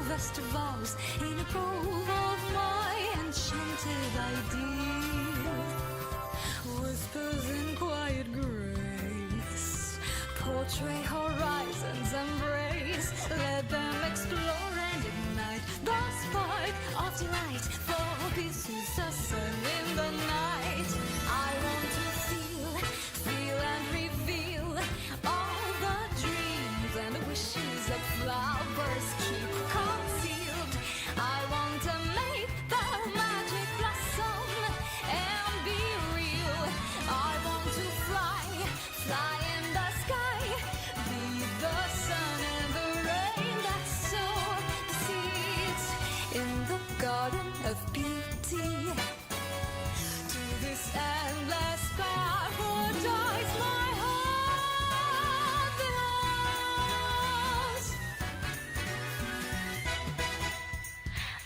harvest of vows in a grove of my enchanted ideal. Whispers in quiet grace portray horizons embrace. Let them explore and ignite the spark of delight. For peace is the sun in the night. I want to feel and reveal all the dreams and wishes that flowers keep concealed. I want to make the magic blossom and be real. I want to fly in the sky, be the sun and the rain that sow the seeds in the garden of beauty. To this endless paradise my heart belongs.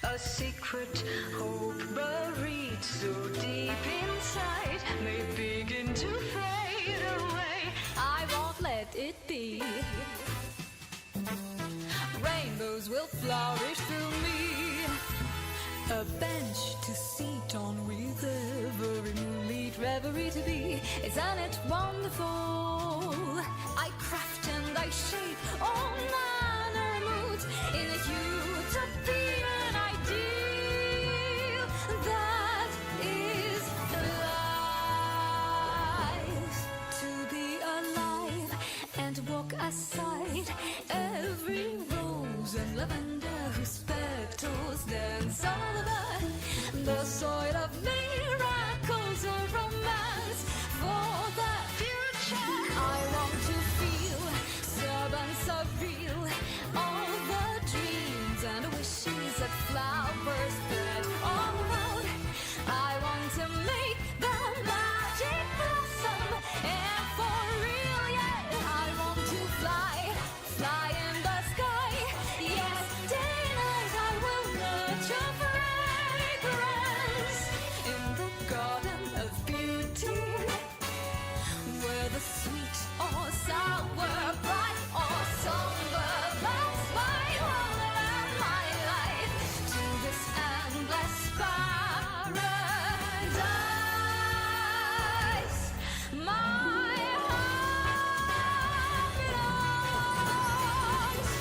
A secret hope buried so deep inside may begin to fade away. I won't let it be. Rainbows will flourish through me. A bench to sit on with every moonlit reverie to be. Isn't it wonderful? I craft and I shape all manner moods in a utopian ideal that is life. To be alive and walk aside every rose and lavender whose petals dance all over the soil of miracles or romance for the future. I want to feel servants of real all the dreams and wishes that flowers spread all around. I want to make the magic blossom and for real, yeah. I want to fly in the sky. Yes, day and night I will nurture fragrance in the garden of beauty, where the sweet or sour, bright or somber, that's my world and my life. To this endless paradise my heart belongs.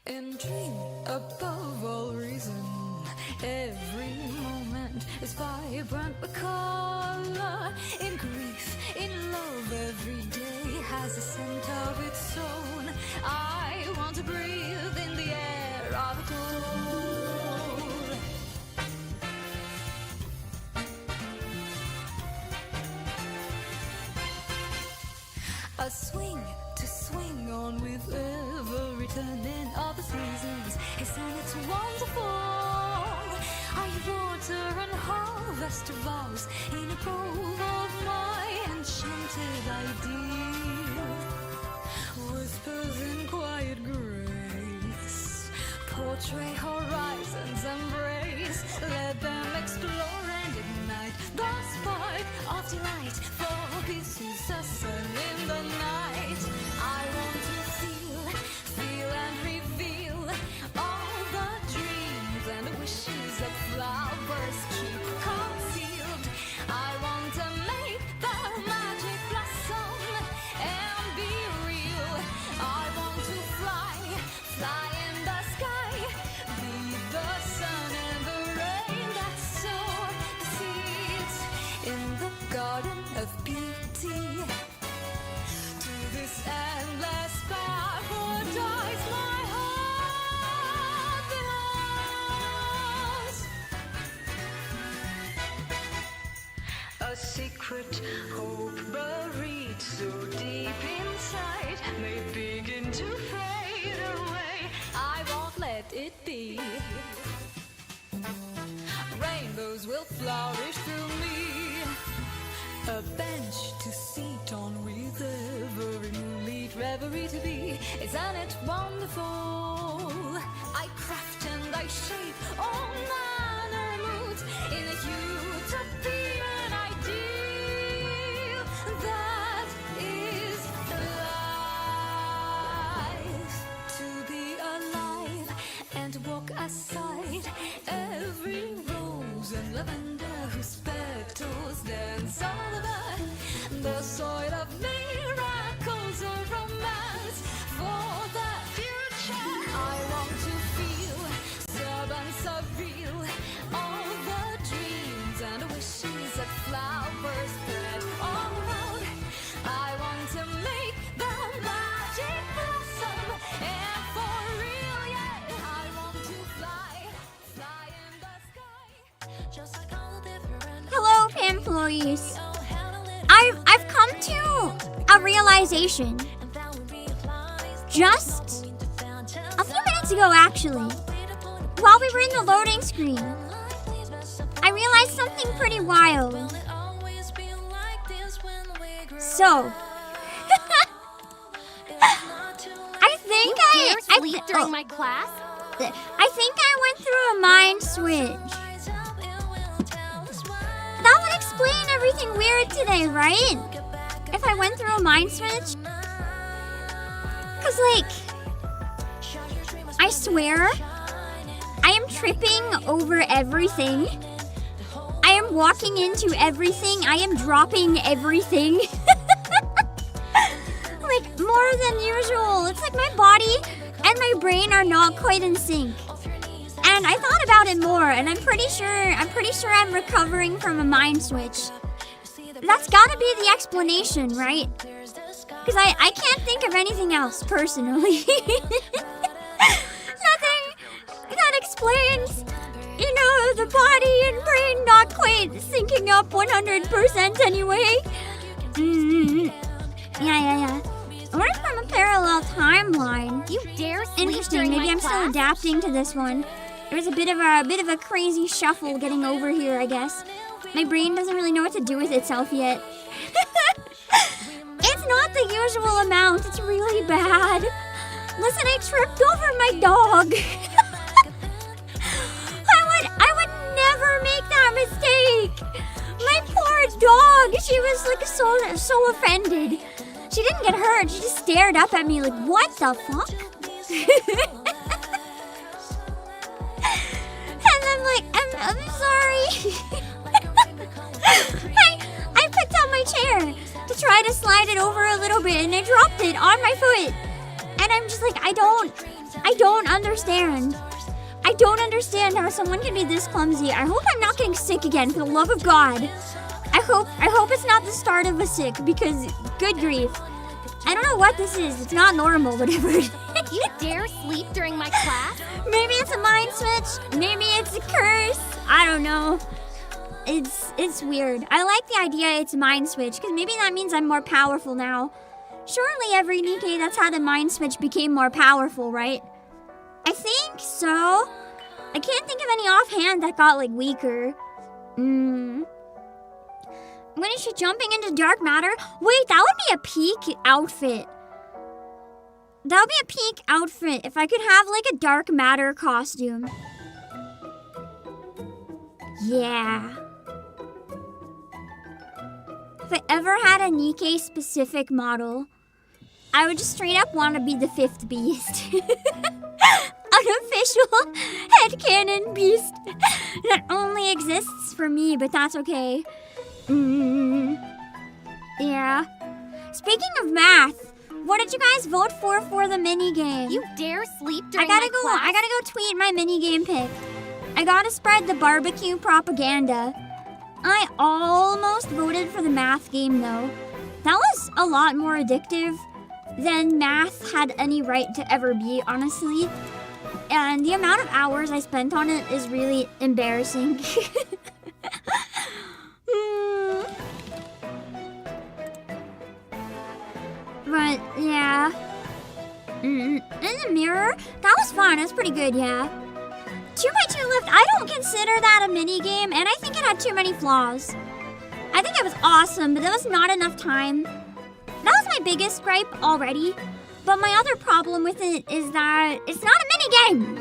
In dream above all reason, every moment is vibrant with color. In grief, in love, every day has a scent of its own. I want to breathe in the air of it all. A swing to swing on with every turning of the seasons. Isn't it wonderful? I water and harvest vows in a grove of my enchanted ideal. Whispers in quiet grace portray horizons embrace. Let them explore and ignite the spark of delight. For peace is the sun in the night. I want to feel and reveal all the dreams and wishes that flowers keep concealed. I want to make the magic blossom and be real. I want to fly in the sky, be the sun and the rain that sow the seeds in the garden of beauty. To this endless paradise my heart belongs. A secret hope buried so deep inside may begin to fade away. I won't let it be. Rainbows will flourish through me. A bench to sit on with every moonlit reverie to be. Isn't it wonderful? I craft and I shape all manner Eloise. I've come to a realization. Just a few minutes ago, actually, while we were in the loading screen, I realized something pretty wild. So, during my class? I think I went through a mind switch. That would explain everything weird today, right? If I went through a mind switch? Cause like, I swear, I am tripping over everything. I am walking into everything. I am dropping everything. Like, more than usual. It's like my body and my brain are not quite in sync. And I thought about it more, and I'm pretty sure I'm recovering from a mind switch. That's gotta be the explanation, right? Because I can't think of anything else, personally. Nothing that explains, you know, the body and brain not quite syncing up 100% anyway. Yeah. We're from a parallel timeline. You dare sleep Interesting. during Maybe my I'm class? still adapting to this one. There was a bit of a crazy shuffle getting over here, I guess. My brain doesn't really know what to do with itself yet. It's not the usual amount. It's really bad. Listen, I tripped over my dog. I would never make that mistake. My poor dog. She was like so offended. She didn't get hurt. She just stared up at me like, what the fuck? And I'm like, I'm sorry. I picked up my chair to try to slide it over a little bit, and I dropped it on my foot. And I'm just like, I don't understand. I don't understand how someone can be this clumsy. I hope I'm not getting sick again, for the love of God. I hope it's not the start of a sick, because good grief. I don't know what this is. It's not normal, whatever it is. You dare sleep during my class? Maybe it's a mind switch. Maybe it's a curse. I don't know. It's weird. I like the idea it's a mind switch, because maybe that means I'm more powerful now. Surely every NIKKE that's had a mind switch became more powerful, right? I think so. I can't think of any offhand that got, like, weaker. When is she jumping into dark matter? Wait, that would be a peak outfit. That would be a peak outfit if I could have, like, a dark matter costume. Yeah. If I ever had a NIKKE specific model, I would just straight up want to be the fifth beast. Unofficial headcanon beast that only exists for me, but that's okay. Yeah. Speaking of math, what did you guys vote for the minigame? You dare sleep during my class? I gotta go tweet my minigame pic. I gotta spread the barbecue propaganda. I almost voted for the math game, though. That was a lot more addictive than math had any right to ever be, honestly. And the amount of hours I spent on it is really embarrassing. But, yeah. In the mirror? That was fun. It was pretty good, yeah. 2x2 lift, I don't consider that a minigame, and I think it had too many flaws. I think it was awesome, but there was not enough time. That was my biggest gripe already. But my other problem with it is that it's not a minigame.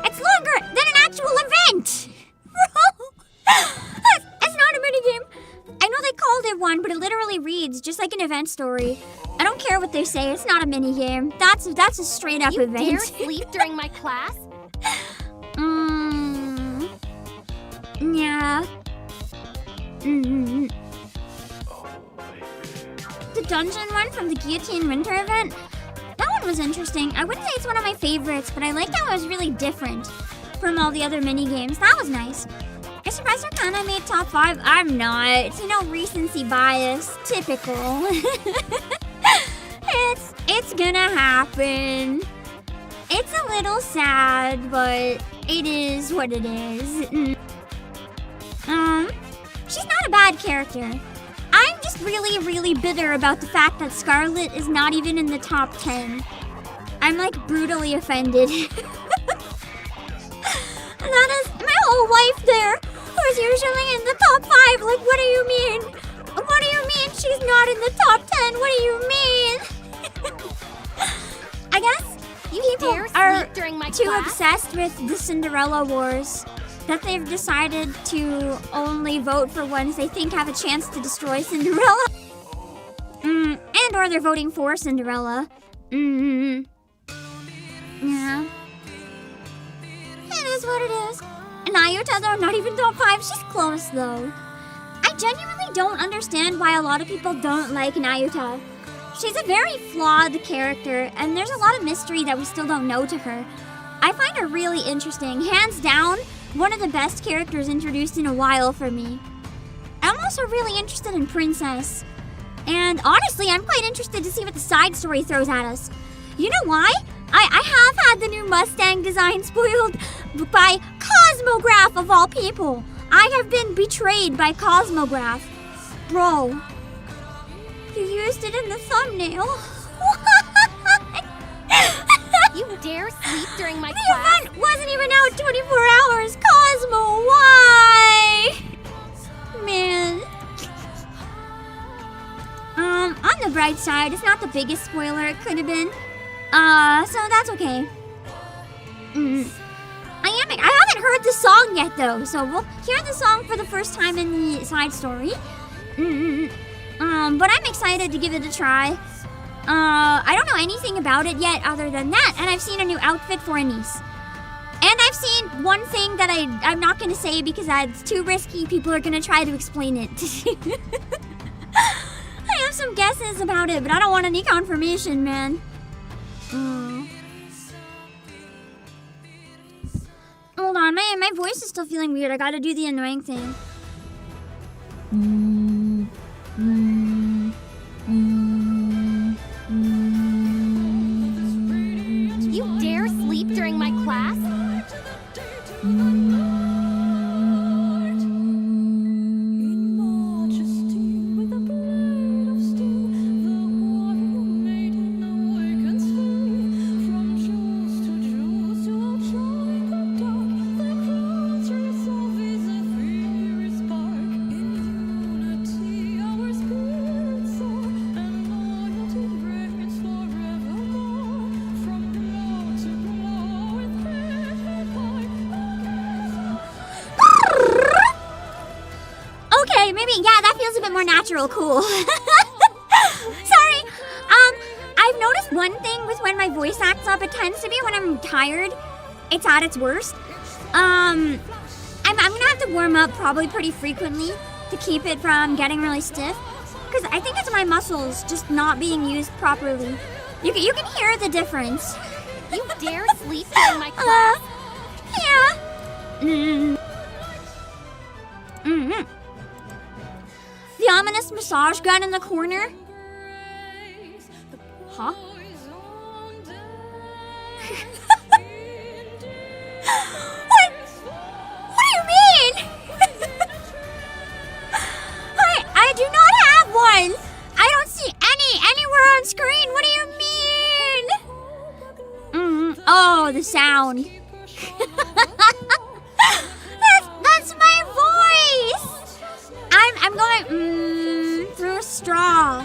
It's longer than an actual event. It's not a minigame. I know they called it one, but it literally reads just like an event story. I don't care what they say, it's not a minigame. That's a straight up event. You dare sleep during my class? Yeah. The dungeon one from the Guillotine Winter event? That one was interesting. I wouldn't say it's one of my favorites, but I liked how it was really different from all the other mini-games. That was nice. Are you surprised Arcana made top 5? I'm not. It's, you know, recency bias. Typical. It's gonna happen. It's a little sad, but it is what it is. She's not a bad character. I'm just really, really bitter about the fact that Scarlet is not even in the top 10. I'm like brutally offended. And that is my whole life there, who's usually in the top 5. Like, what do you mean? What do you mean she's not in the top 10? What do you mean? I guess you people are too obsessed with the Cinderella Wars that they've decided to only vote for ones they think have a chance to destroy Cinderella. And or they're voting for Cinderella. Yeah. It is what it is. And Ayuta, though, not even top 5. She's close, though. I genuinely don't understand why a lot of people don't like Ayuta. She's a very flawed character, and there's a lot of mystery that we still don't know to her. I find her really interesting. Hands down, one of the best characters introduced in a while for me. I'm also really interested in Princess. And honestly, I'm quite interested to see what the side story throws at us. You know why? I have had the new Mustang design spoiled by Cosmograph of all people. I have been betrayed by Cosmograph. Bro, you used it in the thumbnail. You dare sleep during my The class? event wasn't even out 24 hours. Cosmo, why? Man. On the bright side, it's not the biggest spoiler it could have been. So that's okay. I haven't heard the song yet though, so we'll hear the song for the first time in the side story. But I'm excited to give it a try. I don't know anything about it yet other than that, and I've seen a new outfit for Anise. And I've seen one thing that I'm not gonna say because it's too risky. People are gonna try to explain it. I have some guesses about it, but I don't want any confirmation, man. Hold on, my voice is still feeling weird. I gotta do the annoying thing. You dare sleep during my class? Natural cool. Sorry. I've noticed one thing with when my voice acts up, it tends to be when I'm tired. It's at its worst. I'm gonna have to warm up probably pretty frequently to keep it from getting really stiff. Because I think it's my muscles just not being used properly. You can hear the difference. You dare sleep during my class? Yeah. The ominous massage gun in the corner? Huh? What? What do you mean? I do not have one. I don't see anywhere on screen. What do you mean? Oh, the sound. That's my voice. I'm going through a straw.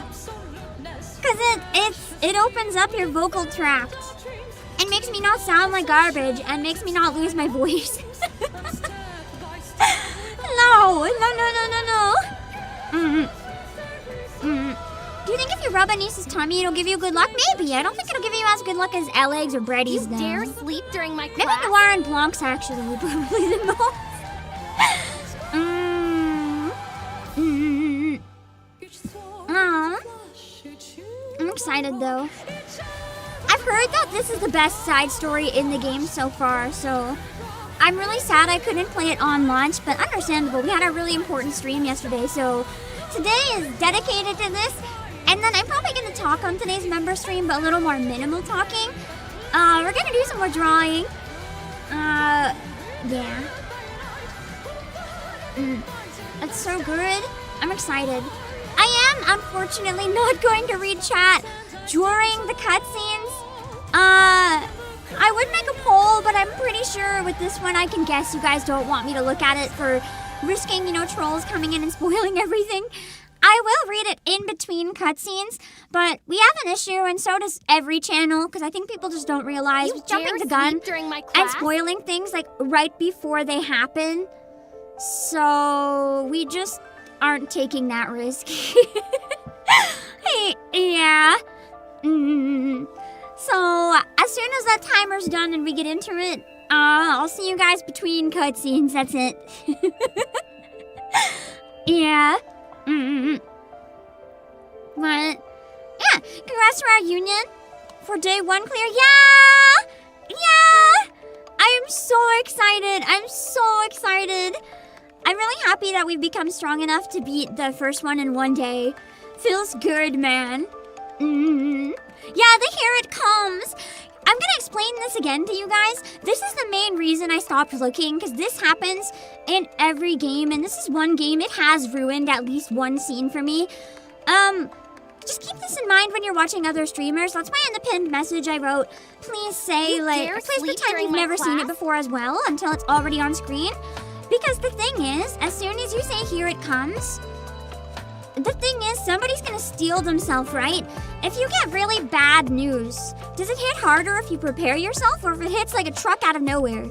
Cause it opens up your vocal tract and makes me not sound like garbage and makes me not lose my voice. No. Do you think if you rub Anise's tummy it'll give you good luck? Maybe. I don't think it'll give you as good luck as L-Eggs or Bready's though. You dare sleep during my Maybe class? Noir and Blanc's actually probably the most. I'm excited though. I've heard that this is the best side story in the game so far, so I'm really sad I couldn't play it on launch, but understandable. We had a really important stream yesterday, so today is dedicated to this. And then I'm probably going to talk on today's member stream, but a little more minimal talking. We're going to do some more drawing. Yeah. That's so good. I'm excited. I am, unfortunately, not going to read chat during the cutscenes. I would make a poll, but I'm pretty sure with this one I can guess you guys don't want me to look at it for risking, trolls coming in and spoiling everything. I will read it in between cutscenes, but we have an issue, and so does every channel, because I think people just don't realize jumping the gun and spoiling things like right before they happen. So we just aren't taking that risk. Yeah. So as soon as that timer's done and we get into it, I'll see you guys between cutscenes. That's it. Yeah. But yeah, congrats to our union for day 1 clear. Yeah. I am so excited. I'm really happy that we've become strong enough to beat the first one in 1 day. Feels good, man. Yeah, here it comes. I'm gonna explain this again to you guys. This is the main reason I stopped looking, because this happens in every game, and this is one game it has ruined at least one scene for me. Just keep this in mind when you're watching other streamers. That's why in the pinned message I wrote, please say, please pretend you've never seen it before as well until it's already on screen. Because the thing is, as soon as you say, here it comes, the thing is, somebody's gonna steal themselves, right? If you get really bad news, does it hit harder if you prepare yourself or if it hits like a truck out of nowhere?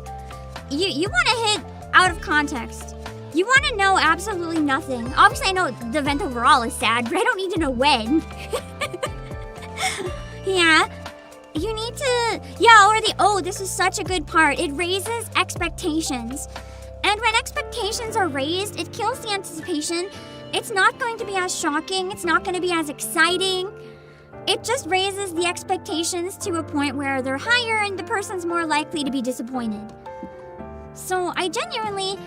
You want to hit out of context. You want to know absolutely nothing. Obviously, I know the event overall is sad, but I don't need to know when. Yeah. You need to... Yeah, this is such a good part. It raises expectations. And when expectations are raised, it kills the anticipation. It's not going to be as shocking. It's not going to be as exciting. It just raises the expectations to a point where they're higher and the person's more likely to be disappointed. So I genuinely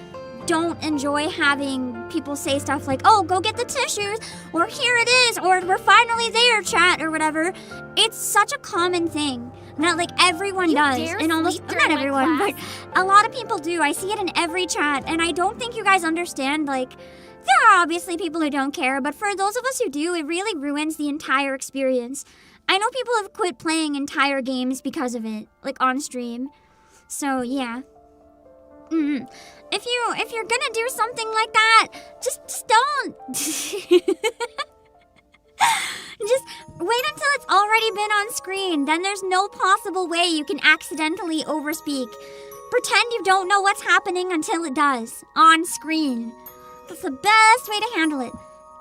don't enjoy having people say stuff like, oh, go get the tissues, or here it is, or we're finally there, chat, or whatever. It's such a common thing that everyone does, and almost, not everyone, but a lot of people do. I see it in every chat, and I don't think you guys understand, there are obviously people who don't care, but for those of us who do, it really ruins the entire experience. I know people have quit playing entire games because of it, on stream. So, yeah. If you're gonna do something like that, just don't. Just wait until it's already been on screen. Then there's no possible way you can accidentally overspeak. Pretend you don't know what's happening until it does, on screen. That's the best way to handle it.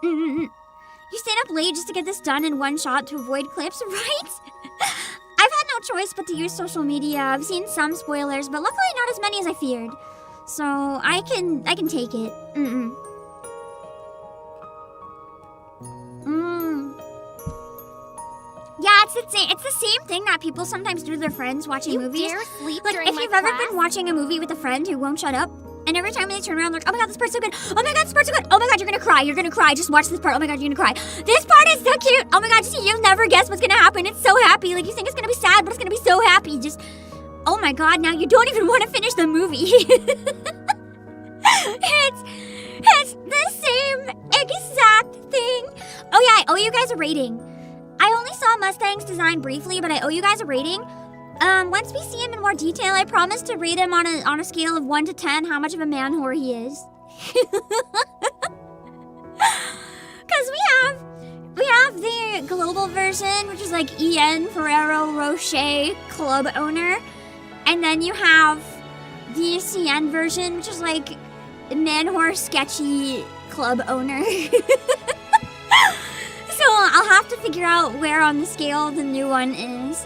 You stayed up late just to get this done in one shot to avoid clips, right? I've had no choice but to use social media. I've seen some spoilers, but luckily not as many as I feared. So I can take it. Yeah, it's the same thing that people sometimes do to their friends watching movies. Dare sleep if you've ever been watching a movie with a friend who won't shut up, and every time they turn around, they're like, oh my god, this part's so good. Oh my god, this part's so good. Oh my god, you're gonna cry. Just watch this part. Oh my god, you're gonna cry. This part is so cute. Oh my god, you'll never guess what's gonna happen. It's so happy. You think it's gonna be sad, but it's gonna be so happy. Oh my god, now you don't even want to finish the movie. It's the same exact thing. Oh yeah, I owe you guys a rating. I only saw Mustang's design briefly, but I owe you guys a rating. Once we see him in more detail, I promise to rate him on a scale of 1 to 10 how much of a man whore he is. Because we have the global version, which is Ian Ferrero Rocher club owner. And then you have the CN version, which is man whore sketchy club owner. So I'll have to figure out where on the scale the new one is.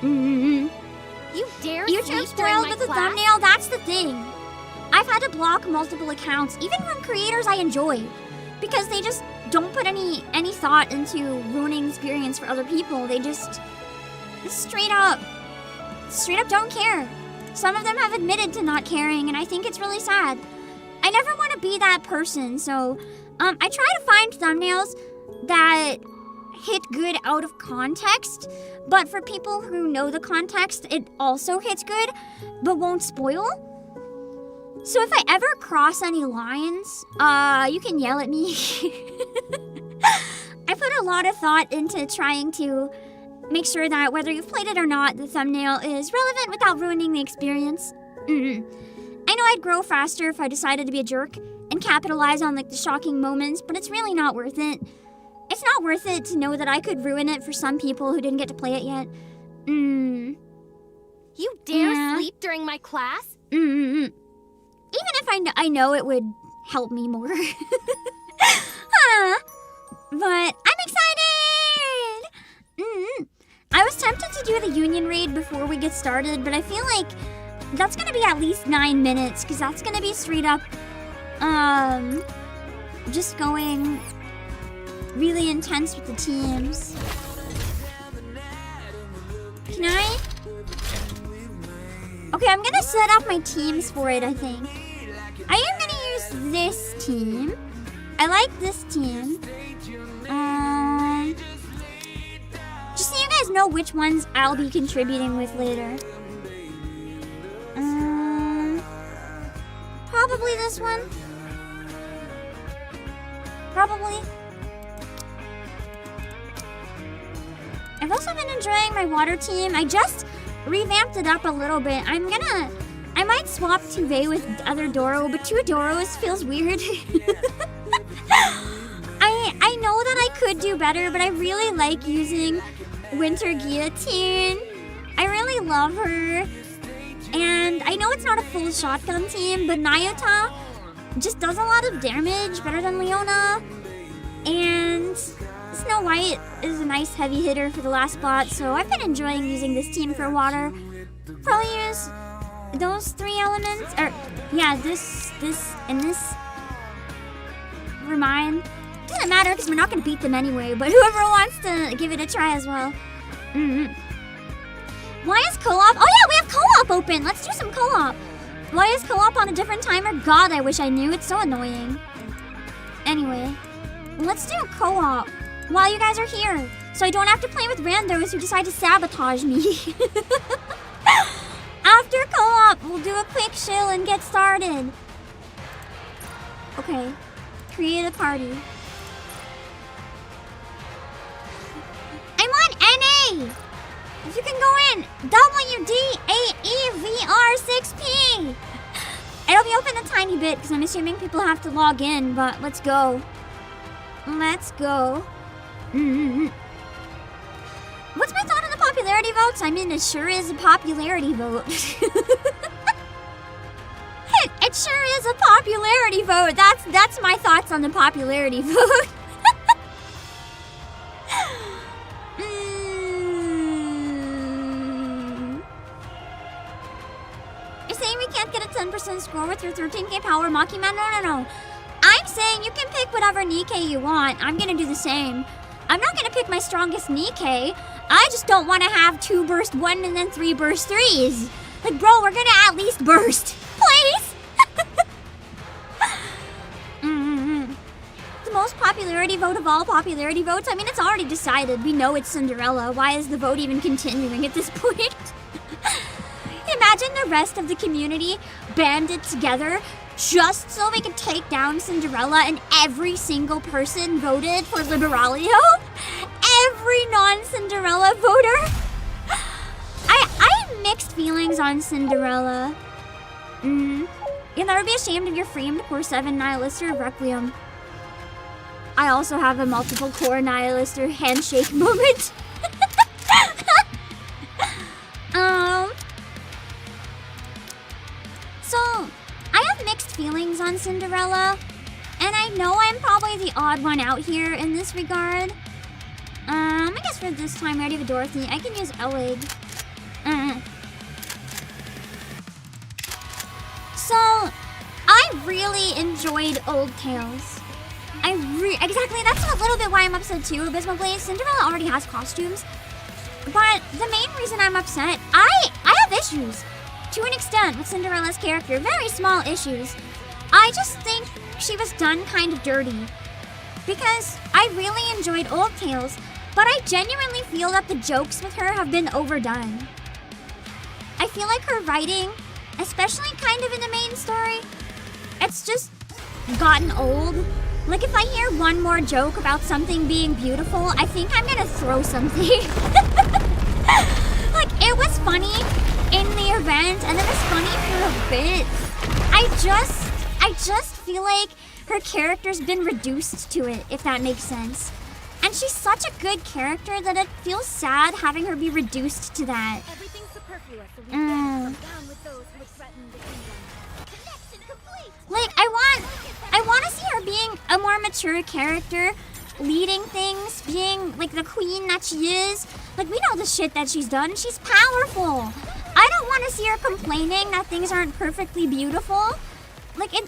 You dare YouTube spoiled with the thumbnail? That's the thing. I've had to block multiple accounts, even from creators I enjoy, because they just don't put any thought into ruining the experience for other people. They just straight up don't care. Some of them have admitted to not caring, and I think it's really sad. I never want to be that person, so I try to find thumbnails that hit good out of context, but for people who know the context, it also hits good, but won't spoil. So if I ever cross any lines, you can yell at me. I put a lot of thought into trying to make sure that whether you've played it or not, the thumbnail is relevant without ruining the experience. I know I'd grow faster if I decided to be a jerk and capitalize on like the shocking moments, but it's really not worth it. It's not worth it to know that I could ruin it for some people who didn't get to play it yet. You dare sleep during my class? Even if I know it would help me more. But I'm excited! I was tempted to do the Union Raid before we get started, but I feel like that's gonna be at least 9 minutes, because that's gonna be straight up, just going really intense with the teams. Can I? Okay, I'm gonna set up my teams for it, I think. I am gonna use this team. I like this team. Just so you guys know which ones I'll be contributing with later. Probably this one. Probably. I've also been enjoying my water team. I just revamped it up a little bit. I might swap Tuve with other Doro, but 2 Doros feels weird. I know that I could do better, but I really like using Winter Guillotine. I really love her. And I know it's not a full shotgun team, but Nayota just does a lot of damage, better than Leona. And Snow White is a nice heavy hitter for the last bot, so I've been enjoying using this team for water. Probably use those 3 elements, or yeah, this, and this. Never mind. Doesn't matter because we're not going to beat them anyway, but whoever wants to give it a try as well. Why is co-op? Oh yeah, we have co-op open. Let's do some co-op. Why is co-op on a different timer? God, I wish I knew. It's so annoying. Anyway, let's do co-op while you guys are here, so I don't have to play with randos who decide to sabotage me. After co-op, we'll do a quick chill and get started. Okay, create a party. I'm on NA! If you can go in, WD8EVR6P! It'll be open a tiny bit because I'm assuming people have to log in, but let's go. Let's go. What's my thought on the popularity votes? I mean, it sure is a popularity vote. It sure is a popularity vote. That's my thoughts on the popularity vote. You're saying we can't get a 10% score with your 13k power Maki Man? No. I'm saying you can pick whatever NIKKE you want. I'm gonna do the same. I'm not gonna pick my strongest NIKKE. I just don't want to have 2 burst 1 and then 3 burst 3s. Like, bro, we're gonna at least burst. Please! The most popularity vote of all popularity votes? I mean, it's already decided. We know it's Cinderella. Why is the vote even continuing at this point? Imagine the rest of the community banded together just so we could take down Cinderella, and every single person voted for Liberalio? Every non-Cinderella voter? I have mixed feelings on Cinderella. You'll never be ashamed of your framed core 7 Nihilister of Requiem. I also have a multiple core Nihilister handshake moment. So, I have mixed feelings on Cinderella, and I know I'm probably the odd one out here in this regard. I guess for this time I already have a Dorothy. I can use Elig. So, I really enjoyed Old Tales. Exactly, that's a little bit why I'm upset too. Abysmal Blaze, Cinderella already has costumes. But the main reason I'm upset, I have issues. To an extent with Cinderella's character, very small issues. I just think she was done kind of dirty. Because I really enjoyed Old Tales, but I genuinely feel that the jokes with her have been overdone. I feel like her writing especially kind of in the main story. It's just gotten old. Like, if I hear one more joke about something being beautiful, I think I'm gonna throw something. Like, it was funny in the event, and it was funny for a bit. I just feel like her character's been reduced to it, if that makes sense. And she's such a good character that it feels sad having her be reduced to that. Everything's superfluous, so we down with those who would threaten the kingdom. Connection complete. Like, I want to see her being a more mature character, leading things, being like the queen that she is. Like, we know the shit that she's done. She's powerful. I don't want to see her complaining that things aren't perfectly beautiful. Like, I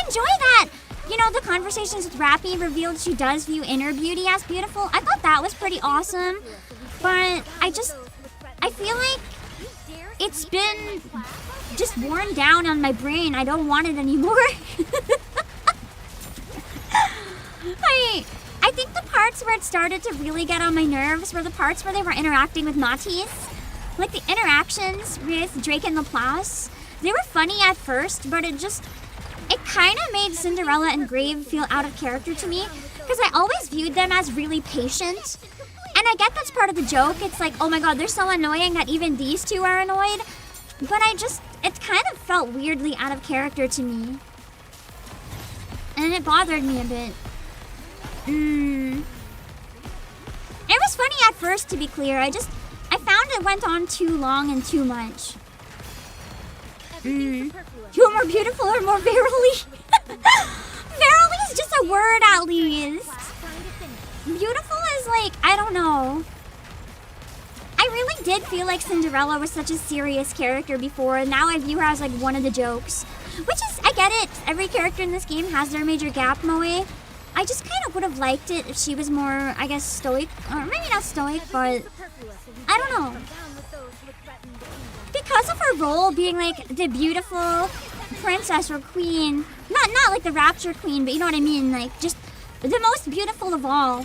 enjoy that. You know, the conversations with Rappy revealed she does view inner beauty as beautiful. I thought that was pretty awesome. But I feel like it's been just worn down on my brain. I don't want it anymore. I think the parts where it started to really get on my nerves were the parts where they were interacting with Matisse. Like, the interactions with Drake and Laplace. They were funny at first, but it kind of made Cinderella and Grave feel out of character to me, because I always viewed them as really patient. And I get that's part of the joke. It's like, oh my god, they're so annoying that even these two are annoyed. But it kind of felt weirdly out of character to me. And it bothered me a bit. It was funny at first, to be clear. I found it went on too long and too much. You're more beautiful or more verily? Verily is just a word at least. Beautiful is like, I don't know. I really did feel like Cinderella was such a serious character before, and now I view her as like one of the jokes. Which is, I get it. Every character in this game has their major gap moe. I just kind of would have liked it if she was more, I guess, stoic. Or maybe not stoic, but I don't know. Because of her role being like the beautiful princess or queen, not like the rapture queen, but you know what I mean, like just the most beautiful of all.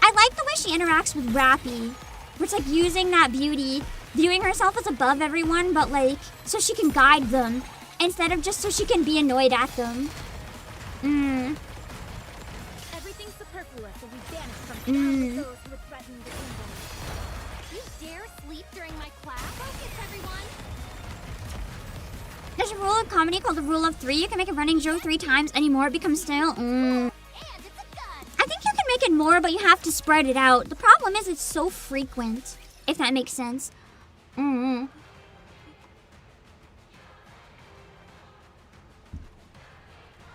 I like the way she interacts with Rappy, where it's like using that beauty, viewing herself as above everyone, but like so she can guide them instead of just so she can be annoyed at them. Everything's superfluous, so we banish from those who would threaten the kingdom. You dare sleep during my class? Focus, everyone. There's a rule of comedy called the rule of 3. You can make a running joke 3 times anymore, it becomes stale. And it's a gun. I think you can make it more, but you have to spread it out. The problem is it's so frequent, if that makes sense.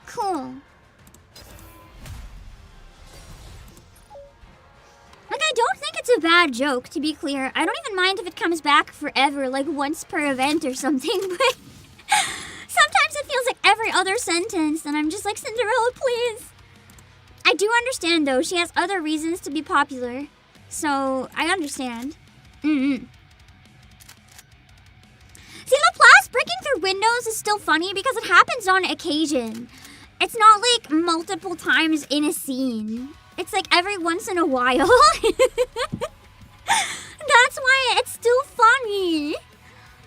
Cool. Like, I don't think it's a bad joke, to be clear. I don't even mind if it comes back forever, like once per event or something, but sometimes it feels like every other sentence, and I'm just like, Cinderella, please. I do understand, though. She has other reasons to be popular, so I understand. See, Laplace breaking through windows is still funny because it happens on occasion. It's not like multiple times in a scene. It's like every once in a while. That's why it's still funny.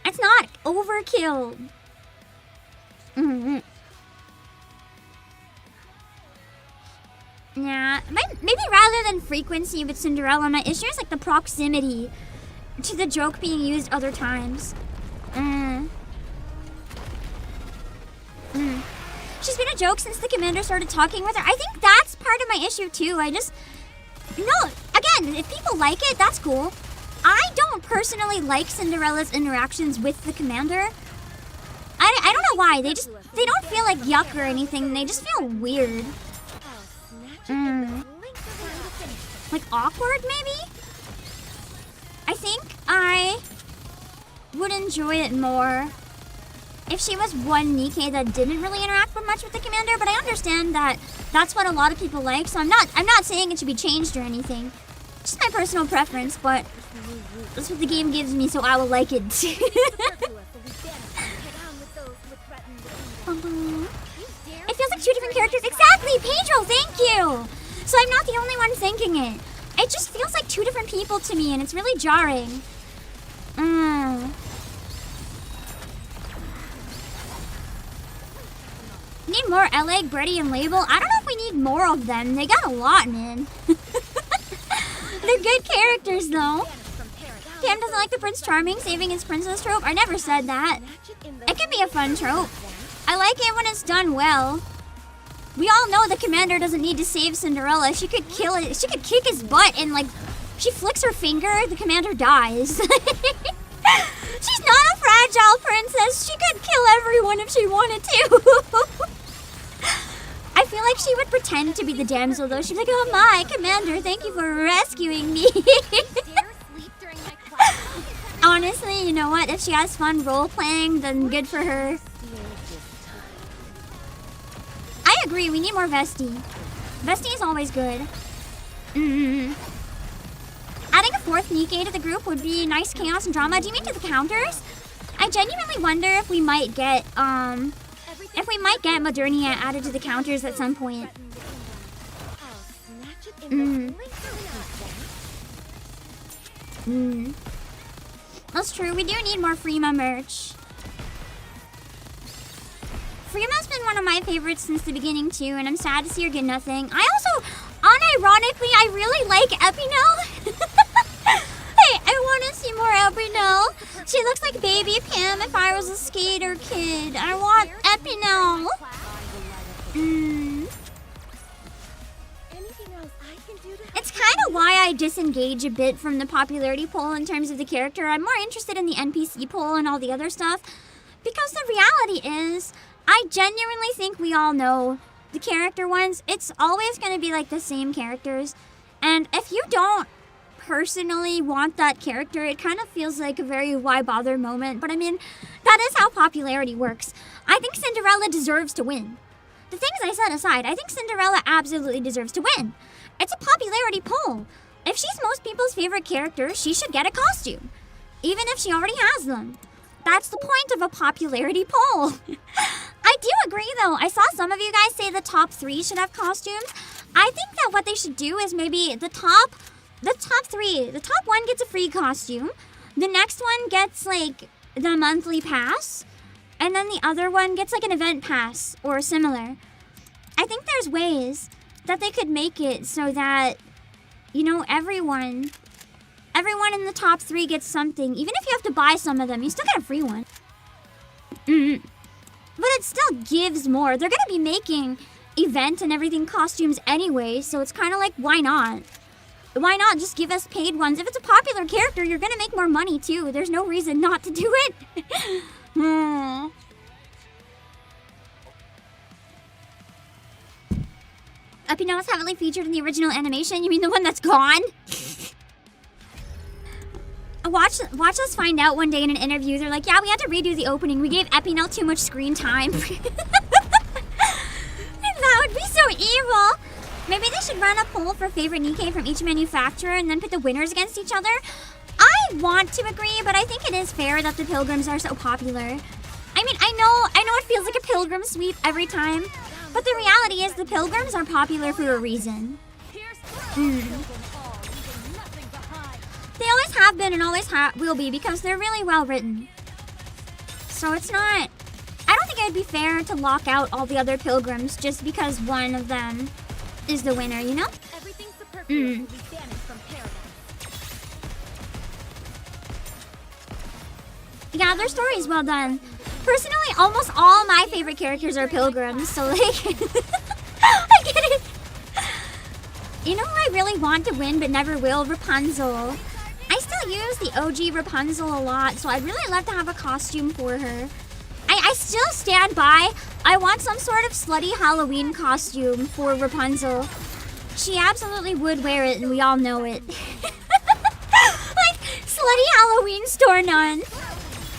It's not overkill. Yeah, maybe rather than frequency with Cinderella, my issue is like the proximity to the joke being used other times. She's been a joke since the commander started talking with her. I think that's part of my issue too. Again, if people like it, that's cool. I don't personally like Cinderella's interactions with the commander. I don't know why. They don't feel like yuck or anything. They just feel weird. Like awkward, maybe? I think I would enjoy it more if she was one NIKKE that didn't really interact much with the commander, but I understand that that's what a lot of people like, so I'm not saying it should be changed or anything. Just my personal preference, but that's what the game gives me, so I will like it. It feels like 2 different characters. Exactly, Pedro, thank you! So I'm not the only one thinking it. It just feels like 2 different people to me, and it's really jarring. Need more L.A., Gretty, and Label. I don't know if we need more of them. They got a lot, man. They're good characters, though. Cam doesn't like the Prince Charming saving his princess trope. I never said that. It can be a fun trope. I like it when it's done well. We all know the commander doesn't need to save Cinderella. She could kill it. She could kick his butt and like, she flicks her finger, the commander dies. She's not a fragile princess. She could kill everyone if she wanted to. I feel like she would pretend to be the damsel though. She's like, oh my, commander, thank you for rescuing me. Honestly, you know what? If she has fun role-playing, then good for her. I agree, we need more Vesti. Vesti is always good. Adding a fourth NIKKE to the group would be nice chaos and drama. Do you mean to the counters? I genuinely wonder if we might get, Modernia added to the counters at some point. That's true, we do need more Freema merch. Freema's been one of my favorites since the beginning too, and I'm sad to see her get nothing. I also, unironically, I really like Epinel. Hey, I want to see more Epinel. She looks like baby Pam if I was a skater kid. I want Epinel. It's kind of why I disengage a bit from the popularity poll in terms of the character. I'm more interested in the NPC poll and all the other stuff. Because the reality is, I genuinely think we all know the character ones. It's always going to be like the same characters. And if you don't personally want that character, it kind of feels like a very why bother moment. But I mean, that is how popularity works. I think Cinderella deserves to win. The things I set aside, I think Cinderella absolutely deserves to win. It's a popularity poll. If she's most people's favorite character, she should get a costume. Even if she already has them. That's the point of a popularity poll. I do agree though. I saw some of you guys say the top 3 should have costumes. I think that what they should do is maybe the top 3. The top 1 gets a free costume. The next one gets like the monthly pass. And then the other one gets like an event pass or similar. I think there's ways that they could make it so that, you know, everyone in the top 3 gets something. Even if you have to buy some of them, you still get a free one. But it still gives more. They're going to be making event and everything costumes anyway, so it's kind of like, why not? Why not just give us paid ones? If it's a popular character, you're going to make more money too. There's no reason not to do it. Epinel was heavily featured in the original animation. You mean the one that's gone? Watch us find out one day in an interview. They're like, yeah, we had to redo the opening. We gave Epinel too much screen time. That would be so evil. Maybe they should run a poll for favorite NIKKE from each manufacturer and then put the winners against each other. I want to agree, but I think it is fair that the Pilgrims are so popular. I mean, I know it feels like a Pilgrim sweep every time, but the reality is the Pilgrims are popular for a reason. They always have been and always will be because they're really well written. So it's not... I don't think it would be fair to lock out all the other Pilgrims just because one of them is the winner, you know? Yeah, their story is well done. Personally, almost all my favorite characters are Pilgrims, so like... I get it. You know who I really want to win but never will? Rapunzel. I still use the OG Rapunzel a lot, so I'd really love to have a costume for her. I still stand by. I want some sort of slutty Halloween costume for Rapunzel. She absolutely would wear it, and we all know it. Like, slutty Halloween store nun.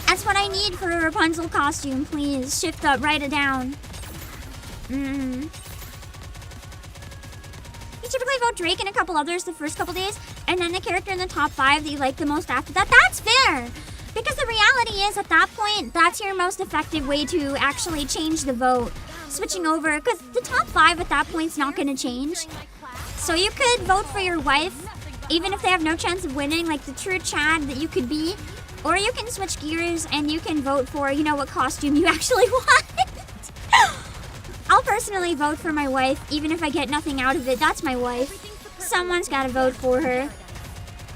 That's what I need for a Rapunzel costume, please. Shift up, write it down. You typically vote Drake and a couple others the first couple days, and then the character in the top 5 that you like the most after that. That's fair! Because the reality is, at that point, that's your most effective way to actually change the vote. Switching over, because the top 5 at that point is not going to change. So you could vote for your wife, even if they have no chance of winning, like the true Chad that you could be. Or you can switch gears and you can vote for, you know, what costume you actually want. personally vote for my wife, even if I get nothing out of it. That's my wife. Someone's gotta vote for her.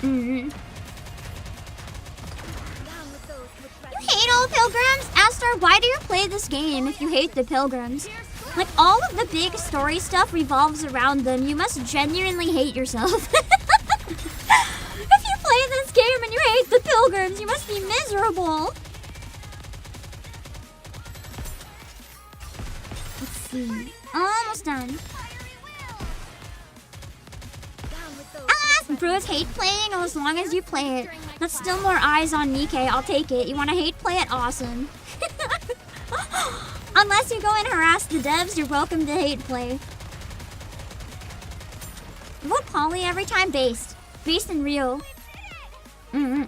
You hate all pilgrims? Astor, why do you play this game if you hate the pilgrims? Like, all of the big story stuff revolves around them. You must genuinely hate yourself. If you play this game and you hate the pilgrims, you must be miserable. Let's see. Almost done. Bros hate playing as long as you play it. That's still more eyes on NIKKE. I'll take it. You want to hate play it? Awesome. Unless you go and harass the devs, you're welcome to hate play. Vote Polly every time. Based. Based and real. Yippee!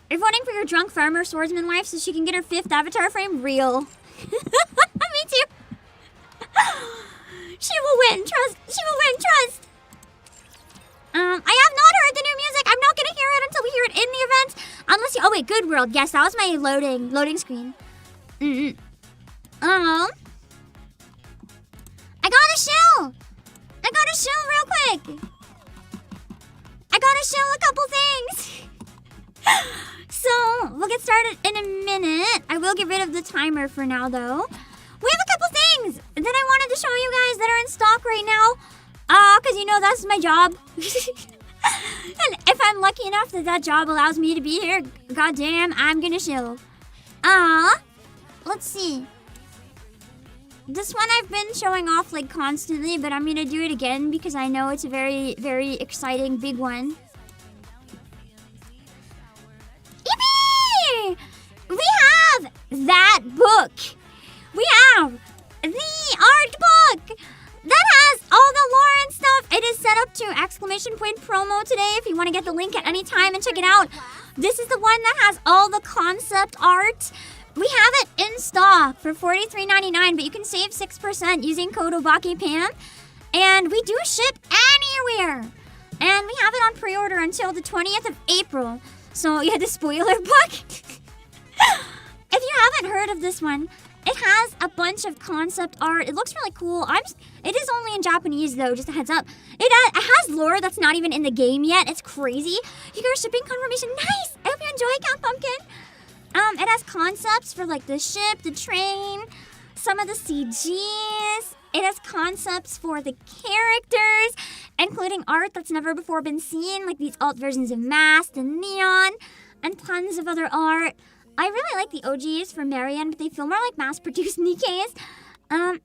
You're voting for your drunk farmer swordsman wife so she can get her 5th avatar frame? Real. Me too. She will win. Trust. She will win. Trust. I have not heard the new music. I'm not gonna hear it until we hear it in the event. Unless you... Oh, wait. Good World. Yes, that was my loading screen. I got a shell. I got a shell real quick. I got to shell a couple things. So, we'll get started in a minute. I will get rid of the timer for now, though. We have a couple things that I wanted to show you guys that are in stock right now. Because, you know, that's my job. And if I'm lucky enough that job allows me to be here, goddamn, I'm gonna show. Let's see. This one I've been showing off, like, constantly, but I'm gonna do it again because I know it's a very, very exciting big one. Yippee! We have that book. We have the art book that has all the lore and stuff. It is set up to ! promo today if you want to get the link at any time and check it out. This is the one that has all the concept art. We have it in stock for $43.99, but you can save 6% using code Obake Pam. And we do ship anywhere. And we have it on pre-order until the 20th of April. So, yeah, the spoiler book. If you haven't heard of this one, it has a bunch of concept art. It looks really cool. It is only in Japanese, though, just a heads up. It has lore that's not even in the game yet. It's crazy. You got a shipping confirmation. Nice! I hope you enjoy, Cat Pumpkin. It has concepts for, like, the ship, the train, some of the CGs. It has concepts for the characters, including art that's never before been seen, like these alt versions of Masked and Neon, and tons of other art. I really like the OGs from Marian, but they feel more like mass-produced NIKKEs.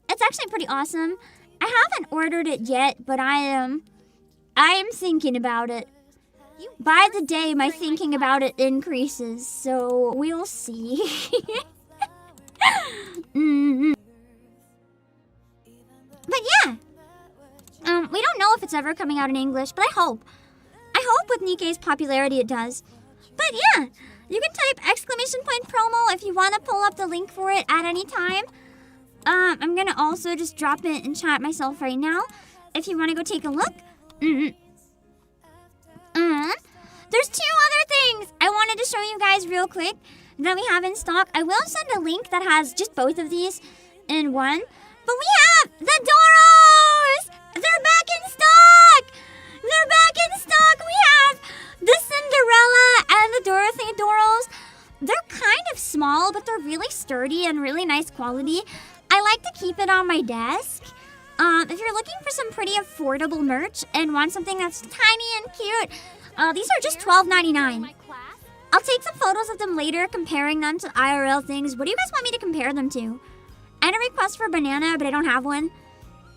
It's actually pretty awesome. I haven't ordered it yet, but I am thinking about it. By the day, my thinking about it increases, so we'll see. But yeah, we don't know if it's ever coming out in English, but I hope. I hope with NIKKE's popularity it does. But yeah, you can type !promo if you want to pull up the link for it at any time. I'm going to also just drop it in chat myself right now if you want to go take a look. There's 2 other things I wanted to show you guys real quick that we have in stock. I will send a link that has just both of these in one. But we have the Doros! They're back in stock! They're back in stock! We have the Cinderella and the Dorothy Doros. They're kind of small, but they're really sturdy and really nice quality. I like to keep it on my desk. If you're looking for some pretty affordable merch and want something that's tiny and cute, these are just $12.99. I'll take some photos of them later, comparing them to IRL things. What do you guys want me to compare them to? I had a request for a banana, but I don't have one.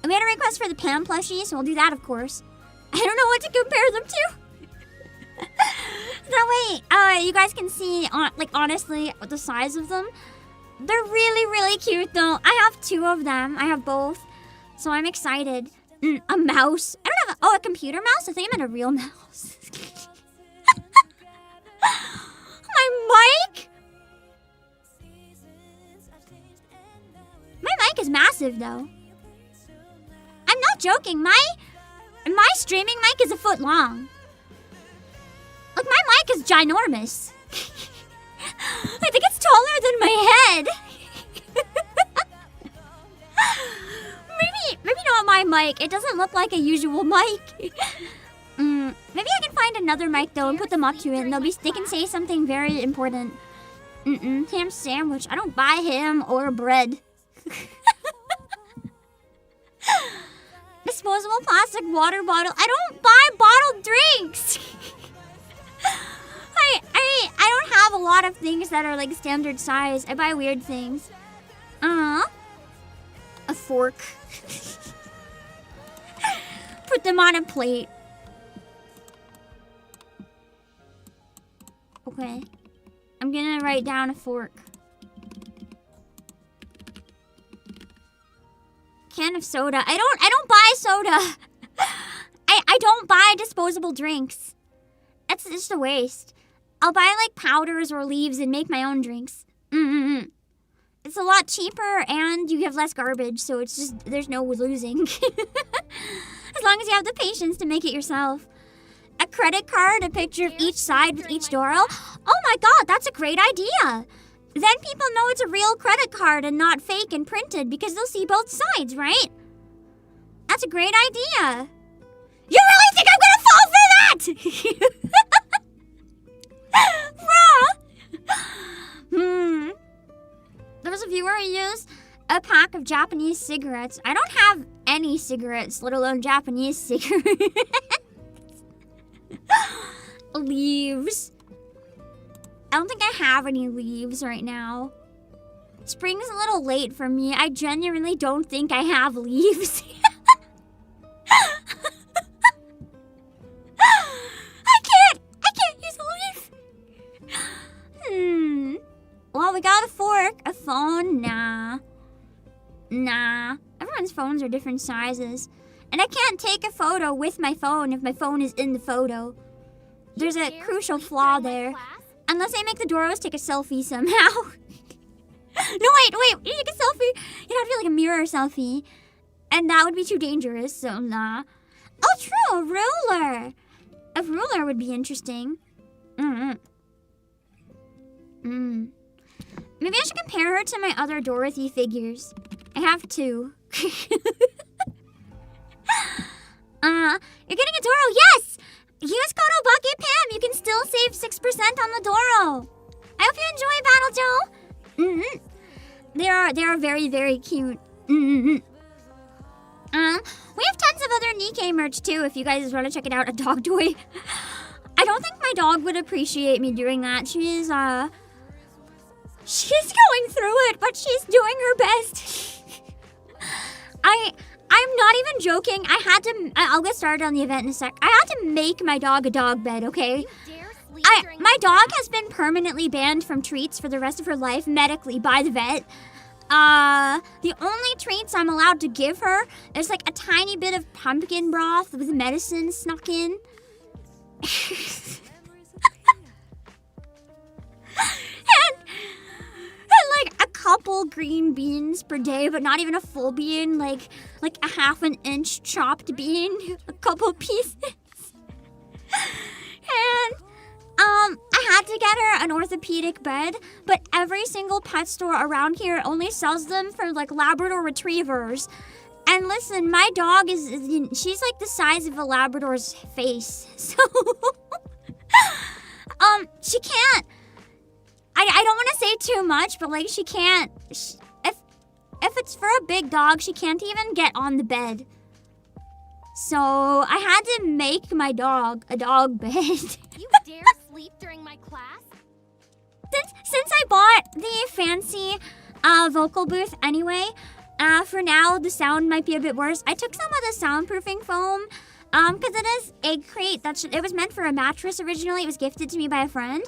And we had a request for the Pam plushie, so we'll do that, of course. I don't know what to compare them to. That way, you guys can see, like, honestly, the size of them. They're really, really cute, though. I have 2 of them. I have both. So I'm excited. A mouse. I don't have a computer mouse? I think I meant a real mouse. My mic? My mic is massive, though. I'm not joking. My streaming mic is a foot long. Like, my mic is ginormous. I think it's taller than my head. Maybe not my mic. It doesn't look like a usual mic. Maybe I can find another mic though and put them up to it, and they can say something very important. Ham sandwich. I don't buy ham or bread. Disposable plastic water bottle. I don't buy bottled drinks. I don't have a lot of things that are like standard size. I buy weird things. A fork. Put them on a plate. Okay. I'm gonna write down a fork. Can of soda. I don't buy soda. I don't buy disposable drinks. That's just a waste. I'll buy like powders or leaves and make my own drinks. It's a lot cheaper and you have less garbage, so it's just, there's no losing. As long as you have the patience to make it yourself. A credit card, a picture of each side with each Doro. Oh my god, that's a great idea. Then people know it's a real credit card and not fake and printed because they'll see both sides, right? That's a great idea. You really think I'm gonna fall for that? Bruh. There was a viewer who used a pack of Japanese cigarettes. I don't have any cigarettes, let alone Japanese cigarettes. Leaves. I don't think I have any leaves right now. Spring's a little late for me. I genuinely don't think I have leaves. I can't use a leaf. Well, we got a fork, a phone, nah. Everyone's phones are different sizes. And I can't take a photo with my phone if my phone is in the photo. There's a crucial flaw there. Unless I make the Doros take a selfie somehow. No, wait, you take a selfie. It'd have to be like a mirror selfie. And that would be too dangerous, so nah. Oh, true, a ruler. A ruler would be interesting. Maybe I should compare her to my other Dorothy figures. I have two. You're getting a Doro, yes! Use code Obake Pam. You can still save 6% on the Doro. I hope you enjoy Battle Joe. They are very, very cute. We have tons of other NIKKE merch too if you guys want to check it out. A dog toy. I don't think my dog would appreciate me doing that. She's going through it, but she's doing her best. I'm not even joking. I'll get started on the event in a sec. I had to make my dog a dog bed, okay? My dog has been permanently banned from treats for the rest of her life, medically, by the vet. The only treats I'm allowed to give her is like a tiny bit of pumpkin broth with medicine snuck in. and like a couple green beans per day, but not even a full bean, like a half an inch chopped bean, a couple pieces. And I had to get her an orthopedic bed, but every single pet store around here only sells them for like Labrador retrievers. And listen, my dog she's like the size of a Labrador's face. So she can't, I don't want to say too much, but like she can't, if it's for a big dog, she can't even get on the bed. So I had to make my dog a dog bed. You dare sleep during my class? Since I bought the fancy vocal booth anyway, for now the sound might be a bit worse. I took some of the soundproofing foam, because it is egg-crate. It was meant for a mattress originally. It was gifted to me by a friend.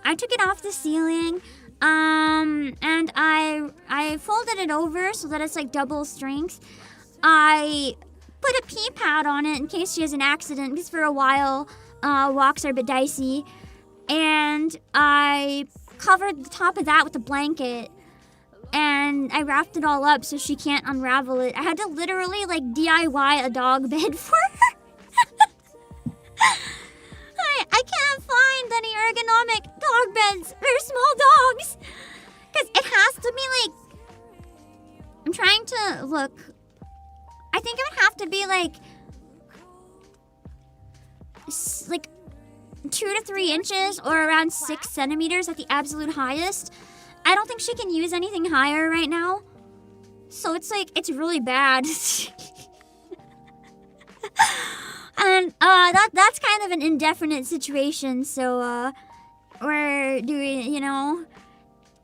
I took it off the ceiling, and I folded it over so that it's like double strength. I put a pee pad on it in case she has an accident, because for a while, walks are a bit dicey. And I covered the top of that with a blanket, and I wrapped it all up so she can't unravel it. I had to literally like DIY a dog bed for her. I can't find any ergonomic dog beds. They're small dogs. has to be like... I'm trying to look. I think it would have to be like 2 to 3 inches or around 6 centimeters at the absolute highest. I don't think she can use anything higher right now. So it's like, it's really bad. And that's kind of an indefinite situation. So we're doing, you know,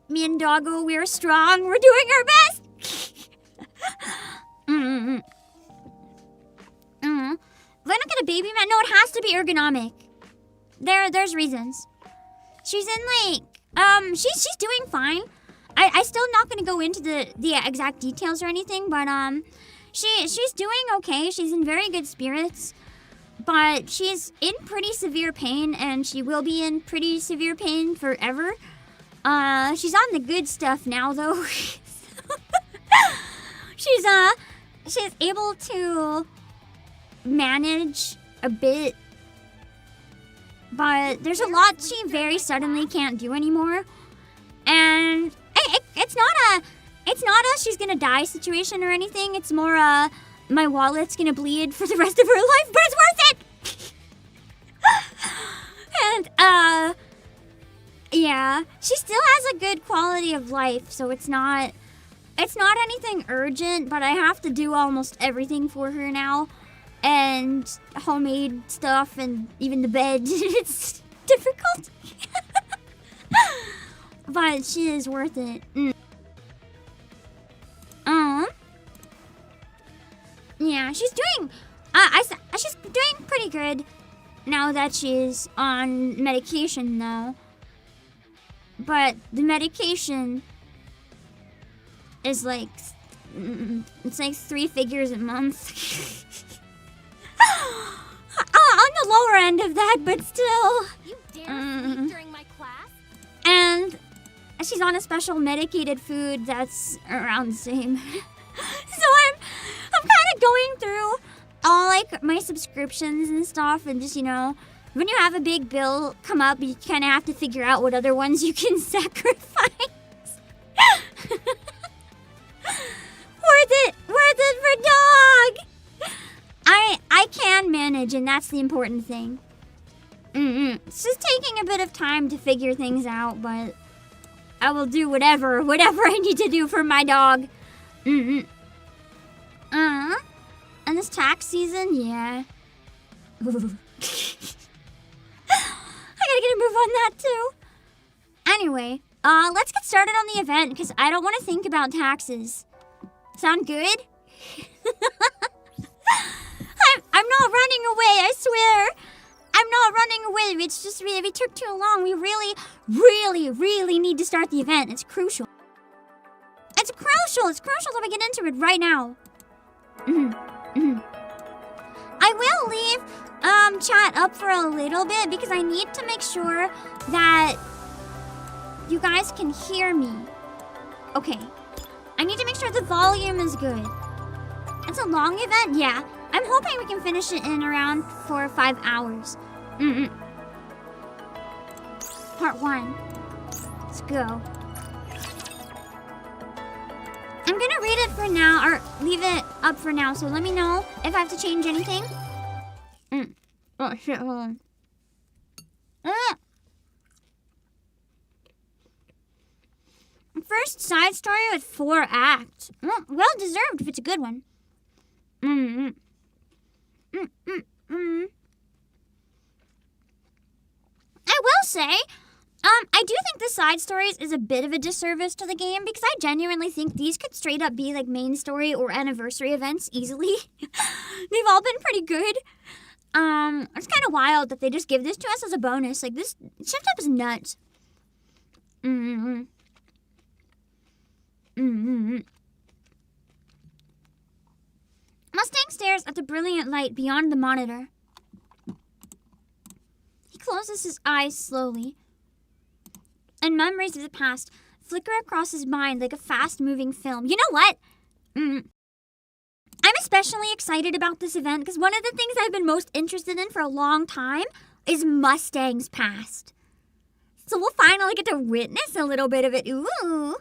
me and Doggo, we're strong. We're doing our best. If I don't get a baby mat, no, it has to be ergonomic. There's reasons. She's in like, she's doing fine. I still not gonna go into the exact details or anything, but she's doing okay. She's in very good spirits, but she's in pretty severe pain, and she will be in pretty severe pain forever. She's on the good stuff now, though. She's able to manage a bit, but there's a lot she very suddenly can't do anymore, and it's not a she's gonna die situation or anything. It's more my wallet's gonna bleed for the rest of her life, but it's worth it. And yeah, she still has a good quality of life, so it's not anything urgent, but I have to do almost everything for her now. And homemade stuff and even the bed. It's difficult. But she is worth it. Yeah, she's doing she's doing pretty good now that she's on medication though. But the medication is like, it's like 3 figures a month. On the lower end of that, but still. You dare sleep during my class? And she's on a special medicated food that's around the same. So I'm kind of going through all like my subscriptions and stuff, and just, you know, when you have a big bill come up, you kind of have to figure out what other ones you can sacrifice. Worth it for dog. I can manage, and that's the important thing. It's just taking a bit of time to figure things out, but I will do whatever I need to do for my dog. And this tax season, yeah. I gotta get a move on that too. Anyway, let's get started on the event, because I don't want to think about taxes. Sound good? I'm not running away, I swear. I'm not running away. It's just we took too long. We really need to start the event. It's crucial. It's crucial that we get into it right now. I will leave chat up for a little bit because I need to make sure that you guys can hear me. Okay. I need to make sure the volume is good. It's a long event, yeah. I'm hoping we can finish it in around 4 or 5 hours. Part 1. Let's go. I'm gonna read it for now, or leave it up for now, so let me know if I have to change anything. Oh shit, hold on. First side story with 4 acts. Well deserved if it's a good one. I will say, I do think the side stories is a bit of a disservice to the game because I genuinely think these could straight up be like main story or anniversary events easily. They've all been pretty good. It's kind of wild that they just give this to us as a bonus. Like, this shift up is nuts. Mustang stares at the brilliant light beyond the monitor. He closes his eyes slowly, and memories of the past flicker across his mind like a fast-moving film. You know what? I'm especially excited about this event because one of the things I've been most interested in for a long time is Mustang's past. So we'll finally get to witness a little bit of it. Ooh.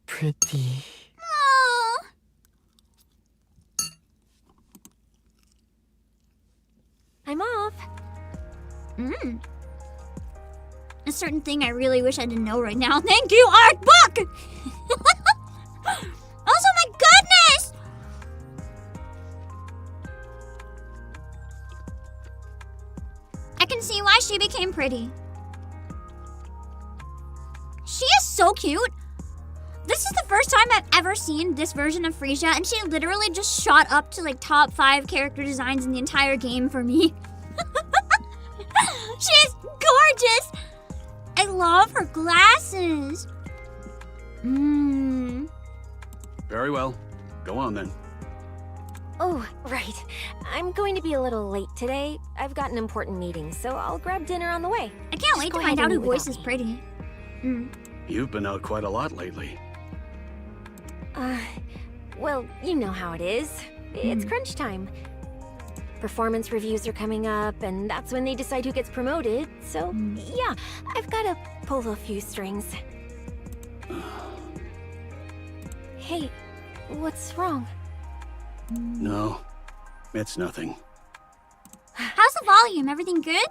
Pretty. Oh. I'm off. A certain thing I really wish I didn't know right now. Thank you, art book! Also, my goodness! I can see why she became pretty. She is so cute. This is the first time I've ever seen this version of Frisia, and she literally just shot up to like top 5 character designs in the entire game for me. She's gorgeous! I love her glasses. Very well. Go on then. Oh, right. I'm going to be a little late today. I've got an important meeting, so I'll grab dinner on the way. I can't wait to find out who voices pretty. You've been out quite a lot lately. Well, you know how it is. It's crunch time. Performance reviews are coming up, and that's when they decide who gets promoted. So, yeah, I've got to pull a few strings. Hey, what's wrong? No, it's nothing. How's the volume? Everything good?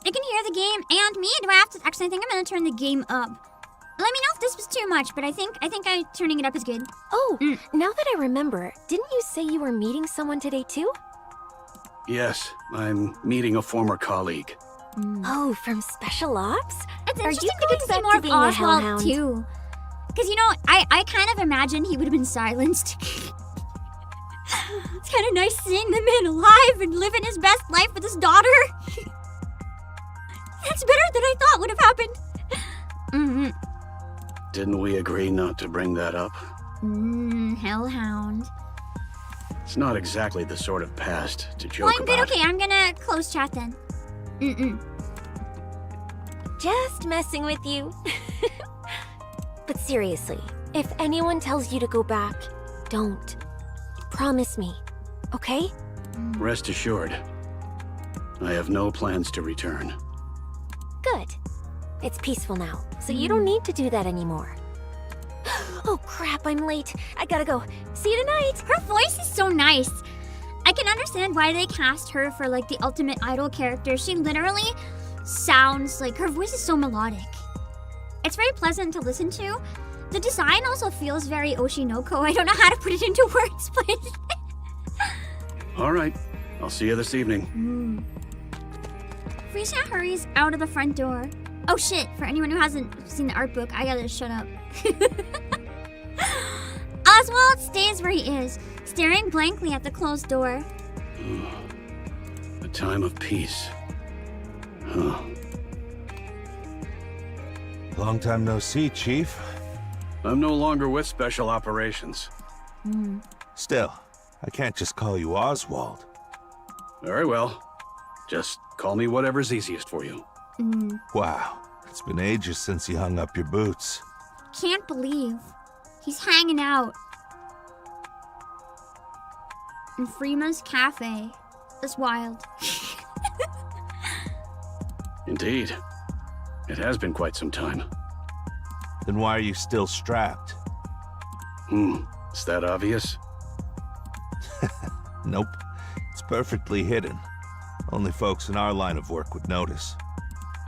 I can hear the game and me. Do I have to? Actually, I think I'm gonna turn the game up. Let me know if this was too much, but I think turning it up is good. Oh, now that I remember, didn't you say you were meeting someone today too? Yes, I'm meeting a former colleague. Oh, from Special Ops? It's Are interesting you to going see back more to of being a Oswald hellhound? too. Because, you know, I kind of imagine he would have been silenced. It's kind of nice seeing the man alive and living his best life with his daughter. That's better than I thought would have happened. Didn't we agree not to bring that up? Hellhound. It's not exactly the sort of past to joke Well, I'm good. about. Okay, I'm gonna close chat then. Just messing with you. But seriously, if anyone tells you to go back, don't. Promise me, okay? Rest assured, I have no plans to return. Good. It's peaceful now, so you don't need to do that anymore. Oh crap, I'm late. I gotta go. See you tonight. Her voice is so nice. I can understand why they cast her for like the ultimate idol character. She literally sounds like her voice is so melodic. It's very pleasant to listen to. The design also feels very Oshinoko. I don't know how to put it into words, but All right, I'll see you this evening. Frisia hurries out of the front door. Oh shit, for anyone who hasn't seen the art book, I gotta shut up. Oswald stays where he is, staring blankly at the closed door. A time of peace. Huh. Long time no see, Chief. I'm no longer with Special Operations. Still, I can't just call you Oswald. Very well. Just call me whatever's easiest for you. Wow, it's been ages since you hung up your boots. Can't believe he's hanging out in Freema's cafe. That's wild. Indeed. It has been quite some time. Then why are you still strapped? Is that obvious? Nope, it's perfectly hidden. Only folks in our line of work would notice.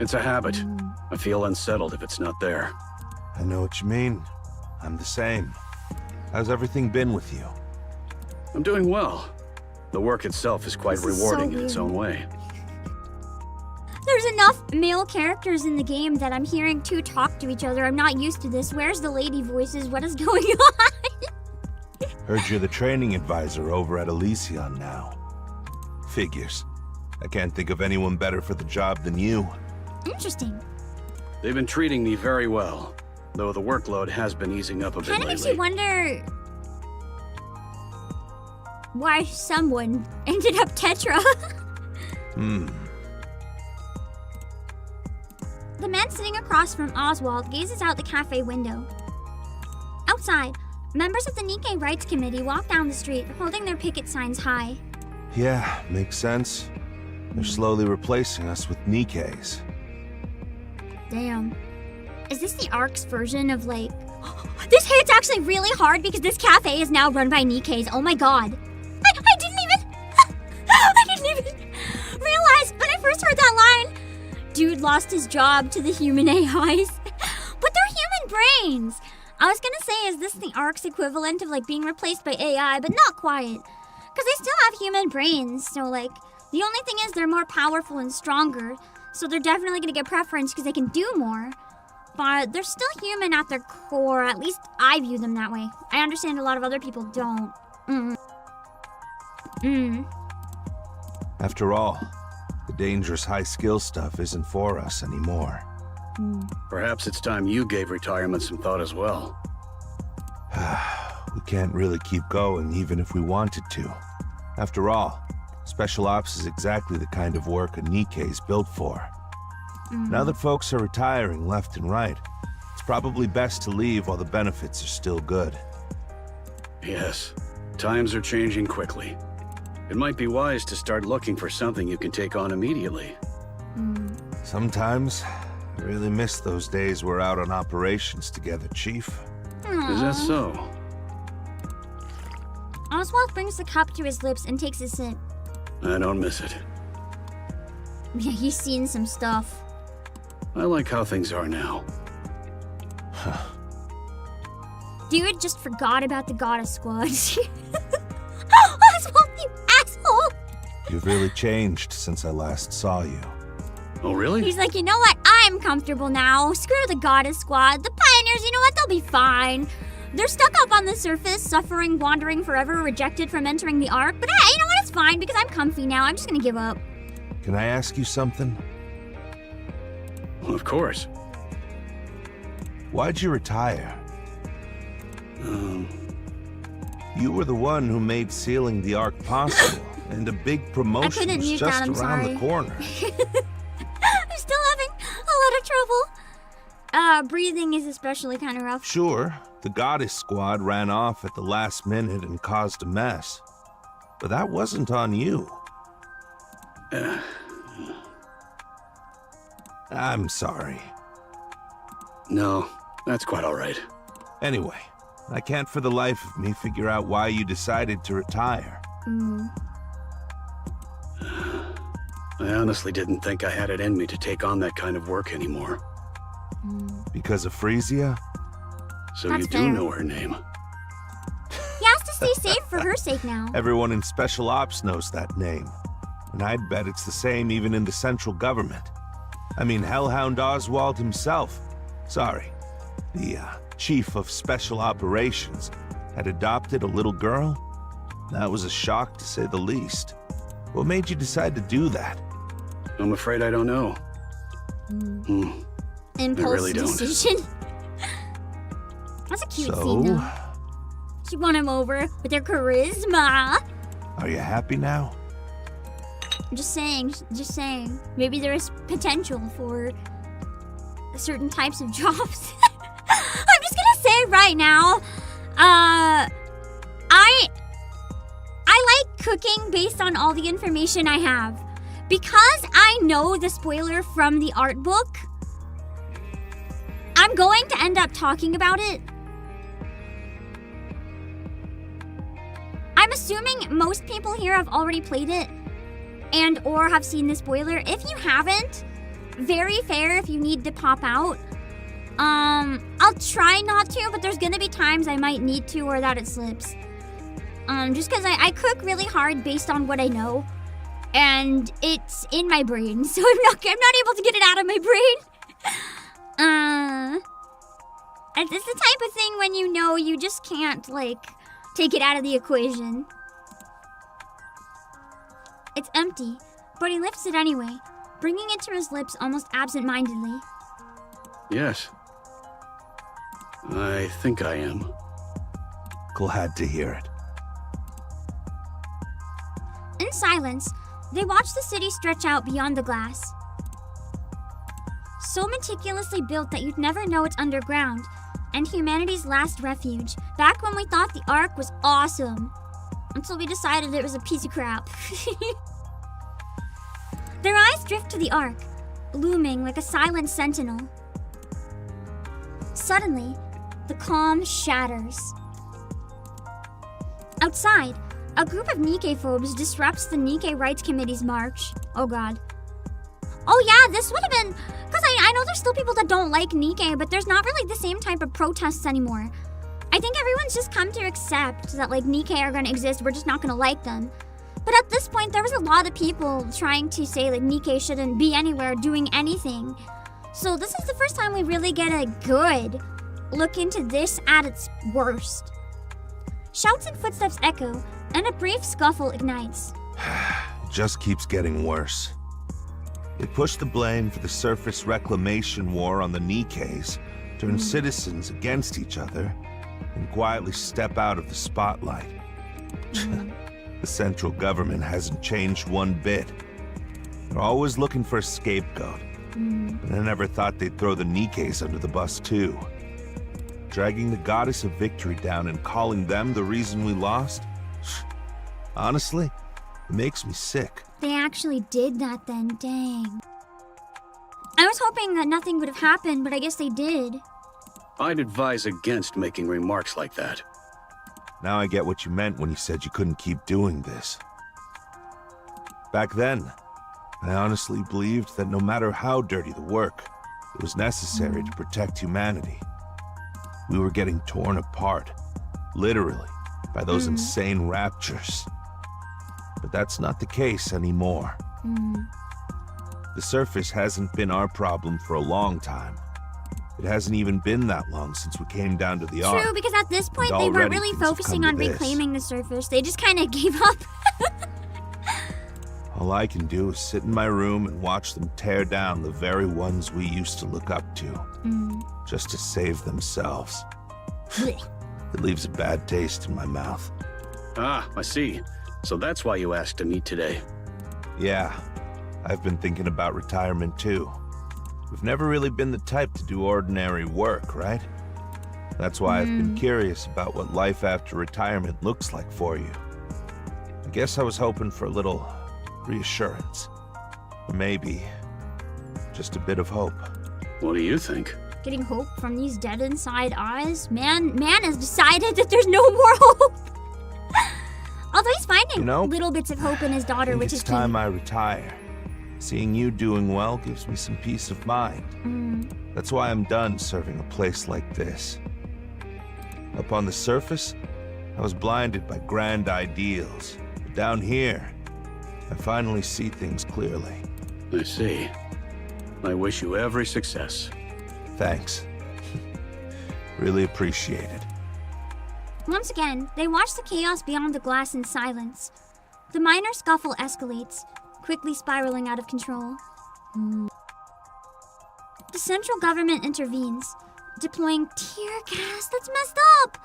It's a habit. I feel unsettled if it's not there. I know what you mean. I'm the same. How's everything been with you? I'm doing well. The work itself is quite This is so rewarding in its weird. own way. There's enough male characters in the game that I'm hearing two talk to each other. I'm not used to this. Where's the lady voices? What is going on? Heard you're the training advisor over at Elysion now. Figures. I can't think of anyone better for the job than you. Interesting. They've been treating me very well, though the workload has been easing up a bit Kind of lately. makes you wonder why someone ended up Tetra. The man sitting across from Oswald gazes out the cafe window. Outside, members of the NIKKE Rights Committee walk down the street, holding their picket signs high. Yeah, makes sense. They're slowly replacing us with Nikkes. Damn. Is this the Ark's version of like... This hit's actually really hard because this cafe is now run by NIKKEs. Oh my god. I didn't even... I didn't even realize when I first heard that line. Dude lost his job to the human AIs. But they're human brains. I was gonna say, is this the Ark's equivalent of like being replaced by AI, but not quite. Because they still have human brains, so like, the only thing is they're more powerful and stronger. So they're definitely gonna get preference because they can do more. But they're still human at their core, at least I view them that way. I understand a lot of other people don't. After all, the dangerous high-skill stuff isn't for us anymore. Perhaps it's time you gave retirement some thought as well. We can't really keep going even if we wanted to. After all, Special Ops is exactly the kind of work a NIKKE is built for. Now that folks are retiring left and right, it's probably best to leave while the benefits are still good. Yes, times are changing quickly. It might be wise to start looking for something you can take on immediately. Sometimes, I really miss those days we're out on operations together, Chief. Is that so? Oswald brings the cup to his lips and takes a sip. I don't miss it. Yeah, he's seen some stuff. I like how things are now. Dude just forgot about the Goddess Squad. Oswald, you asshole! You've really changed since I last saw you. Oh, really? He's like, you know what? I'm comfortable now. Screw the Goddess Squad. The Pioneers, you know what? They'll be fine. They're stuck up on the surface, suffering, wandering forever, rejected from entering the Ark. But hey, you know what? It's fine because I'm comfy now. I'm just gonna give up. Can I ask you something? Well, of course. Why'd you retire? You were the one who made sealing the Ark possible, and a big promotion couldn't was mute just that, I'm around sorry. the corner. I'm still having a lot of trouble. Breathing is especially kind of rough. Sure, the Goddess Squad ran off at the last minute and caused a mess. But that wasn't on you. I'm sorry. No, that's quite all right. Anyway, I can't for the life of me figure out why you decided to retire. I honestly didn't think I had it in me to take on that kind of work anymore. Because of Frisia? So That's you do fair. know her name. He has to stay safe for her sake now. Everyone in Special Ops knows that name. And I'd bet it's the same even in the central government. I mean, Hellhound Oswald himself, sorry, the Chief of Special Operations, had adopted a little girl? That was a shock to say the least. What made you decide to do that? I'm afraid I don't know. Impulse really don't. decision. That's a cute So, scene, though. She won him over with her charisma. are you happy now? I'm just saying. Maybe there is potential for certain types of jobs. I'm just gonna say right now, I like cooking based on all the information I have. Because I know the spoiler from the art book, I'm going to end up talking about it. I'm assuming most people here have already played it and or have seen the spoiler. If you haven't, very fair if you need to pop out. I'll try not to, but there's gonna be times I might need to or that it slips. Just because I cook really hard based on what I know. And it's in my brain, so I'm not able to get it out of my brain. It's the type of thing when you know you just can't, like, take it out of the equation. It's empty, but he lifts it anyway, bringing it to his lips almost absent-mindedly. Yes. I think I am. Glad to hear it. In silence, they watch the city stretch out beyond the glass. So meticulously built that you'd never know it's underground, and humanity's last refuge, back when we thought the Ark was awesome. Until we decided it was a piece of crap. Their eyes drift to the Ark, looming like a silent sentinel. Suddenly, the calm shatters. Outside, a group of NIKKE-phobes disrupts the NIKKE Rights Committee's march. Oh god. Oh yeah, this would have been... Because I know there's still people that don't like NIKKE, but there's not really the same type of protests anymore. I think everyone's just come to accept that, like, NIKKE are going to exist, we're just not going to like them. But at this point, there was a lot of people trying to say, like, NIKKE shouldn't be anywhere doing anything. So this is the first time we really get a good look into this at its worst. Shouts and footsteps echo, and a brief scuffle ignites. It just keeps getting worse. They push the blame for the surface reclamation war on the NIKKEs, turn citizens against each other, and quietly step out of the spotlight. The central government hasn't changed one bit. They're always looking for a scapegoat. But I never thought they'd throw the NIKKEs under the bus too. Dragging the goddess of victory down and calling them the reason we lost? Honestly, it makes me sick. They actually did that then, dang. I was hoping that nothing would have happened, but I guess they did. I'd advise against making remarks like that. Now I get what you meant when you said you couldn't keep doing this. Back then, I honestly believed that no matter how dirty the work, it was necessary to protect humanity. We were getting torn apart, literally, by those insane raptures. But that's not the case anymore. The surface hasn't been our problem for a long time. It hasn't even been that long since we came down to the Ark. True, because at this point they weren't really focusing on reclaiming the surface. They just kind of gave up. All I can do is sit in my room and watch them tear down the very ones we used to look up to, just to save themselves. It leaves a bad taste in my mouth. Ah, I see. So that's why you asked to meet today. Yeah, I've been thinking about retirement too. We've never really been the type to do ordinary work, right? That's why I've been curious about what life after retirement looks like for you. I guess I was hoping for a little reassurance. Or maybe just a bit of hope. What do you think? Getting hope from these dead inside eyes? Man has decided that there's no more hope. Although he's finding little bits of hope in his daughter, which is it's time I retire. Seeing you doing well gives me some peace of mind. That's why I'm done serving a place like this. Up on the surface, I was blinded by grand ideals. But down here, I finally see things clearly. I see. I wish you every success. Thanks. Really appreciate it. Once again, they watch the chaos beyond the glass in silence. The minor scuffle escalates, quickly spiraling out of control. The central government intervenes, deploying tear gas. That's messed up!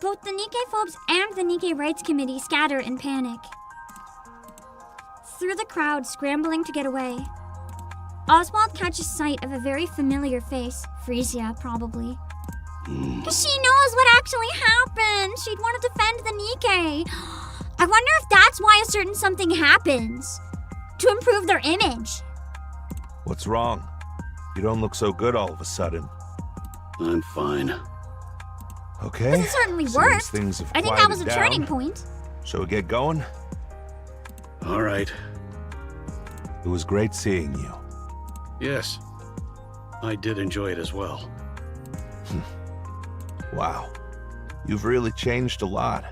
Both the NIKKE-phobes and the NIKKE Rights Committee scatter in panic. Through the crowd scrambling to get away, Oswald catches sight of a very familiar face. Frisia, probably. Because she knows what actually happened. She'd want to defend the NIKKE. I wonder if that's why a certain something happens. To improve their image. What's wrong? You don't look so good all of a sudden. I'm fine. Okay. But it certainly worked. Things have I think that was a quieted turning down. point. Shall we get going? All right. It was great seeing you. Yes. I did enjoy it as well. Wow. You've really changed a lot.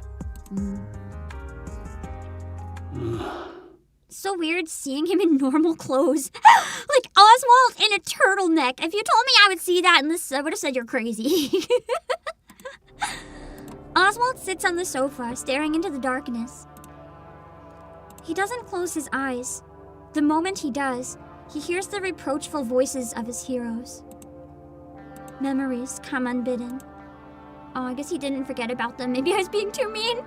So weird seeing him in normal clothes. Like Oswald in a turtleneck. If you told me I would see that in this, I would have said you're crazy. Oswald sits on the sofa, staring into the darkness. He doesn't close his eyes. The moment he does, he hears the reproachful voices of his heroes. Memories come unbidden. Oh, I guess he didn't forget about them. Maybe I was being too mean.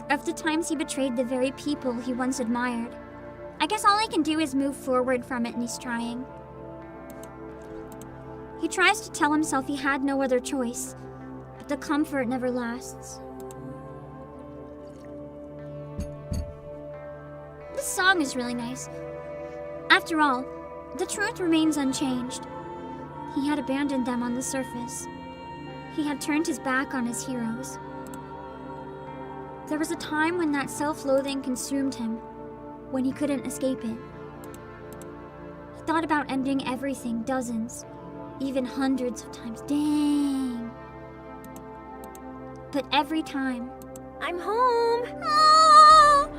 Of the times he betrayed the very people he once admired. I guess all he can do is move forward from it, and he's trying. He tries to tell himself he had no other choice, but the comfort never lasts. This song is really nice. After all, the truth remains unchanged. He had abandoned them on the surface. He had turned his back on his heroes. There was a time when that self-loathing consumed him, when he couldn't escape it. He thought about ending everything dozens, even hundreds of times. Dang. But every time... I'm home! Oh!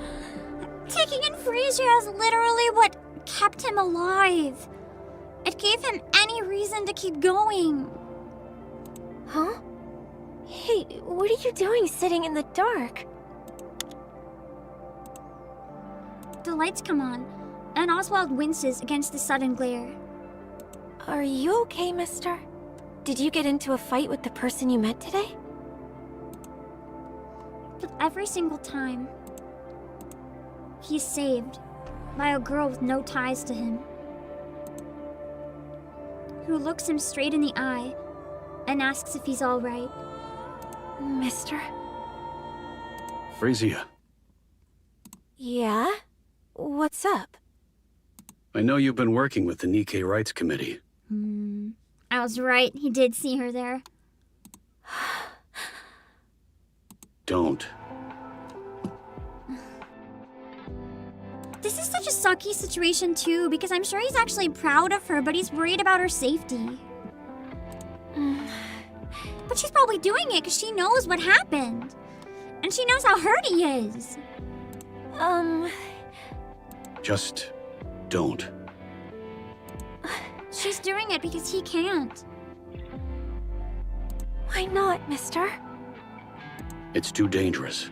Taking in Frasier is literally what kept him alive. It gave him any reason to keep going. Huh? Hey, what are you doing sitting in the dark? The lights come on, and Oswald winces against the sudden glare. Are you okay, mister? Did you get into a fight with the person you met today? But every single time, he's saved by a girl with no ties to him, who looks him straight in the eye and asks if he's all right. Mister? Frisia, Yeah? What's up? I know you've been working with the NIKKE Rights Committee. I was right, he did see her there. Don't. This is such a sucky situation too, because I'm sure he's actually proud of her, but he's worried about her safety. But she's probably doing it because she knows what happened. And she knows how hurt he is. Just don't. She's doing it because he can't. Why not, mister? It's too dangerous.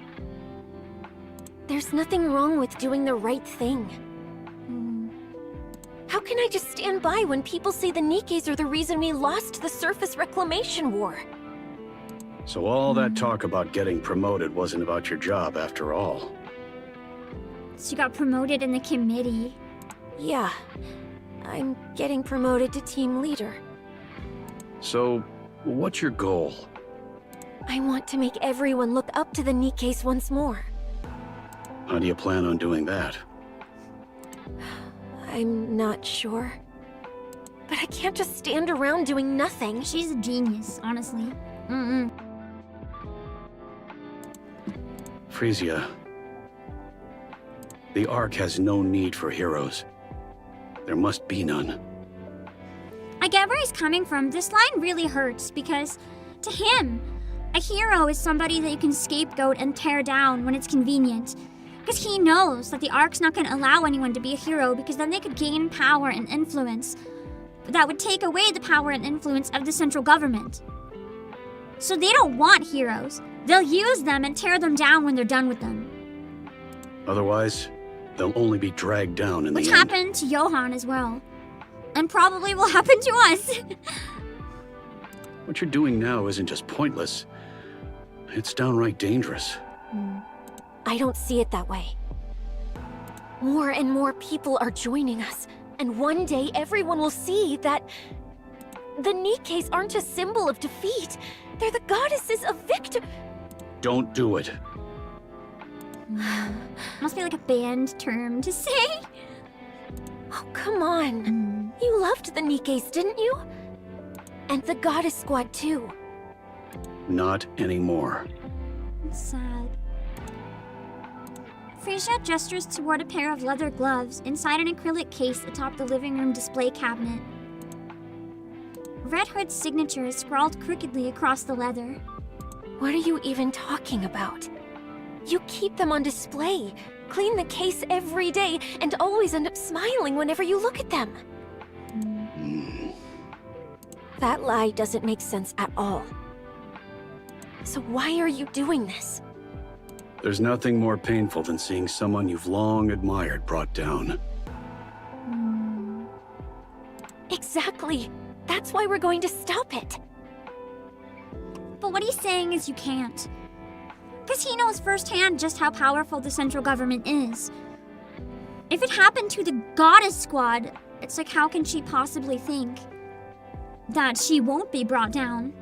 There's nothing wrong with doing the right thing. How can I just stand by when people say the NIKKEs are the reason we lost the surface reclamation war? So all that talk about getting promoted wasn't about your job after all. She got promoted in the committee. Yeah. I'm getting promoted to team leader. So, what's your goal? I want to make everyone look up to the NIKKEs once more. How do you plan on doing that? I'm not sure. But I can't just stand around doing nothing. She's a genius, honestly. Frisia, the Ark has no need for heroes. There must be none. I get where he's coming from. This line really hurts because, to him, a hero is somebody that you can scapegoat and tear down when it's convenient. Because he knows that the Ark's not going to allow anyone to be a hero because then they could gain power and influence. But that would take away the power and influence of the central government. So they don't want heroes. They'll use them and tear them down when they're done with them. Otherwise, they'll only be dragged down in Which the end. happened to Johan as well. And probably will happen to us. What you're doing now isn't just pointless. It's downright dangerous. I don't see it that way. More and more people are joining us, and one day everyone will see that the NIKKEs aren't a symbol of defeat. They're the goddesses of victory. Don't do it. Must be like a banned term to say. Oh, come on. You loved the NIKKEs, didn't you? And the goddess squad too. Not anymore. It's sad. Frisia gestures toward a pair of leather gloves inside an acrylic case atop the living room display cabinet. Red Hood's signature is scrawled crookedly across the leather. What are you even talking about? You keep them on display, clean the case every day, and always end up smiling whenever you look at them. That lie doesn't make sense at all. So why are you doing this? There's nothing more painful than seeing someone you've long admired brought down. Exactly. That's why we're going to stop it. But what he's saying is you can't. Because he knows firsthand just how powerful the central government is. If it happened to the Goddess Squad, it's like how can she possibly think that she won't be brought down?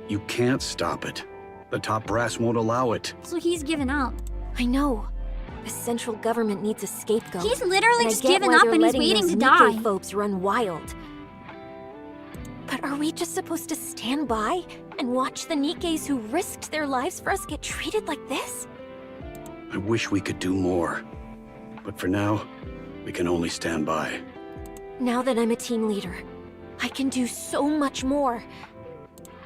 You can't stop it. The top brass won't allow it. So he's given up. I know. The central government needs a scapegoat. He's literally And I just get given why up they're and he's letting waiting those to NIKKE die. folks run wild. But are we just supposed to stand by and watch the NIKKEs who risked their lives for us get treated like this? I wish we could do more. But for now, we can only stand by. Now that I'm a team leader, I can do so much more.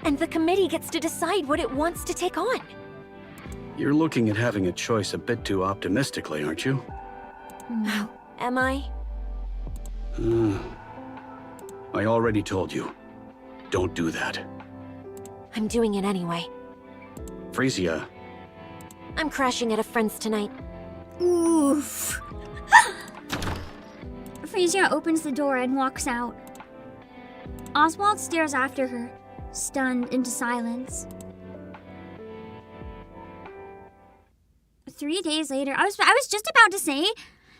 And the committee gets to decide what it wants to take on. You're looking at having a choice a bit too optimistically, aren't you? Am I? I already told you. Don't do that. I'm doing it anyway. Frisia, I'm crashing at a friend's tonight. Oof. Frisia opens the door and walks out. Oswald stares after her, stunned into silence. 3 days later, I was just about to say,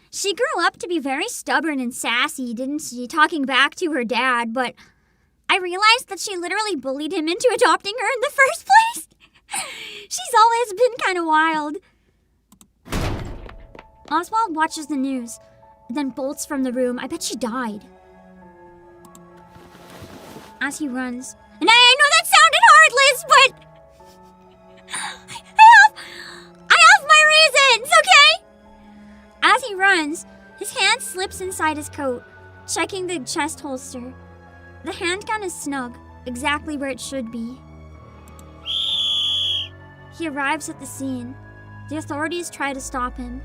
she grew up to be very stubborn and sassy, didn't she? Talking back to her dad, but I realized that she literally bullied him into adopting her in the first place. She's always been kind of wild. Oswald watches the news, then bolts from the room. I bet she died. As he runs, and I know that sounded heartless, but I have my reasons, okay? As he runs, his hand slips inside his coat, checking the chest holster. The handgun is snug, exactly where it should be. He arrives at the scene. The authorities try to stop him,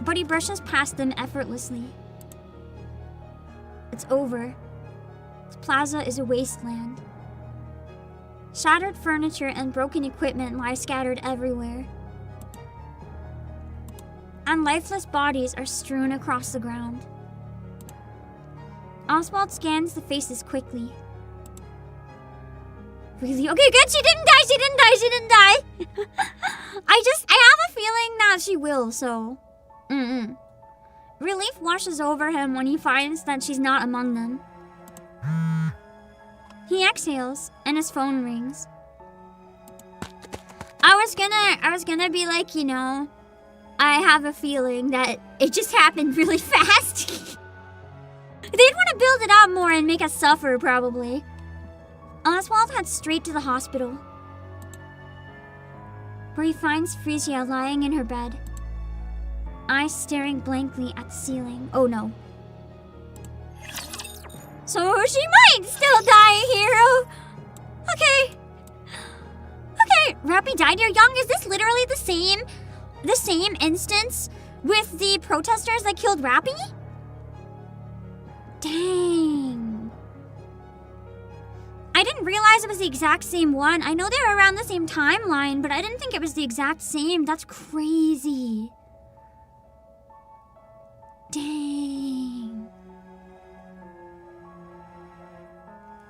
but he brushes past them effortlessly. It's over. The plaza is a wasteland. Shattered furniture and broken equipment lie scattered everywhere, and lifeless bodies are strewn across the ground. Oswald scans the faces quickly. Really? Okay, good. She didn't die. I have a feeling that she will, so. Relief washes over him when he finds that she's not among them. He exhales, and his phone rings. I was gonna be like, I have a feeling that it just happened really fast. They'd want to build it up more and make us suffer, probably. Oswald heads straight to the hospital, where he finds Frisia lying in her bed, eyes staring blankly at the ceiling. Oh no. So she might still die, hero. Okay, Rappy died here young. Is this literally the same instance with the protesters that killed Rappy? Dang. I didn't realize it was the exact same one. I know they were around the same timeline, but I didn't think it was the exact same. That's crazy. Dang.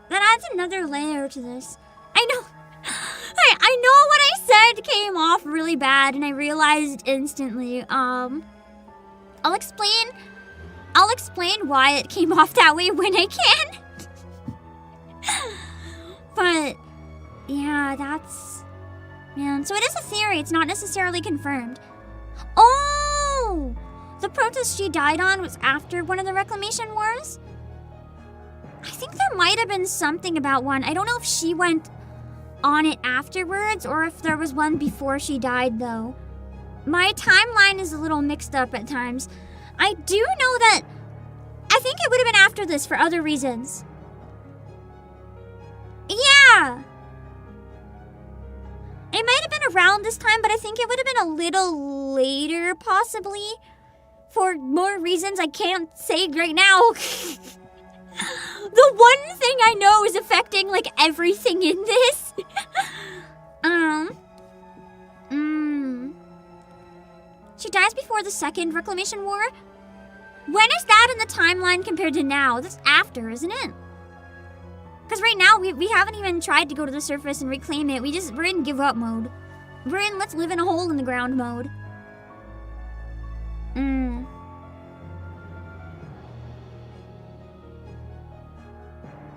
That adds another layer to this. I know what I said came off really bad, and I realized instantly. I'll explain why it came off that way when I can. But yeah, man. So it is a theory. It's not necessarily confirmed. Oh, the protest she died on was after one of the Reclamation Wars. I think there might have been something about one. I don't know if she went on it afterwards or if there was one before she died, though. My timeline is a little mixed up at times. I do know that I think it would have been after this for other reasons. Yeah. It might have been around this time, but I think it would have been a little later, possibly, for more reasons I can't say right now. The one thing I know is affecting, like, everything in this. She dies before the second Reclamation War? When is that in the timeline compared to now? That's after, isn't it? Because right now, we haven't even tried to go to the surface and reclaim it. We're in give up mode. We're in let's live in a hole in the ground mode.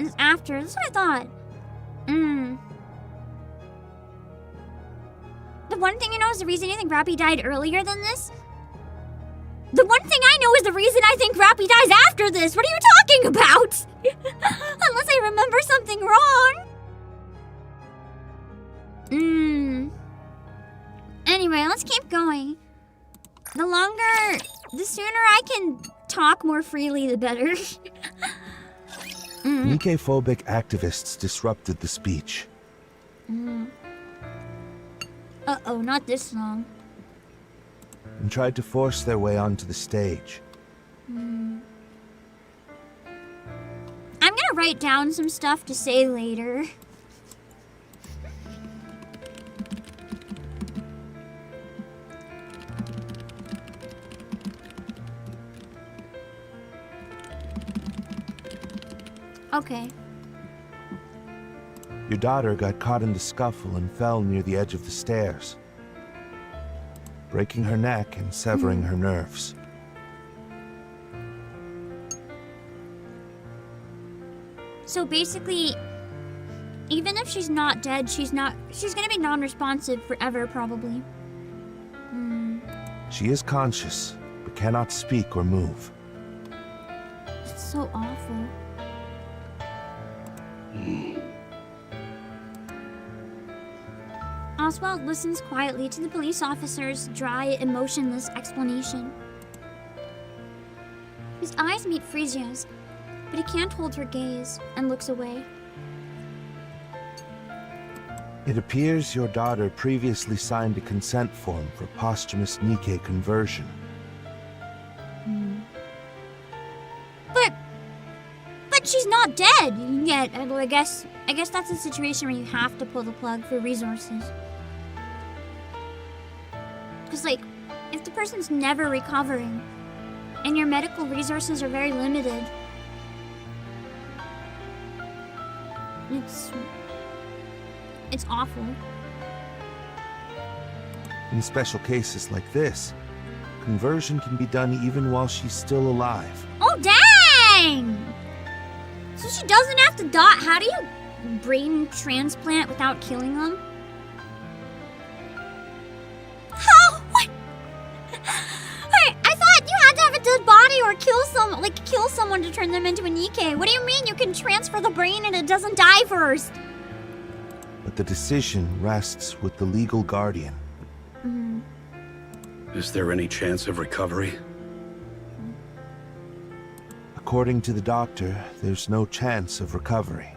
It's after. That's what I thought. The one thing you know is the reason you think Rappy died earlier than this? The one thing I know is the reason I think Rappy dies after this. What are you talking about? talk more freely, the better. Nikke-phobic activists disrupted the speech. Uh-oh, not this song. And tried to force their way onto the stage. I'm gonna write down some stuff to say later. Okay. Your daughter got caught in the scuffle and fell near the edge of the stairs, breaking her neck and severing her nerves. So basically, even if she's not dead, she's gonna be non-responsive forever, probably. She is conscious, but cannot speak or move. It's so awful. Oswald listens quietly to the police officer's dry, emotionless explanation. His eyes meet Frisia's, but he can't hold her gaze and looks away. It appears your daughter previously signed a consent form for posthumous Nikke conversion. But she's not dead yet. I guess that's a situation where you have to pull the plug for resources. Because, like, if the person's never recovering and your medical resources are very limited, it's awful. In special cases like this, conversion can be done even while she's still alive. Oh, dang! So she doesn't have to die. How do you brain transplant without killing them? How? What? Wait, I thought you had to have a dead body or kill someone to turn them into a Nikke. What do you mean you can transfer the brain and it doesn't die first? But the decision rests with the legal guardian. Is there any chance of recovery? According to the doctor, there's no chance of recovery.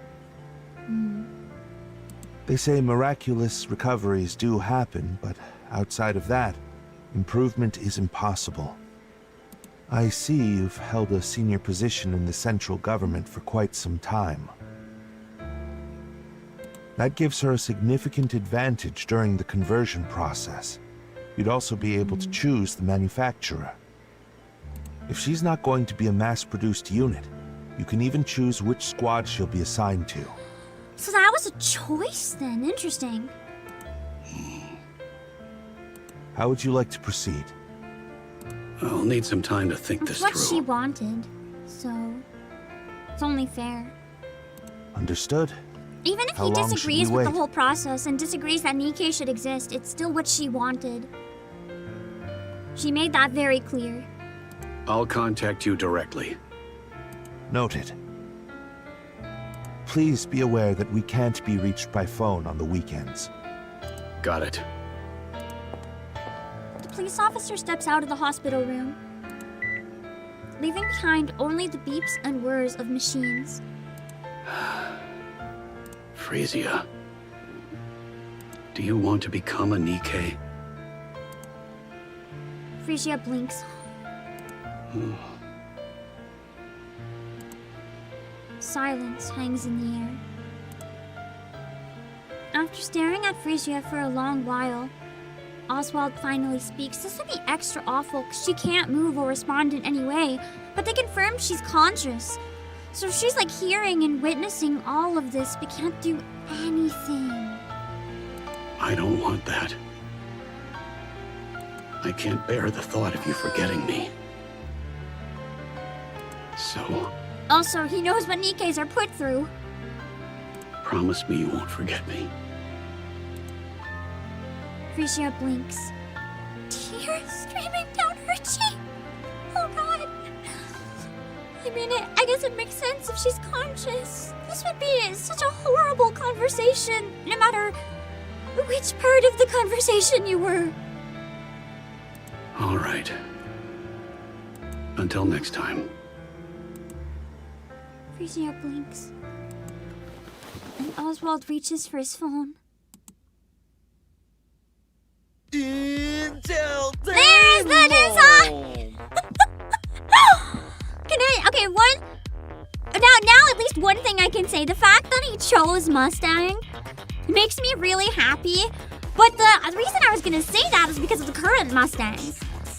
They say miraculous recoveries do happen, but outside of that, improvement is impossible. I see you've held a senior position in the central government for quite some time. That gives her a significant advantage during the conversion process. You'd also be able to choose the manufacturer. If she's not going to be a mass-produced unit, you can even choose which squad she'll be assigned to. So that was a choice then. Interesting. How would you like to proceed? I'll need some time to think That's this what through. she wanted, so it's only fair. Understood. Even if How he long should disagrees we with the wait? whole process and disagrees that Nikke should exist, it's still what she wanted. She made that very clear. I'll contact you directly. Noted. Please be aware that we can't be reached by phone on the weekends. Got it. The police officer steps out of the hospital room, leaving behind only the beeps and whirs of machines. Frisia. Do you want to become a Nikke? Frisia blinks. Silence hangs in the air. After staring at Frisia for a long while, Oswald finally speaks. This would be extra awful because she can't move or respond in any way, but they confirmed she's conscious. So she's like hearing and witnessing all of this but can't do anything. I don't want that. I can't bear the thought of you forgetting me. So, Also, he knows what Nikkes are put through. promise me you won't forget me. Frisia blinks. Tears streaming down her cheek. Oh god. I mean, I guess it makes sense if she's conscious. This would be such a horrible conversation, no matter which part of the conversation you were. All right. Until next time. Frisia blinks. And Oswald reaches for his phone. There's the design! Okay, now at least one thing I can say. The fact that he chose Mustang makes me really happy. But the reason I was gonna say that is because of the current Mustang.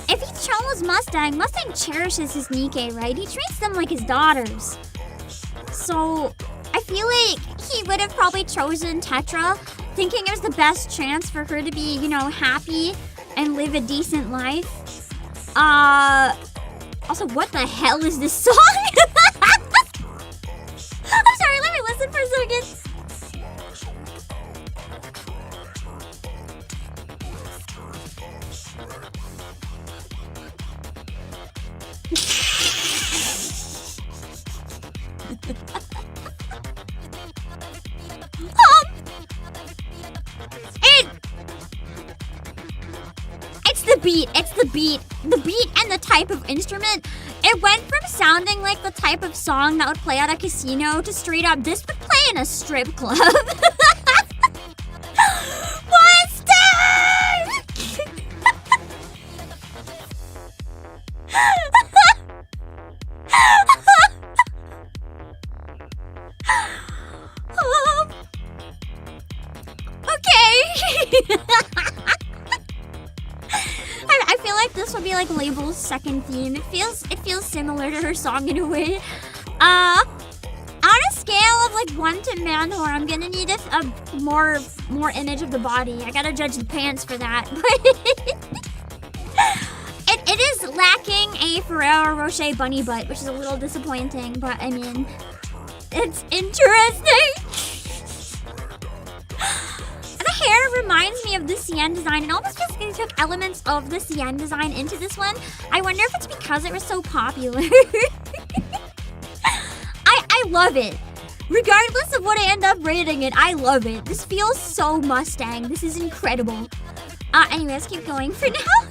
If he chose Mustang cherishes his NIKKE, right? He treats them like his daughters. So I feel like he would have probably chosen Tetra, thinking it was the best chance for her to be, you know, happy and live a decent life. Also, what the hell is this song? I'm sorry, let me listen for a second. It's the beat. The beat and the type of instrument. It went from sounding like the type of song that would play at a casino to straight up this would play in a strip club. Label's second theme. It feels similar to her song in a way. On a scale of like 1 to Manwhore, I'm gonna need a more image of the body. I gotta judge the pants for that. It is lacking a Ferrero Rocher bunny butt, which is a little disappointing, but I mean, it's interesting. The hair reminds me of the CN design. It almost feels like they took elements of the CN design into this one. I wonder if it's because it was so popular. I love it. Regardless of what I end up rating it, I love it. This feels so Mustang. This is incredible. Anyways, keep going for now.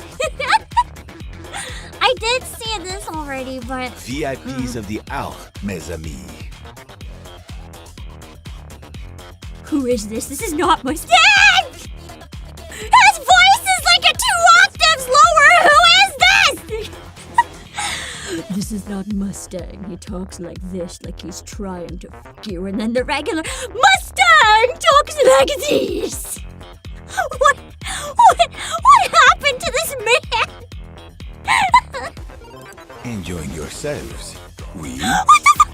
I did see this already, but... VIPs of the hour, mes amis. Who is this? This is not Mustang! His voice is like a 2 octaves lower! Who is this? This is not Mustang. He talks like this, like he's trying to fuck you, and then the regular Mustang talks like this! What happened to this man? Enjoying yourselves, oui? What the fuck?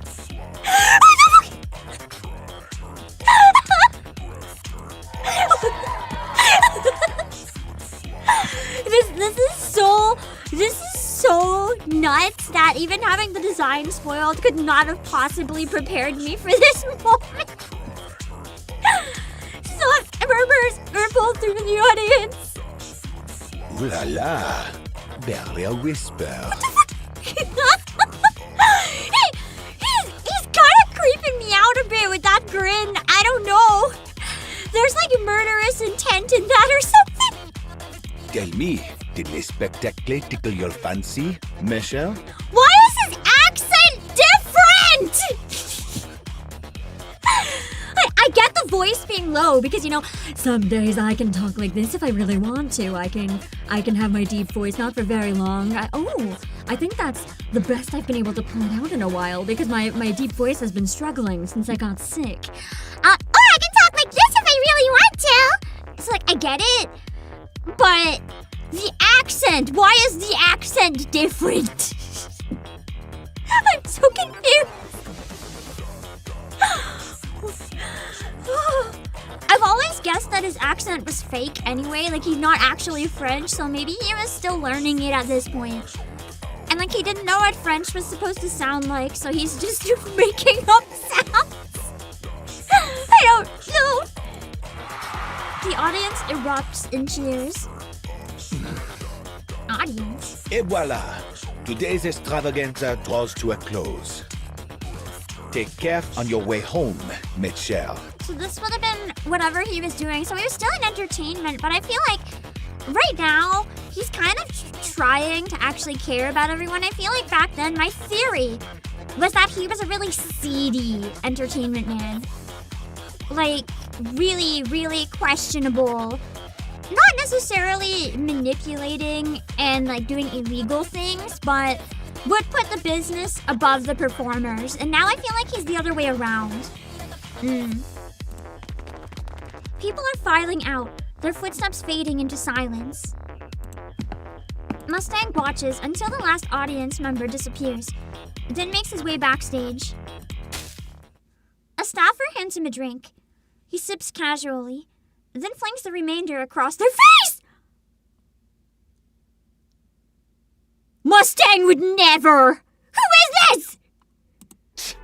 This is so nuts that even having the design spoiled could not have possibly prepared me for this moment. So murmurs ripple through the audience. Ooh la la, barely a whisper. What the fuck? He's kind of creeping me out a bit with that grin. I don't know. There's like murderous intent in that or something. Tell me, did les spectacles tickle your fancy, Michelle? Why is his accent different? I get the voice being low because, you know, some days I can talk like this if I really want to. I can have my deep voice, not for very long. I think that's the best I've been able to pull it out in a while because my deep voice has been struggling since I got sick. Or I can talk like this if I really want to. It's like, I get it. But the accent, why is the accent different? I'm so confused. I've always guessed that his accent was fake anyway, like he's not actually French, so maybe he was still learning it at this point. And like he didn't know what French was supposed to sound like, so he's just making up sounds. I don't know. The audience erupts in cheers. Audience? Et voila! Today's extravaganza draws to a close. Take care on your way home, Michelle. So this would have been whatever he was doing. So he was still in entertainment, but I feel like right now he's kind of trying to actually care about everyone. I feel like back then my theory was that he was a really seedy entertainment man. Like, really, really questionable. Not necessarily manipulating and like doing illegal things, but would put the business above the performers. And now I feel like he's the other way around. People are filing out, their footsteps fading into silence. Mustang watches until the last audience member disappears, then makes his way backstage. A staffer hands him a drink. He sips casually, then flings the remainder across their face! Mustang would never! Who is this?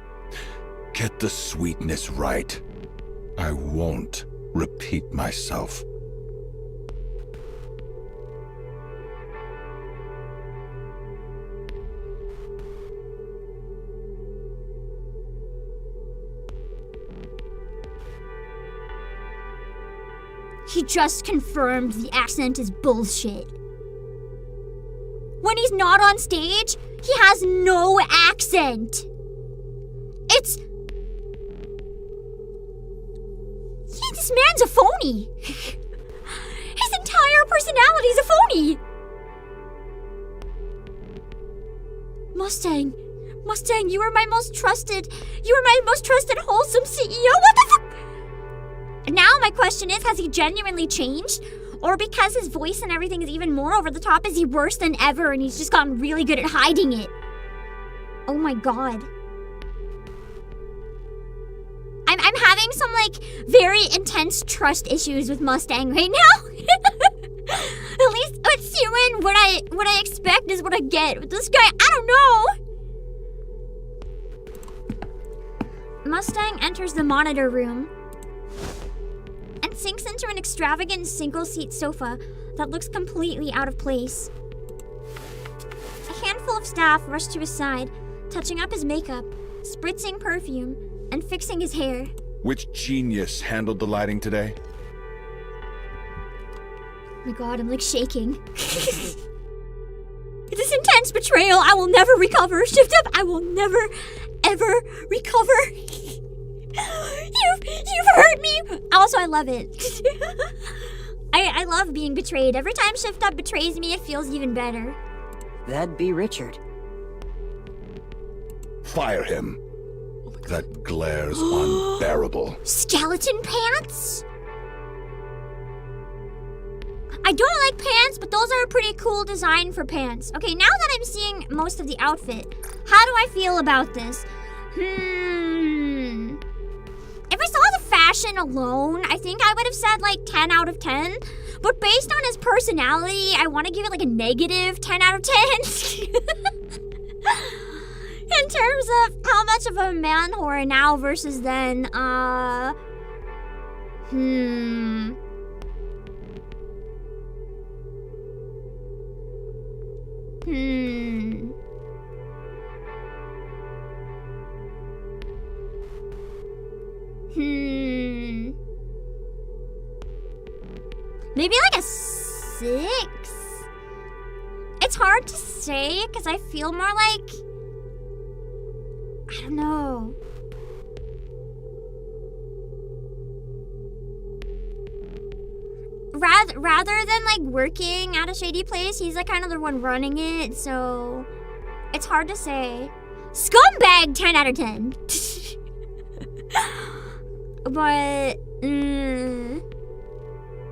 Get the sweetness right. I won't repeat myself. He just confirmed the accent is bullshit. When he's not on stage, he has no accent. This man's a phony. His entire personality's a phony. Mustang, you are my most trusted, wholesome CEO. What the fuck? Now my question is, has he genuinely changed? Or because his voice and everything is even more over the top, is he worse than ever and he's just gotten really good at hiding it? Oh my god. I'm having some like very intense trust issues with Mustang right now. At least with human, what I expect is what I get. With this guy, I don't know. Mustang enters the monitor room and sinks into an extravagant single-seat sofa that looks completely out of place. A handful of staff rush to his side, touching up his makeup, spritzing perfume, and fixing his hair. Which genius handled the lighting today? Oh my god, I'm like shaking. This intense betrayal, I will never recover. Shift up, I will never, ever recover. You've hurt me. Also, I love it. I love being betrayed. Every time Shift Up betrays me, it feels even better. That'd be Richard. Fire him. That glare's unbearable. Skeleton pants? I don't like pants, but those are a pretty cool design for pants. Okay, now that I'm seeing most of the outfit, how do I feel about this? If I saw the fashion alone, I think I would have said like 10 out of 10. But based on his personality, I want to give it like a negative 10 out of 10. In terms of how much of a man whore now versus then, Maybe like a 6? It's hard to say because I feel more like, I don't know. Rather than like working at a shady place, he's like kind of the one running it, so it's hard to say. Scumbag 10 out of 10. But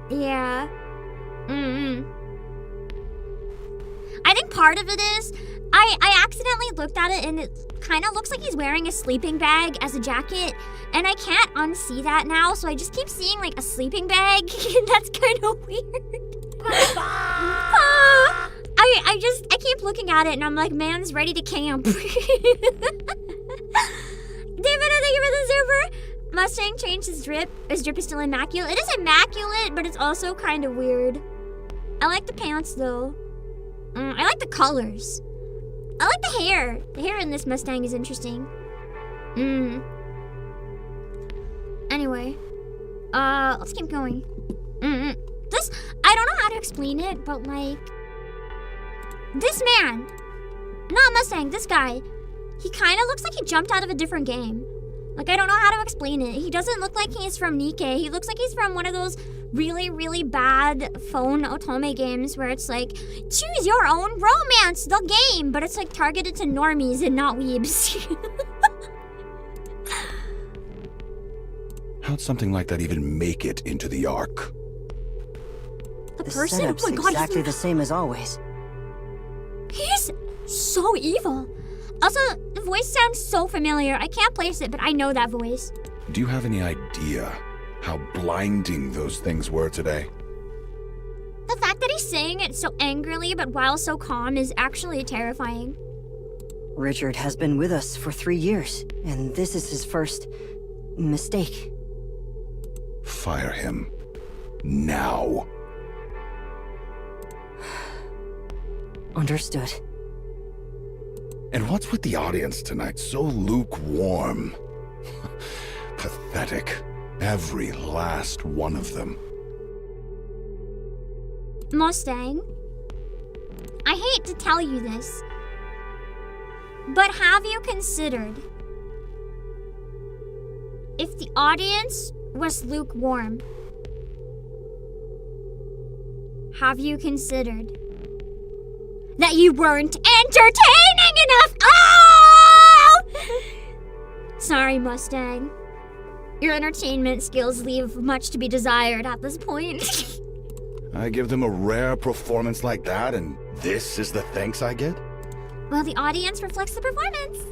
yeah. I think part of it is I accidentally looked at it and it kind of looks like he's wearing a sleeping bag as a jacket, and I can't unsee that now, so I just keep seeing like a sleeping bag. That's kind of weird. I keep looking at it and I'm like, man's ready to camp. David, thank you for the super. Mustang changed his drip. His drip is still immaculate. It is immaculate, but it's also kind of weird. I like the pants though. I like the colors. I like the hair. The hair in this Mustang is interesting. Anyway. Let's keep going. This, I don't know how to explain it, but like, This man, not Mustang, this guy, he kind of looks like he jumped out of a different game. Like, I don't know how to explain it. He doesn't look like he's from NIKKE. He looks like he's from one of those really, really bad phone otome games where it's like, choose your own romance, the game, but it's like targeted to normies and not weebs. How'd something like that even make it into the Ark? The The person? setup's Oh my god, exactly the same as always. he's so evil. Also, the voice sounds so familiar. I can't place it, but I know that voice. Do you have any idea how blinding those things were today? The fact that he's saying it so angrily but while so calm is actually terrifying. Richard has been with us for 3 years, and this is his first mistake. Fire him. Now. Understood. And what's with the audience tonight? So lukewarm. Pathetic. Every last one of them. Mustang, I hate to tell you this, but have you considered if the audience was lukewarm? Have you considered that you weren't entertaining enough? Oh! Sorry, Mustang. Your entertainment skills leave much to be desired at this point. I give them a rare performance like that, and this is the thanks I get? Well, the audience reflects the performance.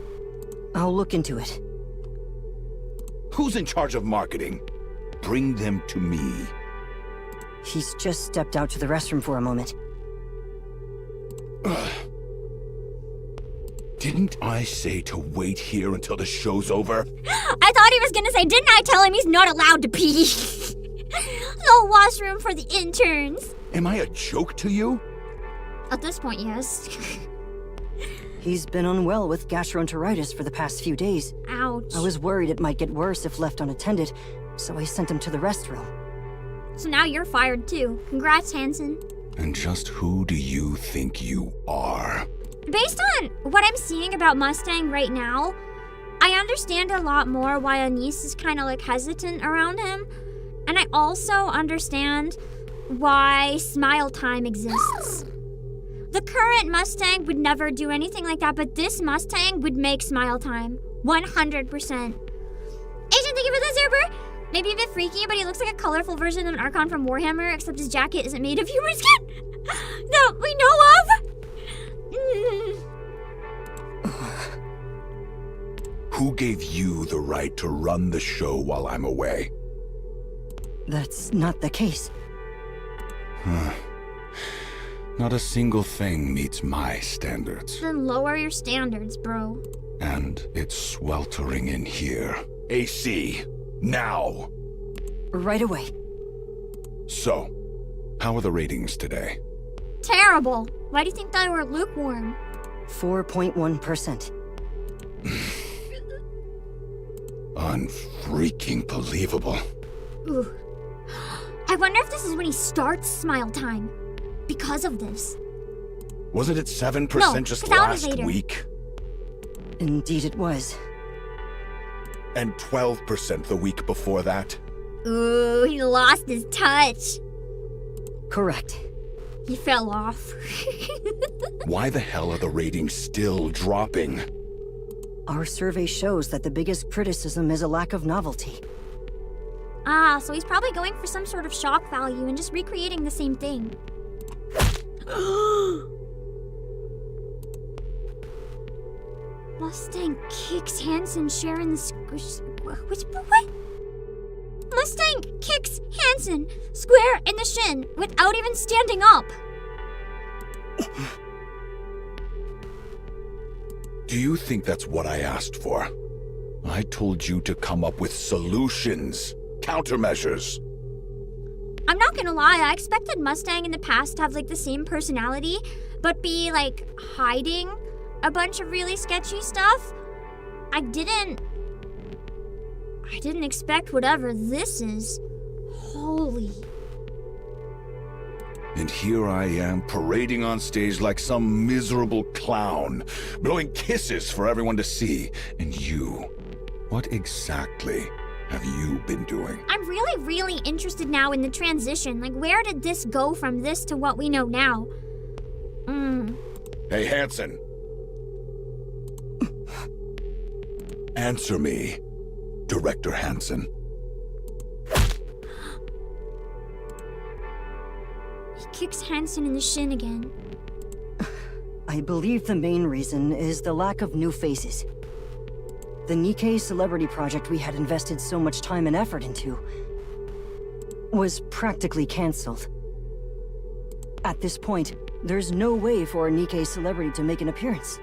I'll look into it. Who's in charge of marketing? Bring them to me. He's just stepped out to the restroom for a moment. Didn't I say to wait here until the show's over? I thought he was gonna say, didn't I tell him he's not allowed to pee? No washroom for the interns. Am I a joke to you? At this point, yes. He's been unwell with gastroenteritis for the past few days. Ouch. I was worried it might get worse if left unattended, so I sent him to the restroom. So now you're fired too. Congrats, Hansen. And just who do you think you are? Based on what I'm seeing about Mustang right now, I understand a lot more why Anise is kind of like hesitant around him. And I also understand why Smile Time exists. The current Mustang would never do anything like that, but this Mustang would make Smile Time. 100%. Agent, thank you for the super! Maybe a bit freaky, but he looks like a colorful version of an Archon from Warhammer, except his jacket isn't made of human skin. That we know of! Who gave you the right to run the show while I'm away? That's not the case. Not a single thing meets my standards. Then lower your standards, bro. And it's sweltering in here. AC, now! Right away. So, how are the ratings today? Terrible. Why do you think they were lukewarm? 4.1%. Unfreaking believable. Ooh. I wonder if this is when he starts Smile Time. Because of this. Wasn't it 7% No, just 'cause that was last later. week? Indeed it was. And 12% the week before that? Ooh, he lost his touch. Correct. He fell off. Why the hell are the ratings still dropping? Our survey shows that the biggest criticism is a lack of novelty. Ah, so he's probably going for some sort of shock value and just recreating the same thing. Mustang kicks Hansen sharing the squish. What? Mustang kicks Hansen square in the shin without even standing up. Do you think that's what I asked for? I told you to come up with solutions, countermeasures. I'm not gonna lie, I expected Mustang in the past to have like the same personality, but be like hiding a bunch of really sketchy stuff. I didn't expect whatever this is. Holy. And here I am, parading on stage like some miserable clown, blowing kisses for everyone to see. And you, what exactly have you been doing? I'm really, really interested now in the transition. Like, where did this go from this to what we know now? Hey, Hansen. Answer me, Director Hansen. He kicks Hansen in the shin again. I believe the main reason is the lack of new faces. The NIKKE celebrity project we had invested so much time and effort into was practically cancelled. At this point, there's no way for a NIKKE celebrity to make an appearance.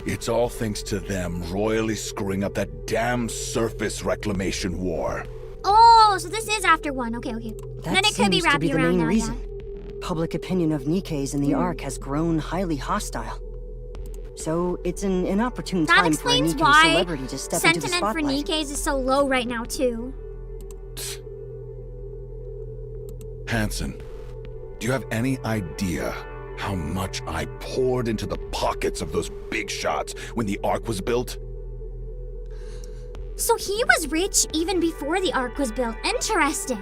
It's all thanks to them royally screwing up that damn surface reclamation war. Oh, so this is after one. Okay. That Then it could be seems to be wrapping the around main now, reason. Public opinion of NIKKEs in the Ark has grown highly hostile. So it's an inopportune That time for a explains NIKKE why celebrity to step into the sentiment for spotlight. NIKKEs is so low right now, too. Hansen, do you have any idea how much I poured into the pockets of those big shots when the Ark was built? So he was rich even before the Ark was built. Interesting.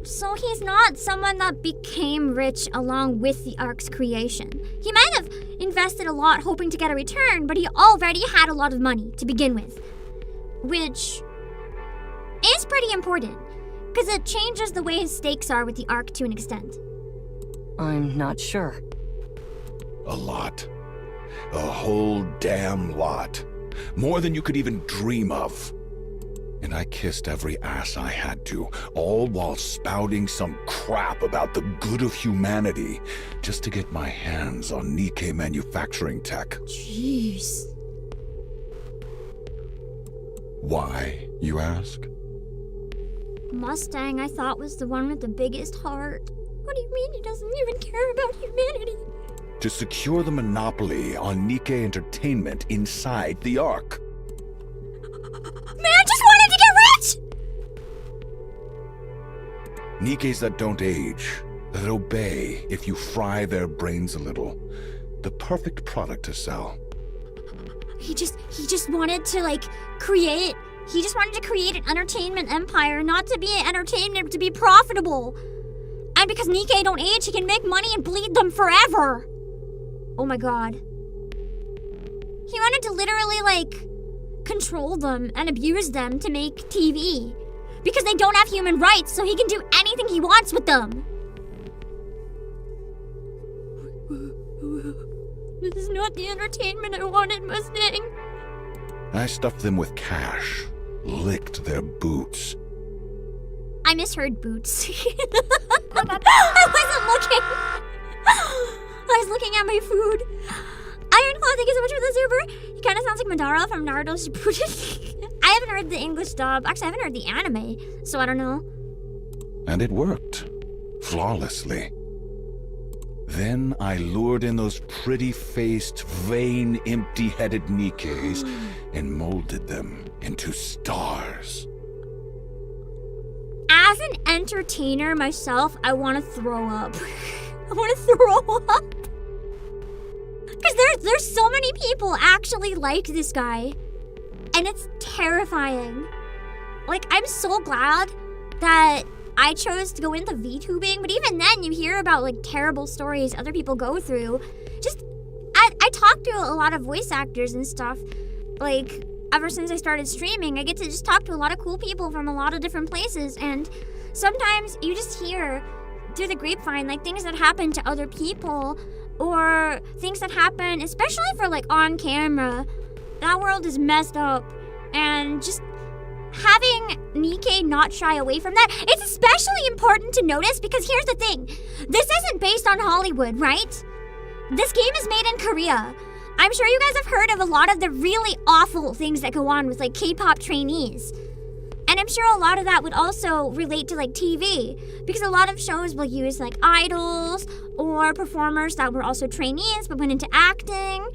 So he's not someone that became rich along with the Ark's creation. He might have invested a lot hoping to get a return, but he already had a lot of money to begin with. Which is pretty important, because it changes the way his stakes are with the Ark to an extent. I'm not sure. A lot. A whole damn lot. More than you could even dream of. And I kissed every ass I had to, all while spouting some crap about the good of humanity, just to get my hands on NIKKE manufacturing tech. Jeez. Why, you ask? Mustang, I thought, was the one with the biggest heart. What do you mean he doesn't even care about humanity? To secure the monopoly on NIKKE Entertainment inside the Ark. Man just wanted to get rich! NIKKEs that don't age, that obey if you fry their brains a little. The perfect product to sell. He just wanted to, create an entertainment empire, not to be an entertainment, to be profitable. And because NIKKE don't age, he can make money and bleed them forever. Oh my god. He wanted to literally, control them and abuse them to make TV. Because they don't have human rights, so he can do anything he wants with them. This is not the entertainment I wanted, Mustang. I stuffed them with cash, licked their boots. I misheard boots. I wasn't looking. I was looking at my food. Ironclaw, thank you so much for the super. He kind of sounds like Madara from Naruto Shippuden. I haven't heard the English dub. Actually, I haven't heard the anime, so I don't know. And it worked. Flawlessly. Then I lured in those pretty-faced, vain, empty-headed NIKKEs and molded them into stars. As an entertainer myself, I want to throw up. I want to throw up. Because there's so many people actually like this guy. And it's terrifying. I'm so glad that I chose to go into VTubing, but even then you hear about terrible stories other people go through. I talk to a lot of voice actors and stuff. Ever since I started streaming, I get to just talk to a lot of cool people from a lot of different places, and sometimes you just hear through the grapevine things that happen to other people, or things that happen especially for on camera. That world is messed up, and just having NIKKE not shy away from that, it's especially important to notice because here's the thing. This isn't based on Hollywood, right? This game is made in Korea. I'm sure you guys have heard of a lot of the really awful things that go on with K-pop trainees. And I'm sure a lot of that would also relate to TV, because a lot of shows will use idols or performers that were also trainees but went into acting.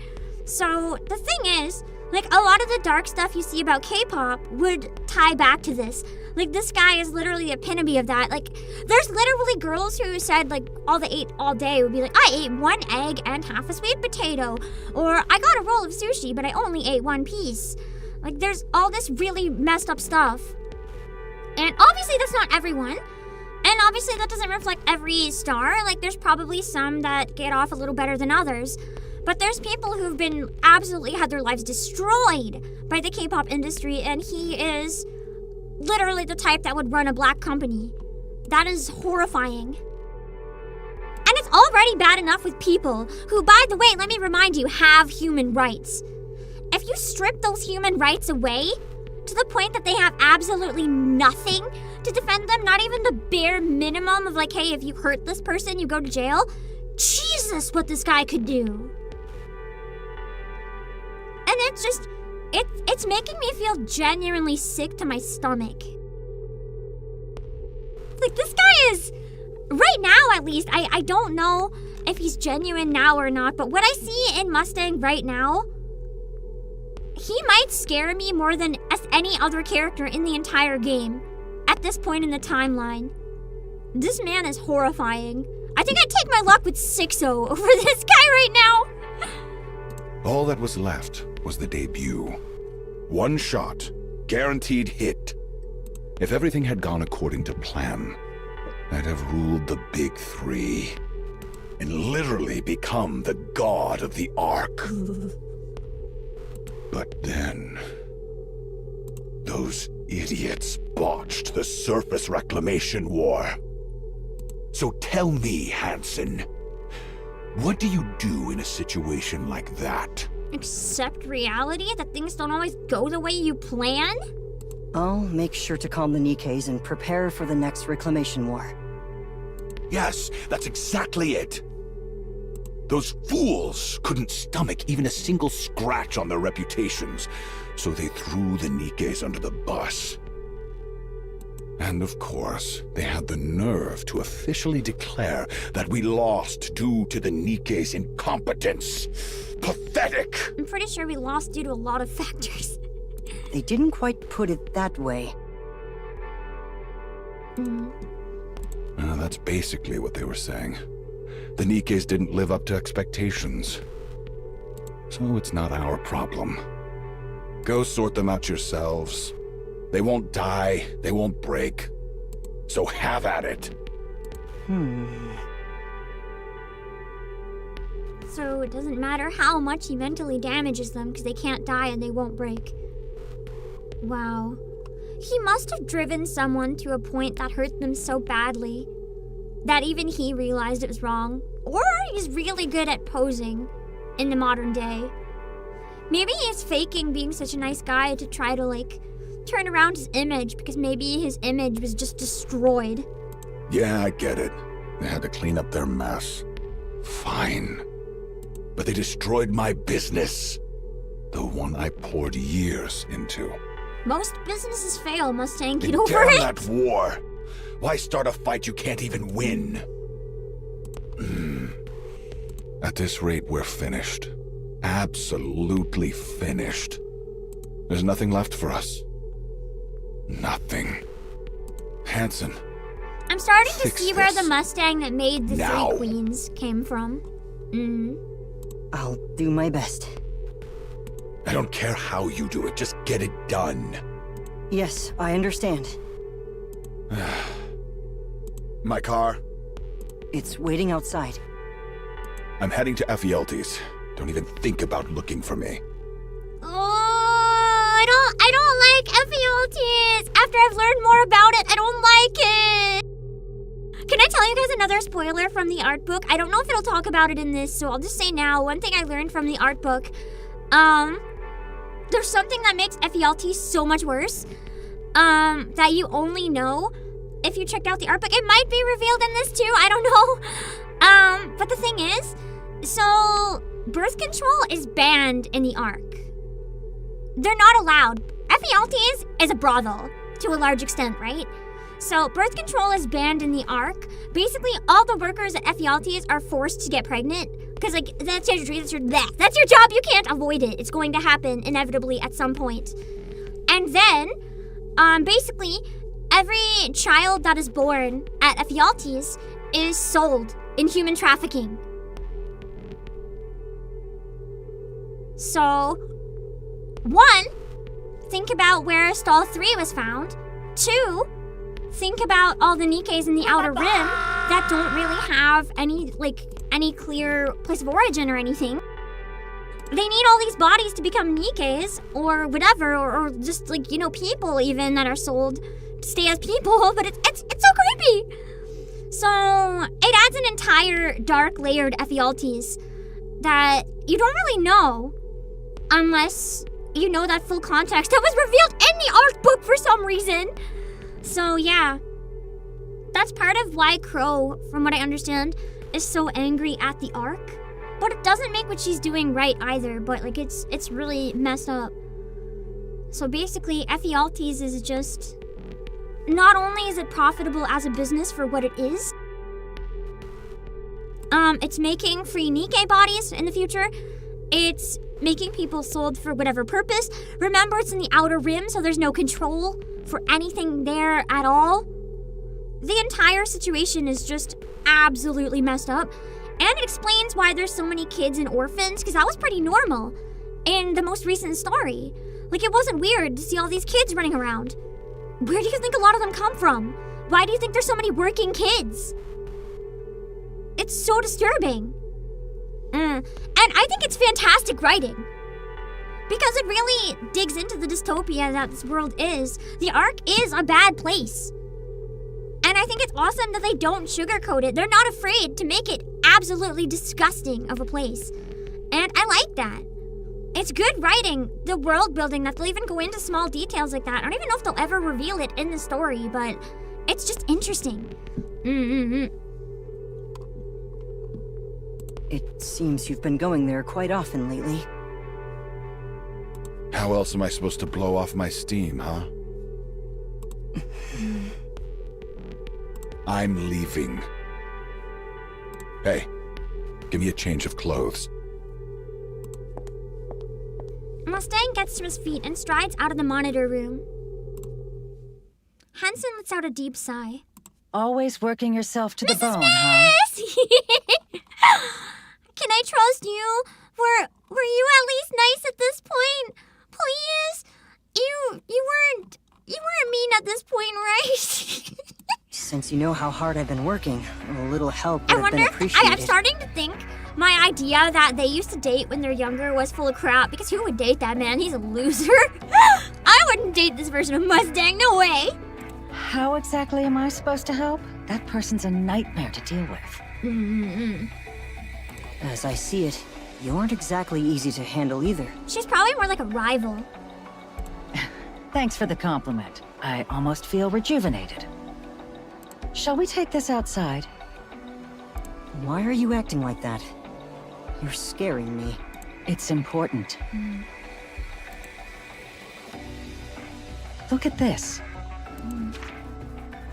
So the thing is, Like, a lot of the dark stuff you see about K-pop would tie back to this. Like, this guy is literally the epitome of that. Like, there's literally girls who said, like, all they ate all day would be like, I ate 1 egg and half a sweet potato. Or, I got a roll of sushi, but I only ate 1 piece. Like, there's all this really messed up stuff. And obviously that's not everyone. And obviously that doesn't reflect every star. Like, there's probably some that get off a little better than others. But there's people who've been absolutely had their lives destroyed by the K-pop industry, and he is literally the type that would run a black company. That is horrifying. And it's already bad enough with people who, by the way, let me remind you, have human rights. If you strip those human rights away to the point that they have absolutely nothing to defend them, not even the bare minimum of like, hey, if you hurt this person, you go to jail. Jesus, what this guy could do. And it's just, it's making me feel genuinely sick to my stomach. Like, this guy is, right now at least, I don't know if he's genuine now or not, but what I see in Mustang right now, he might scare me more than any other character in the entire game at this point in the timeline. This man is horrifying. I think I'd take my luck with 6-0 over this guy right now. All that was left was the debut. 1 shot, guaranteed hit. If everything had gone according to plan, I'd have ruled the Big 3 and literally become the god of the Ark. But then, those idiots botched the surface reclamation war. So tell me, Hansen, what do you do in a situation like that? Accept reality that things don't always go the way you plan? I'll make sure to calm the NIKKEs and prepare for the next reclamation war. Yes, that's exactly it. Those fools couldn't stomach even a single scratch on their reputations, so they threw the NIKKEs under the bus. And of course, they had the nerve to officially declare that we lost due to the NIKKE's incompetence. Pathetic! I'm pretty sure we lost due to a lot of factors. They didn't quite put it that way. That's basically what they were saying. The NIKKEs didn't live up to expectations. So it's not our problem. Go sort them out yourselves. They won't die, they won't break. So have at it. So it doesn't matter how much he mentally damages them because they can't die and they won't break. Wow. He must have driven someone to a point that hurt them so badly that even he realized it was wrong. Or he's really good at posing in the modern day. Maybe he's faking being such a nice guy to try to, like, turn around his image because maybe his image was just destroyed. Yeah, I get it. They had to clean up their mess. Fine. But they destroyed my business. The one I poured years into. Most businesses fail, Mustang. Get And over damn it. that war! Why start a fight you can't even win? At this rate, we're finished. Absolutely finished. There's nothing left for us. Nothing. Hansen. I'm starting to Fix see where the this. Mustang that made the Now. 3 queens came from. I'll do my best. I don't care how you do it, just get it done. Yes, I understand. My car? It's waiting outside. I'm heading to Ephialtes. Don't even think about looking for me. Oh, I don't like Ephialtes. After I've learned more about it, I don't like it. Can I tell you guys another spoiler from the art book? I don't know if it'll talk about it in this, so I'll just say now. One thing I learned from the art book, there's something that makes Ephialtes so much worse, that you only know if you checked out the art book. It might be revealed in this too, I don't know. But the thing is, so birth control is banned in the Ark. They're not allowed. Ephialtes is a brothel to a large extent, right? So birth control is banned in the Ark. Basically, all the workers at Ephialtes are forced to get pregnant. Because, like, that's your job. You can't avoid it. It's going to happen inevitably at some point. And then, basically, every child that is born at Ephialtes is sold in human trafficking. So, 1, think about where Stall 3 was found. 2, think about all the Nikkes in the Outer Rim that don't really have any clear place of origin or anything. They need all these bodies to become Nikkes or whatever, or just like, people even that are sold to stay as people, but it's so creepy. So it adds an entire dark layered Ephialtes that you don't really know unless you know that full context that was revealed in the Ark book for some reason. So yeah, that's part of why Crow, from what I understand, is so angry at the Ark. But it doesn't make what she's doing right either, but like it's really messed up. So basically, Ephialtes is just, not only is it profitable as a business for what it is, it's making free Nikke bodies in the future. It's making people sold for whatever purpose. Remember, it's in the Outer Rim, so there's no control for anything there at all. The entire situation is just absolutely messed up. And it explains why there's so many kids and orphans, because that was pretty normal in the most recent story. Like, it wasn't weird to see all these kids running around. Where do you think a lot of them come from? Why do you think there's so many working kids? It's so disturbing. And I think it's fantastic writing, because it really digs into the dystopia that this world is. The Ark is a bad place. And I think it's awesome that they don't sugarcoat it. They're not afraid to make it absolutely disgusting of a place. And I like that. It's good writing, the world building, that they'll even go into small details like that. I don't even know if they'll ever reveal it in the story, but it's just interesting. It seems you've been going there quite often lately. How else am I supposed to blow off my steam, huh? I'm leaving. Hey, give me a change of clothes. Mustang gets to his feet and strides out of the monitor room. Hansen lets out a deep sigh. Always working yourself to the Mrs. bone, Miss! huh? Can I trust you? Were you at least nice at this point? Please? You weren't mean at this point, right? Since you know how hard I've been working, a little help would have been I'm appreciated. starting to think my idea that they used to date when they're younger was full of crap, because who would date that man? He's a loser. I wouldn't date this version of Mustang, no way. How exactly am I supposed to help? That person's a nightmare to deal with. As I see it, you aren't exactly easy to handle either. She's probably more like a rival. Thanks for the compliment. I almost feel rejuvenated. Shall we take this outside? Why are you acting like that? You're scaring me. It's important. Look at this.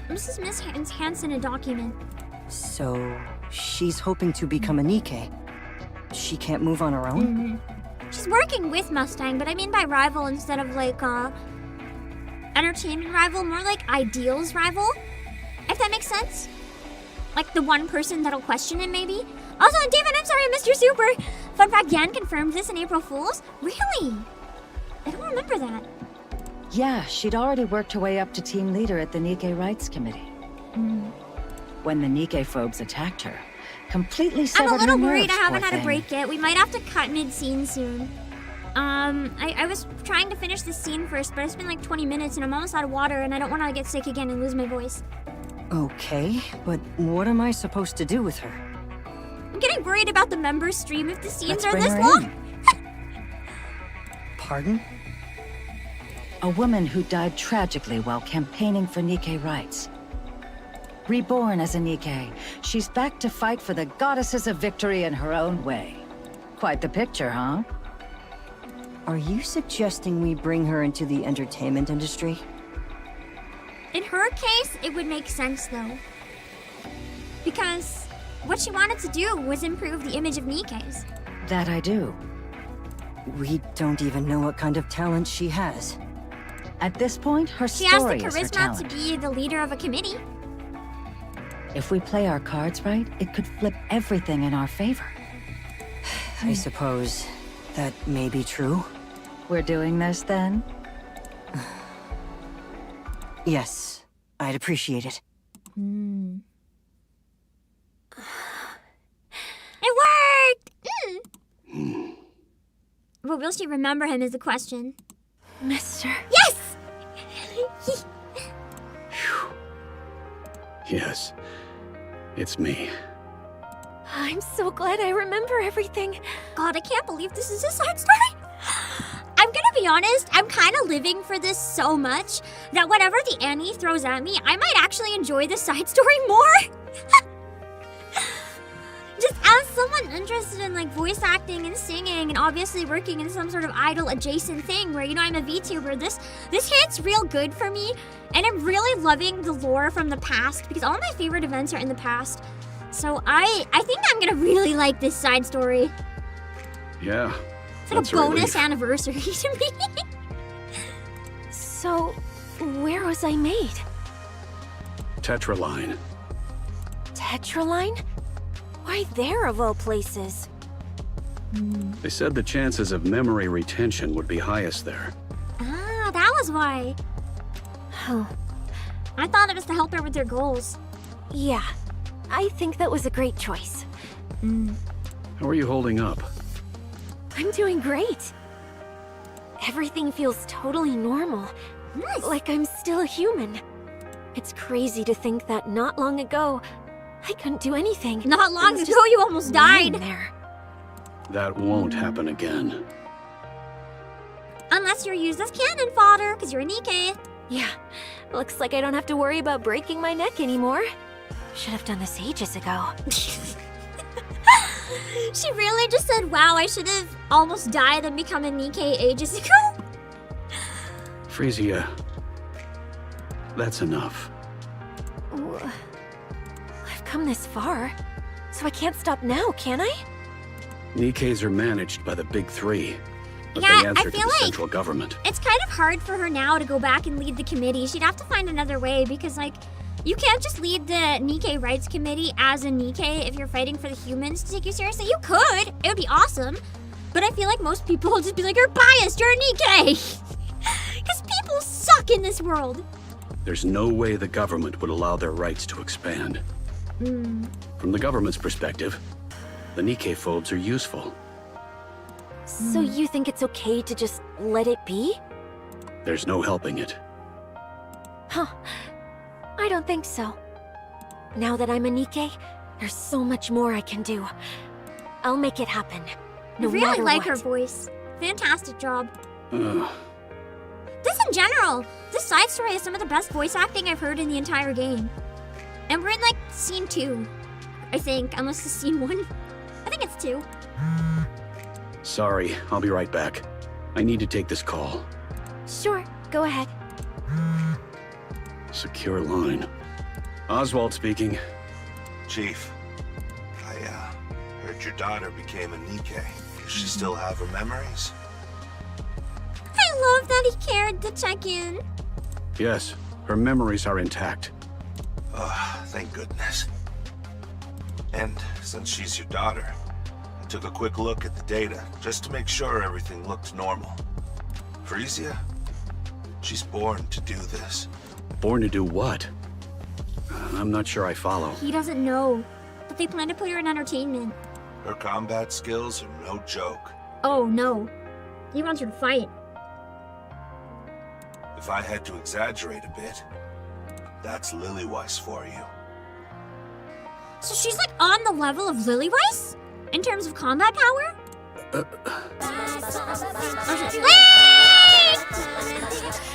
Mrs. Miss hands in a document. So, she's hoping to become a Nikke. She can't move on her own? She's working with Mustang, but I mean by rival instead of like, entertainment rival, more like ideals rival, if that makes sense. Like the one person that'll question him, maybe. Also, David, I'm sorry I missed your super. Fun fact, Yan confirmed this in April Fool's? Really? I don't remember that. Yeah, she'd already worked her way up to team leader at the Nikke Rights Committee. When the Nikke phobes attacked her, completely severed her I'm a little nerves, worried I haven't poor had a thing. break yet. We might have to cut mid-scene soon. I was trying to finish this scene first, but it's been like 20 minutes and I'm almost out of water and I don't want to get sick again and lose my voice. Okay, but what am I supposed to do with her? I'm getting worried about the members stream if the scenes Let's are bring this her long. in. Pardon? A woman who died tragically while campaigning for Nikke rights. Reborn as a Nikke, she's back to fight for the goddesses of victory in her own way. Quite the picture, huh? Are you suggesting we bring her into the entertainment industry? In her case, it would make sense though. Because what she wanted to do was improve the image of Nikke's. That I do. We don't even know what kind of talent she has. At this point, her She has the story is her charisma talent. to be the leader of a committee. If we play our cards right, it could flip everything in our favor. I suppose that may be true. We're doing this then? Yes, I'd appreciate it. It worked! But will she remember him is the question. Mister. Yes! Yes, it's me. I'm so glad I remember everything. God, I can't believe this is a side story. I'm gonna be honest, I'm kind of living for this so much that whatever the Annie throws at me, I might actually enjoy the side story more. Just as someone interested in like voice acting and singing and obviously working in some sort of idol adjacent thing where, you know, I'm a VTuber, this hits real good for me. And I'm really loving the lore from the past because all my favorite events are in the past. So I think I'm gonna really like this side story. Yeah, It's like that's a bonus relief. anniversary to me. So, where was I made? Tetraline. Tetraline? Why there of all places? They said the chances of memory retention would be highest there. Ah, that was why. Oh, I thought it was to help her with their goals. yeah. I think that was a great choice. How are you holding up? I'm doing great. Everything feels totally normal. Nice. Like I'm still a human. It's crazy to think that not long ago, I couldn't do anything. Not long I was ago, just you almost lying died. there. That won't happen again. Unless you're used as cannon fodder, because you're a Nikke. Yeah, looks like I don't have to worry about breaking my neck anymore. Should have done this ages ago. She really just said, wow, I should have almost died and become a Nikke ages ago. Frisia, that's enough. I've come this far, so I can't stop now, can I? Nikkes are managed by the big three, but Yeah, they I answer to feel the like- central government. It's kind of hard for her now to go back and lead the committee. She'd have to find another way because, like, you can't just lead the Nikke Rights Committee as a Nikke if you're fighting for the humans to take you seriously. You could. It would be awesome. But I feel like most people will just be like, you're biased, you're a Nikke. Because people suck in this world. There's no way the government would allow their rights to expand. From the government's perspective, the Nikke-phobes are useful. So you think it's okay to just let it be? There's no helping it. Huh. I don't think so. Now that I'm a Nikke, there's so much more I can do. I'll make it happen. No I really matter like what. her voice. Fantastic job. Ugh. This in general, this side story is some of the best voice acting I've heard in the entire game. And we're in like scene 2, I think, unless it's scene 1. I think it's 2. Sorry, I'll be right back. I need to take this call. Sure, go ahead. Secure line. Oswald speaking. Chief, I heard your daughter became a Nikke. Does she still have her memories? I love that he cared to check in. Yes, her memories are intact. Oh, thank goodness. And since she's your daughter, I took a quick look at the data just to make sure everything looked normal. Frisia, she's born to do this. Born to do what? I'm not sure I follow. He doesn't know, but they plan to put her in entertainment. Her combat skills are no joke. Oh no, he wants her to fight. If I had to exaggerate a bit, that's Lillyweiss for you. So she's like on the level of Lillyweiss? In terms of combat power? Wait!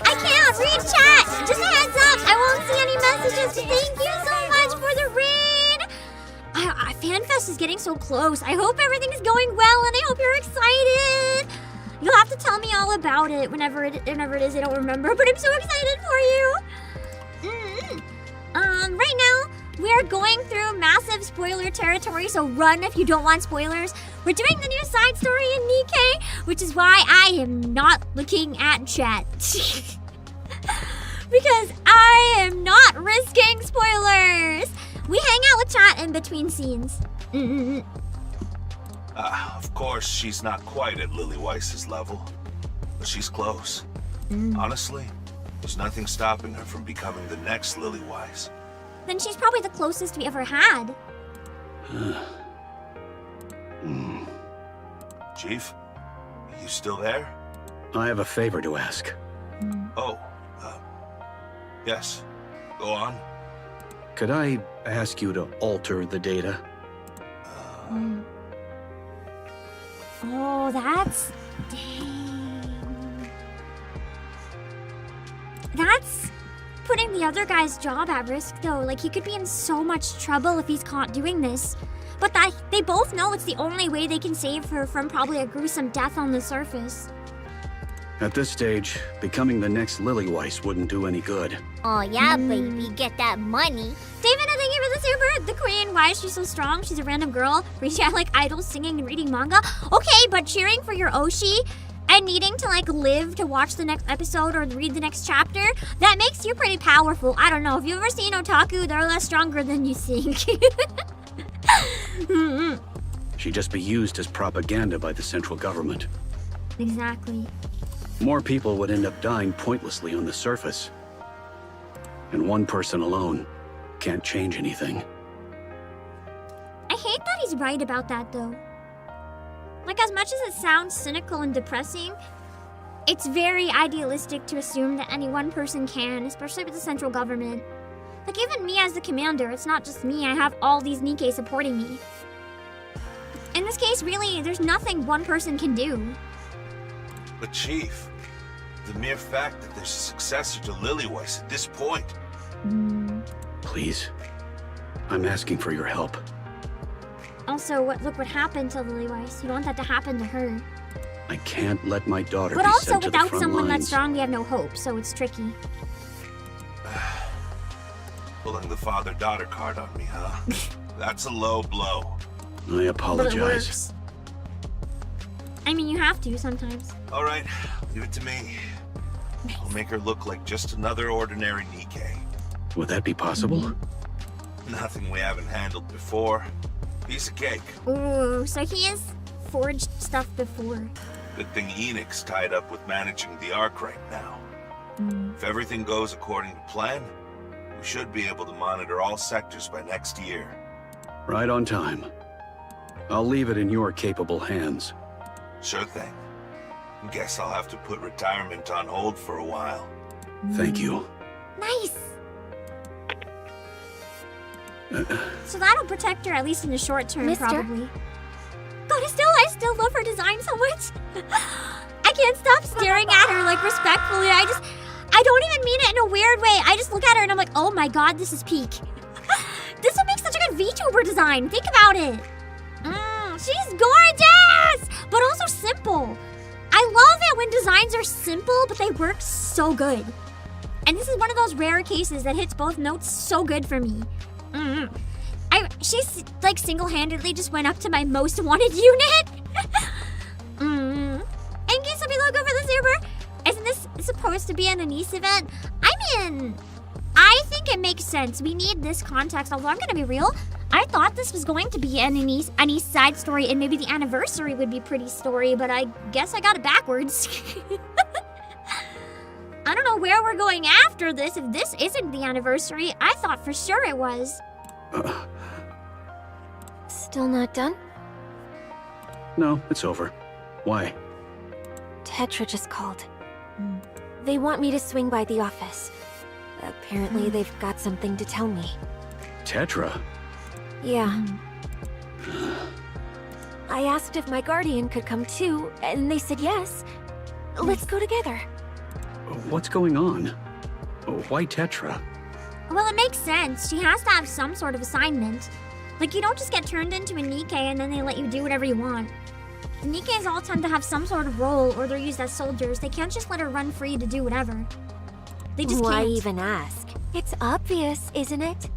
I can't read chat! Just a heads up, I won't see any messages. Thank you so much for the raid! FanFest is getting so close. I hope everything is going well and I hope you're excited! You'll have to tell me all about it whenever it is. I don't remember, but I'm so excited for you! Right now, we're going through massive spoiler territory, so run if you don't want spoilers. We're doing the new side story in NIKKE, which is why I am not looking at chat. Because I am not risking spoilers. We hang out with chat in between scenes. Of course, she's not quite at Lily Weiss's level, but she's close. Honestly, there's nothing stopping her from becoming the next Lily Weiss. Then she's probably the closest we ever had. Chief, you still there? I have a favor to ask. Oh, yes. Go on. Could I ask you to alter the data? Oh, that's... Dang. That's putting the other guy's job at risk, though. Like, he could be in so much trouble if he's caught doing this. But they both know it's the only way they can save her from probably a gruesome death on the surface. At this stage, becoming the next Lily Weiss wouldn't do any good. Oh yeah, baby, get that money. David, thank you for the super. The queen, why is she so strong? She's a random girl. Reaching out like idols, singing and reading manga. Okay, but cheering for your Oshi and needing to like live to watch the next episode or read the next chapter, that makes you pretty powerful. I don't know, if you've ever seen otaku, they're less stronger than you think. She'd just be used as propaganda by the central government. Exactly. More people would end up dying pointlessly on the surface. And one person alone can't change anything. I hate that he's right about that, though. Like, as much as it sounds cynical and depressing, it's very idealistic to assume that any one person can, especially with the central government. Like, even me as the commander, it's not just me, I have all these NIKKE supporting me. In this case, really, there's nothing one person can do. But Chief, the mere fact that there's a successor to Lily Weiss at this point. Please, I'm asking for your help. Also, look what happened to Lily Weiss. You don't want that to happen to her. I can't let my daughter But be also, sent to the without front someone lines. that's strong, we have no hope, so it's tricky. Pulling the father-daughter card on me, huh? That's a low blow. I But it apologize. works. I mean, you have to sometimes. All right, leave it to me. I'll make her look like just another ordinary NIKKE. Would that be possible? Nothing we haven't handled before. Piece of cake. Ooh, so he has forged stuff before. Good thing Enix's tied up with managing the Ark right now. If everything goes according to plan, we should be able to monitor all sectors by next year. Right on time. I'll leave it in your capable hands. Sure thing. Guess I'll have to put retirement on hold for a while. Thank you. Nice! So that'll protect her, at least in the short term, Mister? probably. God, I still love her design so much. I can't stop staring at her, like, respectfully. I don't even mean it in a weird way. I just look at her and I'm like, oh my god, this is peak. This would make such a good VTuber design. Think about it. She's gorgeous! But also simple. I love it when designs are simple, but they work so good. And this is one of those rare cases that hits both notes so good for me. She's like single-handedly just went up to my most wanted unit. Thank you, Subby Logo, for the super. Isn't this supposed to be an Anise event? I mean, I think it makes sense. We need this context, although I'm gonna be real. I thought this was going to be an Anise side story, and maybe the anniversary would be pretty story, but I guess I got it backwards. I don't know where we're going after this if this isn't the anniversary. I thought for sure it was. Still not done? No, it's over. Why? Tetra just called. They want me to swing by the office. Apparently they've got something to tell me. Tetra? Yeah. I asked if my guardian could come too, and they said yes. Let's go together. What's going on? Why Tetra? Well, it makes sense. She has to have some sort of assignment. Like, you don't just get turned into a NIKKE and then they let you do whatever you want. The NIKKEs all tend to have some sort of role, or they're used as soldiers. They can't just let her run free to do whatever. They just Why can't. even ask? It's obvious, isn't it?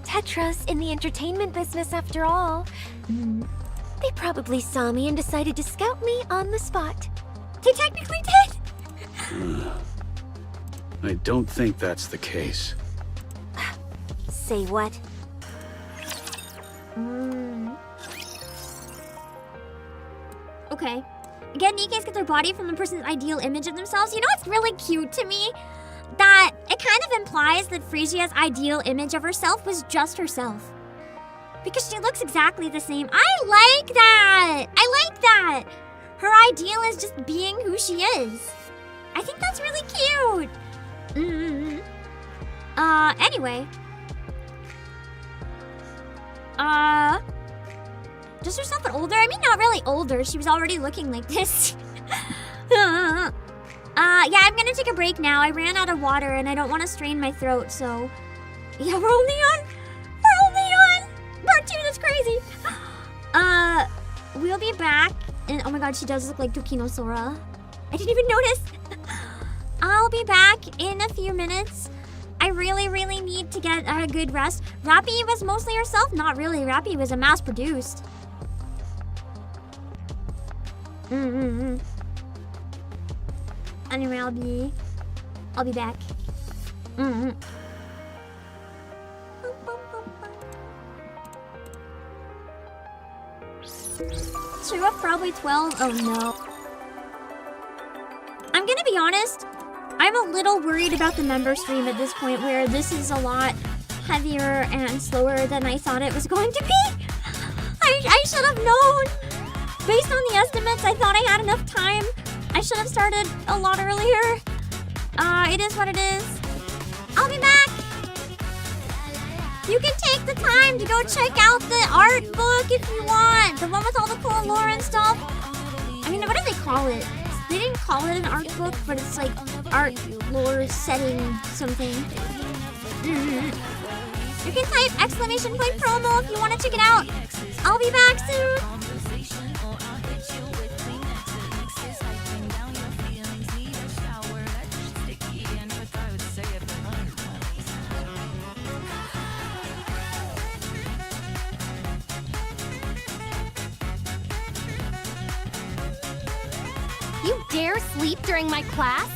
Tetra's in the entertainment business after all. They probably saw me and decided to scout me on the spot. They technically did. I don't think that's the case. Say what? Okay. Again, Nikke's get their body from the person's ideal image of themselves. You know what's really cute to me? That it kind of implies that Frisia's ideal image of herself was just herself. Because she looks exactly the same. I like that! I like that! Her ideal is just being who she is. I think that's really cute. Anyway. Just herself but older? I mean, not really older. She was already looking like this. Yeah, I'm gonna take a break now. I ran out of water and I don't want to strain my throat, so... Yeah, we're only on part 2, that's crazy. We'll be back. And oh my god, she does look like Tokino Sora. I didn't even notice. I'll be back in a few minutes. I really, really need to get a good rest. Rappy was mostly herself? Not really. Rappy was a mass-produced. Anyway, I'll be back. Should up probably 12. Oh no. I'm gonna be honest. I'm a little worried about the member stream at this point, where this is a lot heavier and slower than I thought it was going to be. I should have known. Based on the estimates, I thought I had enough time. I should have started a lot earlier. It is what it is. I'll be back. You can take the time to go check out the art book if you want. The one with all the cool lore and stuff. I mean, what do they call it? They didn't call it an art book, but it's like art lore setting something. You can type !promo if you want to check it out. I'll be back soon. You dare sleep during my class?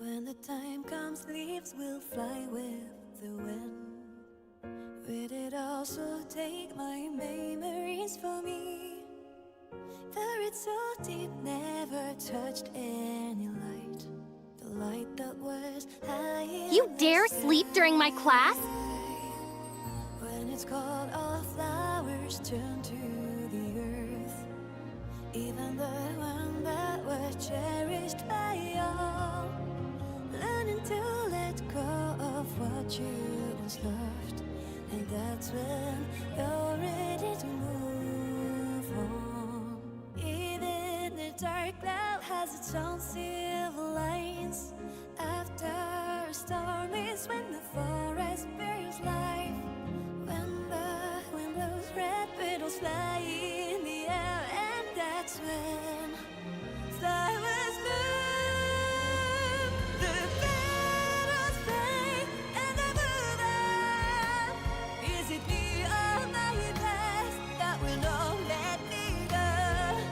When the time comes, leaves will fly with the wind. Will it also take my memories from me? Buried so deep, never touched any light. The light that was high in You the dare sleep during my class? When it's cold, all flowers turn to the earth. Even the one that was cherished by all. Learning to let go of what you once loved. And that's when you're ready to move on. Even the dark cloud has its own silver lines. After a storm is when the forest bears life. When the wind blows, red petals fly in the air. And that's when flowers bloom. The petals fade and the move on. Is it me or my past that will not let me go?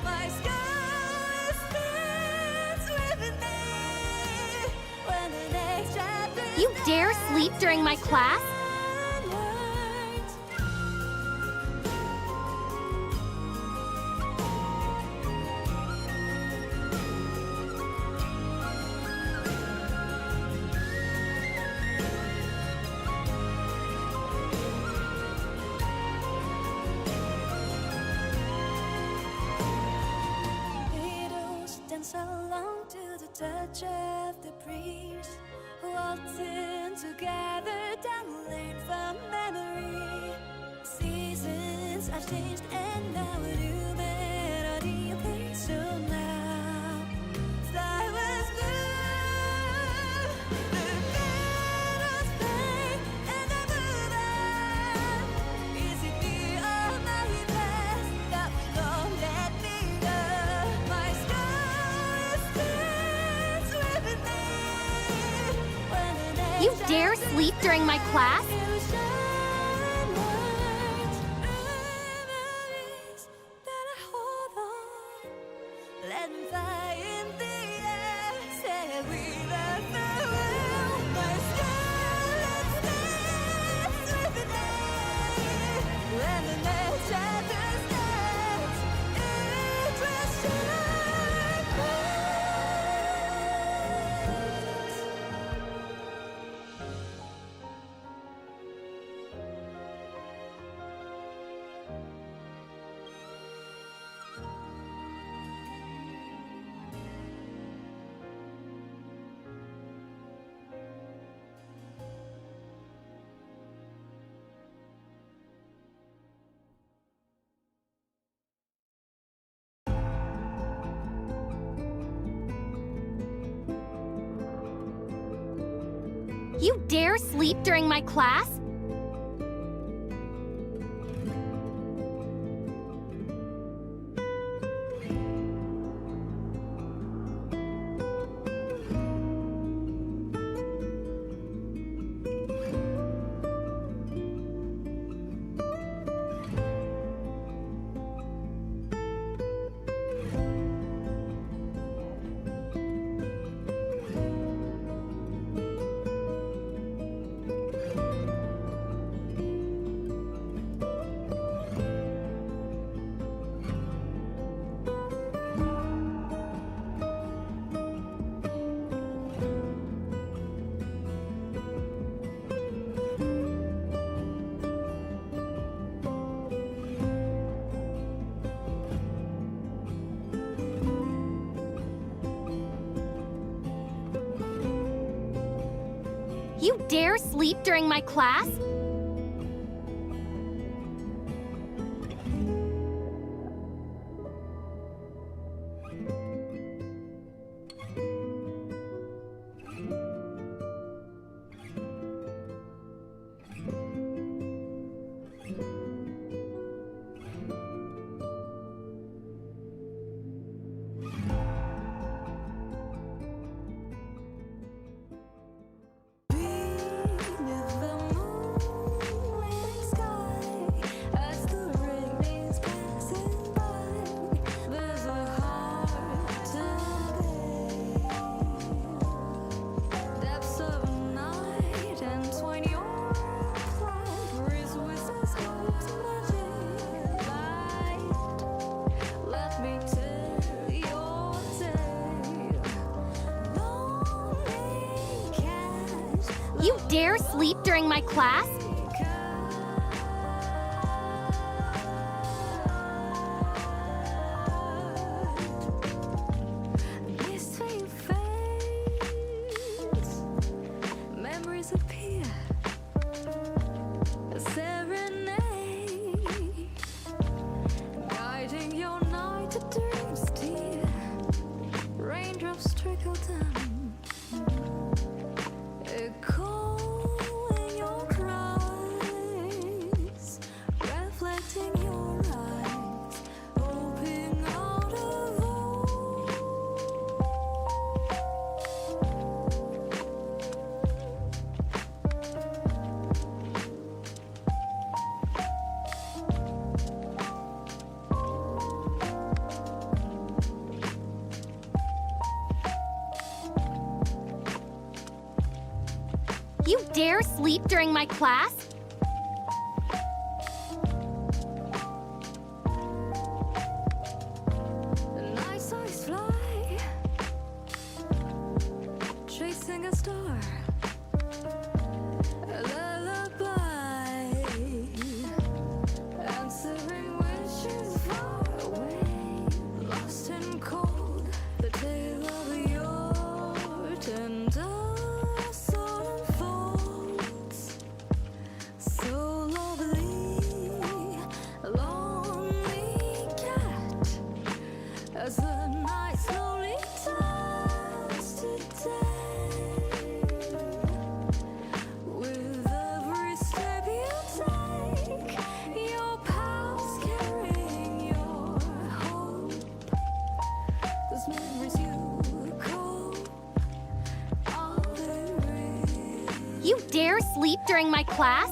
My sky stands with me. When the next chapter You dare sleep during my class? onwards. touch of the breeze, waltzing together down the lane from memory. Seasons have changed and now a new melody plays. So now flowers bloom, the petals play, and I move on. Is it me or my past that will not let me go? My sky stands with me when the You next dare sleep during my class? memories that I hold on. Let them fly in the air. Say we love the world. My scarlet stands with the day. When the next chapter starts, it will shine You dare sleep during my class? You dare sleep during my class? beneath the moonlit sky. As the rain is passing by, there's a heart to bear. Depths of night and 20-year pride, breeze whistles goes magic light. Let me tell your tale. Lonely cat. You dare sleep during my class? Mystery fades, memories appear, a serenade, guiding your night to dreams, dear. Raindrops trickle down, echoing your cries, reflecting your eyes, hoping out of all. You dare sleep during my class? The night stars fly, chasing a star, a lullaby, answering wishes far away, lost and cold, the tale of your You dare sleep during my class?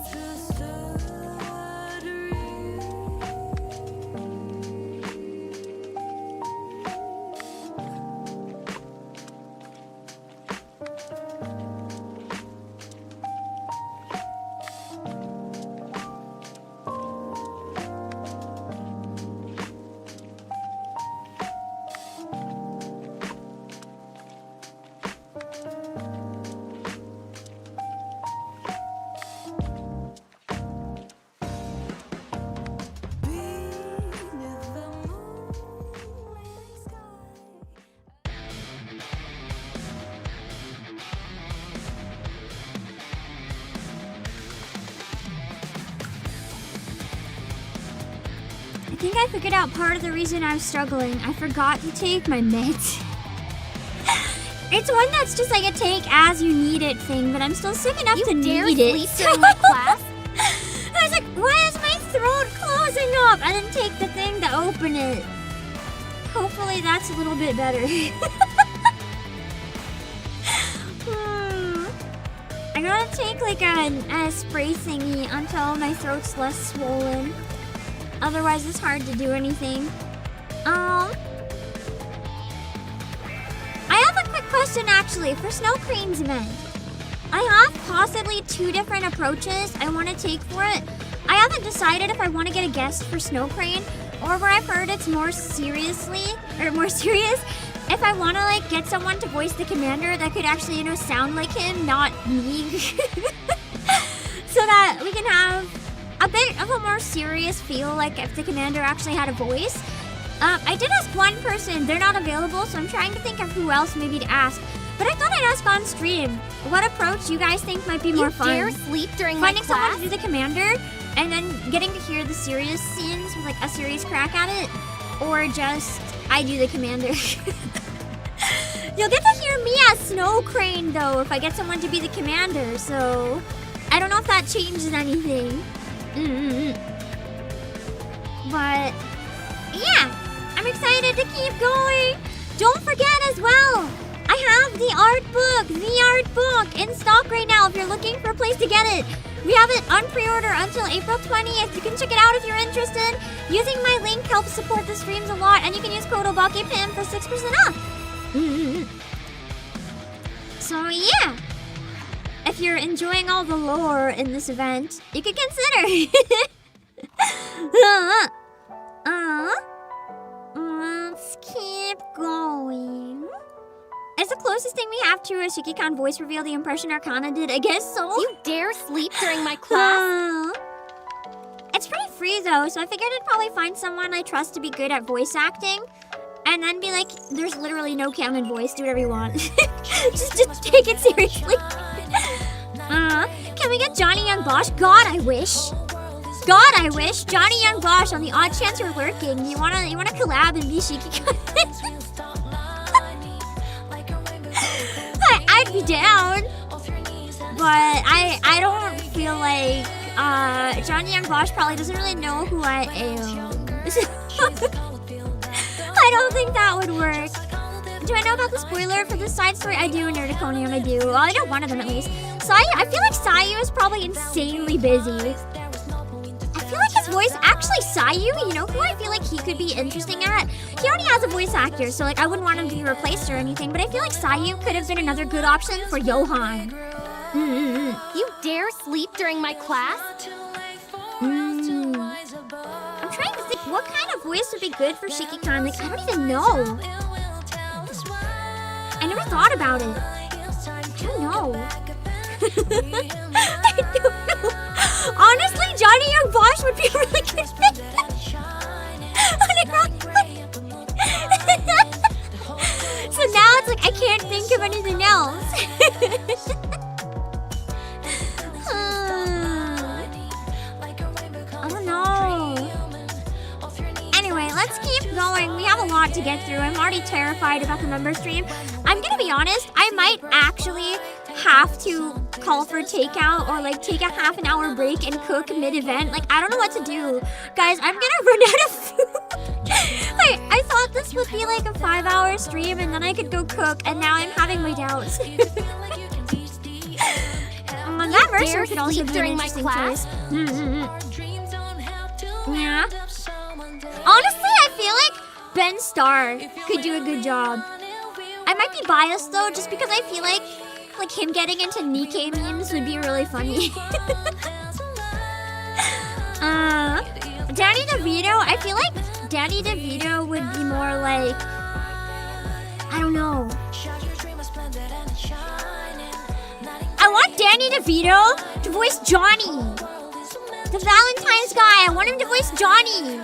I think I figured out part of the reason I was struggling. I forgot to take my meds. It's one that's just like a take as you need it thing, but I'm still sick enough to need it. You dare sleep during my class? I was like, why is my throat closing up? I didn't take the thing to open it. Hopefully that's a little bit better. I gotta take like a spray thingy until my throat's less swollen. Otherwise, it's hard to do anything. I have a quick question actually for Snow Crane's event. I have possibly 2 different approaches I want to take for it. I haven't decided if I want to get a guest for Snow Crane or where I've heard it's more serious, if I want to like get someone to voice the commander that could actually, you know, sound like him, not me. So that we can have a bit of a more serious feel, like if the commander actually had a voice. I did ask one person, they're not available, so I'm trying to think of who else maybe to ask. But I thought I'd ask on stream, what approach you guys think might be more fun? You dare sleep during my class? Finding someone to do the commander, and then getting to hear the serious scenes with like a serious crack at it, or just I do the commander. You'll get to hear me as Snow Crane though if I get someone to be the commander, so I don't know if that changes anything. But yeah, I'm excited to keep going. Don't forget as well, I have the art book in stock right now if you're looking for a place to get it. We have it on pre-order until April 20th. You can check it out if you're interested. Using my link helps support the streams a lot, and you can use code Obake for 6% off. So yeah, if you're enjoying all the lore in this event, you could consider. Let's keep going. It's the closest thing we have to a Shiki-Con voice reveal the impression Arcana did. I guess so. You dare sleep during my class? It's pretty free though, so I figured I'd probably find someone I trust to be good at voice acting. And then be like, there's literally no canon voice, do whatever you want. just take it seriously. Can we get Johnny Young Bosch? God, I wish. God, I wish. Johnny Young Bosch, on the odd chance you're lurking, you wanna collab and be Shiki-Con? I'd be down. But I don't feel like Johnny Young Bosch probably doesn't really know who I am. I don't think that would work. Do I know about the spoiler for this side story? I do, Nerdiconium, I do. Well, I know one of them at least. I feel like Sayu is probably insanely busy. I feel like his voice, actually Sayu, you know who I feel like he could be interesting at? He already has a voice actor, so like I wouldn't want him to be replaced or anything, but I feel like Sayu could have been another good option for Johan. You dare sleep during my class? I'm trying to think what kind of voice would be good for Shiki-Con. Like, I don't even know. I never thought about it. I don't know. I don't know. Honestly, Johnny Young Bosch would be a really good fit. So now it's like I can't think of anything else. I don't know. Anyway, let's keep going. We have a lot to get through. I'm already terrified about the member stream. I'm gonna be honest, I might actually have to call for takeout or like take a half an hour break and cook mid-event. Like, I don't know what to do. Guys, I'm gonna run out of food. I thought this would be like a 5-hour stream and then I could go cook, and now I'm having my doubts. Mercer could also be an interesting choice. Yeah. Honestly, I feel like Ben Starr could do a good job. I might be biased though, just because I feel like him getting into NIKKE memes would be really funny. Danny DeVito, I feel like Danny DeVito would be more like, I don't know. I want Danny DeVito to voice Johnny. The Valentine's guy, I want him to voice Johnny.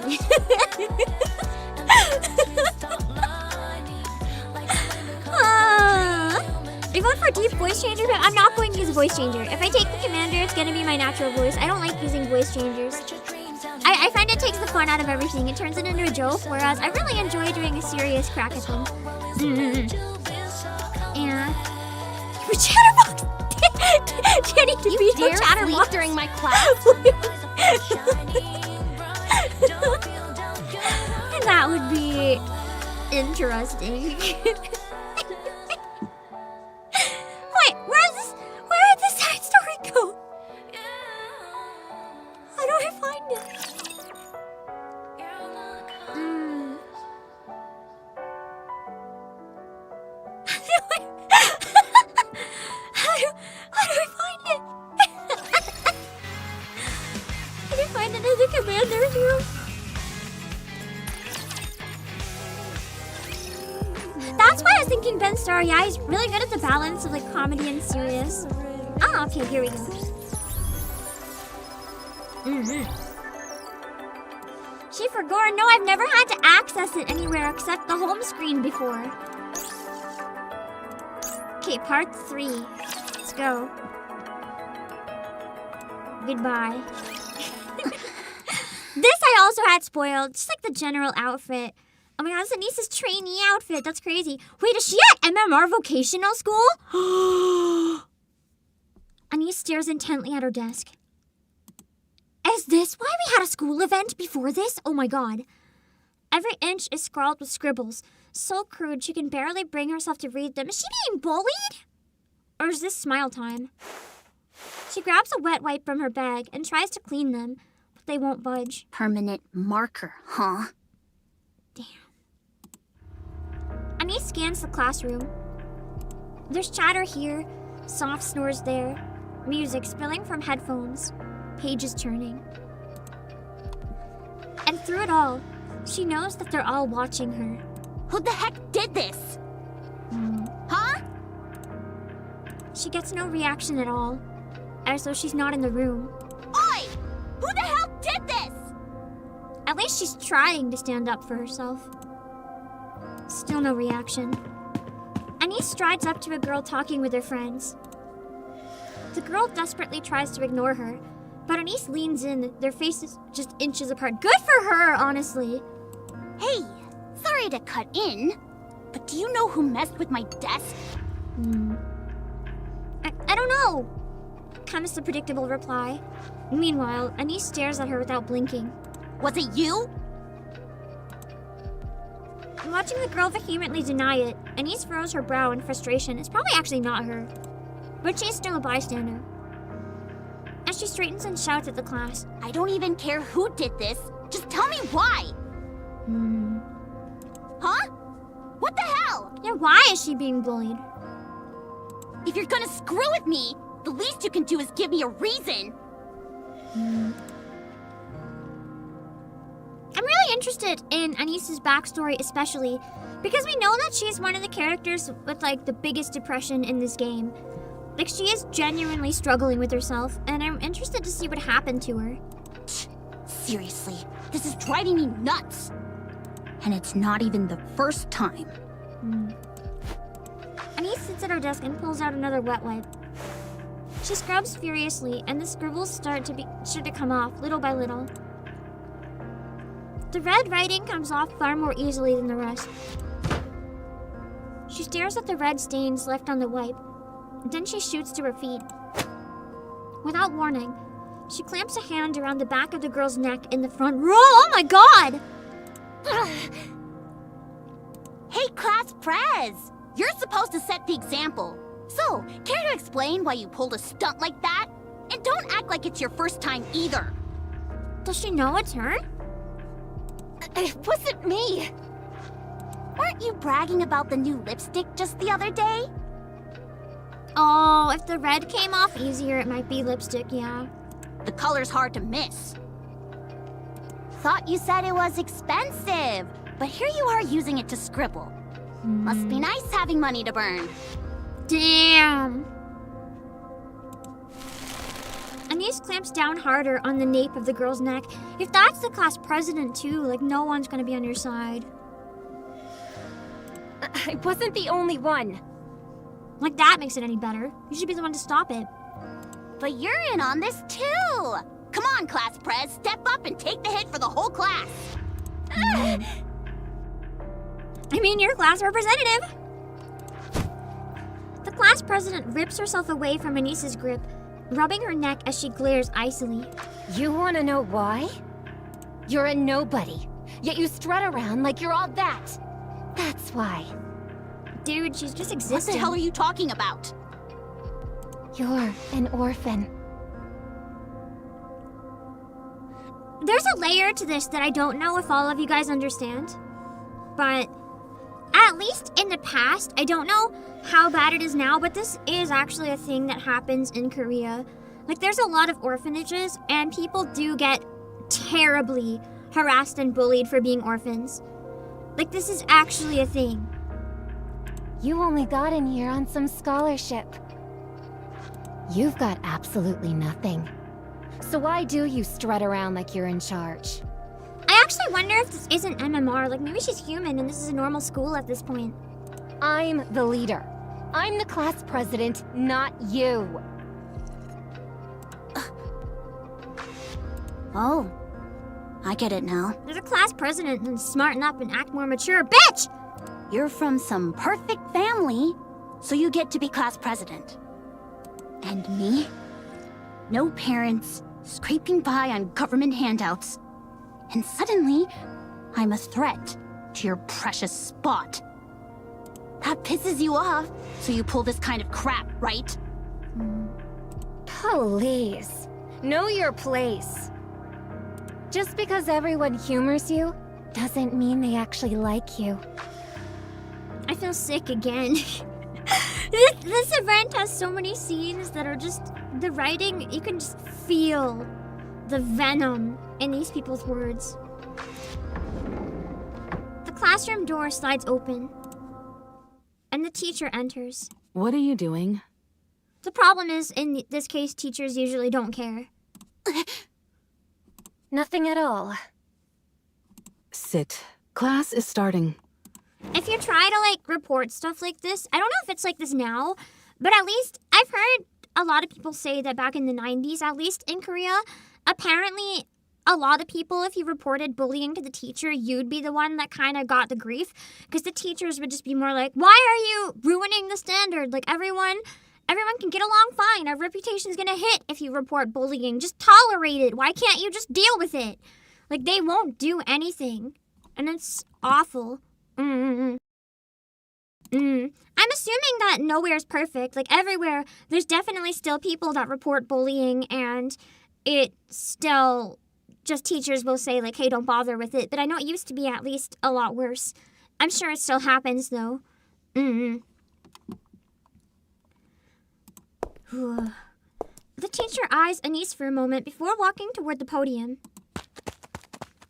I vote for deep voice changer, but I'm not going to use a voice changer. If I take the commander, it's going to be my natural voice. I don't like using voice changers. I find it takes the fun out of everything. It turns it into a joke, whereas I really enjoy doing a serious crack at them. Yeah. Chatterbox! Danny DeVito Chatterbox during my class. That would be interesting. Wait, where did this side story go? How do I find it? How do I find it? I can find it in the commander's room. That's why I was thinking Ben Starr. Yeah, he's really good at the balance of like comedy and serious. Ah, okay, here we go. She forgot. No, I've never had to access it anywhere except the home screen before. Okay, part 3. Let's go. Goodbye. This I also had spoiled, just like the general outfit. Oh my god, it's Anissa's trainee outfit. That's crazy. Wait, is she at MMR vocational school? Anissa stares intently at her desk. Is this why we had a school event before this? Oh my god. Every inch is scrawled with scribbles. So crude she can barely bring herself to read them. Is she being bullied? Or is this smile time? She grabs a wet wipe from her bag and tries to clean them, but they won't budge. Permanent marker, huh? Anissa scans the classroom. There's chatter here, soft snores there, music spilling from headphones, pages turning. And through it all, she knows that they're all watching her. Who the heck did this? Huh? She gets no reaction at all, as though she's not in the room. Oi! Who the hell did this? At least she's trying to stand up for herself. Still no reaction. Anissa strides up to a girl talking with her friends. The girl desperately tries to ignore her, but Anissa leans in, their faces just inches apart. Good for her, honestly. Hey, sorry to cut in, but do you know who messed with my desk? I don't know, comes the predictable reply. Meanwhile, Anissa stares at her without blinking. Was it you? Watching the girl vehemently deny it, Anissa furrows her brow in frustration. It's probably actually not her, but she's still a bystander. As she straightens and shouts at the class, I don't even care who did this. Just tell me why. Huh? What the hell? Yeah, why is she being bullied? If you're gonna screw with me, the least you can do is give me a reason. I'm really interested in Anissa's backstory, especially because we know that she's one of the characters with like the biggest depression in this game. Like, she is genuinely struggling with herself, and I'm interested to see what happened to her. Seriously, this is driving me nuts. And it's not even the first time. Anissa sits at her desk and pulls out another wet wipe. She scrubs furiously, and the scribbles start to come off, little by little. The red writing comes off far more easily than the rest. She stares at the red stains left on the wipe. Then she shoots to her feet. Without warning, she clamps a hand around the back of the girl's neck in the front row. Oh my god! Hey, class prez! You're supposed to set the example. So, care to explain why you pulled a stunt like that? don't act like it's your first time either. Does she know it's her? It wasn't me. Weren't you bragging about the new lipstick just the other day? Oh, if the red came off easier, it might be lipstick, yeah. The color's hard to miss. Thought you said it was expensive, but here you are using it to scribble. Must be nice having money to burn. Damn. Anise clamps down harder on the nape of the girl's neck. If that's the class president too, like no one's gonna be on your side. I wasn't the only one. Like that makes it any better. You should be the one to stop it. But you're in on this too. Come on, class pres, step up and take the hit for the whole class. I mean, you're class representative. The class president rips herself away from Anise's grip, rubbing her neck as she glares icily. You wanna know why? You're a nobody, yet you strut around like you're all that. That's why. Dude, she's just What existing. the hell are you talking about? You're an orphan. There's a layer to this that I don't know if all of you guys understand. But at least in the past, I don't know how bad it is now, but this is actually a thing that happens in Korea. Like, there's a lot of orphanages, and people do get terribly harassed and bullied for being orphans. Like, this is actually a thing. You only got in here on some scholarship. You've got absolutely nothing. So why do you strut around like you're in charge? I actually wonder if this isn't MMR. Like, maybe she's human and this is a normal school at this point. I'm the leader. I'm the class president, not you. Oh, I get it now. There's a class president and smarten up and act more mature. Bitch! You're from some perfect family, so you get to be class president. And me? No parents, scraping by on government handouts. And suddenly, I'm a threat to your precious spot. That pisses you off, so you pull this kind of crap, right? Please, know your place. Just because everyone humors you doesn't mean they actually like you. I feel sick again. This event has so many scenes that are just... The writing, you can just feel the venom in these people's words. The classroom door slides open, and the teacher enters. What are you doing? The problem is, in this case, teachers usually don't care. Nothing at all. Sit. Class is starting. If you try to, like, report stuff like this, I don't know if it's like this now, but at least I've heard a lot of people say that back in the 90s, at least in Korea, apparently a lot of people, if you reported bullying to the teacher, you'd be the one that kind of got the grief, because the teachers would just be more like, why are you ruining the standard? Like, everyone can get along fine. Our reputation's gonna hit if you report bullying. Just tolerate it. Why can't you just deal with it? Like, they won't do anything, and it's awful. I'm assuming that nowhere's perfect. Like, everywhere, there's definitely still people that report bullying, and it still, just teachers will say, like, hey, don't bother with it. But I know it used to be at least a lot worse. I'm sure it still happens, though. The teacher eyes Anise for a moment before walking toward the podium.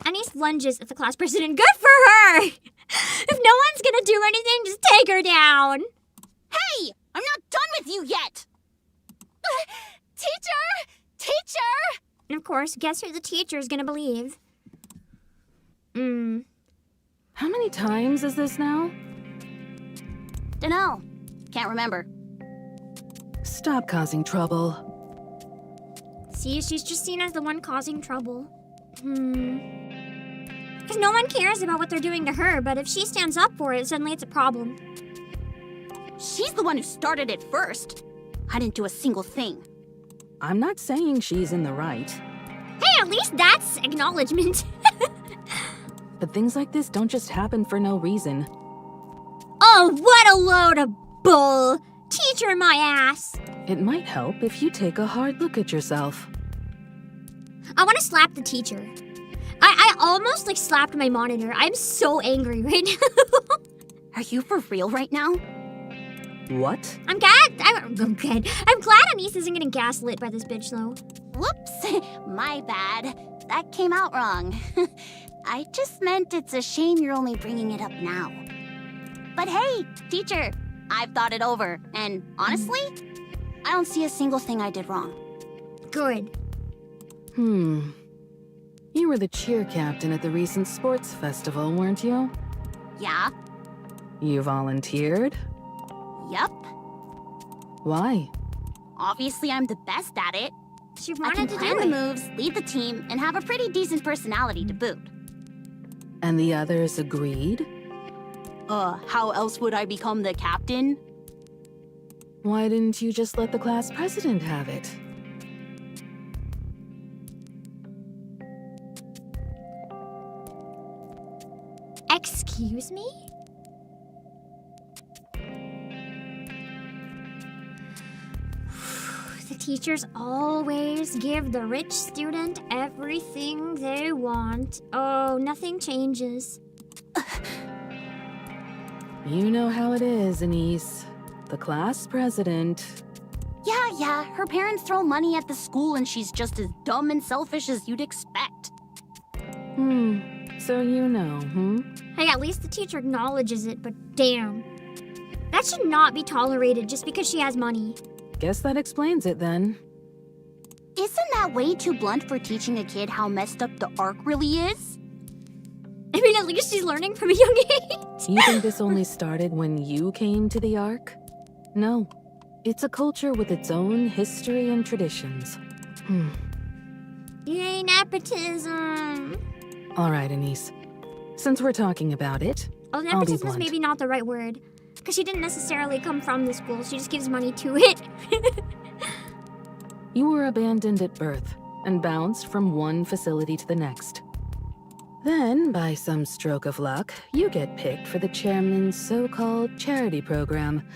Anise lunges at the class president. Good for her! If no one's gonna do anything, just take her down. Hey! I'm not done with you yet! Teacher! Teacher! And of course, guess who the teacher's gonna believe? How many times is this now? Dunno. Can't remember. Stop causing trouble. See, she's just seen as the one causing trouble. Because no one cares about what they're doing to her, but if she stands up for it, suddenly it's a problem. She's the one who started it first. I didn't do a single thing. I'm not saying she's in the right. Hey, at least that's acknowledgement. But things like this don't just happen for no reason. Oh, what a load of bull! Teacher my ass! It might help if you take a hard look at yourself. I want to slap the teacher. I almost like slapped my monitor. I'm so angry right now. Are you for real right now? What? I'm glad. I'm glad Anise isn't getting gaslit by this bitch though. Whoops, my bad. That came out wrong. I just meant it's a shame you're only bringing it up now. But hey, teacher, I've thought it over, and honestly, I don't see a single thing I did wrong. Good. You were the cheer captain at the recent sports festival, weren't you? Yeah? You volunteered? Yep. Why? Obviously, I'm the best at it. She I wanted can to plan do the it. moves, lead the team, and have a pretty decent personality to boot. And the others agreed? How else would I become the captain? Why didn't you just let the class president have it? Excuse me? The teachers always give the rich student everything they want. Oh, nothing changes. You know how it is, Anise. The class president. Yeah, her parents throw money at the school and she's just as dumb and selfish as you'd expect. So you know, Hey, at least the teacher acknowledges it, but damn. That should not be tolerated just because she has money. Guess that explains it then. Isn't that way too blunt for teaching a kid how messed up the arc really is? I mean, at least she's learning from a young age. You think this only started when you came to the Ark? No. It's a culture with its own history and traditions. Yay, nepotism. All right, Anise. Since we're talking about it, Oh, I'll be nepotism is blunt. maybe not the right word. Because she didn't necessarily come from the school. She just gives money to it. You were abandoned at birth and bounced from one facility to the next. Then, by some stroke of luck, you get picked for the chairman's so-called charity program.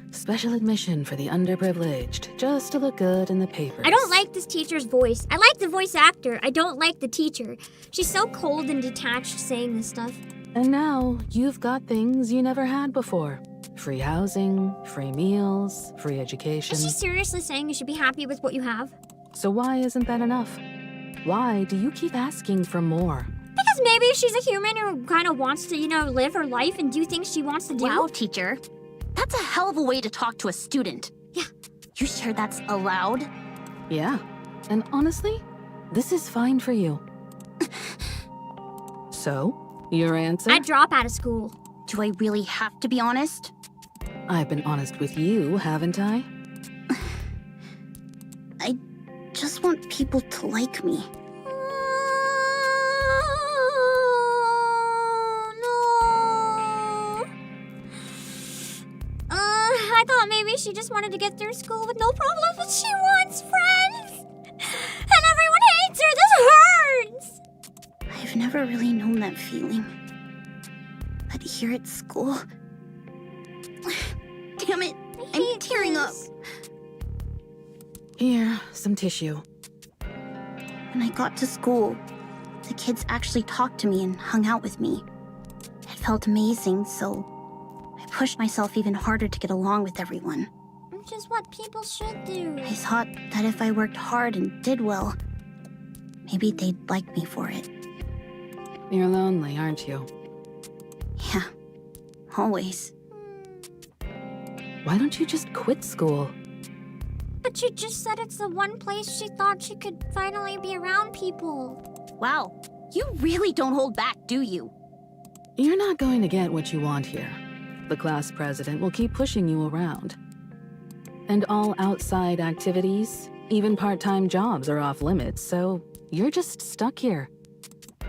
Special admission for the underprivileged, just to look good in the papers. I don't like this teacher's voice. I like the voice actor. I don't like the teacher. She's so cold and detached saying this stuff. And now, you've got things you never had before. Free housing, free meals, free education. Is she seriously saying you should be happy with what you have? So why isn't that enough? Why do you keep asking for more? Because maybe she's a human who kind of wants to, live her life and do things she wants to do. Wow, teacher. That's a hell of a way to talk to a student. Yeah. You sure that's allowed? Yeah. And honestly, this is fine for you. So, your answer? I'd drop out of school. Do I really have to be honest? I've been honest with you, haven't I? I just want people to like me. I thought maybe she just wanted to get through school with no problem, but she wants friends! And everyone hates her! This hurts! I've never really known that feeling. But here at school... Damn it! I'm tearing up. Here, some tissue. When I got to school, the kids actually talked to me and hung out with me. It felt amazing, so I pushed myself even harder to get along with everyone. Which is what people should do. I thought that if I worked hard and did well, maybe they'd like me for it. You're lonely, aren't you? Yeah, always. Why don't you just quit school? But she just said it's the one place she thought she could finally be around people. Wow, you really don't hold back, do you? You're not going to get what you want here. The class president will keep pushing you around. And all outside activities, even part-time jobs are off limits, so you're just stuck here.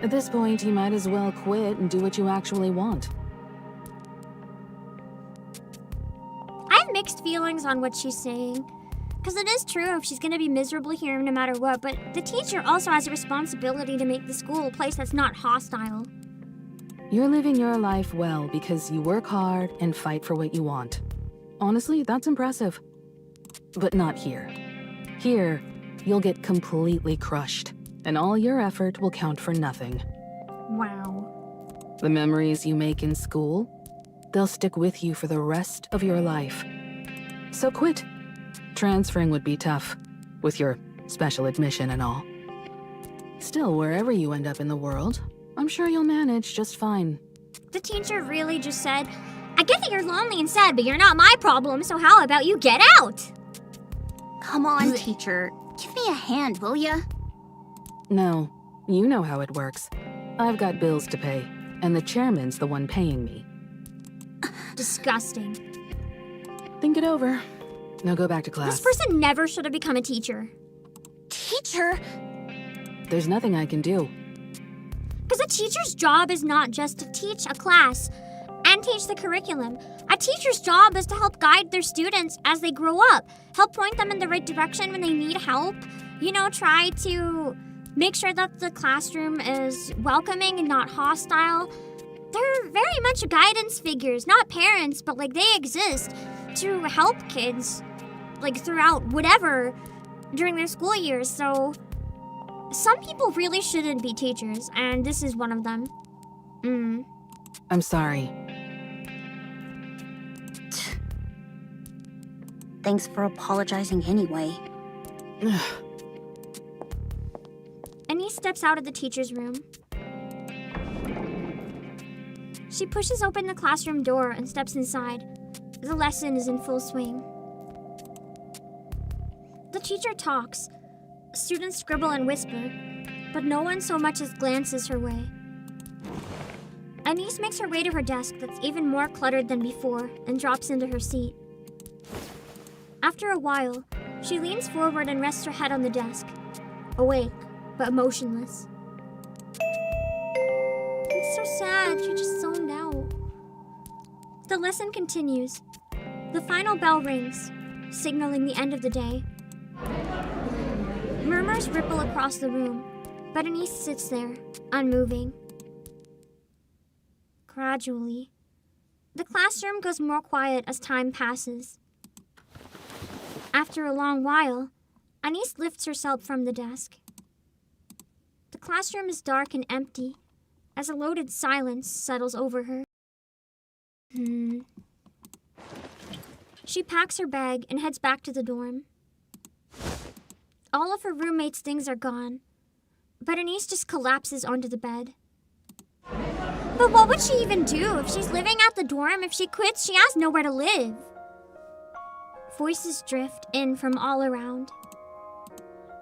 At this point, you might as well quit and do what you actually want. I have mixed feelings on what she's saying. Because it is true, she's going to be miserable here no matter what, but the teacher also has a responsibility to make the school a place that's not hostile. You're living your life well because you work hard and fight for what you want. Honestly, that's impressive. But not here. Here, you'll get completely crushed, and all your effort will count for nothing. Wow. The memories you make in school, they'll stick with you for the rest of your life. So quit. Transferring would be tough, with your special admission and all. Still, wherever you end up in the world, I'm sure you'll manage just fine. The teacher really just said, I get that you're lonely and sad, but you're not my problem, so how about you get out? Come on, teacher. Give me a hand, will ya? No, you know how it works. I've got bills to pay, and the chairman's the one paying me. Disgusting. Think it over. Now go back to class. This person never should have become a teacher. Teacher? There's nothing I can do. Because a teacher's job is not just to teach a class and teach the curriculum. A teacher's job is to help guide their students as they grow up, help point them in the right direction when they need help, try to make sure that the classroom is welcoming and not hostile. They're very much guidance figures, not parents, but they exist to help kids, throughout whatever during their school years. So some people really shouldn't be teachers, and this is one of them. I'm sorry. Thanks for apologizing anyway. Anise steps out of the teacher's room. She pushes open the classroom door and steps inside. The lesson is in full swing. The teacher talks. Students scribble and whisper, but no one so much as glances her way. Anise makes her way to her desk that's even more cluttered than before and drops into her seat. After a while, she leans forward and rests her head on the desk, awake but motionless. It's so sad, she just zoned out. The lesson continues. The final bell rings, signaling the end of the day. Murmurs ripple across the room, but Anise sits there, unmoving. Gradually, the classroom goes more quiet as time passes. After a long while, Anise lifts herself from the desk. The classroom is dark and empty, as a loaded silence settles over her. She packs her bag and heads back to the dorm. All of her roommates' things are gone, but Anise just collapses onto the bed. But what would she even do if she's living at the dorm? If she quits, she has nowhere to live. Voices drift in from all around,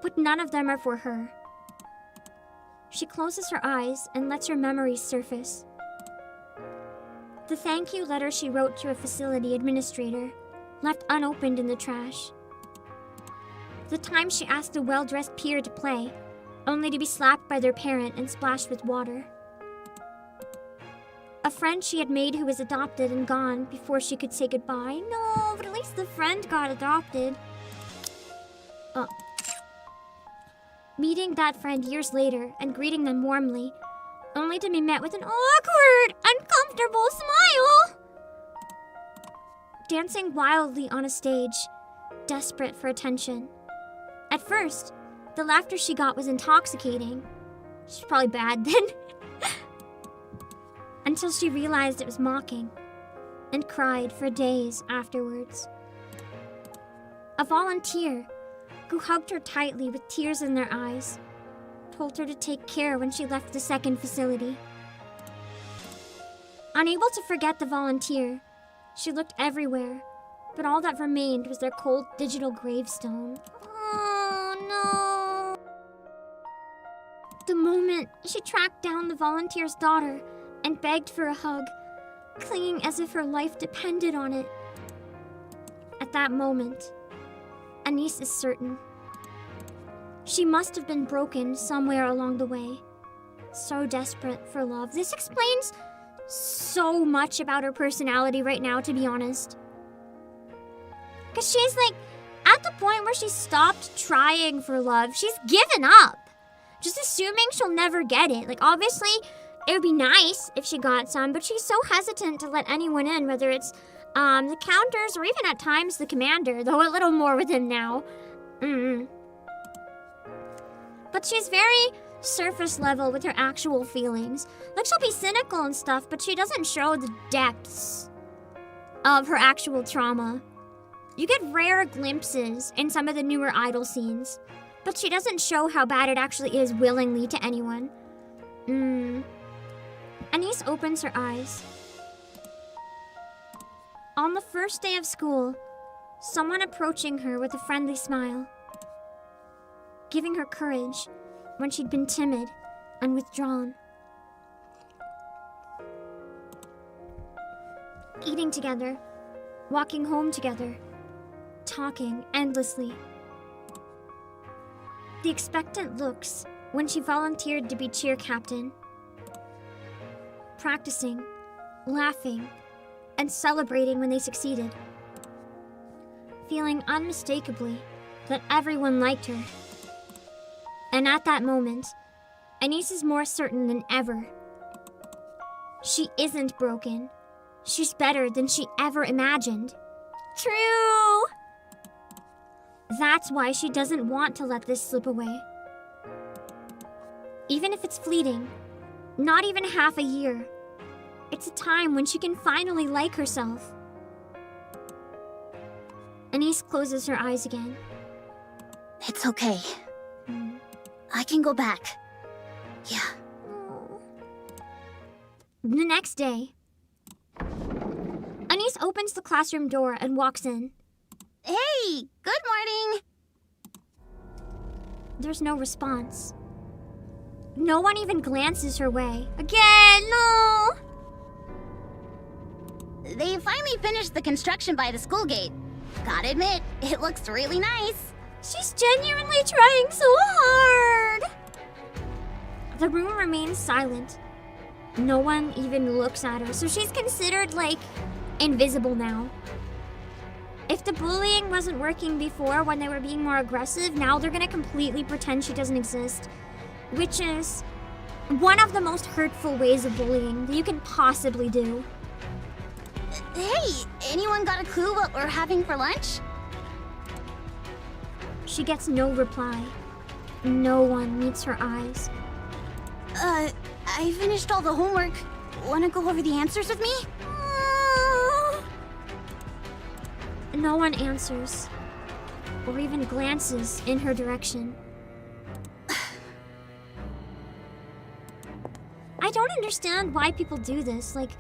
but none of them are for her. She closes her eyes and lets her memories surface. The thank you letter she wrote to a facility administrator, left unopened in the trash. The time she asked a well-dressed peer to play, only to be slapped by their parent and splashed with water. A friend she had made who was adopted and gone before she could say goodbye. No, but at least the friend got adopted. Meeting that friend years later and greeting them warmly, only to be met with an awkward, uncomfortable smile. Dancing wildly on a stage, desperate for attention. At first, the laughter she got was intoxicating. She's probably bad then. Until she realized it was mocking, and cried for days afterwards. A volunteer, who hugged her tightly with tears in their eyes, told her to take care when she left the second facility. Unable to forget the volunteer, she looked everywhere, but all that remained was their cold digital gravestone. Oh no! The moment she tracked down the volunteer's daughter and begged for a hug, clinging as if her life depended on it. At that moment, Anise is certain. She must have been broken somewhere along the way, so desperate for love. This explains so much about her personality right now, to be honest. Because she's at the point where she stopped trying for love. She's given up, just assuming she'll never get it. Obviously, it would be nice if she got some, but she's so hesitant to let anyone in, whether it's The counters, or even at times the commander, though a little more with him now. But she's very surface level with her actual feelings. Like, she'll be cynical and stuff, but she doesn't show the depths of her actual trauma. You get rare glimpses in some of the newer idol scenes, but she doesn't show how bad it actually is willingly to anyone. Anise opens her eyes. On the first day of school, someone approaching her with a friendly smile, giving her courage when she'd been timid and withdrawn. Eating together, walking home together, talking endlessly. The expectant looks when she volunteered to be cheer captain. Practicing, laughing, and celebrating when they succeeded. Feeling unmistakably that everyone liked her. And at that moment, Anise is more certain than ever. She isn't broken. She's better than she ever imagined. True! That's why she doesn't want to let this slip away. Even if it's fleeting, not even half a year, it's a time when she can finally like herself. Anise closes her eyes again. It's okay. I can go back. Yeah. The next day, Anise opens the classroom door and walks in. Hey, good morning. There's no response. No one even glances her way. Again, no! They finally finished the construction by the school gate. Gotta admit, it looks really nice. She's genuinely trying so hard! The room remains silent. No one even looks at her, so she's considered, like, invisible now. If the bullying wasn't working before when they were being more aggressive, now they're gonna completely pretend she doesn't exist. Which is one of the most hurtful ways of bullying that you can possibly do. Hey, anyone got a clue what we're having for lunch? She gets no reply. No one meets her eyes. I finished all the homework. Wanna go over the answers with me? No one answers, or even glances in her direction. I don't understand why people do this. Like,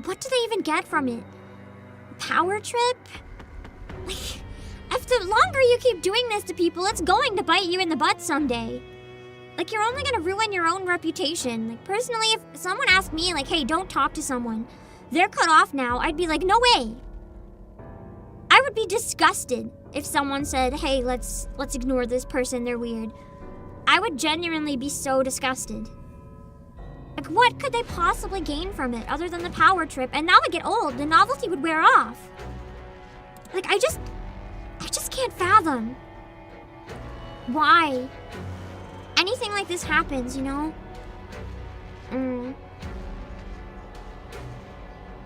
what do they even get from it? Power trip? Like, if the longer you keep doing this to people, it's going to bite you in the butt someday. Like, you're only gonna ruin your own reputation. Like, personally, if someone asked me, like, hey, don't talk to someone, they're cut off now, I'd be like, no way. I would be disgusted if someone said, hey, let's ignore this person, they're weird. I would genuinely be so disgusted. Like, what could they possibly gain from it other than the power trip? And now I get old, the novelty would wear off. Like, I just can't fathom why anything like this happens, you know?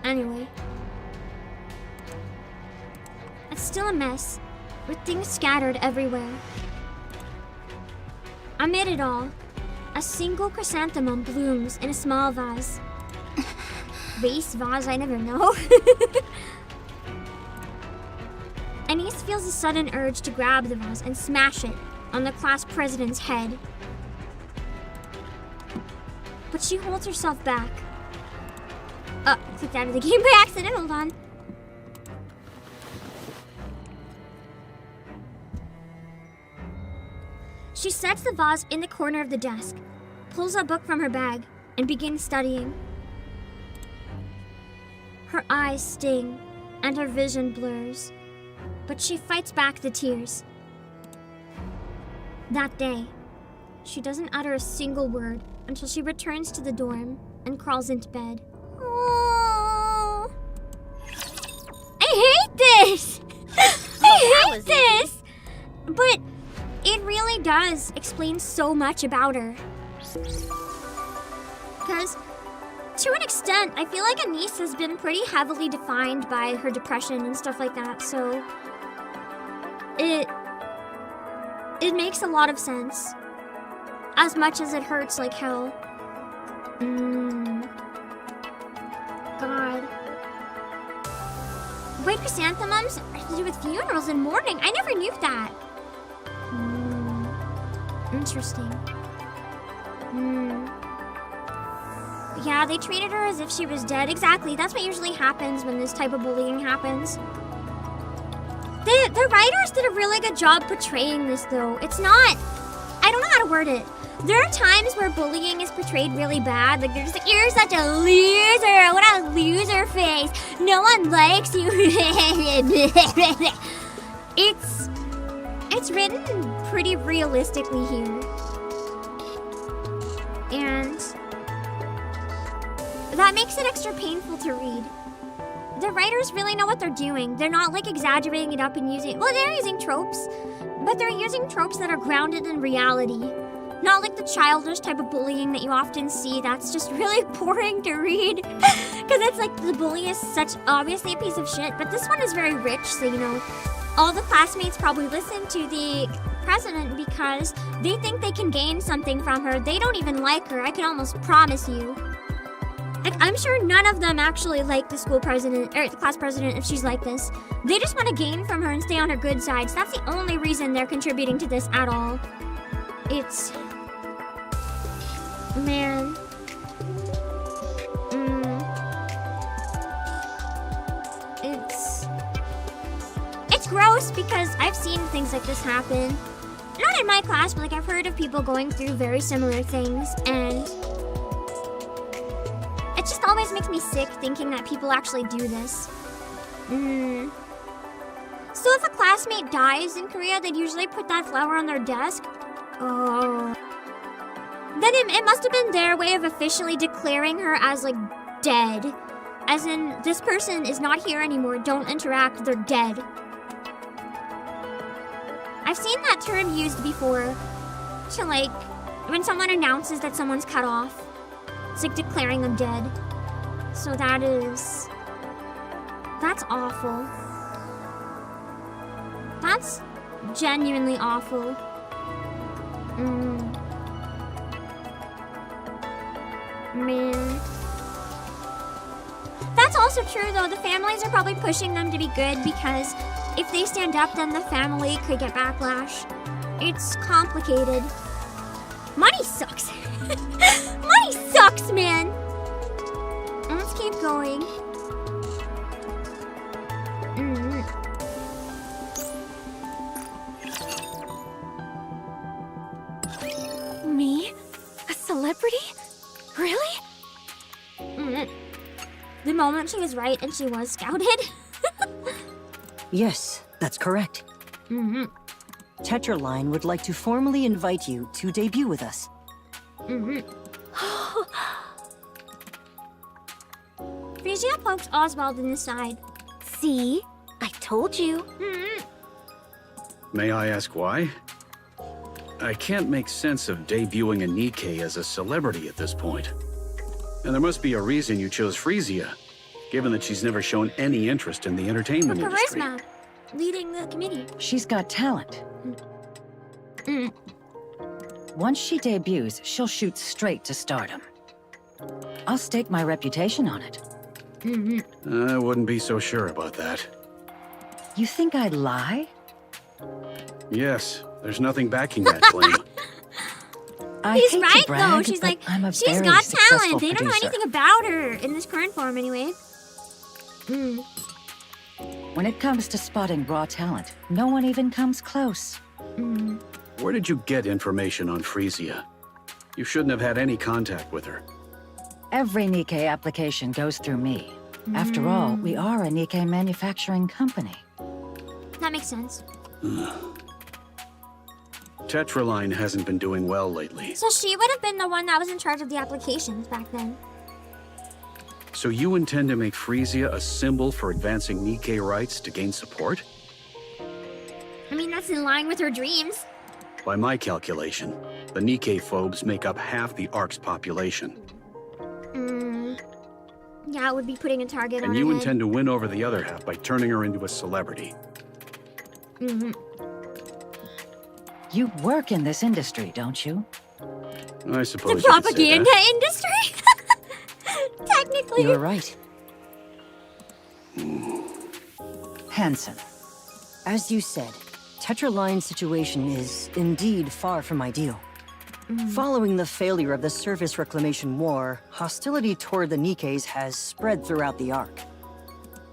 Anyway. It's still a mess, with things scattered everywhere. Amid it all, a single chrysanthemum blooms in a small vase. Vase? I never know. Anise feels a sudden urge to grab the vase and smash it on the class president's head. But she holds herself back. I clicked out of the game by accident, hold on. She sets the vase in the corner of the desk, pulls a book from her bag, and begins studying. Her eyes sting, and her vision blurs, but she fights back the tears. That day, she doesn't utter a single word until she returns to the dorm and crawls into bed. Oh, I hate this! I hate this! But it really does explain so much about her. Because To an extent, I feel like Anise has been pretty heavily defined by her depression and stuff like that, so it makes a lot of sense. As much as it hurts like hell. God. Wait, chrysanthemums are to do with funerals and mourning. I never knew that. Interesting. Yeah, they treated her as if she was dead. Exactly. That's what usually happens when this type of bullying happens. The writers did a really good job portraying this, though. It's not... I don't know how to word it. There are times where bullying is portrayed really bad. Like, they're just like, you're such a loser. What a loser face. No one likes you. It's written pretty realistically here. And that makes it extra painful to read. The writers really know what they're doing. They're not like exaggerating it up and using... Well, they're using tropes, but they're using tropes that are grounded in reality. Not like the childish type of bullying that you often see that's just really boring to read. Because it's like the bully is such obviously a piece of shit, but this one is very rich, so you know, all the classmates probably listen to the president because they think they can gain something from her. They don't even like her, I can almost promise you. Like, I'm sure none of them actually like the school president, or the class president if she's like this. They just want to gain from her and stay on her good side, so that's the only reason they're contributing to this at all. It's... Man. It's gross because I've seen things like this happen. Not in my class, but like I've heard of people going through very similar things, and it just always makes me sick thinking that people actually do this. So if a classmate dies in Korea, they'd usually put that flower on their desk. Oh. Then it must have been their way of officially declaring her as, like, dead. As in, this person is not here anymore, don't interact, they're dead. I've seen that term used before to, like, when someone announces that someone's cut off. It's like declaring them dead. So that's awful. That's genuinely awful. Man. That's also true, though. The families are probably pushing them to be good because if they stand up, then the family could get backlash. It's complicated. Money sucks. Money sucks, man. Let's keep going. Me? A celebrity? Really? The moment she was right and she was scouted. Yes, that's correct. Tetraline would like to formally invite you to debut with us. Frisia pokes Oswald in the side. See? I told you. May I ask why? I can't make sense of debuting a NIKKE as a celebrity at this point. And there must be a reason you chose Frisia, given that she's never shown any interest in the entertainment industry. Charisma, leading the committee. She's got talent. Once she debuts, she'll shoot straight to stardom. I'll stake my reputation on it. I wouldn't be so sure about that. You think I'd lie? Yes, there's nothing backing that claim. He's right, brag, though. She's like, she's got talent. They don't know anything about her in this current form, anyway. When it comes to spotting raw talent, no one even comes close. Where did you get information on Frisia? You shouldn't have had any contact with her. Every NIKKE application goes through me. After all, we are a NIKKE manufacturing company. That makes sense. Tetraline hasn't been doing well lately. So she would have been the one that was in charge of the applications back then. So you intend to make Frisia a symbol for advancing NIKKE rights to gain support? I mean, that's in line with her dreams. By my calculation, the NIKKE phobes make up half the ARC's population. Yeah, it would be putting a target on And her you head. intend to win over the other half by turning her into a celebrity. Mm-hmm. You work in this industry, don't you? I suppose The you could say propaganda that. industry? Technically. You're right. Hansen. As you said, Tetraline's situation is indeed far from ideal. Following the failure of the Surface Reclamation War, hostility toward the Nikkes has spread throughout the Ark.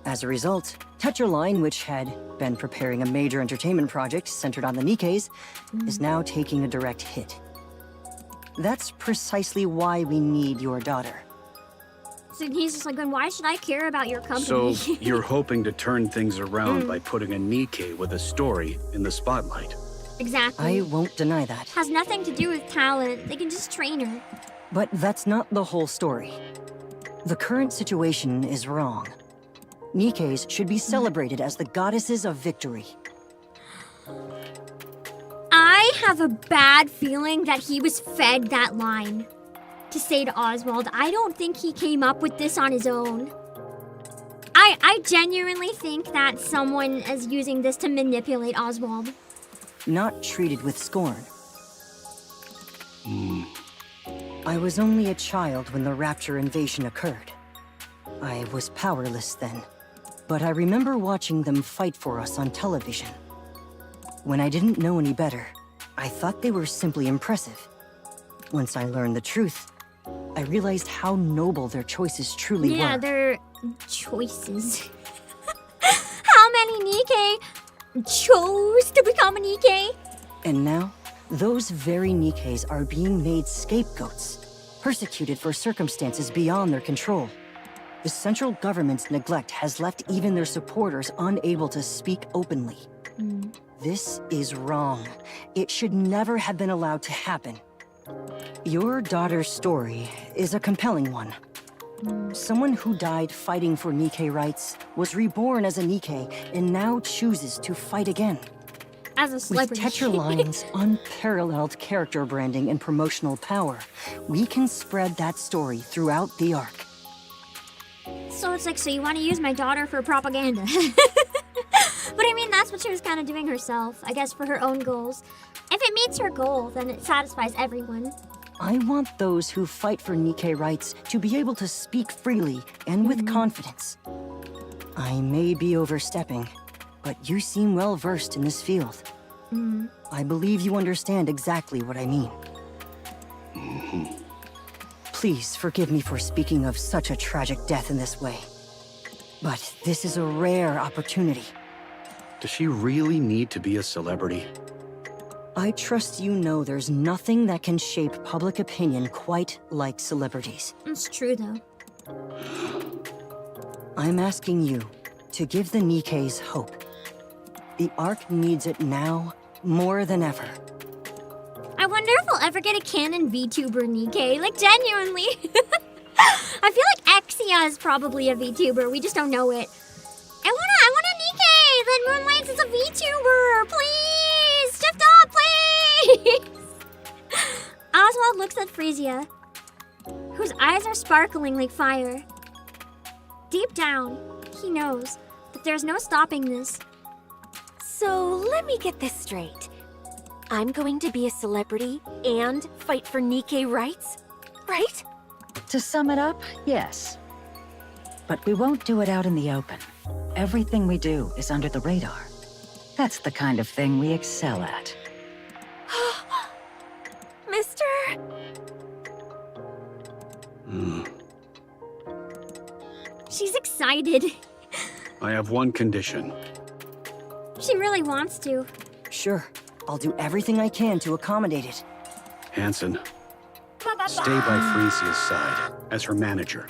As a result, Tetraline, which had been preparing a major entertainment project centered on the Nikkes, is now taking a direct hit. That's precisely why we need your daughter. So he's just like, then why should I care about your company? So you're hoping to turn things around by putting a Nikke with a story in the spotlight. Exactly. I won't deny that. Has nothing to do with talent. They can just train her. But that's not the whole story. The current situation is wrong. Nikkes should be celebrated as the goddesses of victory. I have a bad feeling that he was fed that line to say to Oswald. I don't think he came up with this on his own. I genuinely think that someone is using this to manipulate Oswald. Not treated with scorn. I was only a child when the Rapture invasion occurred. I was powerless then, but I remember watching them fight for us on television. When I didn't know any better, I thought they were simply impressive. Once I learned the truth, I realized how noble their choices truly were. Yeah, their choices. How many Nikke chose to become a Nikke? And now, those very Nikkes are being made scapegoats, persecuted for circumstances beyond their control. The central government's neglect has left even their supporters unable to speak openly. This is wrong. It should never have been allowed to happen. Your daughter's story is a compelling one. Someone who died fighting for Nikke rights, was reborn as a Nikke, and now chooses to fight again. As a With celebrity. Tetraline's unparalleled character branding and promotional power, we can spread that story throughout the Ark. So it's like, so you want to use my daughter for propaganda. But I mean, that's what she was kind of doing herself, I guess, for her own goals. If it meets her goal, then it satisfies everyone. I want those who fight for Nikke rights to be able to speak freely and with confidence. I may be overstepping, but you seem well versed in this field. I believe you understand exactly what I mean. Please forgive me for speaking of such a tragic death in this way. But this is a rare opportunity. Does she really need to be a celebrity? I trust you know there's nothing that can shape public opinion quite like celebrities. It's true, though. I'm asking you to give the Nikkes hope. The Ark needs it now more than ever. I wonder if we'll ever get a canon VTuber Nikke. Like, genuinely. I feel like Exia is probably a VTuber. We just don't know it. I want a Nikke that moonlights as a VTuber. Please! Shift up, please! Oswald looks at Frisia, whose eyes are sparkling like fire. Deep down, he knows that there's no stopping this. So let me get this straight. I'm going to be a celebrity and fight for Nikke rights, right? To sum it up, yes. But we won't do it out in the open. Everything we do is under the radar. That's the kind of thing we excel at. Mister? She's excited. I have one condition. She really wants to. Sure, I'll do everything I can to accommodate it. Hansen, stay by Frisia's side as her manager.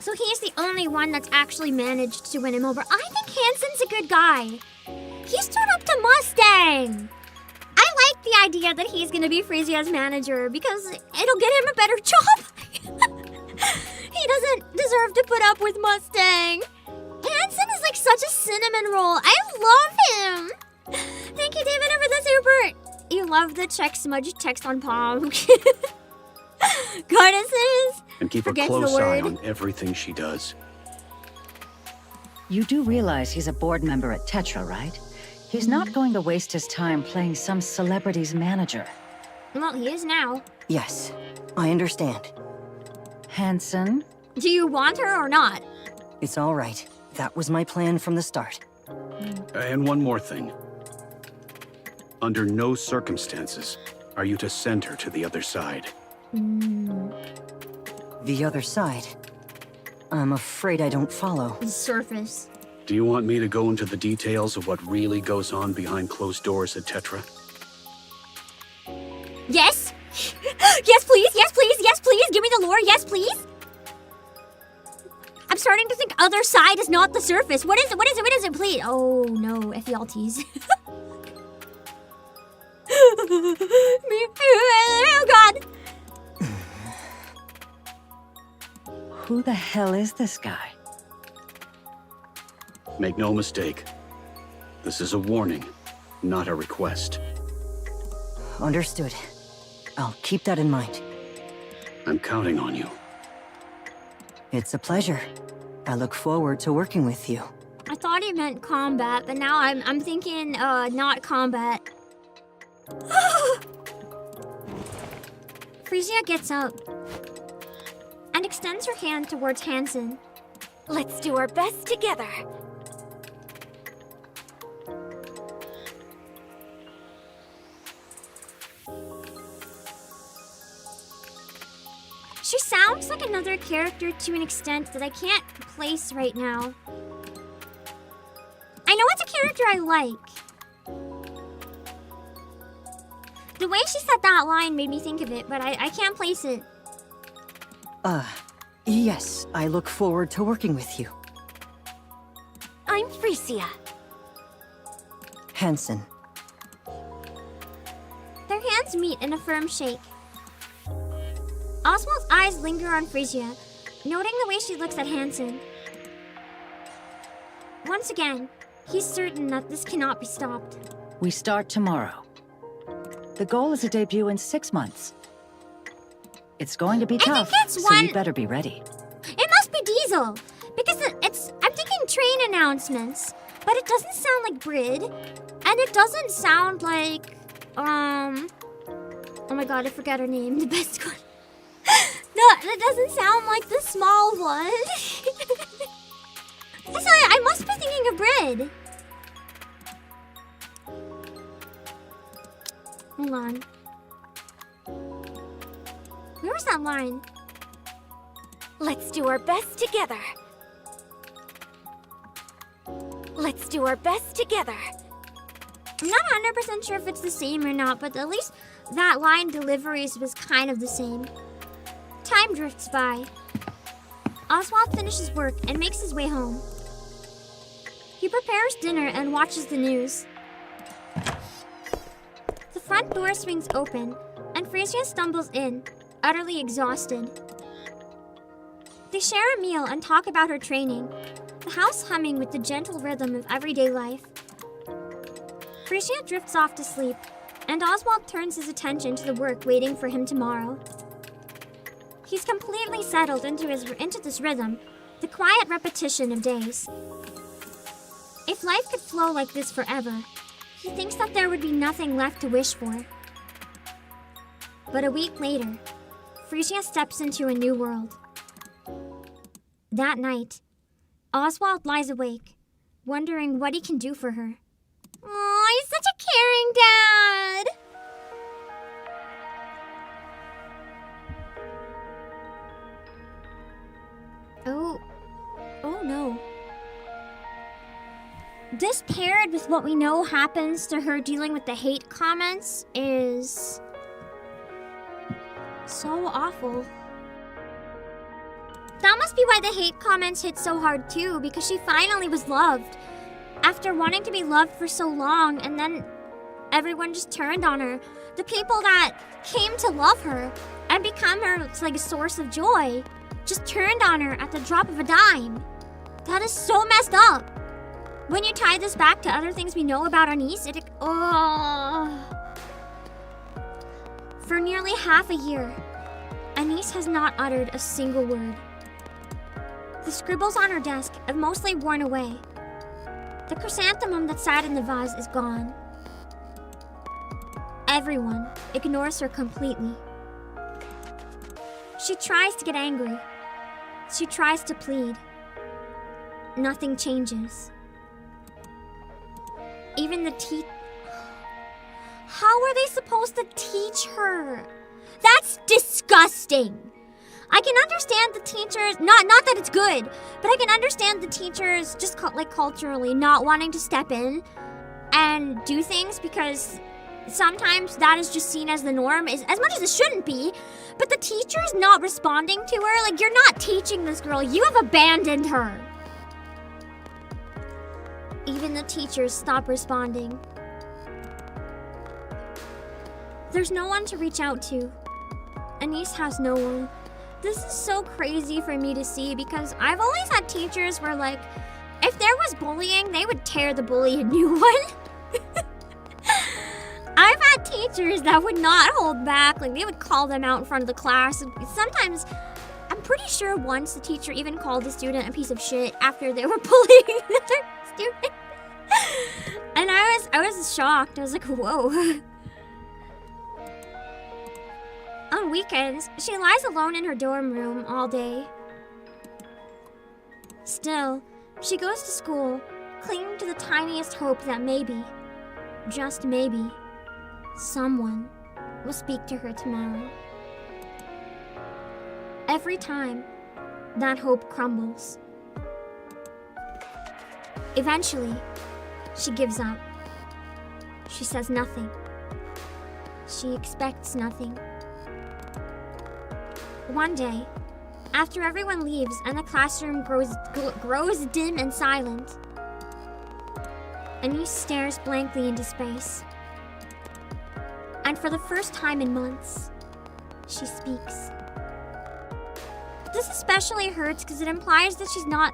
So he's the only one that's actually managed to win him over. I think Hansen's a good guy. He stood up to Mustang. I like the idea that he's gonna be Frisia's manager because it'll get him a better job. He doesn't deserve to put up with Mustang. Hansen is like such a cinnamon roll. I love him. Thank you, David, for the super. You love the check smudge text on palm. Goddesses? And keep a Forgets the close eye word. on everything she does. You do realize he's a board member at Tetra, right? He's not going to waste his time playing some celebrity's manager. Well, he is now. Yes, I understand. Hanson? Do you want her or not? It's all right. That was my plan from the start. And one more thing. Under no circumstances are you to send her to the other side. The other side? I'm afraid I don't follow. The surface. Do you want me to go into the details of what really goes on behind closed doors at Tetra? Yes? Yes, please. Yes, please. Yes, please. Give me the lore. Yes, please. I'm starting to think other side is not the surface. What is it? What is it? What is it? Please. Oh, no. FELTs. Oh, God. Who the hell is this guy? Make no mistake. This is a warning, not a request. Understood. I'll keep that in mind. I'm counting on you. It's a pleasure. I look forward to working with you. I thought he meant combat, but now I'm thinking not combat. Frisia gets up and extends her hand towards Hanson. Let's do our best together. She sounds like another character to an extent that I can't place right now. I know it's a character I like. The way she said that line made me think of it, but I can't place it. Yes, I look forward to working with you. I'm Frisia. Hanson. Their hands meet in a firm shake. Oswald's eyes linger on Frisia, noting the way she looks at Hanson. Once again, he's certain that this cannot be stopped. We start tomorrow. The goal is a debut in 6 months. It's going to be tough, so you better be ready. It must be Diesel, because I'm thinking train announcements, but it doesn't sound like Brid, and it doesn't sound like, oh my god, I forgot her name, the best one. No, that doesn't sound like the small one. So I must be thinking of Brid. Hold on. Where was that line? Let's do our best together. Let's do our best together. I'm not 100% sure if it's the same or not, but at least that line deliveries was kind of the same. Time drifts by. Oswald finishes work and makes his way home. He prepares dinner and watches the news. The front door swings open, and Frisia stumbles in, utterly exhausted. They share a meal and talk about her training, the house humming with the gentle rhythm of everyday life. Frisia drifts off to sleep, and Oswald turns his attention to the work waiting for him tomorrow. He's completely settled into this rhythm, the quiet repetition of days. If life could flow like this forever, he thinks that there would be nothing left to wish for. But a week later, Frisia steps into a new world. That night, Oswald lies awake, wondering what he can do for her. Aw, he's such a caring dad! Oh no. This paired with what we know happens to her dealing with the hate comments is so awful. That must be why the hate comments hit so hard too, because she finally was loved. After wanting to be loved for so long, and then everyone just turned on her. The people that came to love her and become her like a source of joy just turned on her at the drop of a dime. That is so messed up. When you tie this back to other things we know about our niece, For nearly half a year, Anise has not uttered a single word. The scribbles on her desk have mostly worn away. The chrysanthemum that sat in the vase is gone. Everyone ignores her completely. She tries to get angry. She tries to plead. Nothing changes. Even the How are they supposed to teach her? That's disgusting. I can understand the teachers, not that it's good, but I can understand the teachers just culturally not wanting to step in and do things because sometimes that is just seen as the norm, as much as it shouldn't be. But the teacher's not responding to her. Like, you're not teaching this girl. You have abandoned her. Even the teachers stop responding. There's no one to reach out to. Anise has no one. This is so crazy for me to see because I've always had teachers where, like, if there was bullying, they would tear the bully a new one. I've had teachers that would not hold back. Like, they would call them out in front of the class. Sometimes, I'm pretty sure once the teacher even called the student a piece of shit after they were bullying another student. And I was shocked. I was like, whoa. On weekends, she lies alone in her dorm room all day. Still, she goes to school, clinging to the tiniest hope that maybe, just maybe, someone will speak to her tomorrow. Every time, that hope crumbles. Eventually, she gives up. She says nothing. She expects nothing. One day, after everyone leaves and the classroom grows dim and silent, Anise stares blankly into space. And for the first time in months, she speaks. This especially hurts because it implies that she's not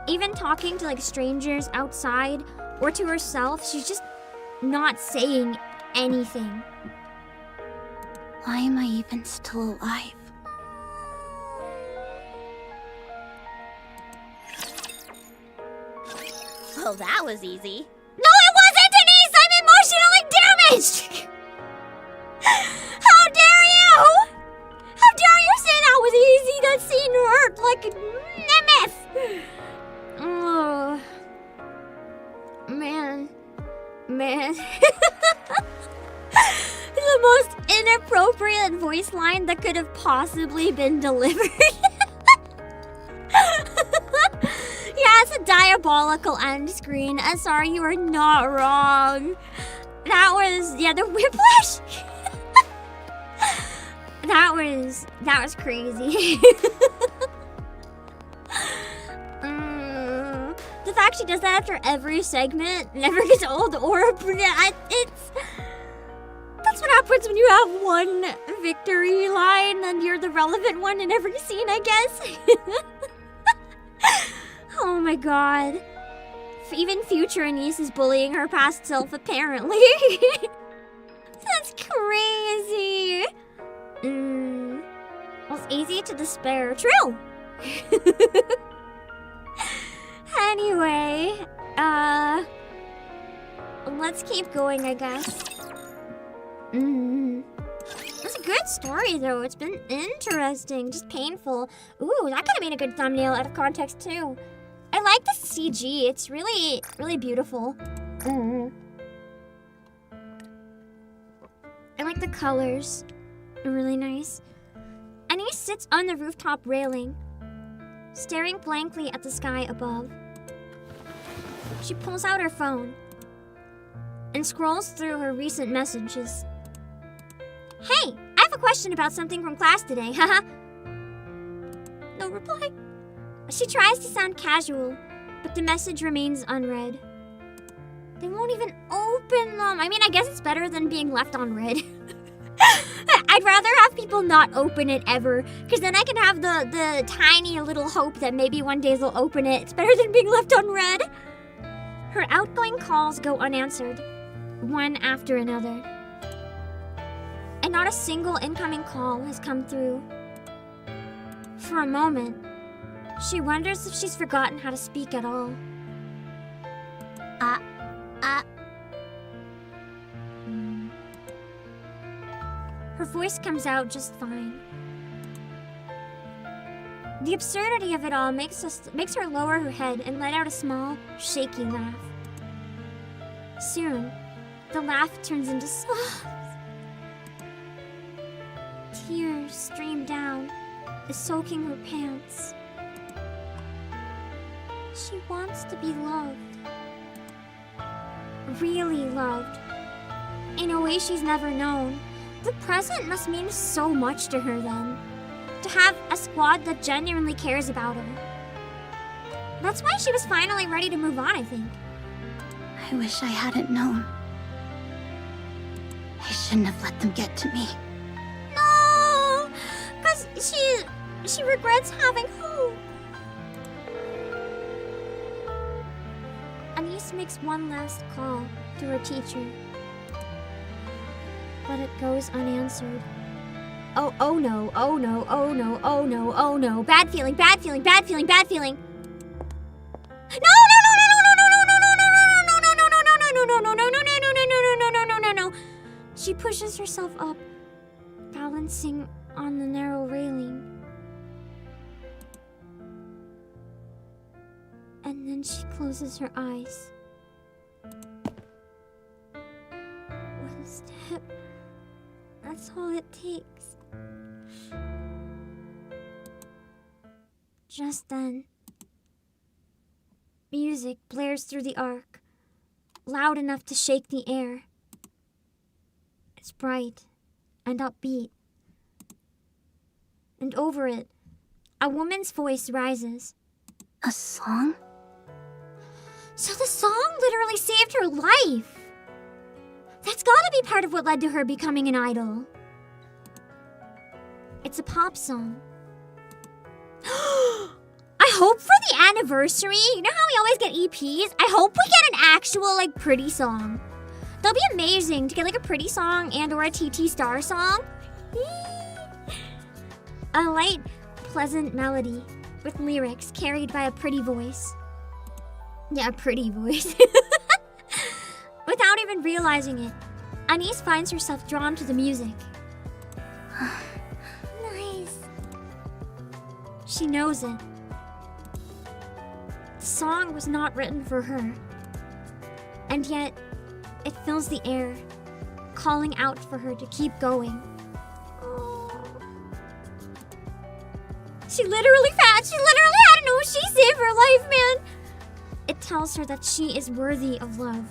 even talking to like strangers outside or to herself. She's just not saying anything. Why am I even still alive? Well, that was easy. No, it wasn't, Denise! I'm emotionally damaged! How dare you! How dare you say that was easy? That scene hurt like a mammoth! Oh. Man. The most inappropriate voice line that could have possibly been delivered. Yeah, it's a diabolical end screen. I'm sorry, you are not wrong. That was, the whiplash. That was crazy. The fact she does that after every segment never gets old or that's what happens when you have one victory line and you're the relevant one in every scene, I guess. Oh my god. Even future Anise is bullying her past self, apparently. That's crazy. Well, it's easy to despair. True. Anyway, let's keep going, I guess. It's a good story, though. It's been interesting, just painful. Ooh, that could have made a good thumbnail out of context, too. I like the CG. It's really, really beautiful. I like the colors. They're really nice. Anise sits on the rooftop railing, staring blankly at the sky above. She pulls out her phone and scrolls through her recent messages. Hey, I have a question about something from class today, haha. No reply. She tries to sound casual, but the message remains unread. They won't even open them. I mean, I guess it's better than being left unread. I'd rather have people not open it ever, because then I can have the tiny little hope that maybe one day they'll open it. It's better than being left unread. Her outgoing calls go unanswered, one after another. And not a single incoming call has come through. For a moment, she wonders if she's forgotten how to speak at all. Her voice comes out just fine. The absurdity of it all makes her lower her head and let out a small, shaky laugh. Soon, the laugh turns into sobs. Tears stream down, soaking her pants. She wants to be loved. Really loved. In a way she's never known. The present must mean so much to her then. To have a squad that genuinely cares about her. That's why she was finally ready to move on, I think. I wish I hadn't known. I shouldn't have let them get to me. No! Because she regrets having hope. Anise makes one last call to her teacher. But it goes unanswered. Oh no, oh no, oh no, oh no, oh no. Bad feeling, bad feeling, bad feeling, bad feeling. No! She pushes herself up, balancing on the narrow railing. And then she closes her eyes. One step. That's all it takes. Just then, music blares through the arc, loud enough to shake the air. It's bright and upbeat. And over it, a woman's voice rises. A song? So the song literally saved her life! That's gotta be part of what led to her becoming an idol. It's a pop song. I hope for the anniversary, you know how we always get EPs? I hope we get an actual, pretty song. That'll be amazing to get, a pretty song and or a TT Star song. A light, pleasant melody with lyrics carried by a pretty voice. Yeah, a pretty voice. Without even realizing it, Anise finds herself drawn to the music. Nice. She knows it. The song was not written for her. And yet, it fills the air, calling out for her to keep going. She literally had to know she saved her life, man. It tells her that she is worthy of love.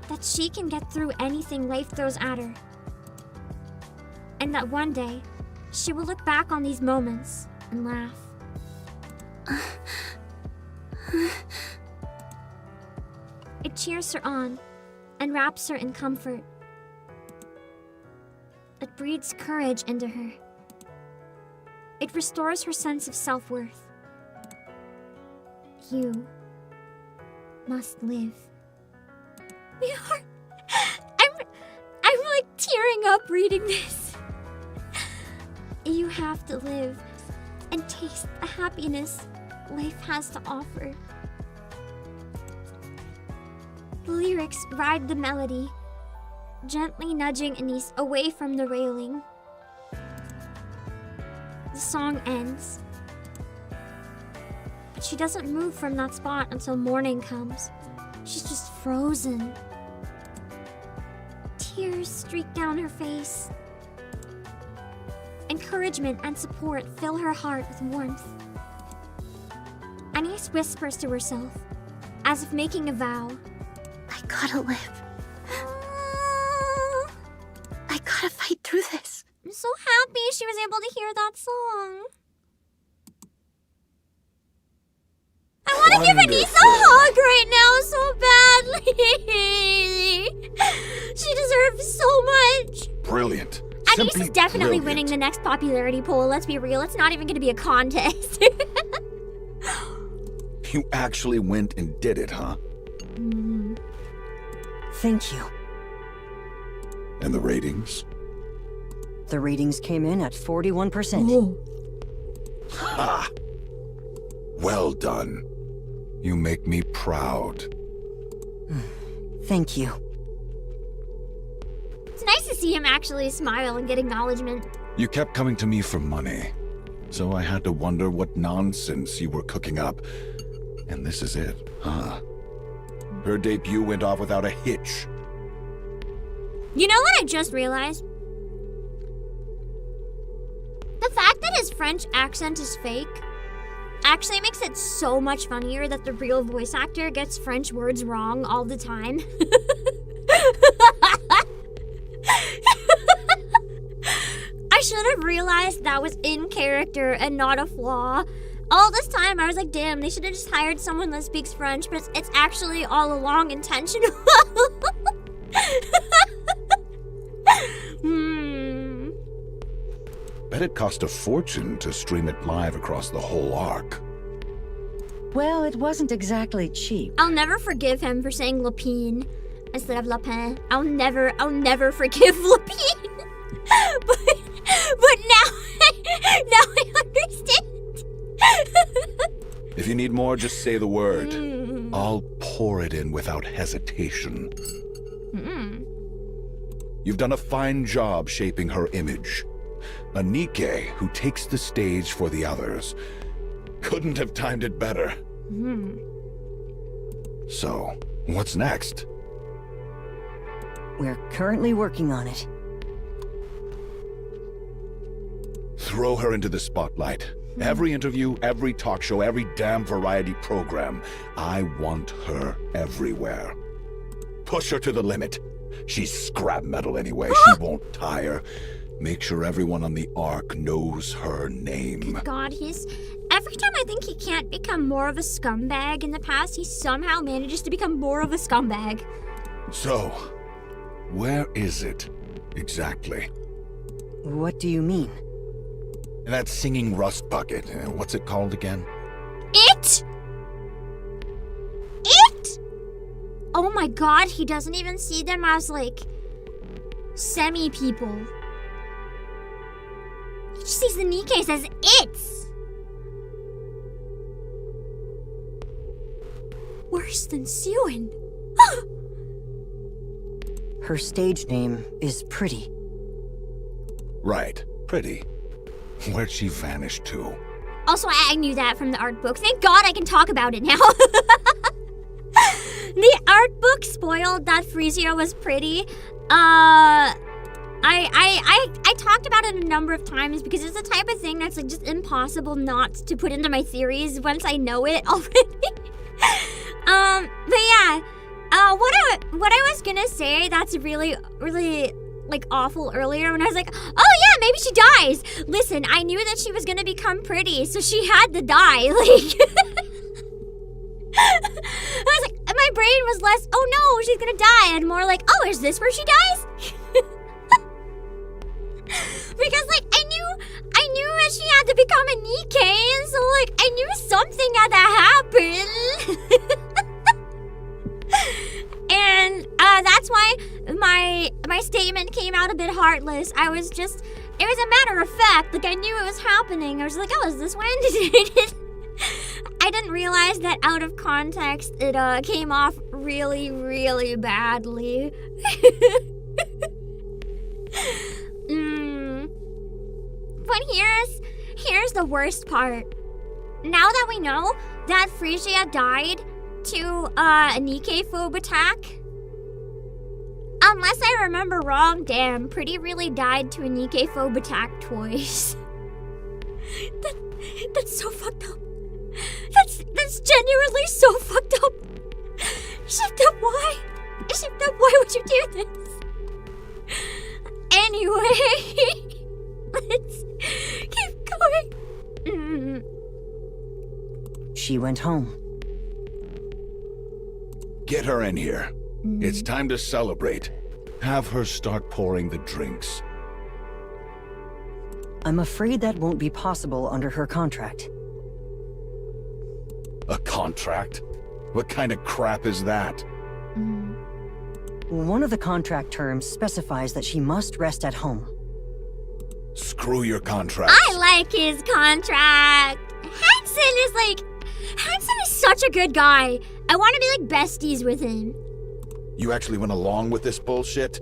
That she can get through anything life throws at her. And that one day, she will look back on these moments and laugh. It cheers her on and wraps her in comfort. It breathes courage into her. It restores her sense of self-worth. You must live. My heart. I'm tearing up reading this. You have to live and taste the happiness life has to offer. The lyrics ride the melody, gently nudging Anise away from the railing. The song ends, but she doesn't move from that spot until morning comes. She's just frozen. Tears streak down her face. Encouragement and support fill her heart with warmth. Anise whispers to herself, as if making a vow. I gotta live. I gotta fight through this. I'm so happy she was able to hear that song. I want to give Anise a hug right now so badly. She deserves so much. Brilliant. Anise is definitely winning the next popularity poll. Let's be real. It's not even going to be a contest. You actually went and did it, huh? Thank you. And the ratings? The ratings came in at 41%. Ha! Well done. You make me proud. Thank you. It's nice to see him actually smile and get acknowledgement. You kept coming to me for money, so I had to wonder what nonsense you were cooking up. And this is it, huh? Her debut went off without a hitch. You know what I just realized? The fact that his French accent is fake actually makes it so much funnier that the real voice actor gets French words wrong all the time. I should have realized that was in character and not a flaw. All this time I was like, damn, they should have just hired someone that speaks French, but it's actually all along intentional. Bet it cost a fortune to stream it live across the whole arc. Well, it wasn't exactly cheap. I'll never forgive him for saying Lapine instead of Lapin. I'll never forgive Lapine. but now I understand. If you need more, just say the word. I'll pour it in without hesitation. You've done a fine job shaping her image. A NIKKE who takes the stage for the others. Couldn't have timed it better. So, what's next? We're currently working on it. Throw her into the spotlight. Every interview, every talk show, every damn variety program. I want her everywhere. Push her to the limit. She's scrap metal anyway. She won't tire. Make sure everyone on the Ark knows her name. God, every time I think he can't become more of a scumbag in the past, he somehow manages to become more of a scumbag. So, where is it exactly? What do you mean? That singing rust bucket. What's it called again? It? Oh my god, he doesn't even see them as, like, semi-people. He just sees the NIKKEs as its. Worse than Sewin. Her stage name is Pretty. Right, Pretty. Where'd she vanish to? Also, I knew that from the art book. Thank God I can talk about it now. The art book spoiled that Frisia was pretty. I talked about it a number of times because it's the type of thing that's like just impossible not to put into my theories once I know it already. But yeah, what I was gonna say that's really like awful earlier when I was like, oh yeah, maybe she dies. Listen, I knew that she was gonna become pretty, so she had to die. Like, I was like, my brain was less, oh no, she's gonna die, and more like, oh, is this where she dies? Because like I knew that she had to become a NIKKE, and so like I knew something had to happen. And that's why my statement came out a bit heartless. It was a matter of fact. Like, I knew it was happening. I was like, oh, is this when? I didn't realize that out of context, it came off really, really badly. But here's the worst part. Now that we know that Frisia died to a NIKKE-phobe attack, unless I remember wrong, damn, Pretty really died to a NIKKE-phobe attack twice. That's so fucked up. That's genuinely so fucked up. Shift up, why? Shift up, why would you do this? Anyway, let's keep going. She went home. Get her in here. It's time to celebrate. Have her start pouring the drinks. I'm afraid that won't be possible under her contract. A contract? What kind of crap is that? One of the contract terms specifies that she must rest at home. Screw your contract. I like his contract. Hansen is such a good guy. I want to be like besties with him. You actually went along with this bullshit?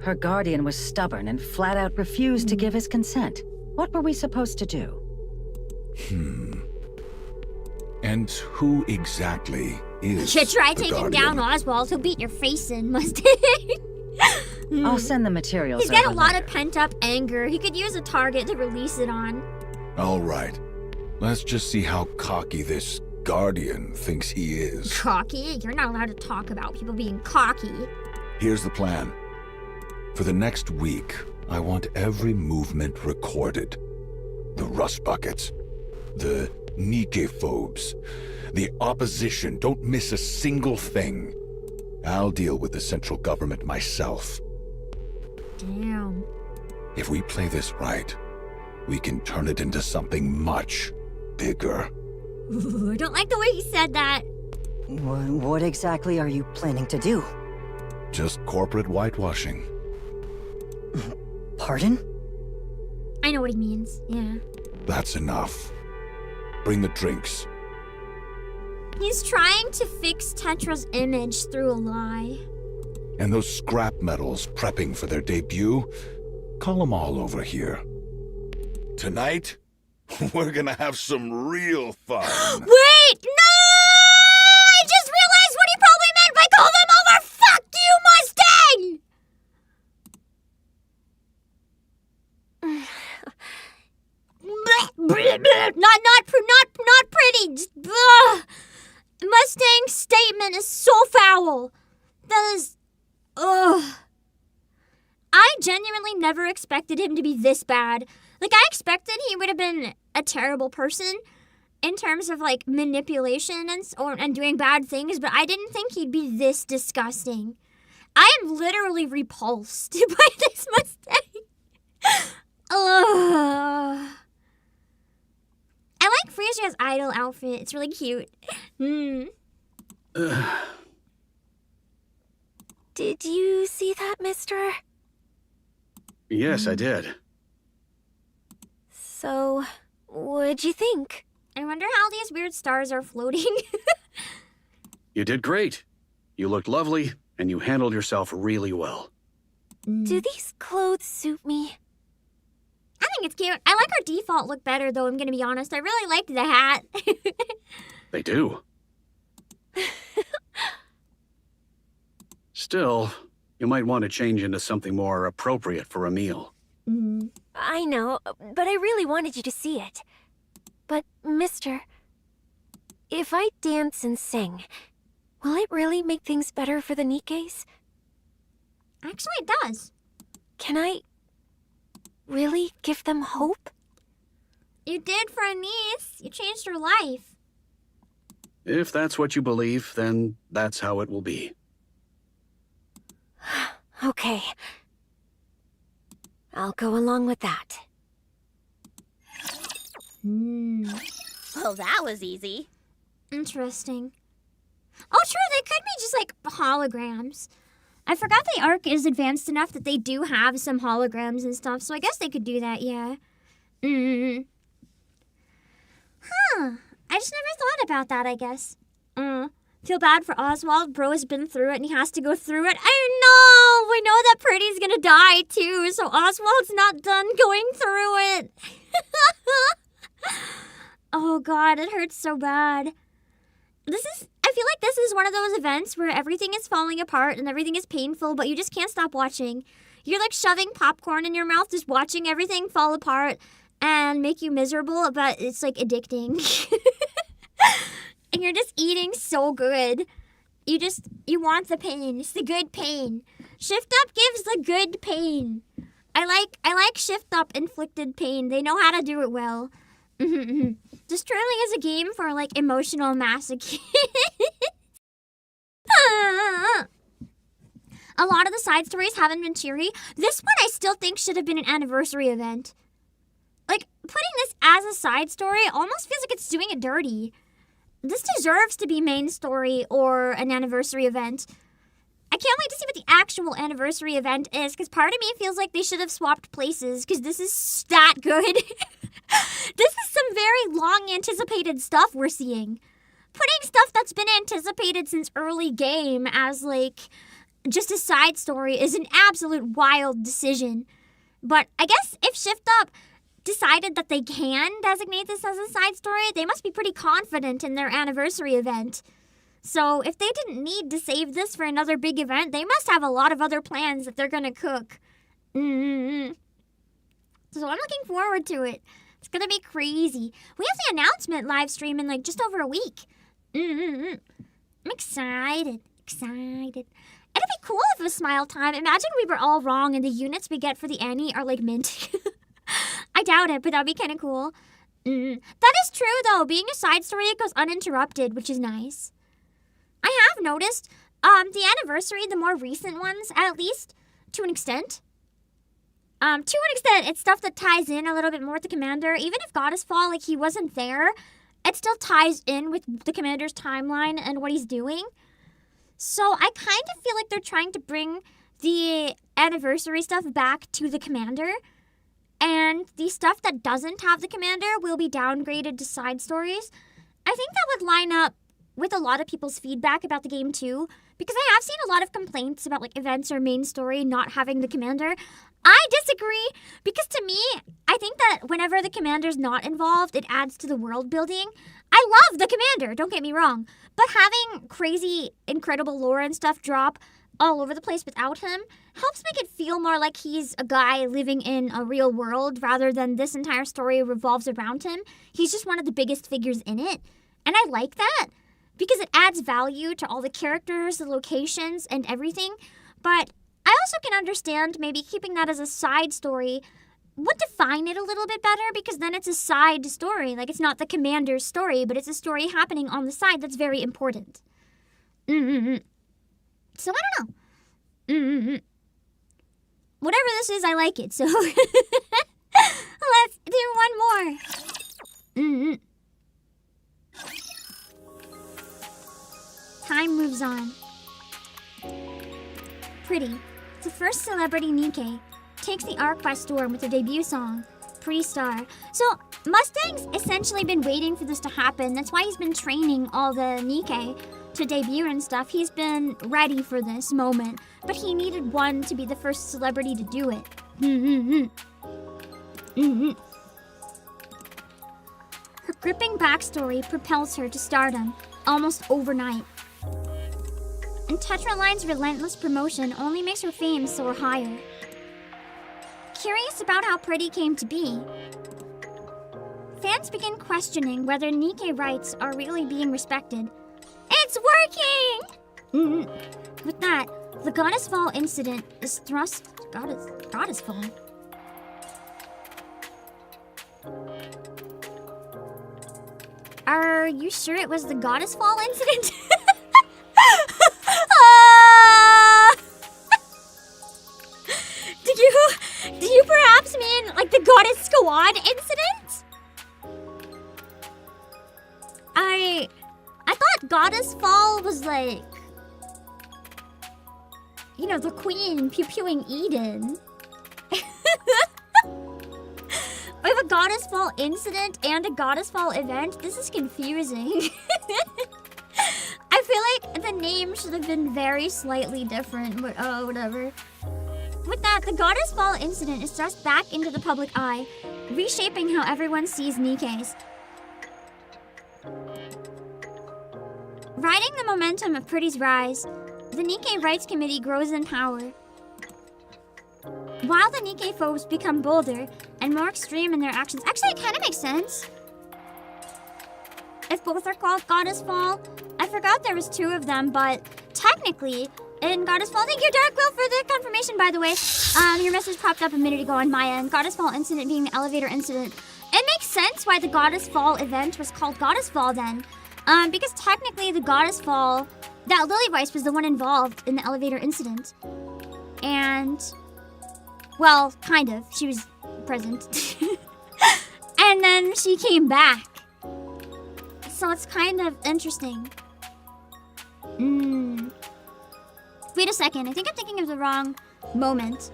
Her guardian was stubborn and flat out refused to give his consent. What were we supposed to do? And who exactly is Should try the taking Guardian? down Oswald. He'll beat your face in, Mustang. I'll send the materials He's got a over lot later. of pent-up anger. He could use a target to release it on. All right. Let's just see how cocky this Guardian thinks he is. Cocky? You're not allowed to talk about people being cocky. Here's the plan. For the next week, I want every movement recorded. The rust buckets, the NIKKE-phobes, the opposition. Don't miss a single thing. I'll deal with the central government myself. Damn. If we play this right, we can turn it into something much bigger. Ooh, I don't like the way he said that. What exactly are you planning to do? Just corporate whitewashing. Pardon? I know what he means, yeah. That's enough. Bring the drinks. He's trying to fix Tetra's image through a lie. And those scrap metals prepping for their debut, call them all over here. Tonight, we're gonna have some real fun. Wait! No! I just realized what he probably meant by call them over! Fuck you, Mustang! Not pretty. Just, Mustang's statement is so foul. That is, I genuinely never expected him to be this bad. Like, I expected he would have been a terrible person in terms of like manipulation and doing bad things, but I didn't think he'd be this disgusting. I am literally repulsed by this Mustang. Ugh. I like Frasia's idol outfit. It's really cute. Did you see that, mister? Yes, I did. So, what'd you think? I wonder how these weird stars are floating. You did great. You looked lovely, and you handled yourself really well. Do these clothes suit me? I think it's cute. I like our default look better, though, I'm gonna be honest. I really liked the hat. They do. Still, you might want to change into something more appropriate for a meal. I know, but I really wanted you to see it. But, mister, if I dance and sing, will it really make things better for the NIKKEs? Actually, it does. Can I really give them hope? You did for a niece. You changed her life. If that's what you believe, then that's how it will be. Okay. I'll go along with that. Well, that was easy. Interesting. Oh, true, they could be just like holograms. I forgot the arc is advanced enough that they do have some holograms and stuff, so I guess they could do that, yeah. I just never thought about that, I guess. Feel bad for Oswald. Bro has been through it and he has to go through it. I know! We know that Pretty's gonna die too, so Oswald's not done going through it. Oh god, it hurts so bad. I feel like this is one of those events where everything is falling apart and everything is painful, but you just can't stop watching. You're like shoving popcorn in your mouth, just watching everything fall apart and make you miserable, but it's like addicting. And you're just eating so good. You want the pain. It's the good pain. Shift Up gives the good pain. I like Shift Up inflicted pain. They know how to do it well. This truly is a game for like emotional masochists. A lot of the side stories haven't been cheery. This one I still think should have been an anniversary event. Like, putting this as a side story almost feels like it's doing it dirty. This deserves to be main story or an anniversary event. I can't wait to see what the actual anniversary event is, because part of me feels like they should have swapped places, because this is that good. This is some very long anticipated stuff we're seeing. Putting stuff that's been anticipated since early game as, like, just a side story is an absolute wild decision. But I guess if Shift Up decided that they can designate this as a side story, they must be pretty confident in their anniversary event. So if they didn't need to save this for another big event, they must have a lot of other plans that they're gonna cook. So I'm looking forward to it. It's gonna be crazy. We have the announcement live stream in like just over a week. I'm excited. It'd be cool if it was Smile Time. Imagine we were all wrong and the units we get for the Annie are like mint. I doubt it, but that'd be kind of cool. That is true though. Being a side story, it goes uninterrupted, which is nice. I have noticed the anniversary, the more recent ones, at least, to an extent. It's stuff that ties in a little bit more with the commander. Even if Goddess Fall, like, he wasn't there, it still ties in with the commander's timeline and what he's doing. So I kind of feel like they're trying to bring the anniversary stuff back to the commander. And the stuff that doesn't have the commander will be downgraded to side stories. I think that would line up with a lot of people's feedback about the game too, because I have seen a lot of complaints about like events or main story not having the commander. I disagree, because to me, I think that whenever the commander's not involved, it adds to the world building. I love the commander, don't get me wrong, but having crazy, incredible lore and stuff drop all over the place without him helps make it feel more like he's a guy living in a real world rather than this entire story revolves around him. He's just one of the biggest figures in it, and I like that, because it adds value to all the characters, the locations, and everything. But I also can understand maybe keeping that as a side story would define it a little bit better, because then it's a side story. Like, it's not the commander's story, but it's a story happening on the side that's very important. So I don't know. Whatever this is, I like it, so let's do one more. Time moves on. Pretty, the first celebrity NIKKE, takes the ARC by storm with their debut song, Pretty Star. So Mustang's essentially been waiting for this to happen. That's why he's been training all the NIKKE to debut and stuff. He's been ready for this moment, but he needed one to be the first celebrity to do it. Her gripping backstory propels her to stardom, almost overnight. And Tetraline's relentless promotion only makes her fame soar higher. Curious about how Pretty came to be, fans begin questioning whether NIKKE rights are really being respected. It's working! With that, the Goddess Fall incident is thrust... Goddess Fall? Are you sure it was the Goddess Fall incident? Do you perhaps mean, like, the Goddess Squad incident? I thought Goddess Fall was, like, you know, the queen pew-pewing Eden. We have a Goddess Fall incident and a Goddess Fall event? This is confusing. I feel like the name should have been very slightly different, but oh, whatever. With that, the Goddess Fall incident is thrust back into the public eye, reshaping how everyone sees NIKKEs. Riding the momentum of Pretty's rise, the NIKKE Rights Committee grows in power. While the NIKKE foes become bolder and more extreme in their actions, actually it kind of makes sense. If both are called Goddess Fall, I forgot there was 2 of them, but technically, in Goddess Fall, thank you, Darkwill, for the confirmation, by the way. Your message popped up a minute ago on my end. Goddess Fall incident being the elevator incident. It makes sense why the Goddess Fall event was called Goddess Fall then. Because technically the Goddess Fall, that Lily Weiss was the one involved in the elevator incident. And, well, kind of. She was present. And then she came back. So it's kind of interesting. Wait a second, I think I'm thinking of the wrong moment.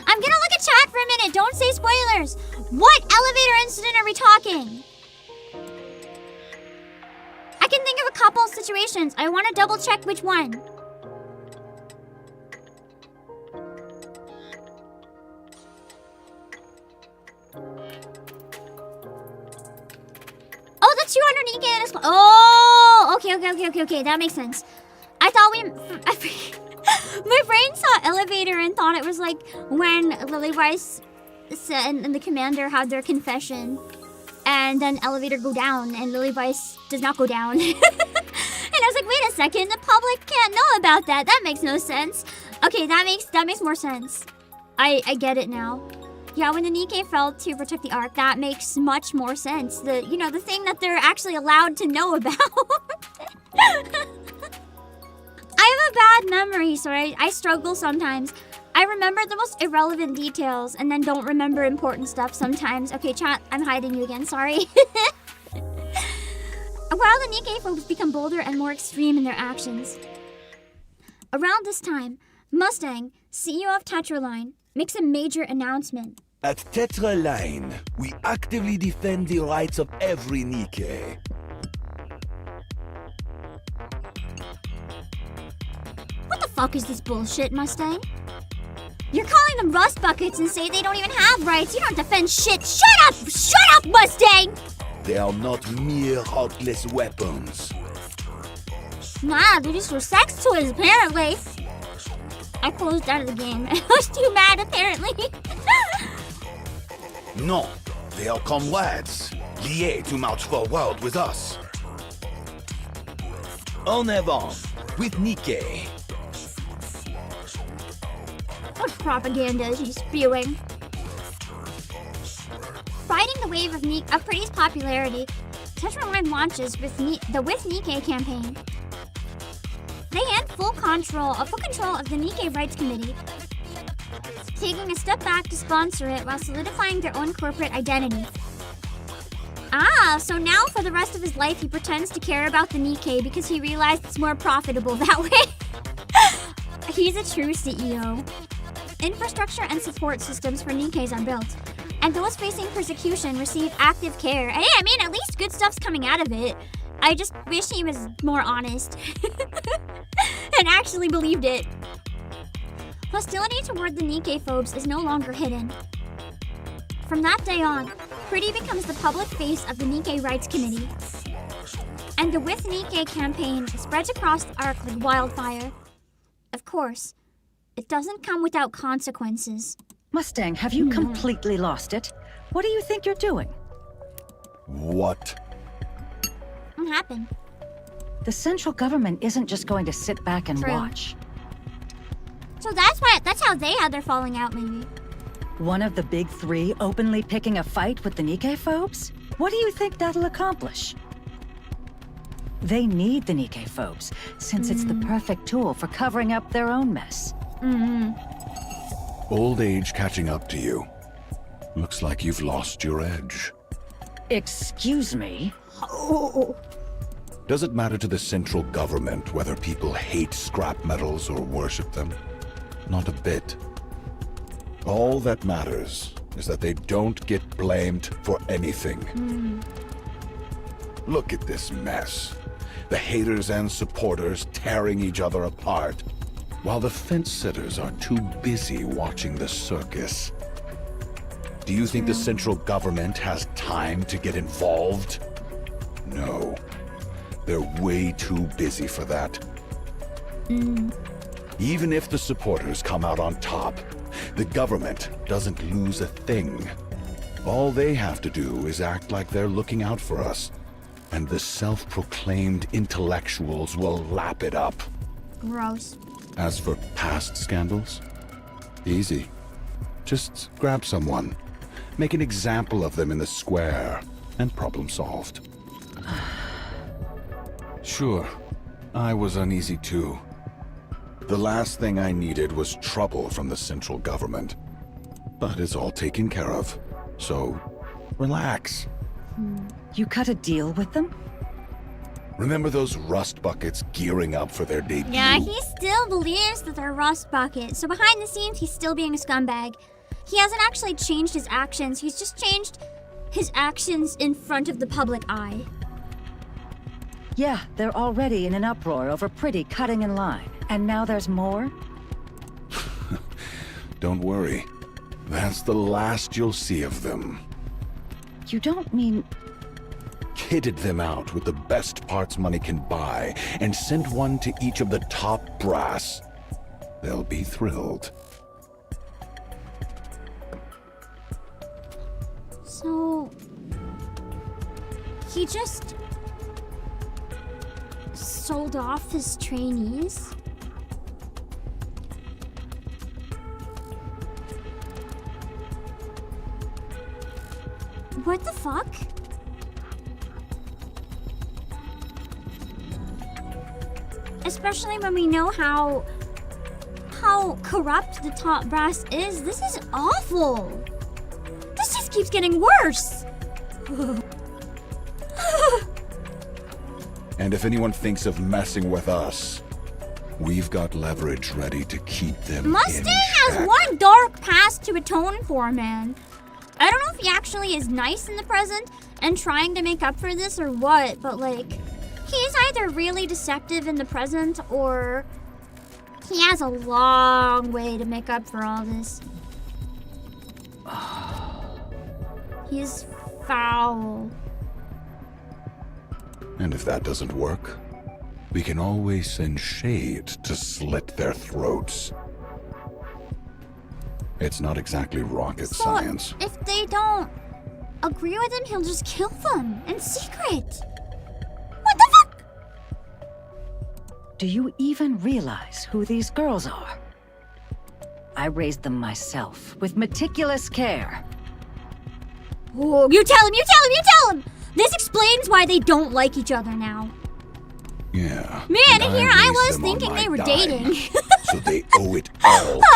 I'm gonna look at chat for a minute. Don't say spoilers. What elevator incident are we talking? I can think of a couple situations. I want to double check which one. Oh, the 200 Nikkei is... Oh, okay. That makes sense. I thought my brain saw elevator and thought it was like when Lily Rice and the commander had their confession, and then elevator go down, and Lily Rice does not go down. And I was like, wait a second, the public can't know about that. That makes no sense. Okay, that makes more sense. I get it now. Yeah, when the Nikkei fell to protect the Ark, that makes much more sense. The thing that they're actually allowed to know about. I have a bad memory, so I struggle sometimes. I remember the most irrelevant details and then don't remember important stuff sometimes. Okay, chat, I'm hiding you again, sorry. While the Nikkei folks become bolder and more extreme in their actions. Around this time, Mustang, CEO of Tetraline, makes a major announcement. At Tetraline, we actively defend the rights of every Nikkei. What the fuck is this bullshit, Mustang? You're calling them rust buckets and say they don't even have rights. You don't defend shit. Shut up, Mustang! They are not mere heartless weapons. Nah, they're just for sex toys, apparently. I closed out of the game. I was too mad, apparently. No, they are comrades, liés to march forward with us. En avant, with Nikkei. What propaganda is he spewing? Riding the wave of Pretty's popularity, Tetraline launches the With Nikkei campaign. They had full control of the Nikkei Rights Committee, taking a step back to sponsor it while solidifying their own corporate identity. So now for the rest of his life he pretends to care about the Nikkei because he realized it's more profitable that way. He's a true CEO. Infrastructure and support systems for Nikkeis are built, and those facing persecution receive active care. Hey, I mean, at least good stuff's coming out of it. I just wish he was more honest and actually believed it. Hostility toward the Nikkei phobes is no longer hidden. From that day on, Pretty becomes the public face of the Nikkei Rights Committee, and the With Nikkei campaign spreads across the Ark like wildfire. Of course, it doesn't come without consequences. Mustang, have you completely lost it? What do you think you're doing? What? What happened? The central government isn't just going to sit back and watch. So that's how they had their falling out, maybe. One of the big three openly picking a fight with the Nikkei phobes? What do you think that'll accomplish? They need the Nikkei phobes, since it's the perfect tool for covering up their own mess. Old age catching up to you. Looks like you've lost your edge. Excuse me? Does it matter to the central government whether people hate scrap metals or worship them? Not a bit. All that matters is that they don't get blamed for anything. Look at this mess. The haters and supporters tearing each other apart, while the fence-sitters are too busy watching the circus. Do you think the central government has time to get involved? No. They're way too busy for that. Even if the supporters come out on top, the government doesn't lose a thing. All they have to do is act like they're looking out for us, and the self-proclaimed intellectuals will lap it up. Gross. As for past scandals, easy. Just grab someone, make an example of them in the square, and problem solved. Sure, I was uneasy too. The last thing I needed was trouble from the central government. But it's all taken care of, so relax. You cut a deal with them? Remember those rust buckets gearing up for their debut? Yeah, he still believes that they're rust buckets. So behind the scenes, he's still being a scumbag. He hasn't actually changed his actions. He's just changed his actions in front of the public eye. Yeah, they're already in an uproar over Pretty cutting in line. And now there's more? Don't worry. That's the last you'll see of them. You don't mean... Kitted them out with the best parts money can buy and sent one to each of the top brass. They'll be thrilled. So... he just... sold off his trainees? What the fuck? Especially when we know how corrupt the top brass is. This is awful. This just keeps getting worse. And if anyone thinks of messing with us, we've got leverage ready to keep them Mustang in has check. one dark past to atone for, man. I don't know if he actually is nice in the present and trying to make up for this or what, but like, he's either really deceptive in the present or he has a long way to make up for all this. He's foul. And if that doesn't work, we can always send Shade to slit their throats. It's not exactly rocket science. If they don't agree with him, he'll just kill them in secret. What the fuck? Do you even realize who these girls are? I raised them myself, with meticulous care. Oh, you tell him, you tell him, you tell him! This explains why they don't like each other now. Yeah. Man, and here I raised was them on thinking my they were dime, dating. So they owe it all to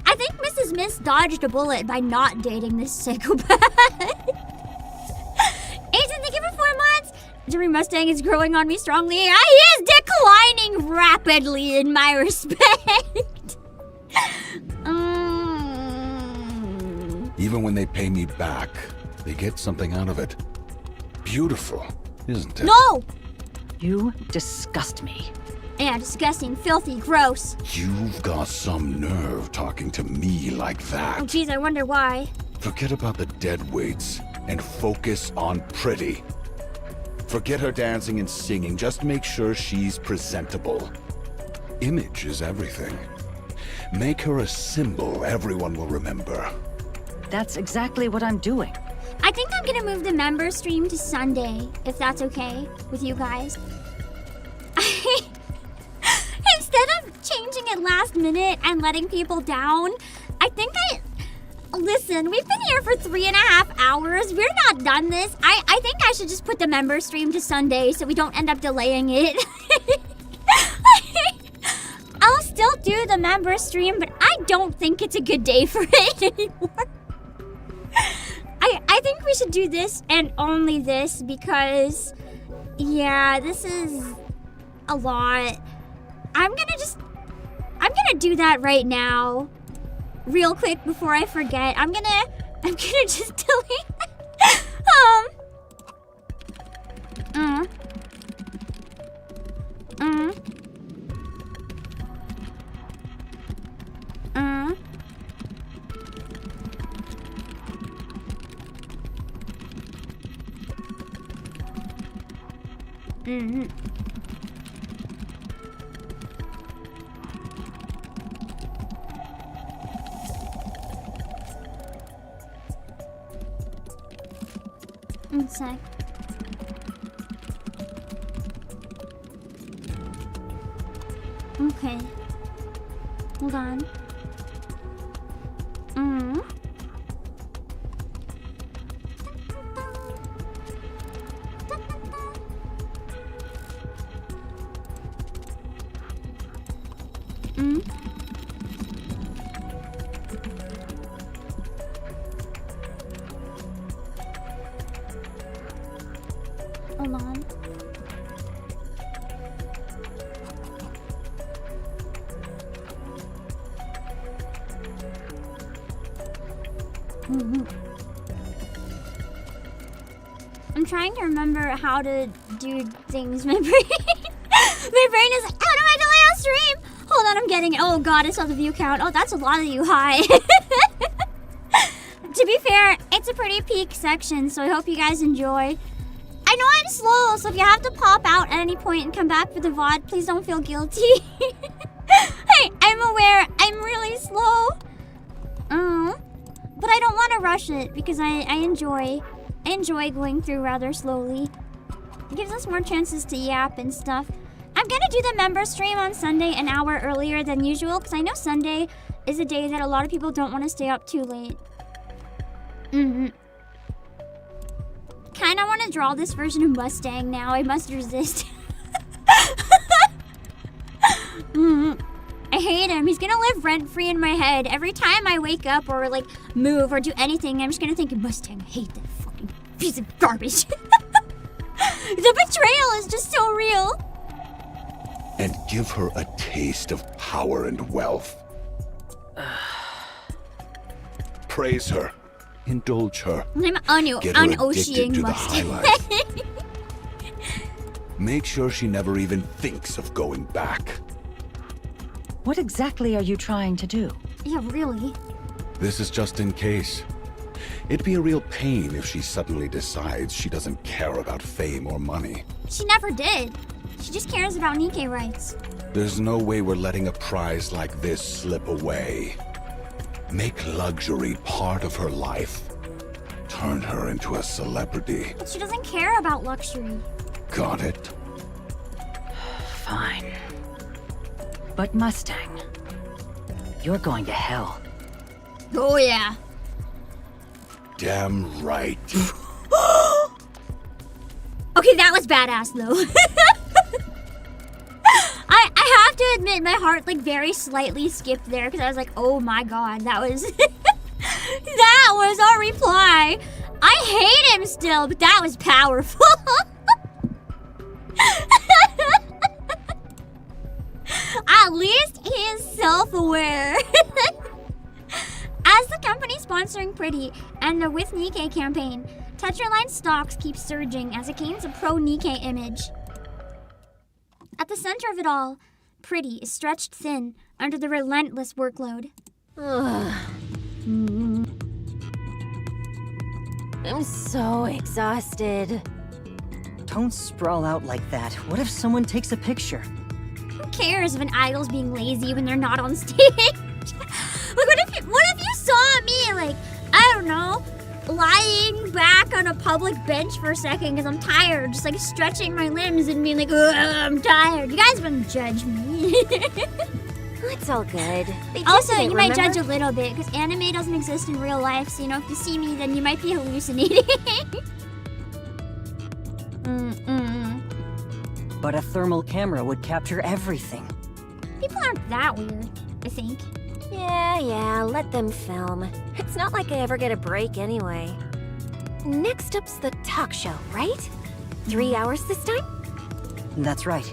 I think Mrs. Miss dodged a bullet by not dating this psychopath. Ethan, thank you for 4 months. Jerry Mustang is growing on me strongly. He is declining rapidly in my respect. Even when they pay me back, they get something out of it. Beautiful, isn't it? No! You disgust me. Yeah, disgusting, filthy, gross. You've got some nerve talking to me like that. Oh, geez, I wonder why. Forget about the dead weights and focus on Pretty. Forget her dancing and singing. Just make sure she's presentable. Image is everything. Make her a symbol everyone will remember. That's exactly what I'm doing. I think I'm gonna move the member stream to Sunday, if that's okay with you guys. Instead of changing it last minute and letting people down, listen, we've been here for 3.5 hours. We're not done this. I think I should just put the member stream to Sunday so we don't end up delaying it. I'll still do the member stream, but I don't think it's a good day for it anymore. I think we should do this and only this because, yeah, this is a lot. I'm gonna do that right now. Real quick before I forget. I'm gonna just delete One sec. Okay. Hold on. Hold on. I'm trying to remember how to do things. My brain is like, how do I delay a stream? Hold on, I'm getting it. Oh god, I saw the view count. Oh, that's a lot of you. Hi. To be fair, it's a pretty peak section, so I hope you guys enjoy. I know I'm slow, so if you have to pop out at any point and come back for the VOD, please don't feel guilty. Hey, I'm aware I'm really slow. But I don't want to rush it because I enjoy going through rather slowly. It gives us more chances to yap and stuff. I'm gonna do the member stream on Sunday an hour earlier than usual because I know Sunday is a day that a lot of people don't want to stay up too late. Kinda want to draw this version of Mustang now. I must resist. I hate him. He's gonna live rent-free in my head. Every time I wake up or like move or do anything, I'm just gonna think of Mustang. I hate that fucking piece of garbage. The betrayal is just so real. And give her a taste of power and wealth. Praise her. Indulge her. I'm Get her un-Oshieing addicted to the Mustang. highlight. Make sure she never even thinks of going back. What exactly are you trying to do? Yeah, really. This is just in case. It'd be a real pain if she suddenly decides she doesn't care about fame or money. She never did. She just cares about NIKKE rights. There's no way we're letting a prize like this slip away. Make luxury part of her life. Turn her into a celebrity. But she doesn't care about luxury. Got it? Fine. But Mustang, you're going to hell. Oh yeah. Damn right. Okay, that was badass though. I have to admit my heart like very slightly skipped there because I was like, oh my god, that was that was our reply. I hate him still, but that was powerful. At least he is self-aware. As the company sponsoring Pretty and the With NIKKE campaign, Tetraline stocks keep surging as it gains a pro-NIKKE image. At the center of it all, Pretty is stretched thin under the relentless workload. I'm so exhausted. Don't sprawl out like that. What if someone takes a picture? Who cares if an idol's being lazy when they're not on stage? Like, what if you saw me, like, I don't know, lying back on a public bench for a second because I'm tired, just like stretching my limbs and being like, ugh, I'm tired. You guys wouldn't judge me. It's all good. They Also, didn't, you might remember? judge a little bit because anime doesn't exist in real life, so you know, if you see me, then you might be hallucinating. But a thermal camera would capture everything. People aren't that weird, I think. Yeah, let them film. It's not like I ever get a break anyway. Next up's the talk show, right? 3 hours this time? That's right.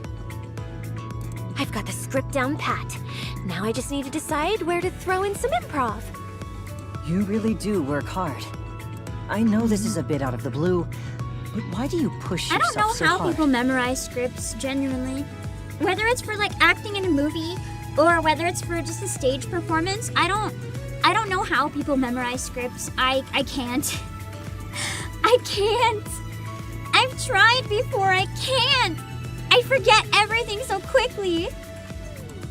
I've got the script down pat. Now I just need to decide where to throw in some improv. You really do work hard. I know this is a bit out of the blue, but why do you push I yourself don't know so how hard? people memorize scripts, genuinely. Whether it's for like acting in a movie or whether it's for just a stage performance, I don't know how people memorize scripts. I can't. I can't. I've tried before, I can't. I forget everything so quickly.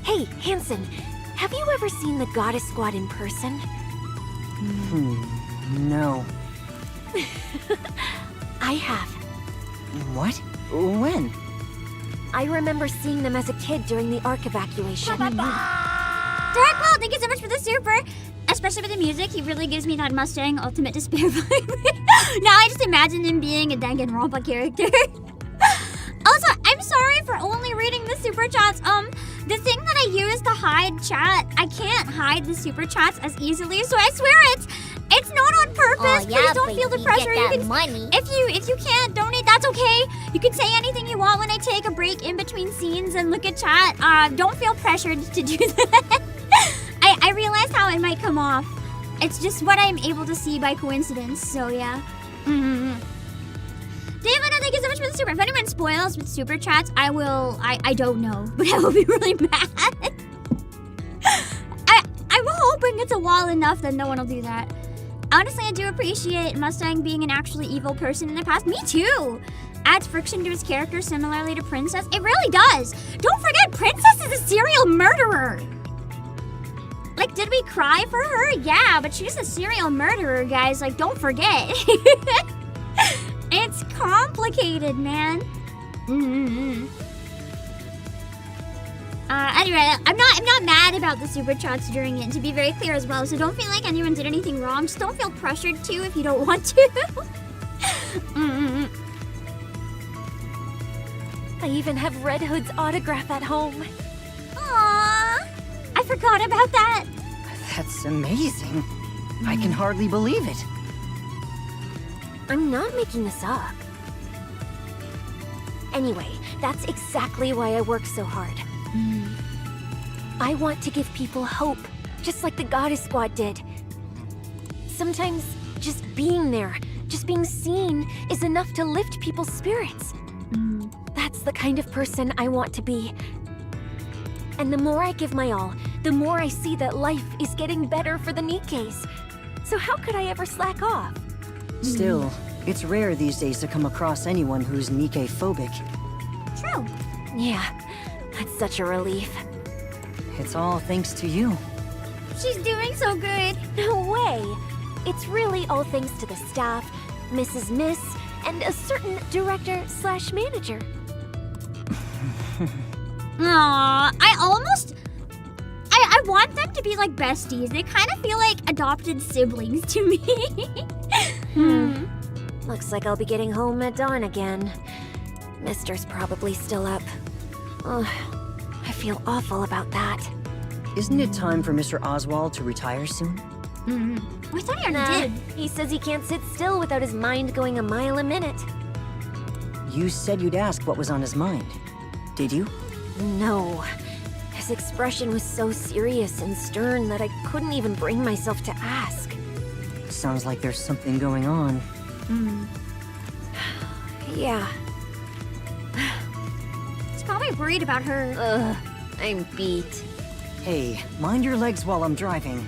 Hey, Hanson, have you ever seen the Goddess Squad in person? No. I have. What? When? I remember seeing them as a kid during the Ark evacuation. Darkwell, thank you so much for the super. Especially with the music, he really gives me that Mustang Ultimate Despair vibe. Now I just imagine him being a Danganronpa character. Also, I'm sorry for only reading the super chats. The thing that I use to hide chat, I can't hide the super chats as easily. So I swear it's not on purpose. Oh, yeah, Please don't feel the baby, pressure. get that You can, money. If you can't donate, that's okay. You can say anything you want when I take a break in between scenes and look at chat. Don't feel pressured to do that. I realized how it might come off. It's just what I'm able to see by coincidence, so yeah. David, thank you so much for the super. If anyone spoils with super chats, I don't know, but I will be really mad. I'm hoping it's a wall enough that no one will do that. Honestly, I do appreciate Mustang being an actually evil person in the past. Me too! Adds friction to his character similarly to Princess. It really does! Don't forget, Princess is a serial murderer! Like, did we cry for her? Yeah, but she's a serial murderer, guys. Like, don't forget. It's complicated, man. Anyway, I'm not mad about the super chats during it, to be very clear as well. So don't feel like anyone did anything wrong. Just don't feel pressured to if you don't want to. I even have Red Hood's autograph at home. Aww, I forgot about that. That's amazing. I can hardly believe it. I'm not making this up. Anyway, that's exactly why I work so hard. I want to give people hope, just like the Goddess Squad did. Sometimes just being there, just being seen, is enough to lift people's spirits. That's the kind of person I want to be. And the more I give my all, the more I see that life is getting better for the NIKKEs. So how could I ever slack off? Still, it's rare these days to come across anyone who's Nikke-phobic. True. Yeah, that's such a relief. It's all thanks to you. She's doing so good. No way! It's really all thanks to the staff, Mrs. Miss, and a certain director/manager. Aww, I want them to be like besties. They kind of feel like adopted siblings to me. Looks like I'll be getting home at dawn again. Mister's probably still up. Ugh, I feel awful about that. Isn't it time for Mr. Oswald to retire soon? I thought he already did. He says he can't sit still without his mind going a mile a minute. You said you'd ask what was on his mind. Did you? No. His expression was so serious and stern that I couldn't even bring myself to ask. Sounds like there's something going on. Yeah. He's probably worried about her. Ugh, I'm beat. Hey, mind your legs while I'm driving.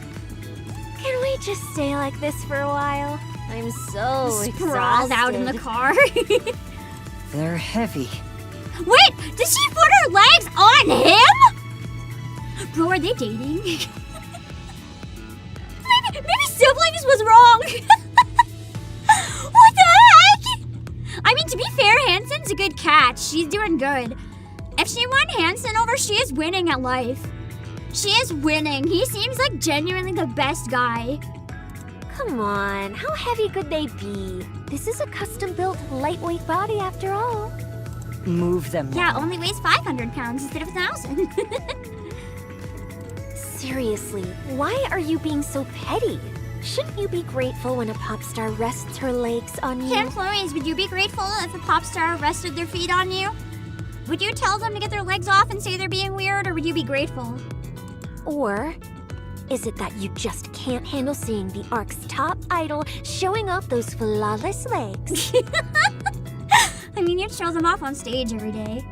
Can we just stay like this for a while? I'm so Sprawled out in the car. They're heavy. Wait, did she put her legs on him? Bro, are they dating? maybe siblings was wrong. What the heck? I mean, to be fair, Hansen's a good catch. She's doing good. If she won Hansen over, she is winning at life. She is winning. He seems like genuinely the best guy. Come on, how heavy could they be? This is a custom-built, lightweight body after all. Move them. Yeah, only weighs 500 pounds instead of 1,000. Seriously, why are you being so petty? Shouldn't you be grateful when a pop star rests her legs on you? Camp Flores, would you be grateful if a pop star rested their feet on you? Would you tell them to get their legs off and say they're being weird, or would you be grateful? Or is it that you just can't handle seeing the ARC's top idol showing off those flawless legs? I mean, you'd show them off on stage every day.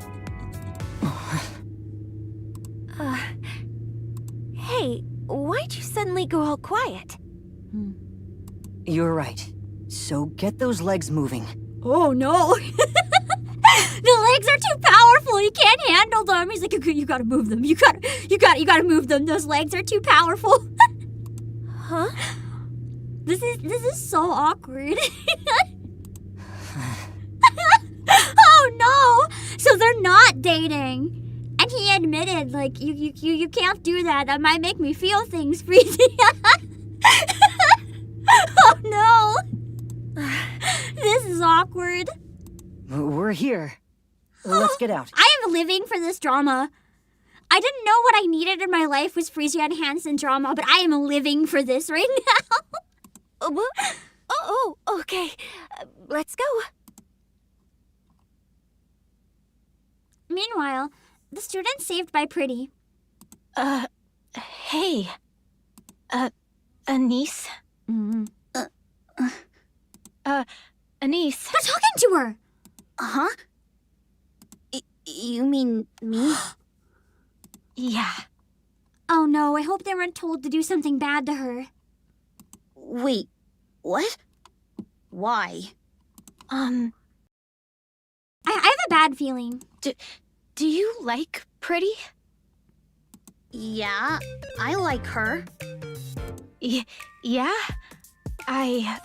Hey, why'd you suddenly go all quiet? You're right. So get those legs moving. Oh no! The legs are too powerful. He can't handle them. He's like, you gotta move them. You gotta move them. Those legs are too powerful. Huh? This is so awkward. Oh no! So they're not dating. And he admitted, like, you can't do that. That might make me feel things, Freezy. Oh no! This is awkward. We're here. Let's get out. I am living for this drama. I didn't know what I needed in my life was Frisia and Hansen drama, but I am living for this right now. Oh, okay. Let's go. Meanwhile, the student saved by Pretty. Hey. Anise? Anise. They're talking to her! Huh? You mean me? Yeah. Oh no, I hope they weren't told to do something bad to her. Wait, what? Why? I have a bad feeling. Do you like Pretty? Yeah, I like her. Yeah? I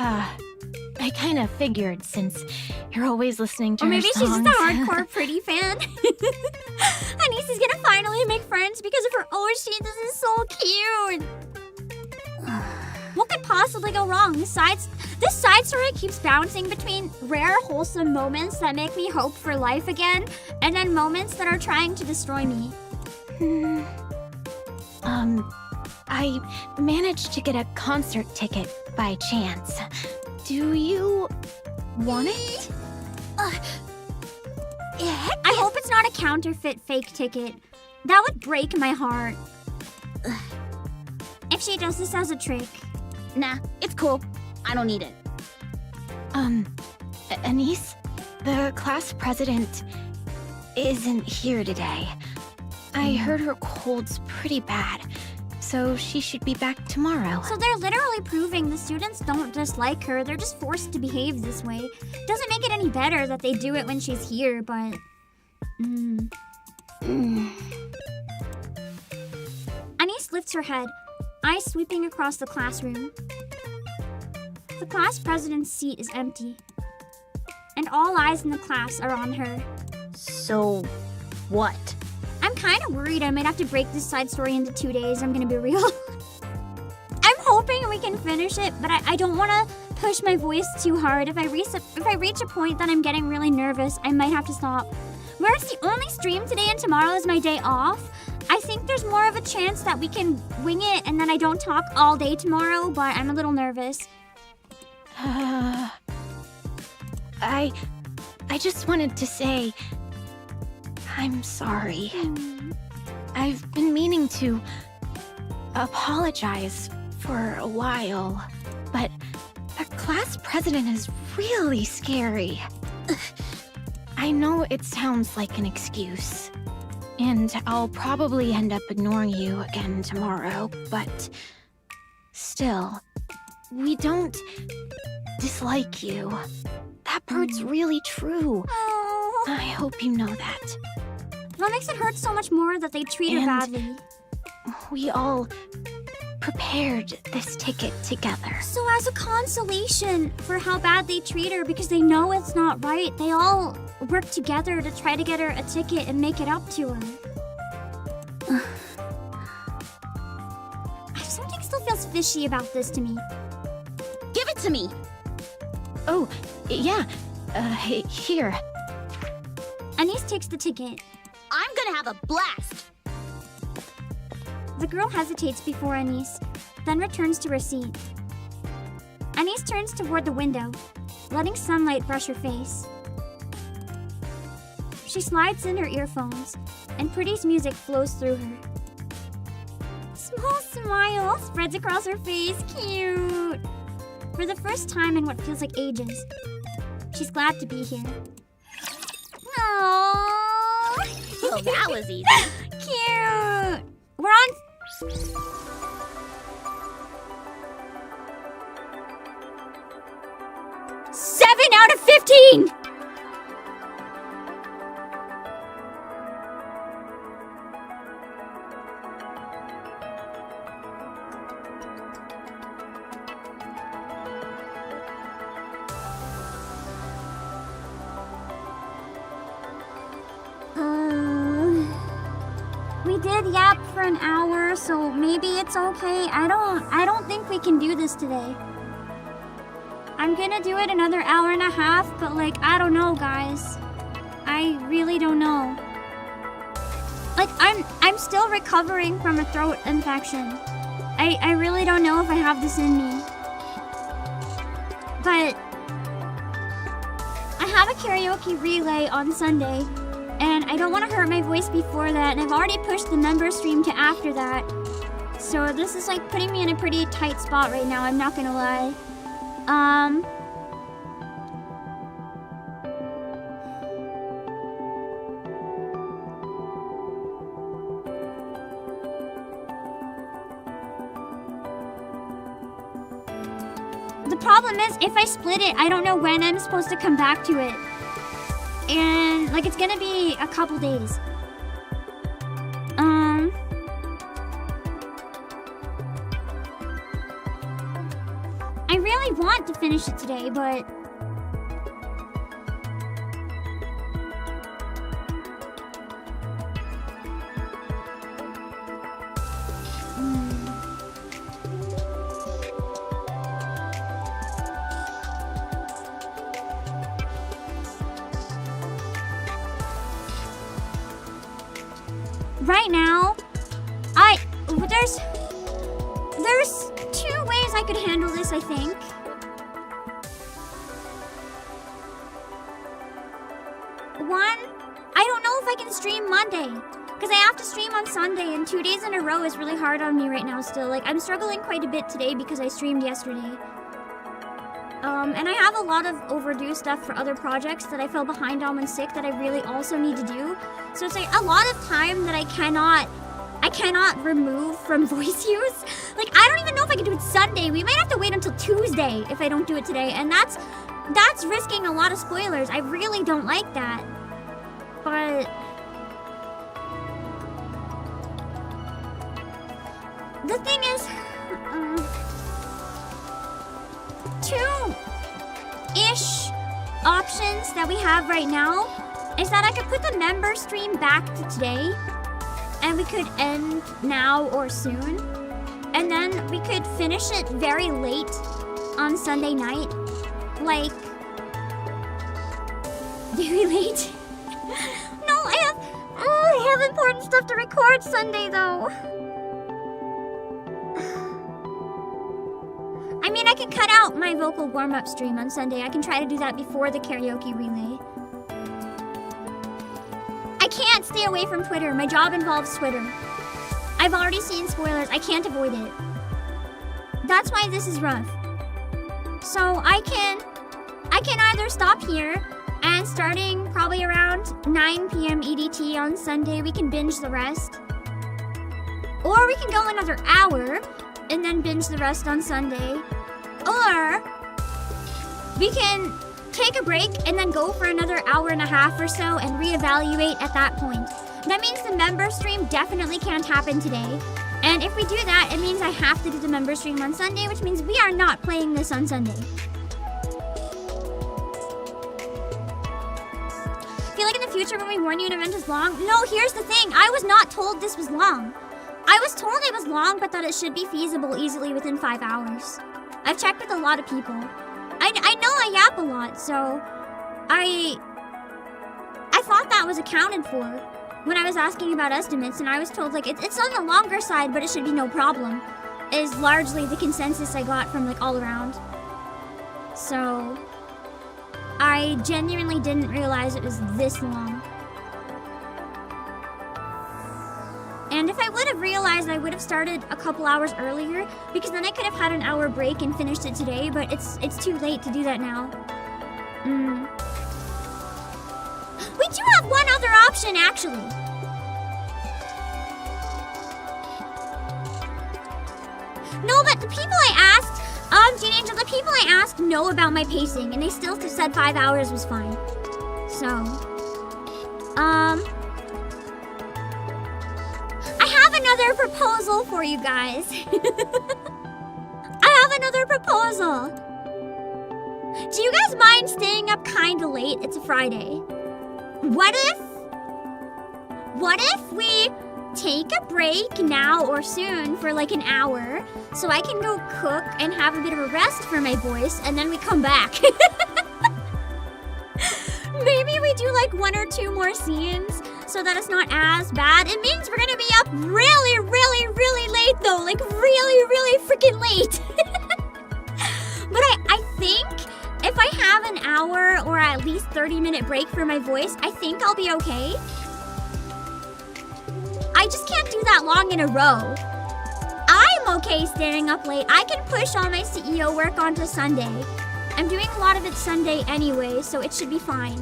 kind of figured since you're always listening to Or her maybe she's just songs. a hardcore Pretty fan. Anise is gonna finally make friends because of her. Oh, this is so cute. What could possibly go wrong? This side story keeps bouncing between rare, wholesome moments that make me hope for life again, and then moments that are trying to destroy me. I managed to get a concert ticket by chance. Do you want it? I hope it's not a counterfeit fake ticket. That would break my heart. If she does this as a trick. Nah, it's cool. I don't need it. Anise, the class president isn't here today. I heard her cold's pretty bad, so she should be back tomorrow. So they're literally proving the students don't dislike her, they're just forced to behave this way. Doesn't make it any better that they do it when she's here, but... Anise lifts her head, eyes sweeping across the classroom. The class president's seat is empty, and all eyes in the class are on her. So, what? I'm kind of worried I might have to break this side story into 2 days, I'm gonna be real. I'm hoping we can finish it, but I don't want to push my voice too hard. If I reach a point that I'm getting really nervous, I might have to stop. Where it's the only stream today and tomorrow is my day off, I think there's more of a chance that we can wing it and then I don't talk all day tomorrow, but I'm a little nervous. I just wanted to say I'm sorry. I've been meaning to apologize for a while, but the class president is really scary. I know it sounds like an excuse, and I'll probably end up ignoring you again tomorrow, but still, we don't dislike you. That part's really true. Oh. I hope you know that. What makes it hurt so much more that they treat her badly? We all prepared this ticket together. So as a consolation for how bad they treat her because they know it's not right, they all work together to try to get her a ticket and make it up to her. Something still feels fishy about this to me. Give it to me! Oh, yeah. Here. Anise takes the ticket. I'm gonna have a blast! The girl hesitates before Anise, then returns to her seat. Anise turns toward the window, letting sunlight brush her face. She slides in her earphones, and Pretty's music flows through her. Small smile spreads across her face. Cute! For the first time in what feels like ages, she's glad to be here. Aww! Well, that was easy. Cute! We're on... 7 out of 15! We did yap for an hour, so maybe it's okay. I don't think we can do this today. I'm gonna do it another hour and a half, but like, I don't know, guys. I really don't know. Like, I'm still recovering from a throat infection. I really don't know if I have this in me. But I have a karaoke relay on Sunday, and I don't want to hurt my voice before that, and I've already pushed the member stream to after that. So this is like putting me in a pretty tight spot right now, I'm not gonna lie. The problem is, if I split it, I don't know when I'm supposed to come back to it. And, like, it's gonna be a couple days. I really want to finish it today, but... Right now, there's 2 ways I could handle this, I think. One, I don't know if I can stream Monday, because I have to stream on Sunday, and 2 days in a row is really hard on me right now still. Like, I'm struggling quite a bit today because I streamed yesterday. And I have a lot of overdue stuff for other projects that I fell behind on when sick that I really also need to do. So it's like a lot of time that I cannot remove from voice use. Like, I don't even know if I can do it Sunday. We might have to wait until Tuesday if I don't do it today. And that's risking a lot of spoilers. I really don't like that. But... the thing is... 2-ish options that we have right now is that I could put the member stream back to today, and we could end now or soon, and then we could finish it very late on Sunday night, like very late. No, I have important stuff to record Sunday though. I mean, I can cut out my vocal warm-up stream on Sunday. I can try to do that before the karaoke relay. I can't stay away from Twitter. My job involves Twitter. I've already seen spoilers. I can't avoid it. That's why this is rough. So I can either stop here and starting probably around 9 p.m. EDT on Sunday, we can binge the rest. Or we can go another hour and then binge the rest on Sunday. Or we can take a break and then go for another hour and a half or so and reevaluate at that point. That means the member stream definitely can't happen today. And if we do that, it means I have to do the member stream on Sunday, which means we are not playing this on Sunday. Feel like in the future when we warn you an event is long? No, here's the thing. I was not told this was long. I was told it was long, but that it should be feasible easily within 5 hours. I've checked with a lot of people. I know I yap a lot, so I thought that was accounted for when I was asking about estimates, and I was told like it's on the longer side, but it should be no problem. Is largely the consensus I got from like all around. So I genuinely didn't realize it was this long. And if I would have realized, I would have started a couple hours earlier, because then I could have had an hour break and finished it today, but it's too late to do that now. We do have one other option, actually. No, but the people I asked, Gene Angel, the people I asked know about my pacing, and they still said 5 hours was fine. So, I have another proposal for you guys. I have another proposal. Do you guys mind staying up kinda late? It's a Friday. What if we take a break now or soon for like an hour so I can go cook and have a bit of a rest for my voice, and then we come back. Maybe we do like 1 or 2 more scenes so that it's not as bad. It means we're gonna be up really, really, really late though. Like really, really freaking late. But I think if I have an hour or at least 30-minute break for my voice, I think I'll be okay. I just can't do that long in a row. I okay staying up late. I can push all my CEO work onto Sunday. I'm doing a lot of it Sunday anyway, so it should be fine.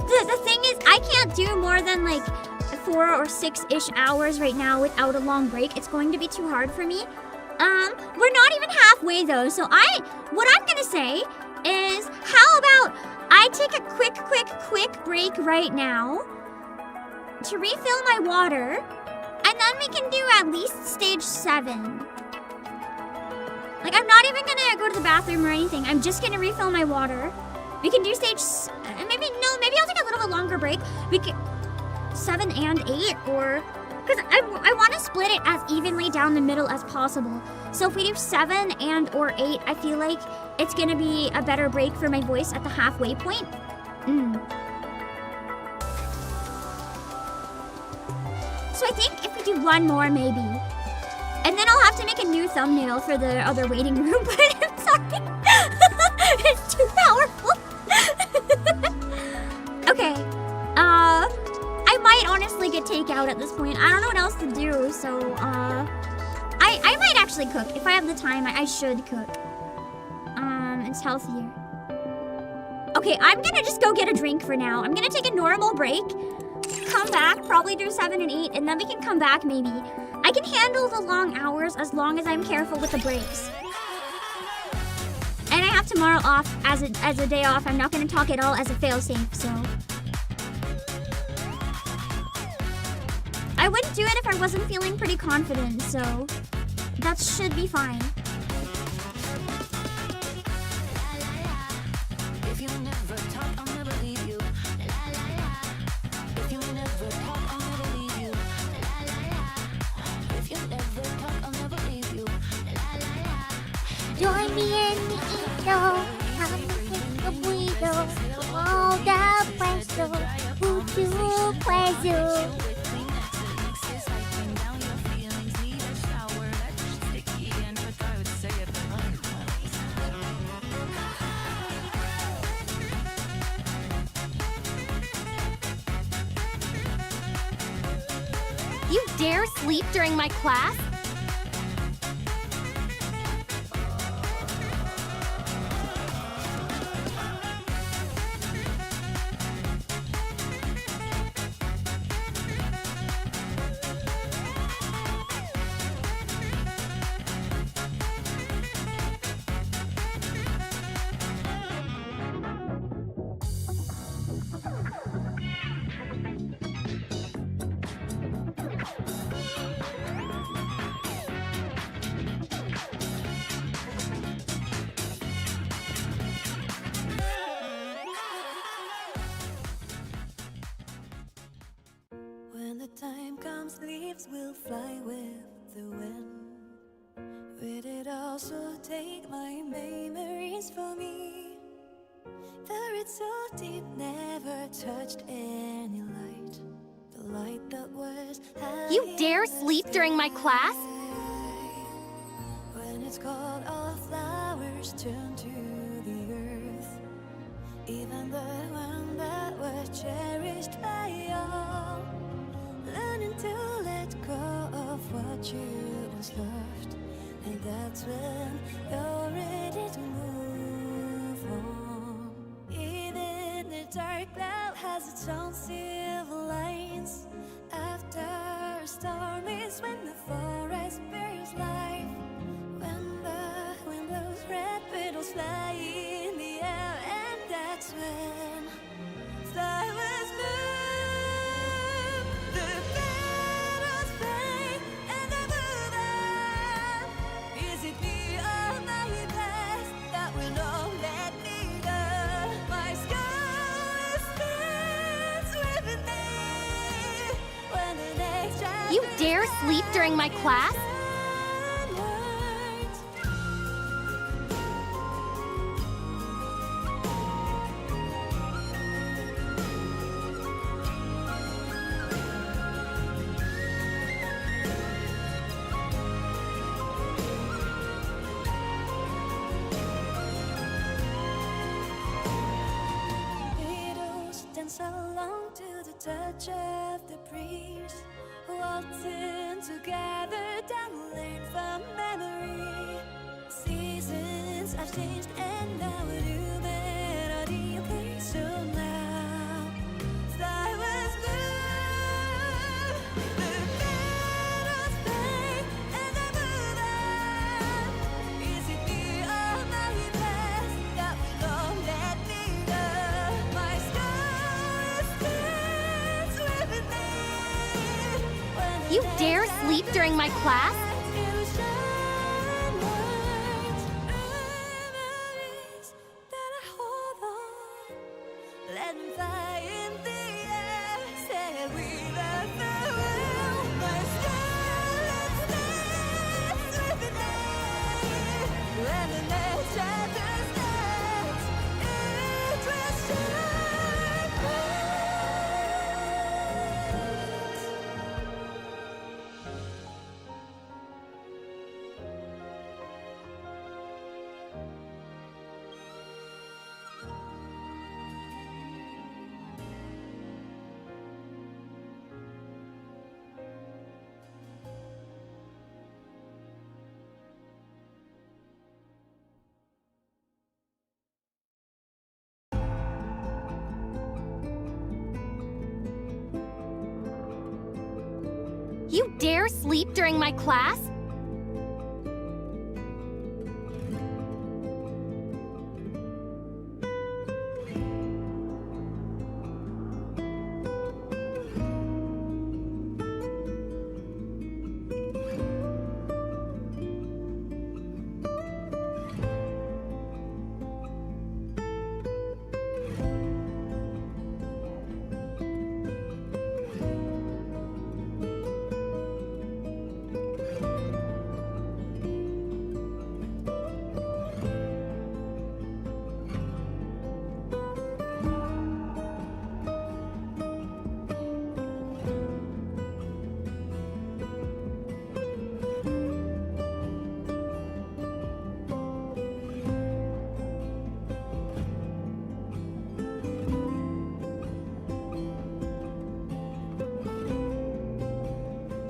The thing is, I can't do more than like 4 or 6-ish hours right now without a long break. It's going to be too hard for me. We're not even halfway though, so what I'm gonna say is, how about I take a quick break right now to refill my water, and then we can do at least stage 7. Like, I'm not even gonna go to the bathroom or anything. I'm just gonna refill my water. We can do maybe I'll take a little bit longer break. We can 7 and 8, or because I want to split it as evenly down the middle as possible. So if we do 7 and or 8, I feel like it's gonna be a better break for my voice at the halfway point. So I think if we do 1 more, maybe. And then I'll have to make a new thumbnail for the other waiting room, but I'm sorry. It's too powerful. Okay. I might honestly get takeout at this point. I don't know what else to do, so I might actually cook. If I have the time, I should cook. It's healthier. Okay, I'm gonna just go get a drink for now. I'm gonna take a normal break, come back, probably do 7 and 8, and then we can come back maybe. I can handle the long hours as long as I'm careful with the breaks. And I have tomorrow off as a day off. I'm not gonna talk at all as a failsafe, so. I wouldn't do it if I wasn't feeling pretty confident, so that should be fine. Join me in the edo, come take a burrito, all the puesto, puesto. You dare sleep during my class? When the time comes, leaves will fly with the wind. Will it also take my memories from me? The roots so deep, never touched any light. The light that was. You dare sleep during my class? When it's cold, all flowers turn to the earth. Even the one that was cherished by all. Learning to let go of what you once loved. And that's when you're ready to move on. Even the dark cloud has its own silver lines. After a storm is when the forest bears life. When those red petals fly in the air, and that's when flowers bloom. The petals fade and I move on. Is it me or my past that will not let me go? My sky stands with me when the next child. You dare sleep during my class? Dance along to the touch of the breeze. walked in together down the lane from memory. Seasons have changed and now a new melody plays. So now sky was blue, the meadows play, and I move on. Is it me or my past that won't let me go? My sky stands with me. You dare sleep during my class? Let them fly in the air, say we love the world. My skeleton stands with the night. When the nature does that, it will shine You dare sleep during my class?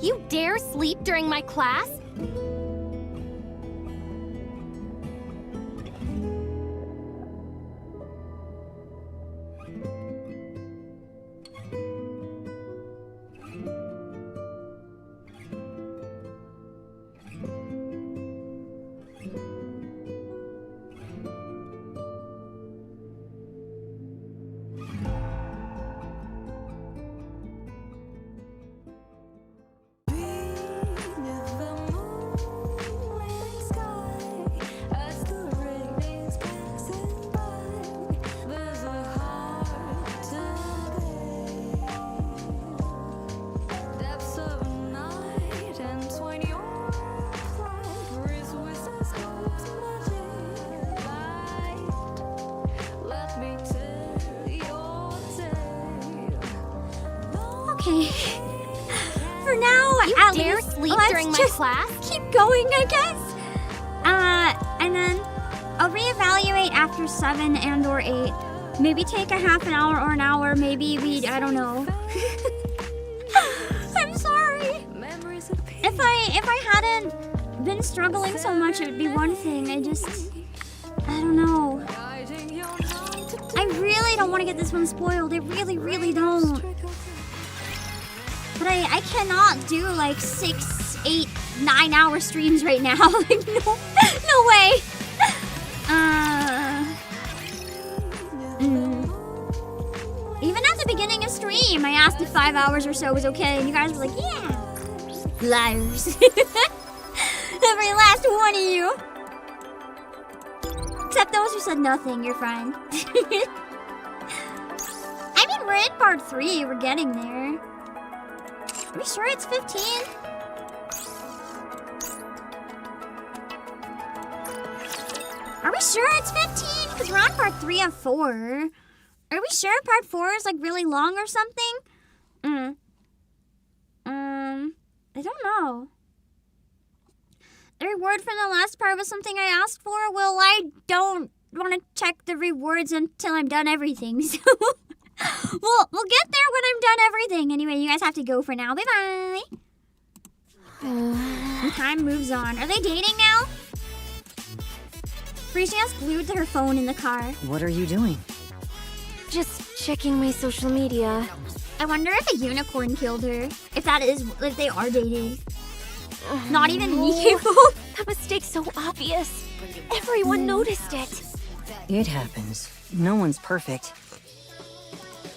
You dare sleep during my class? Okay. For now, You at dare least, sleep let's during my just class? keep going, I guess. And then I'll reevaluate after 7 and or 8. Maybe take a half an hour or an hour. Maybe I don't know. I'm sorry. If I hadn't been struggling so much, it would be one thing. I don't know. I really don't want to get this one spoiled. I really, really don't. But I cannot do like 6, 8, 9-hour streams right now. Like no way. Even at the beginning of stream, I asked if 5 hours or so was okay, and you guys were like, yeah. Liars. Every last one of you. Except those who said nothing, you're fine. I mean, we're in part 3, we're getting there. Are we sure it's 15? Are we sure it's 15? Because we're on part 3 of 4. Are we sure part 4 is like really long or something? I don't know. The reward from the last part was something I asked for? Well, I don't want to check the rewards until I'm done everything, so... We'll get there when I'm done everything. Anyway, you guys have to go for now. Bye-bye. And time moves on. Are they dating now? Frisia's glued to her phone in the car. What are you doing? Just checking my social media. I wonder if a unicorn killed her. If they are dating. Not even NIKKE fault. That mistake's so obvious. Everyone noticed it. It happens. No one's perfect.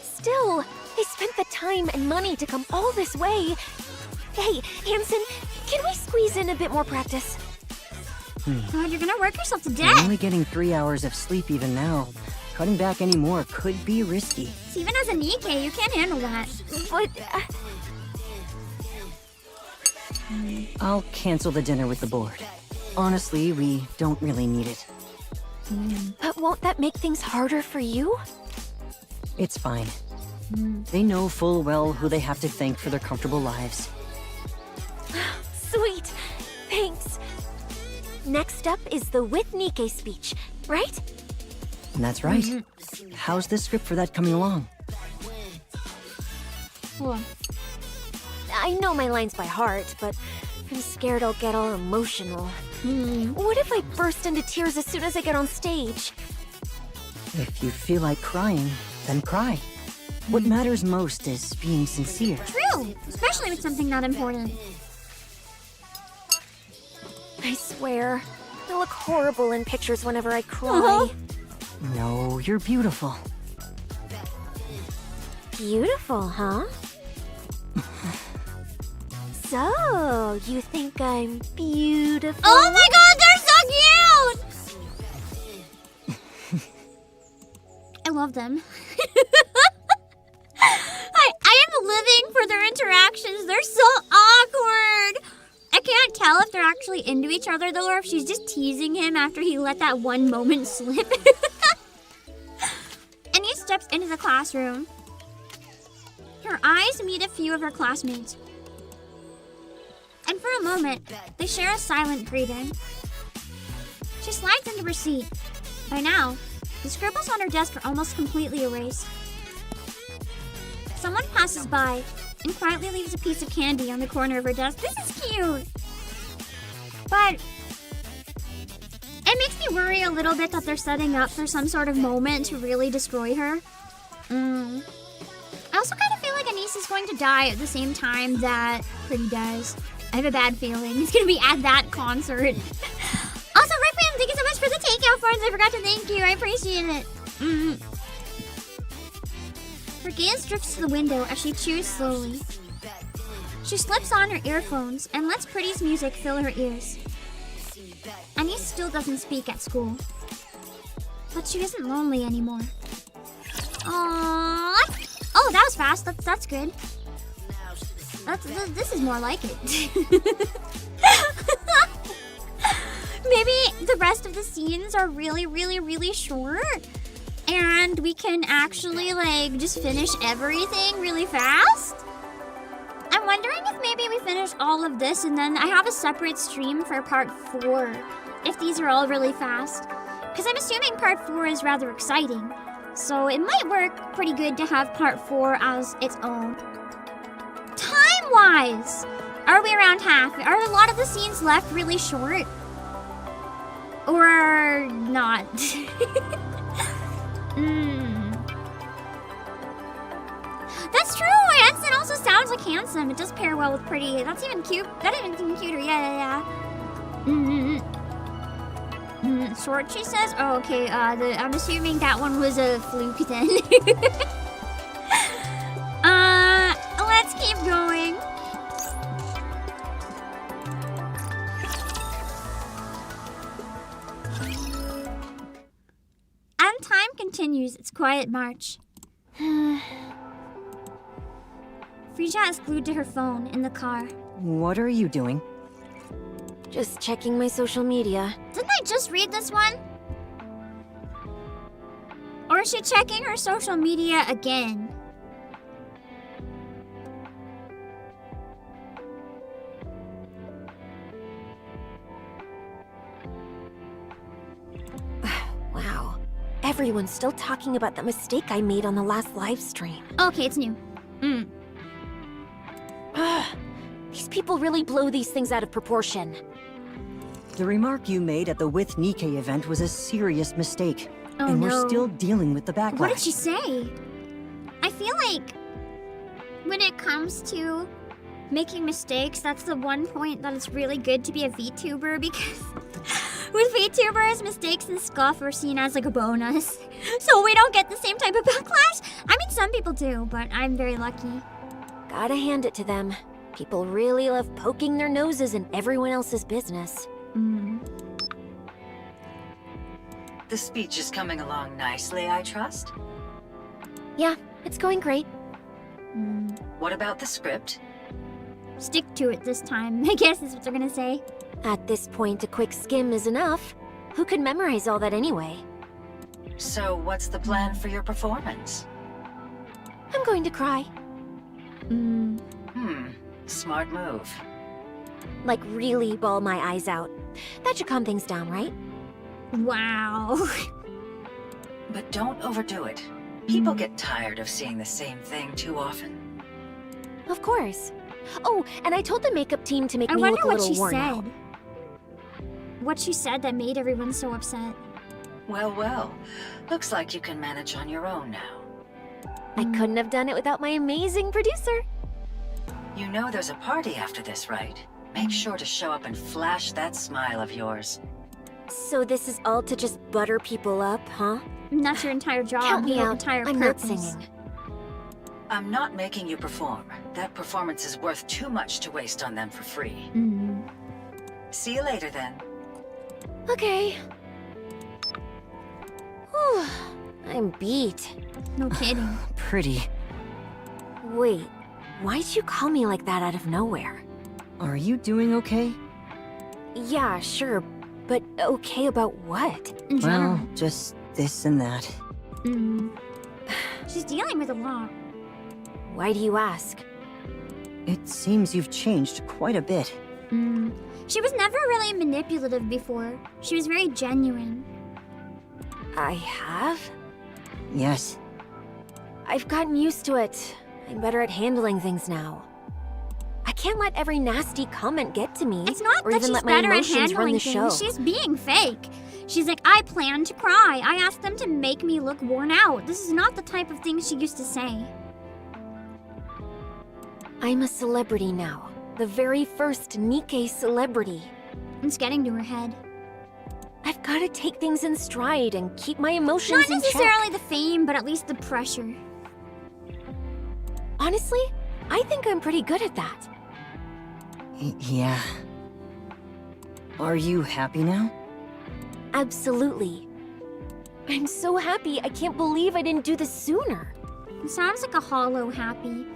Still, they spent the time and money to come all this way. Hey, Hanson, can we squeeze in a bit more practice? God, you're gonna work yourself to You're death. only getting 3 hours of sleep even now. Cutting back any more could be risky. So even as a NIKKE, you can't handle that. But, I'll cancel the dinner with the board. Honestly, we don't really need it. but won't that make things harder for you? It's fine. They know full well who they have to thank for their comfortable lives. Sweet. Thanks. Next up is the with NIKKE speech, right? That's right. How's the script for that coming along? Cool. I know my lines by heart, but I'm scared I'll get all emotional. What if I burst into tears as soon as I get on stage? If you feel like crying, then cry. What matters most is being sincere. True, especially with something that important. I swear, I look horrible in pictures whenever I cry. No, you're beautiful. Beautiful, huh? So, you think I'm beautiful? Oh my god, they're so cute! I love them. I am living for their interactions. They're so awkward. I can't tell if they're actually into each other though, or if she's just teasing him after he let that one moment slip. And he steps into the classroom. Her eyes meet a few of her classmates. And for a moment, they share a silent greeting. She slides into her seat. By now, the scribbles on her desk are almost completely erased. Someone passes by and quietly leaves a piece of candy on the corner of her desk. This is cute! But it makes me worry a little bit that they're setting up for some sort of moment to really destroy her. I also kind of feel like Anise is going to die at the same time that Pretty dies. I have a bad feeling it's gonna be at that concert. Also, Refrain, thank you so much for the takeout funds. I forgot to thank you. I appreciate it. Her gaze drifts to the window as she chews slowly. She slips on her earphones and lets Pretty's music fill her ears. Anise still doesn't speak at school. But she isn't lonely anymore. Aww. Oh, that was fast. That's good. This is more like it. Maybe the rest of the scenes are really, really, really short. And we can actually, like, just finish everything really fast. I'm wondering if maybe we finish all of this and then I have a separate stream for part 4. If these are all really fast. Because I'm assuming part 4 is rather exciting. So it might work pretty good to have part 4 as its own. Time-wise, are we around half? Are a lot of the scenes left really short? Or not? That's true! Hanson also sounds like handsome. It does pair well with pretty. That's even cute. That even cuter. Yeah. Short, she says? Oh, okay. I'm assuming that one was a fluke then. Let's keep going. And time continues its quiet march. Frisia is glued to her phone in the car. What are you doing? Just checking my social media. Didn't I just read this one? Or is she checking her social media again? everyone's still talking about that mistake I made on the last live stream. Okay, it's new. These people really blow these things out of proportion. The remark you made at the With NIKKE event was a serious mistake. Oh, and no. we're still dealing with the backlash. What did she say? I feel like when it comes to making mistakes, that's the one point that it's really good to be a VTuber, because with VTubers, mistakes and scuff are seen as like a bonus. So we don't get the same type of backlash. I mean, some people do, but I'm very lucky. Gotta hand it to them. People really love poking their noses in everyone else's business. The speech is coming along nicely, I trust? Yeah, it's going great. What about the script? Stick to it this time, I guess is what they're gonna say. At this point, a quick skim is enough. Who could memorize all that anyway? So what's the plan for your performance? I'm going to cry. Smart move. Like really bawl my eyes out. That should calm things down, right? Wow. But don't overdo it. People get tired of seeing the same thing too often. Of course. Oh, and I told the makeup team to make I me wonder look a what little she worn said. out. What she said that made everyone so upset. Well, well. Looks like you can manage on your own now. I couldn't have done it without my amazing producer. You know there's a party after this, right? Make sure to show up and flash that smile of yours. So this is all to just butter people up, huh? And that's your entire job. Count me your out. Entire I'm not purpose. singing. I'm not making you perform. That performance is worth too much to waste on them for free. See you later, then. Okay. Whew, I'm beat. No kidding. Pretty. Wait, why'd you call me like that out of nowhere? Are you doing okay? Yeah, sure, but okay about what? In general. Well, just this and that. She's dealing with a lot. Why do you ask? It seems you've changed quite a bit. She was never really manipulative before. She was very genuine. I have? Yes. I've gotten used to it. I'm better at handling things now. I can't let every nasty comment get to me. It's not or that even she's let my better at emotions run handling the show. things. She's being fake. She's like, I plan to cry. I asked them to make me look worn out. This is not the type of thing she used to say. I'm a celebrity now. The very first NIKKE celebrity. It's getting to her head. I've got to take things in stride and keep my emotions Not in check. necessarily the fame, but at least the pressure. Honestly, I think I'm pretty good at that. Yeah. Are you happy now? Absolutely. I'm so happy. I can't believe I didn't do this sooner. It sounds like a hollow happy.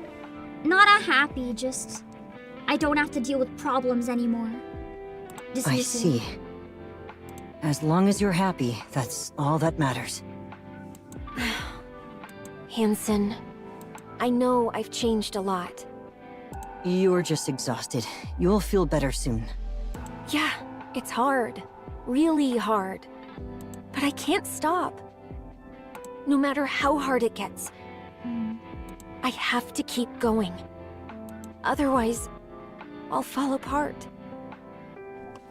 Not a happy, just... I don't have to deal with problems anymore. I see. As long as you're happy, that's all that matters. Hansen, I know I've changed a lot. You're just exhausted. You'll feel better soon. Yeah, it's hard. Really hard. But I can't stop. No matter how hard it gets, I have to keep going. Otherwise, I'll fall apart.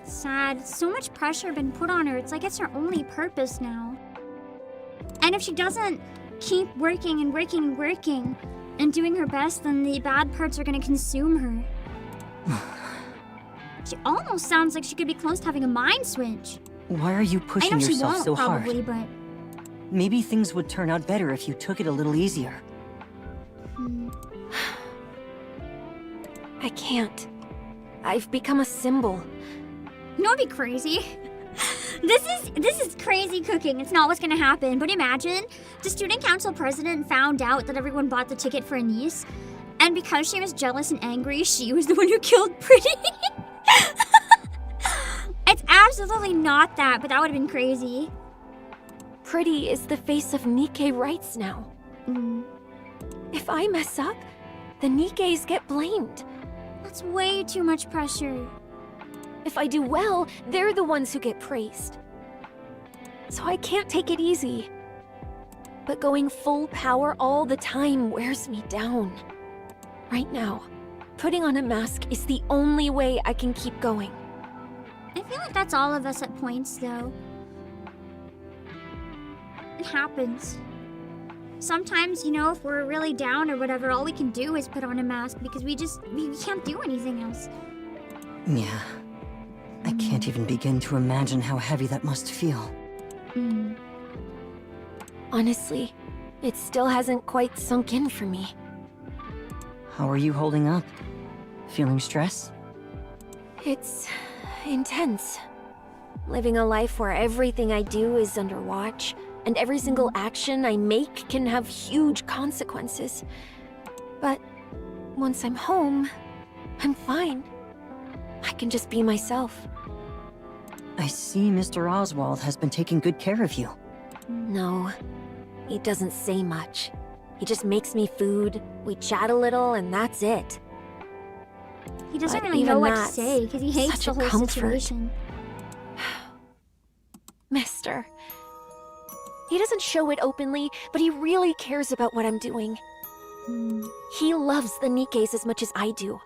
Sad. So much pressure been put on her. It's like it's her only purpose now. And if she doesn't keep working and working and working and doing her best, then the bad parts are gonna consume her. She almost sounds like she could be close to having a mind switch. Why are you I pushing know she yourself won't, so probably, hard? but... Maybe things would turn out better if you took it a little easier. I can't. I've become a symbol. You know what'd be crazy? This is crazy cooking. It's not what's gonna happen. But imagine the student council president found out that everyone bought the ticket for a niece, and because she was jealous and angry, she was the one who killed Pretty. It's absolutely not that, but that would have been crazy. Pretty is the face of NIKKE rights now. If I mess up, the NIKKEs get blamed. That's way too much pressure. If I do well, they're the ones who get praised. So I can't take it easy. But going full power all the time wears me down. Right now, putting on a mask is the only way I can keep going. I feel like that's all of us at points, though. It happens. Sometimes, you know, if we're really down or whatever, all we can do is put on a mask because we can't do anything else. Yeah. I can't even begin to imagine how heavy that must feel. Honestly, it still hasn't quite sunk in for me. How are you holding up? Feeling stress? It's intense. Living a life where everything I do is under watch, and every single action I make can have huge consequences. But once I'm home, I'm fine. I can just be myself. I see Mr. Oswald has been taking good care of you. No, he doesn't say much. He just makes me food, we chat a little, and that's it. He doesn't But really even know what to that's say because he hates such the a whole comfort. situation. Mister. He doesn't show it openly, but he really cares about what I'm doing. He loves the NIKKEs as much as I do.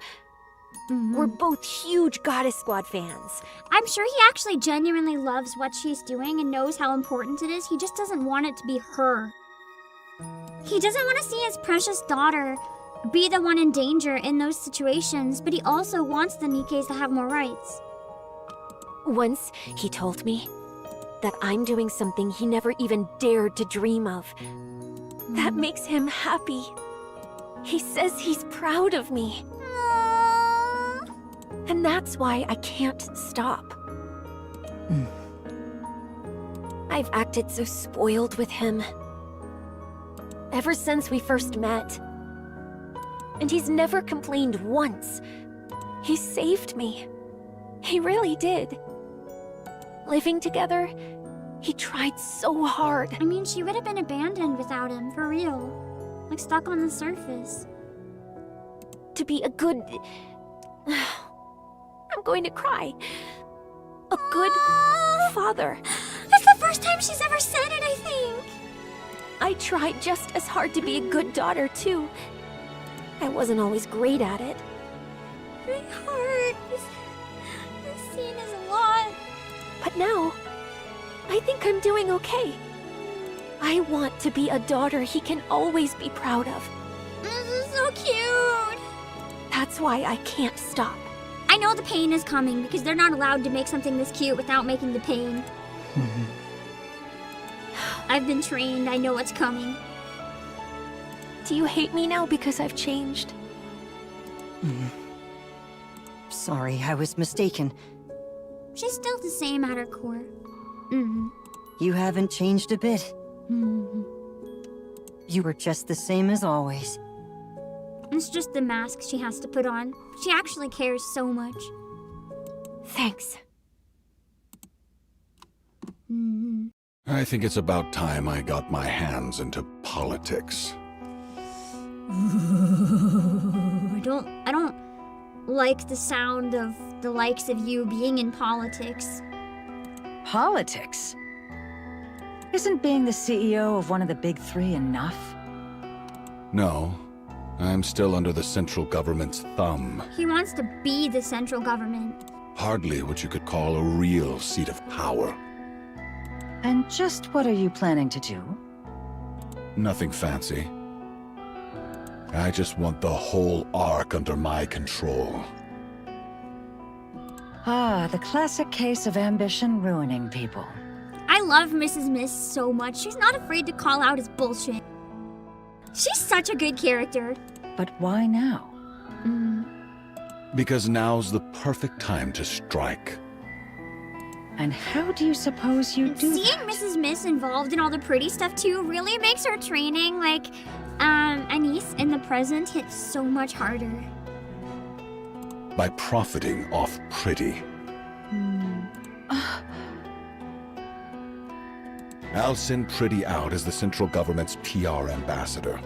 We're both huge Goddess Squad fans. I'm sure he actually genuinely loves what she's doing and knows how important it is. He just doesn't want it to be her. He doesn't want to see his precious daughter be the one in danger in those situations, but he also wants the NIKKEs to have more rights. Once, he told me that I'm doing something he never even dared to dream of. That makes him happy. He says he's proud of me. And that's why I can't stop. I've acted so spoiled with him. Ever since we first met. And he's never complained once. He saved me. He really did. Living together, he tried so hard. I mean, she would have been abandoned without him, for real. Like, stuck on the surface. To be a good... I'm going to cry. A good father. That's the first time she's ever said it, I think. I tried just as hard to be a good daughter, too. I wasn't always great at it. My heart. This scene is a lot. But now, I think I'm doing okay. I want to be a daughter he can always be proud of. This is so cute. That's why I can't stop. I know the pain is coming because they're not allowed to make something this cute without making the pain. I've been trained. I know what's coming. Do you hate me now because I've changed? Sorry, I was mistaken. She's still the same at her core. You haven't changed a bit. You were just the same as always. It's just the mask she has to put on. She actually cares so much. Thanks. I think it's about time I got my hands into politics. I don't like the sound of the likes of you being in politics. Politics? Isn't being the CEO of one of the big three enough? No, I'm still under the central government's thumb. He wants to be the central government. Hardly what you could call a real seat of power. And just what are you planning to do? Nothing fancy. I just want the whole arc under my control. Ah, the classic case of ambition ruining people. I love Mrs. Miss so much. She's not afraid to call out his bullshit. She's such a good character. But why now? Because now's the perfect time to strike. And how do you suppose you do Seeing that? Mrs. Miss involved in all the pretty stuff too really makes her training, like, Anise in the present hit so much harder. By profiting off Pretty. I'll send Pretty out as the central government's PR ambassador.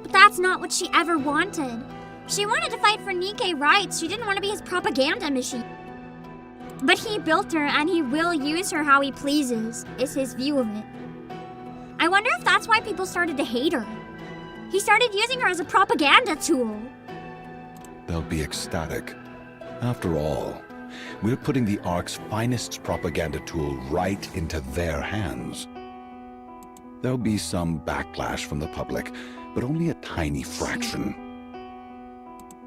But that's not what she ever wanted. She wanted to fight for NIKKE rights. She didn't want to be his propaganda machine. But he built her and he will use her how he pleases, is his view of it. I wonder if that's why people started to hate her. He started using her as a propaganda tool. They'll be ecstatic. After all, we're putting the Ark's finest propaganda tool right into their hands. There'll be some backlash from the public, but only a tiny fraction.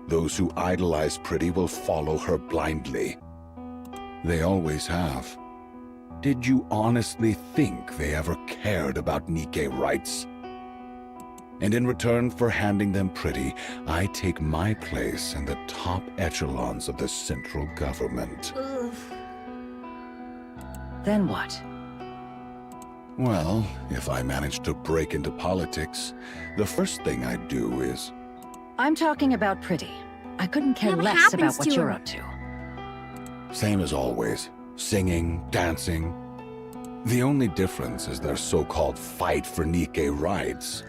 Those who idolize Pretty will follow her blindly. They always have. Did you honestly think they ever cared about NIKKE rights? And in return for handing them Pretty, I take my place in the top echelons of the central government. Then what? Well, if I manage to break into politics, the first thing I'd do is... I'm talking about Pretty. I couldn't care Yeah, what less about happens what to you're her? up to. Same as always. Singing, dancing. The only difference is their so-called fight for NIKKE rights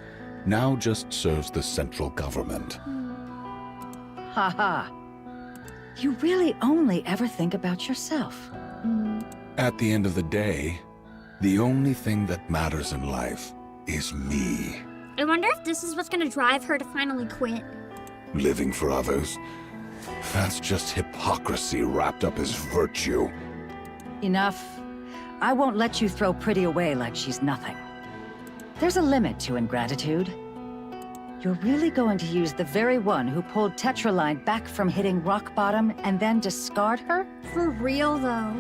now just serves the central government. Ha. You really only ever think about yourself. At the end of the day, the only thing that matters in life is me. I wonder if this is what's gonna drive her to finally quit. Living for others, that's just hypocrisy wrapped up as virtue. Enough. I won't let you throw Pretty away like she's nothing. There's a limit to ingratitude. You're really going to use the very one who pulled Tetraline back from hitting rock bottom and then discard her? For real, though.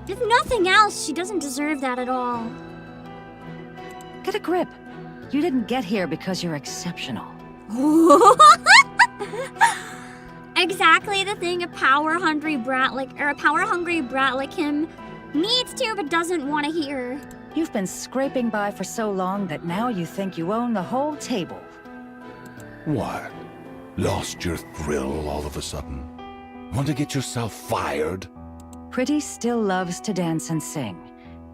If nothing else, she doesn't deserve that at all. Get a grip. You didn't get here because you're exceptional. Exactly the thing a power-hungry brat like him needs to but doesn't want to hear. You've been scraping by for so long that now you think you own the whole table. What? Lost your thrill all of a sudden? Want to get yourself fired? Pretty still loves to dance and sing.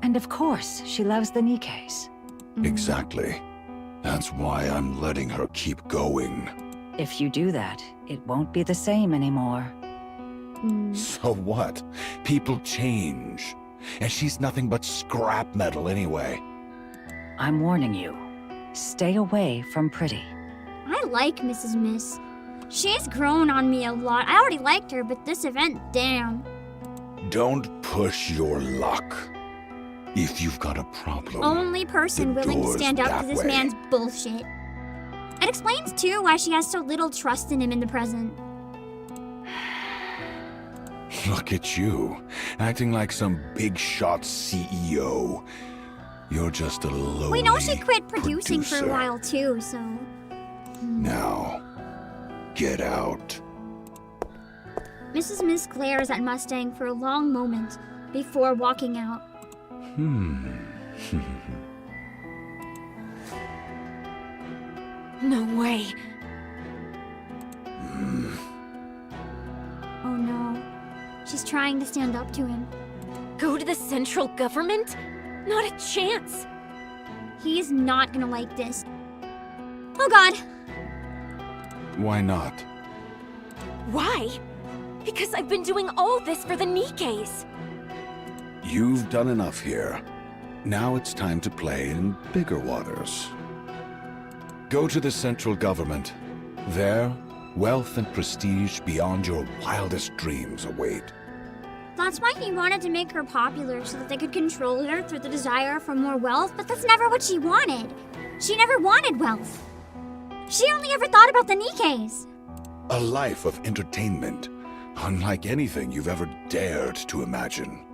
And of course, she loves the NIKKEs. Exactly. That's why I'm letting her keep going. If you do that, it won't be the same anymore. So what? People change. And she's nothing but scrap metal anyway. I'm warning you. Stay away from Pretty. I like Mrs. Miss. She's grown on me a lot. I already liked her, but this event, damn. Don't push your luck. If you've got a problem... Only person the willing to door's stand up that to this way. man's bullshit. It explains, too, why she has so little trust in him in the present. Look at you, acting like some big-shot CEO. You're just a lowly We know she quit producing for producer. a while, too, so... Now, get out. Mrs. Miss glares at Mustang for a long moment before walking out. No way. Oh no. She's trying to stand up to him. Go to the central government? Not a chance. He's not gonna like this. Oh god! Why not? Why? Because I've been doing all this for the NIKKEs. You've done enough here. Now it's time to play in bigger waters. Go to the central government. There, wealth and prestige beyond your wildest dreams await. That's why he wanted to make her popular, so that they could control her through the desire for more wealth, but that's never what she wanted. She never wanted wealth. She only ever thought about the NIKKEs. A life of entertainment, unlike anything you've ever dared to imagine.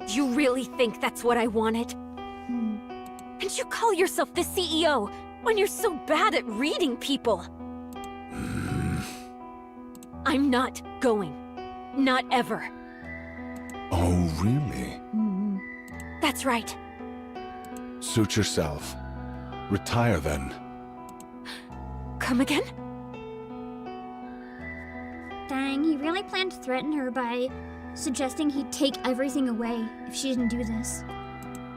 You really think that's what I wanted? And you call yourself the CEO when you're so bad at reading people. I'm not going. Not ever. Oh, really? That's right. Suit yourself. Retire then. Come again? Dang, he really planned to threaten her by suggesting he'd take everything away if she didn't do this.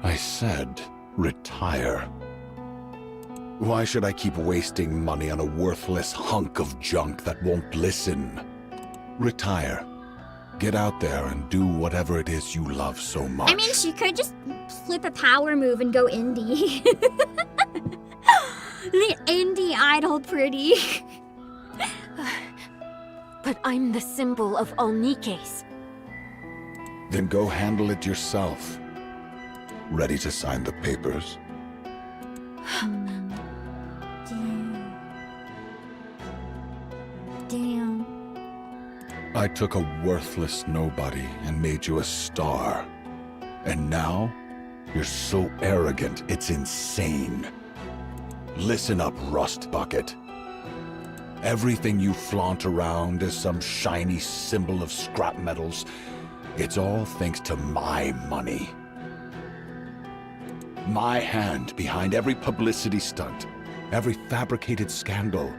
I said, retire. Why should I keep wasting money on a worthless hunk of junk that won't listen? Retire. Get out there and do whatever it is you love so much. I mean, she could just flip a power move and go indie. The indie idol pretty. But I'm the symbol of all Nikkes. Then go handle it yourself. Ready to sign the papers? Damn. I took a worthless nobody and made you a star. And now, you're so arrogant, it's insane. Listen up, Rust Bucket. Everything you flaunt around as some shiny symbol of scrap metals, it's all thanks to my money. My hand behind every publicity stunt, every fabricated scandal,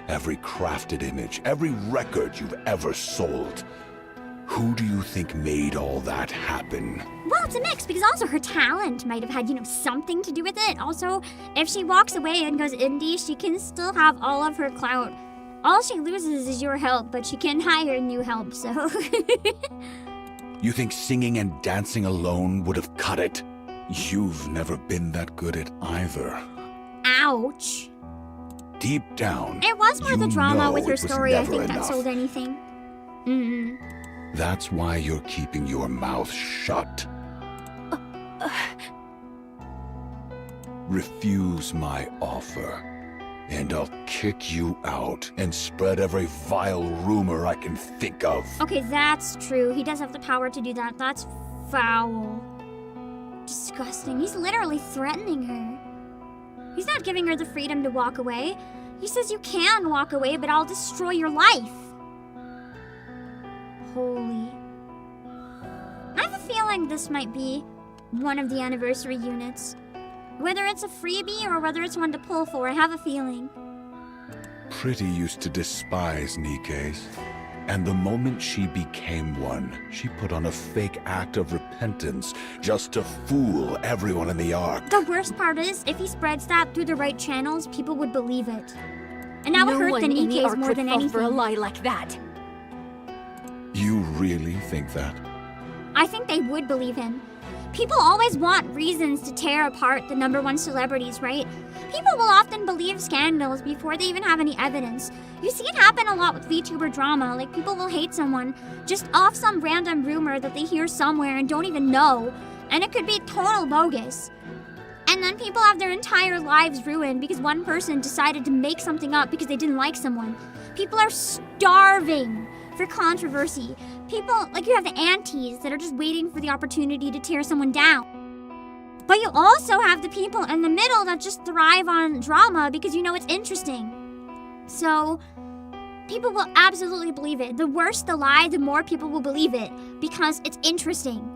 every crafted image, every record you've ever sold. Who do you think made all that happen? Well, it's a mix, because also her talent might have had, something to do with it. Also, if she walks away and goes indie, she can still have all of her clout. All she loses is your help, but she can hire new help, so... You think singing and dancing alone would have cut it? You've never been that good at either. Ouch. Deep down, It was more the drama with her story, I think, that enough. sold anything. That's why you're keeping your mouth shut. Refuse my offer, and I'll kick you out and spread every vile rumor I can think of. Okay, that's true. He does have the power to do that. That's foul. Disgusting. He's literally threatening her. He's not giving her the freedom to walk away. He says you can walk away, but I'll destroy your life. Holy. I have a feeling this might be one of the anniversary units. Whether it's a freebie or whether it's one to pull for, I have a feeling. Pretty used to despise Nikkes, and the moment she became one, she put on a fake act of repentance just to fool everyone in the Ark. The worst part is, if he spreads that through the right channels, people would believe it. And that would hurt the Nikkes more than anything. For a lie like that. You really think that? I think they would believe him. People always want reasons to tear apart the #1 celebrities, right? People will often believe scandals before they even have any evidence. You see it happen a lot with VTuber drama, like people will hate someone just off some random rumor that they hear somewhere and don't even know, and it could be total bogus. And then people have their entire lives ruined because one person decided to make something up because they didn't like someone. People are starving for controversy. People, like you have the aunties that are just waiting for the opportunity to tear someone down. But you also have the people in the middle that just thrive on drama because it's interesting. So, people will absolutely believe it. The worse the lie, the more people will believe it because it's interesting.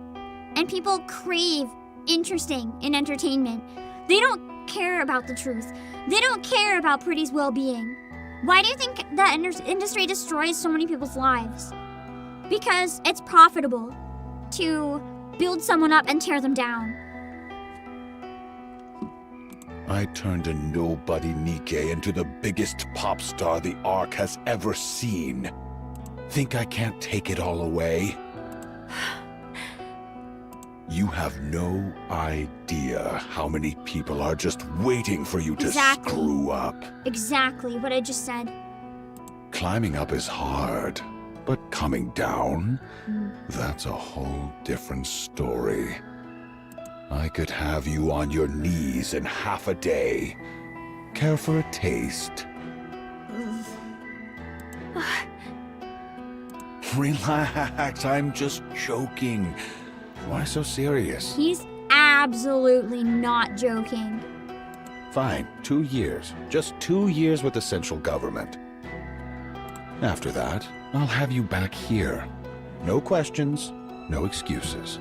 And people crave interesting in entertainment. They don't care about the truth. They don't care about Pretty's well-being. Why do you think the industry destroys so many people's lives? Because it's profitable to build someone up and tear them down. I turned a nobody Nikke into the biggest pop star the Ark has ever seen. Think I can't take it all away? You have no idea how many people are just waiting for you to screw up. Exactly what I just said. Climbing up is hard, but coming down, that's a whole different story. I could have you on your knees in half a day. Care for a taste? Relax, I'm just joking. Why so serious? He's absolutely not joking. Fine, 2 years. Just 2 years with the central government. After that, I'll have you back here. No questions, no excuses.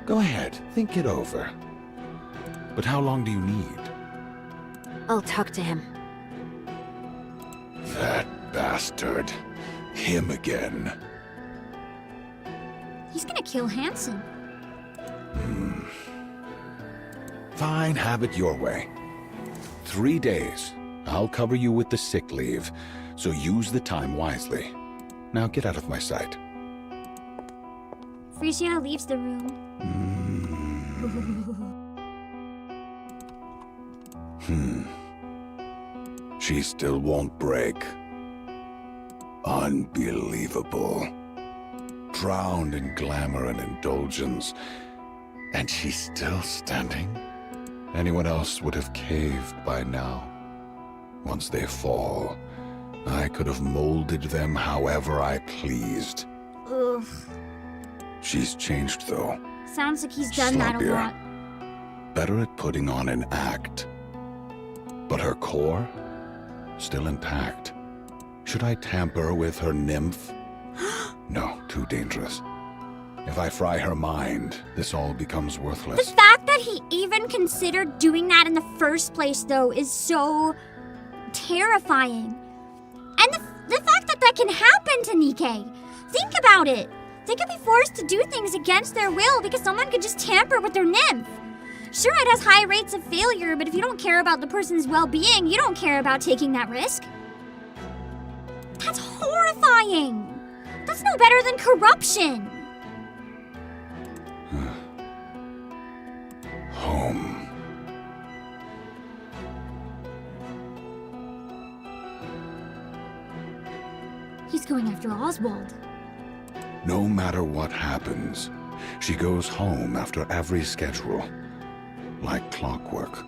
Go ahead, think it over. But how long do you need? I'll talk to him. That bastard. Him again. He's gonna kill Hansen. Fine, have it your way. 3 days. I'll cover you with the sick leave, so use the time wisely. Now get out of my sight. Frisia leaves the room. She still won't break. Unbelievable. Drowned in glamour and indulgence. And she's still standing? Anyone else would have caved by now. Once they fall, I could have molded them however I pleased. Ugh. She's changed, though. Sounds like he's done that a Sloppier. lot. Better at putting on an act. But her core? Still intact. Should I tamper with her nymph? No, too dangerous. If I fry her mind, this all becomes worthless. The fact that he even considered doing that in the first place, though, is so terrifying. And the fact that that can happen to NIKKE. Think about it. They could be forced to do things against their will because someone could just tamper with their nymph. Sure, it has high rates of failure, but if you don't care about the person's well-being, you don't care about taking that risk. That's horrifying. That's no better than corruption. Home. He's going after Oswald. No matter what happens, she goes home after every schedule. Like clockwork.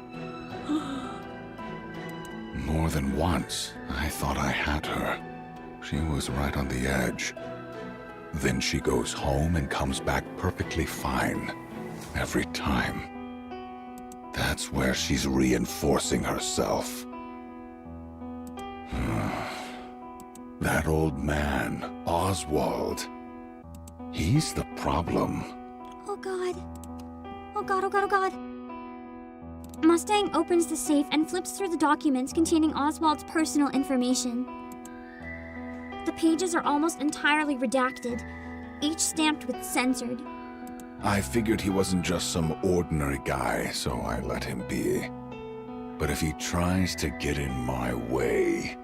More than once, I thought I had her. She was right on the edge. Then she goes home and comes back perfectly fine. Every time. That's where she's reinforcing herself. That old man, Oswald. He's the problem. Oh god. Oh god, oh god, oh god. Mustang opens the safe and flips through the documents containing Oswald's personal information. The pages are almost entirely redacted, each stamped with censored. I figured he wasn't just some ordinary guy, so I let him be. But if he tries to get in my way...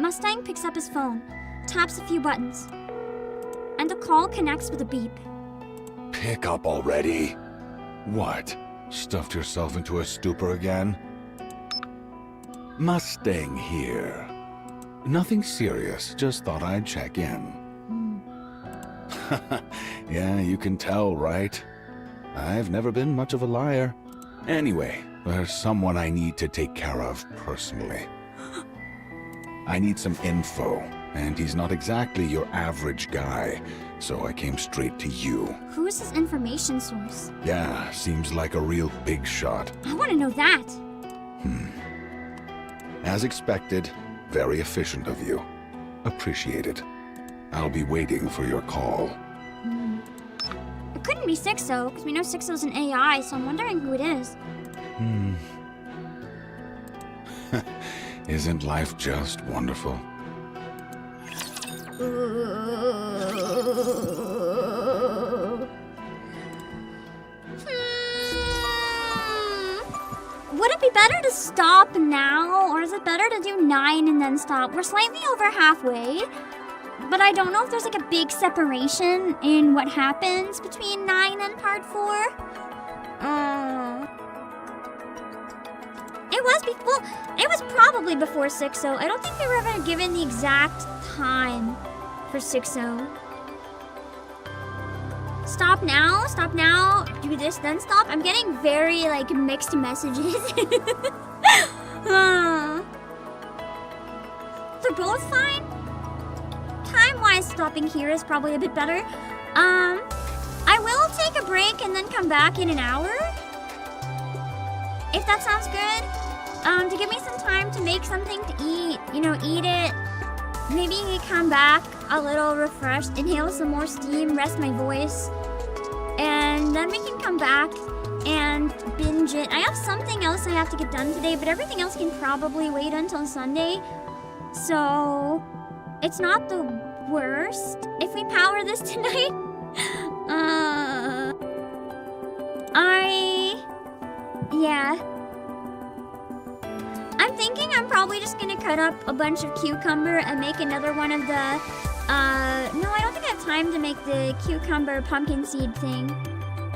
Mustang picks up his phone, taps a few buttons, and the call connects with a beep. Pick up already. What? Stuffed yourself into a stupor again? Mustang here. Nothing serious, just thought I'd check in. Yeah, you can tell, right? I've never been much of a liar. Anyway, there's someone I need to take care of personally. I need some info, and he's not exactly your average guy, so I came straight to you. Who's his information source? Yeah, seems like a real big shot. I want to know that. As expected, very efficient of you. Appreciate it. I'll be waiting for your call. It couldn't be Sixo, because we know Sixo's an AI, so I'm wondering who it is. Isn't life just wonderful? Would it be better to stop now, or is it better to do 9 and then stop? We're slightly over halfway, but I don't know if there's like a big separation in what happens between 9 and part 4. It was probably before 6-0. I don't think they were ever given the exact time for 6-0. Stop now, do this, then stop. I'm getting very, like, mixed messages. They're both fine. Time-wise, stopping here is probably a bit better. I will take a break and then come back in an hour. If that sounds good. To give me some time to make something to eat. You know, eat it. Maybe come back a little refreshed, inhale some more steam, rest my voice. And then we can come back and binge it. I have something else I have to get done today, but everything else can probably wait until Sunday. So, it's not the worst if we power this tonight. Yeah. I'm thinking I'm probably just gonna cut up a bunch of cucumber and make another one of the, no, I don't think I have time to make the cucumber pumpkin seed thing.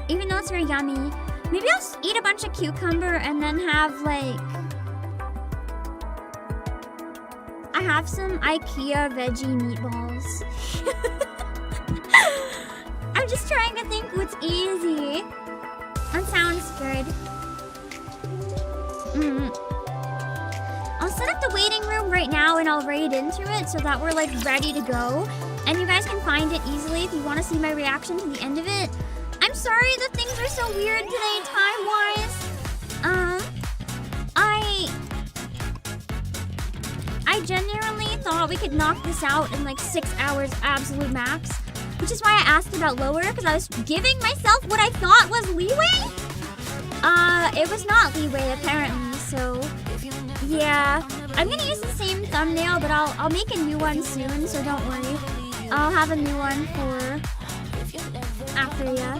Even though it's very yummy. Maybe I'll just eat a bunch of cucumber and then have, like... I have some IKEA veggie meatballs. I'm just trying to think what's easy. That sounds good. I'll set up the waiting room right now and I'll raid into it so that we're like ready to go. And you guys can find it easily if you want to see my reaction to the end of it. I'm sorry that things are so weird today time-wise. I genuinely thought we could knock this out in like 6 hours absolute max. Which is why I asked about lower, because I was giving myself what I thought was leeway. It was not leeway apparently, so yeah. I'm gonna use the same thumbnail, but I'll make a new one soon, so don't worry. I'll have a new one for after, yeah.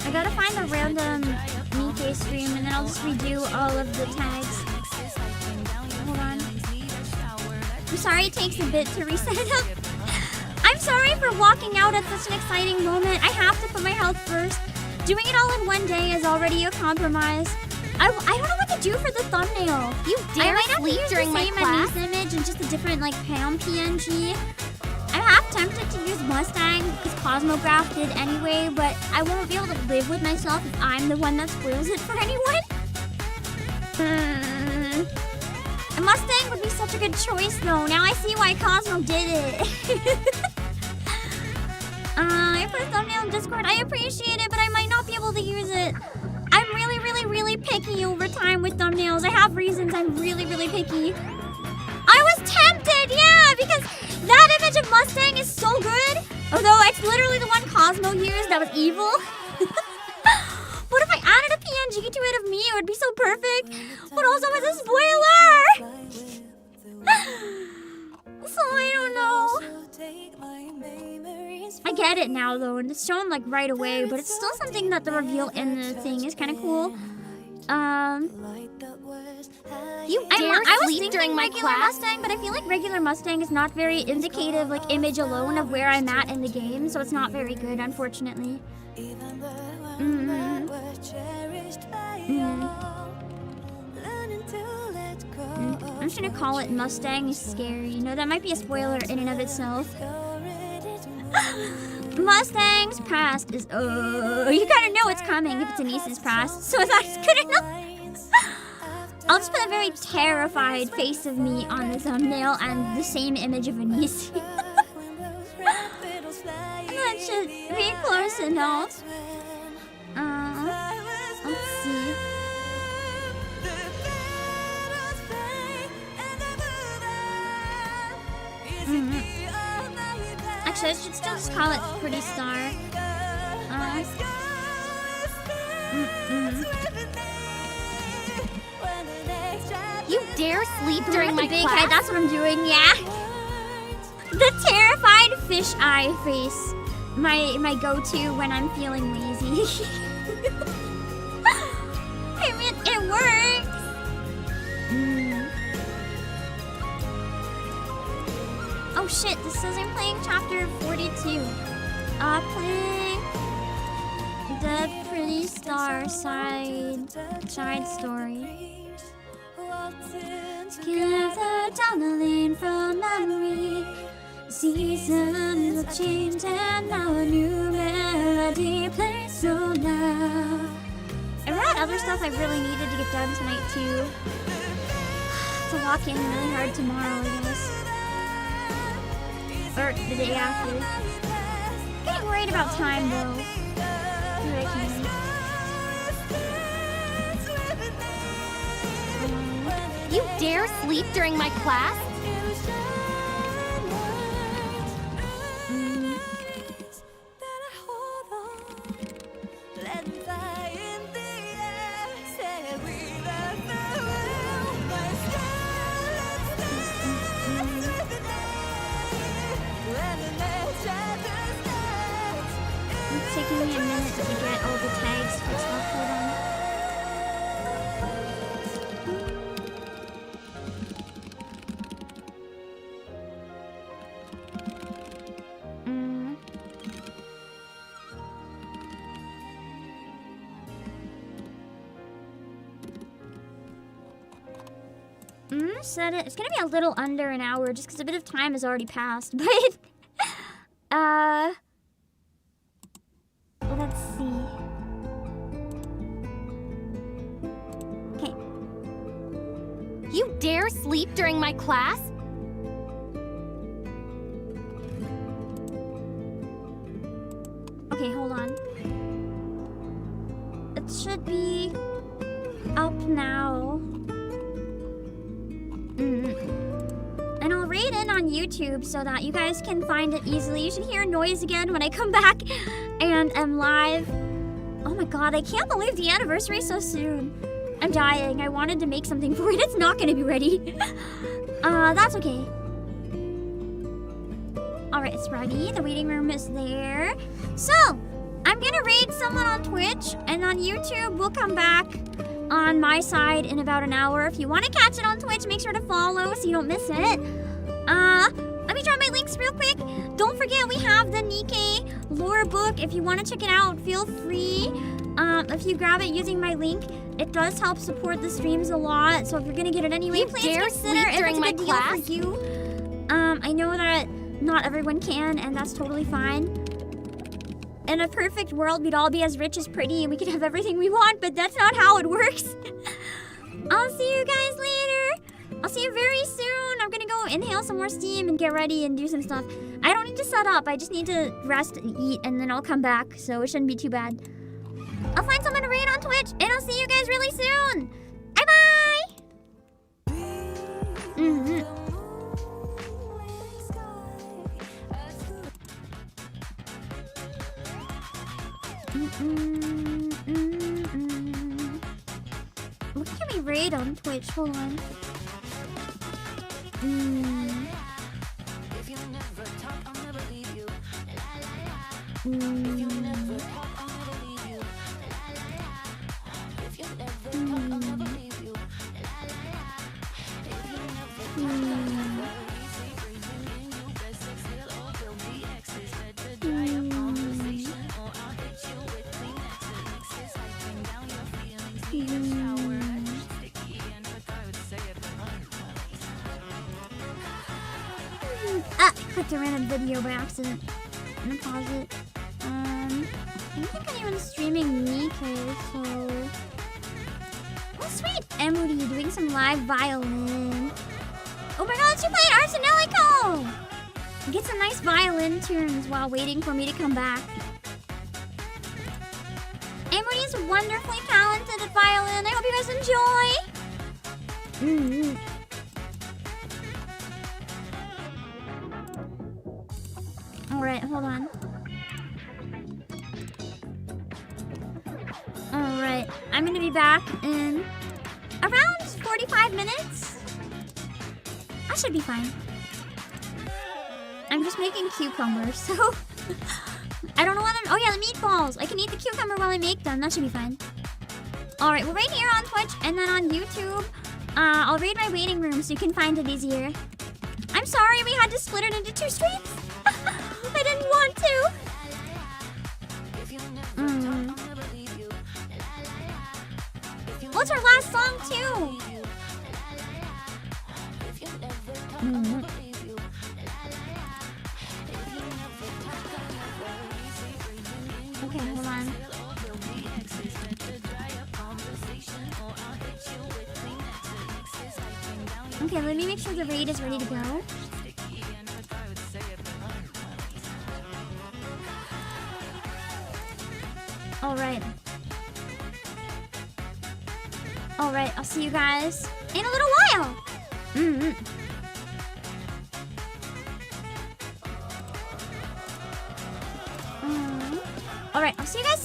I gotta find a random NIKKE stream and then I'll just redo all of the tags. Hold on. I'm sorry it takes a bit to reset it up. I'm sorry for walking out at such an exciting moment. I have to put my health first. Doing it all in one day is already a compromise. I don't know what to do for the thumbnail. You dare I might have to sleep use during the my same class? Anise image and just a different like Pam PNG. I'm half tempted to use Mustang because Cosmograph did anyway, but I won't be able to live with myself if I'm the one that spoils it for anyone. A Mustang would be such a good choice though. Now I see why Cosmo did it. I put a thumbnail in Discord. I appreciate it, but I might not be able to use it. I'm really picky over time with thumbnails. I have reasons I'm really picky. I was tempted, yeah, because that image of Mustang is so good. Although it's literally the one Cosmo used that was evil. What if I added a PNG to it of me? It would be so perfect. But also it's a spoiler. So I don't know. I get it now though, and it's shown like right away, but it's still something that the reveal in the thing is kind of cool. You dare I was sleep thinking during my regular class? Mustang, but I feel like regular Mustang is not very indicative, like image alone of where I'm at in the game, so it's not very good, unfortunately. I'm just gonna call it Mustang is scary. You know, that might be a spoiler in and of itself. Mustang's past is, you gotta know it's coming if it's Anise's past, so that's good enough. I'll just put a very terrified face of me on the thumbnail and the same image of Anise. That should be close enough. Let's see. Actually, I should still just call it Pretty Star. You dare sleep during my big class? head, that's what I'm doing, yeah. The terrified fish eye face. My go-to when I'm feeling lazy. I mean, it works. Oh shit, this says I'm playing chapter 42. Play the Pretty Star side story. Together down the lane from memory. Seasons have changed and now a new melody plays so loud. I read other stuff I really needed to get done tonight too. To walk in really hard tomorrow, I guess. Or the day after. Getting worried about time though. Do what I can. You dare sleep during my class? It's taking me a minute to get all the tags fixed up. Hold on. Set it. It's gonna be a little under an hour just because a bit of time has already passed, but let's see. Okay. You dare sleep during my class? Okay, hold on. It should be up now. And I'll raid in on YouTube so that you guys can find it easily. You should hear noise again when I come back and am live. Oh my god, I can't believe the anniversary is so soon. I'm dying. I wanted to make something for it. It's not gonna be ready. That's okay. Alright, it's ready. The waiting room is there. So, I'm gonna raid someone on Twitch, and on YouTube, we'll come back on my side in about an hour. If you want to catch it on Twitch, make sure to follow so you don't miss it. Let me drop my links real quick. Don't forget we have the NIKKE lore book. If you want to check it out, feel free. If you grab it using my link, it does help support the streams a lot. So if you're gonna get it anyway, please consider if it's a good deal for you. I know that not everyone can, and that's totally fine. In a perfect world, we'd all be as rich as Pretty and we could have everything we want, but that's not how it works. I'll see you guys later. I'll see you very soon. I'm gonna go inhale some more steam and get ready and do some stuff. I don't need to set up. I just need to rest and eat, and then I'll come back, so it shouldn't be too bad. I'll find someone to raid on Twitch, and I'll see you guys really soon. Bye-bye. What can we raid on Twitch? Hold on. I clicked a random video by accident. I'm gonna pause it. I don't think anyone's streaming NIKKE, so... Oh, sweet! Emily doing some live violin. Oh my god, she played Arsenelico! Get some nice violin tunes while waiting for me to come back. Emily is wonderfully talented at violin. I hope you guys enjoy! Alright, hold on. Alright, I'm gonna be back in around 45 minutes. I should be fine. I'm just making cucumbers, so... I don't know what I'm... Oh yeah, the meatballs! I can eat the cucumber while I make them. That should be fine. Alright, well right here on Twitch and then on YouTube, I'll raid my waiting room so you can find it easier. I'm sorry we had to split it into 2 streams. I didn't want to. What's our last song too? Okay, hold on. Okay, let me make sure the raid is ready to go. Alright. Alright, I'll see you guys in a little while. Alright, I'll see you guys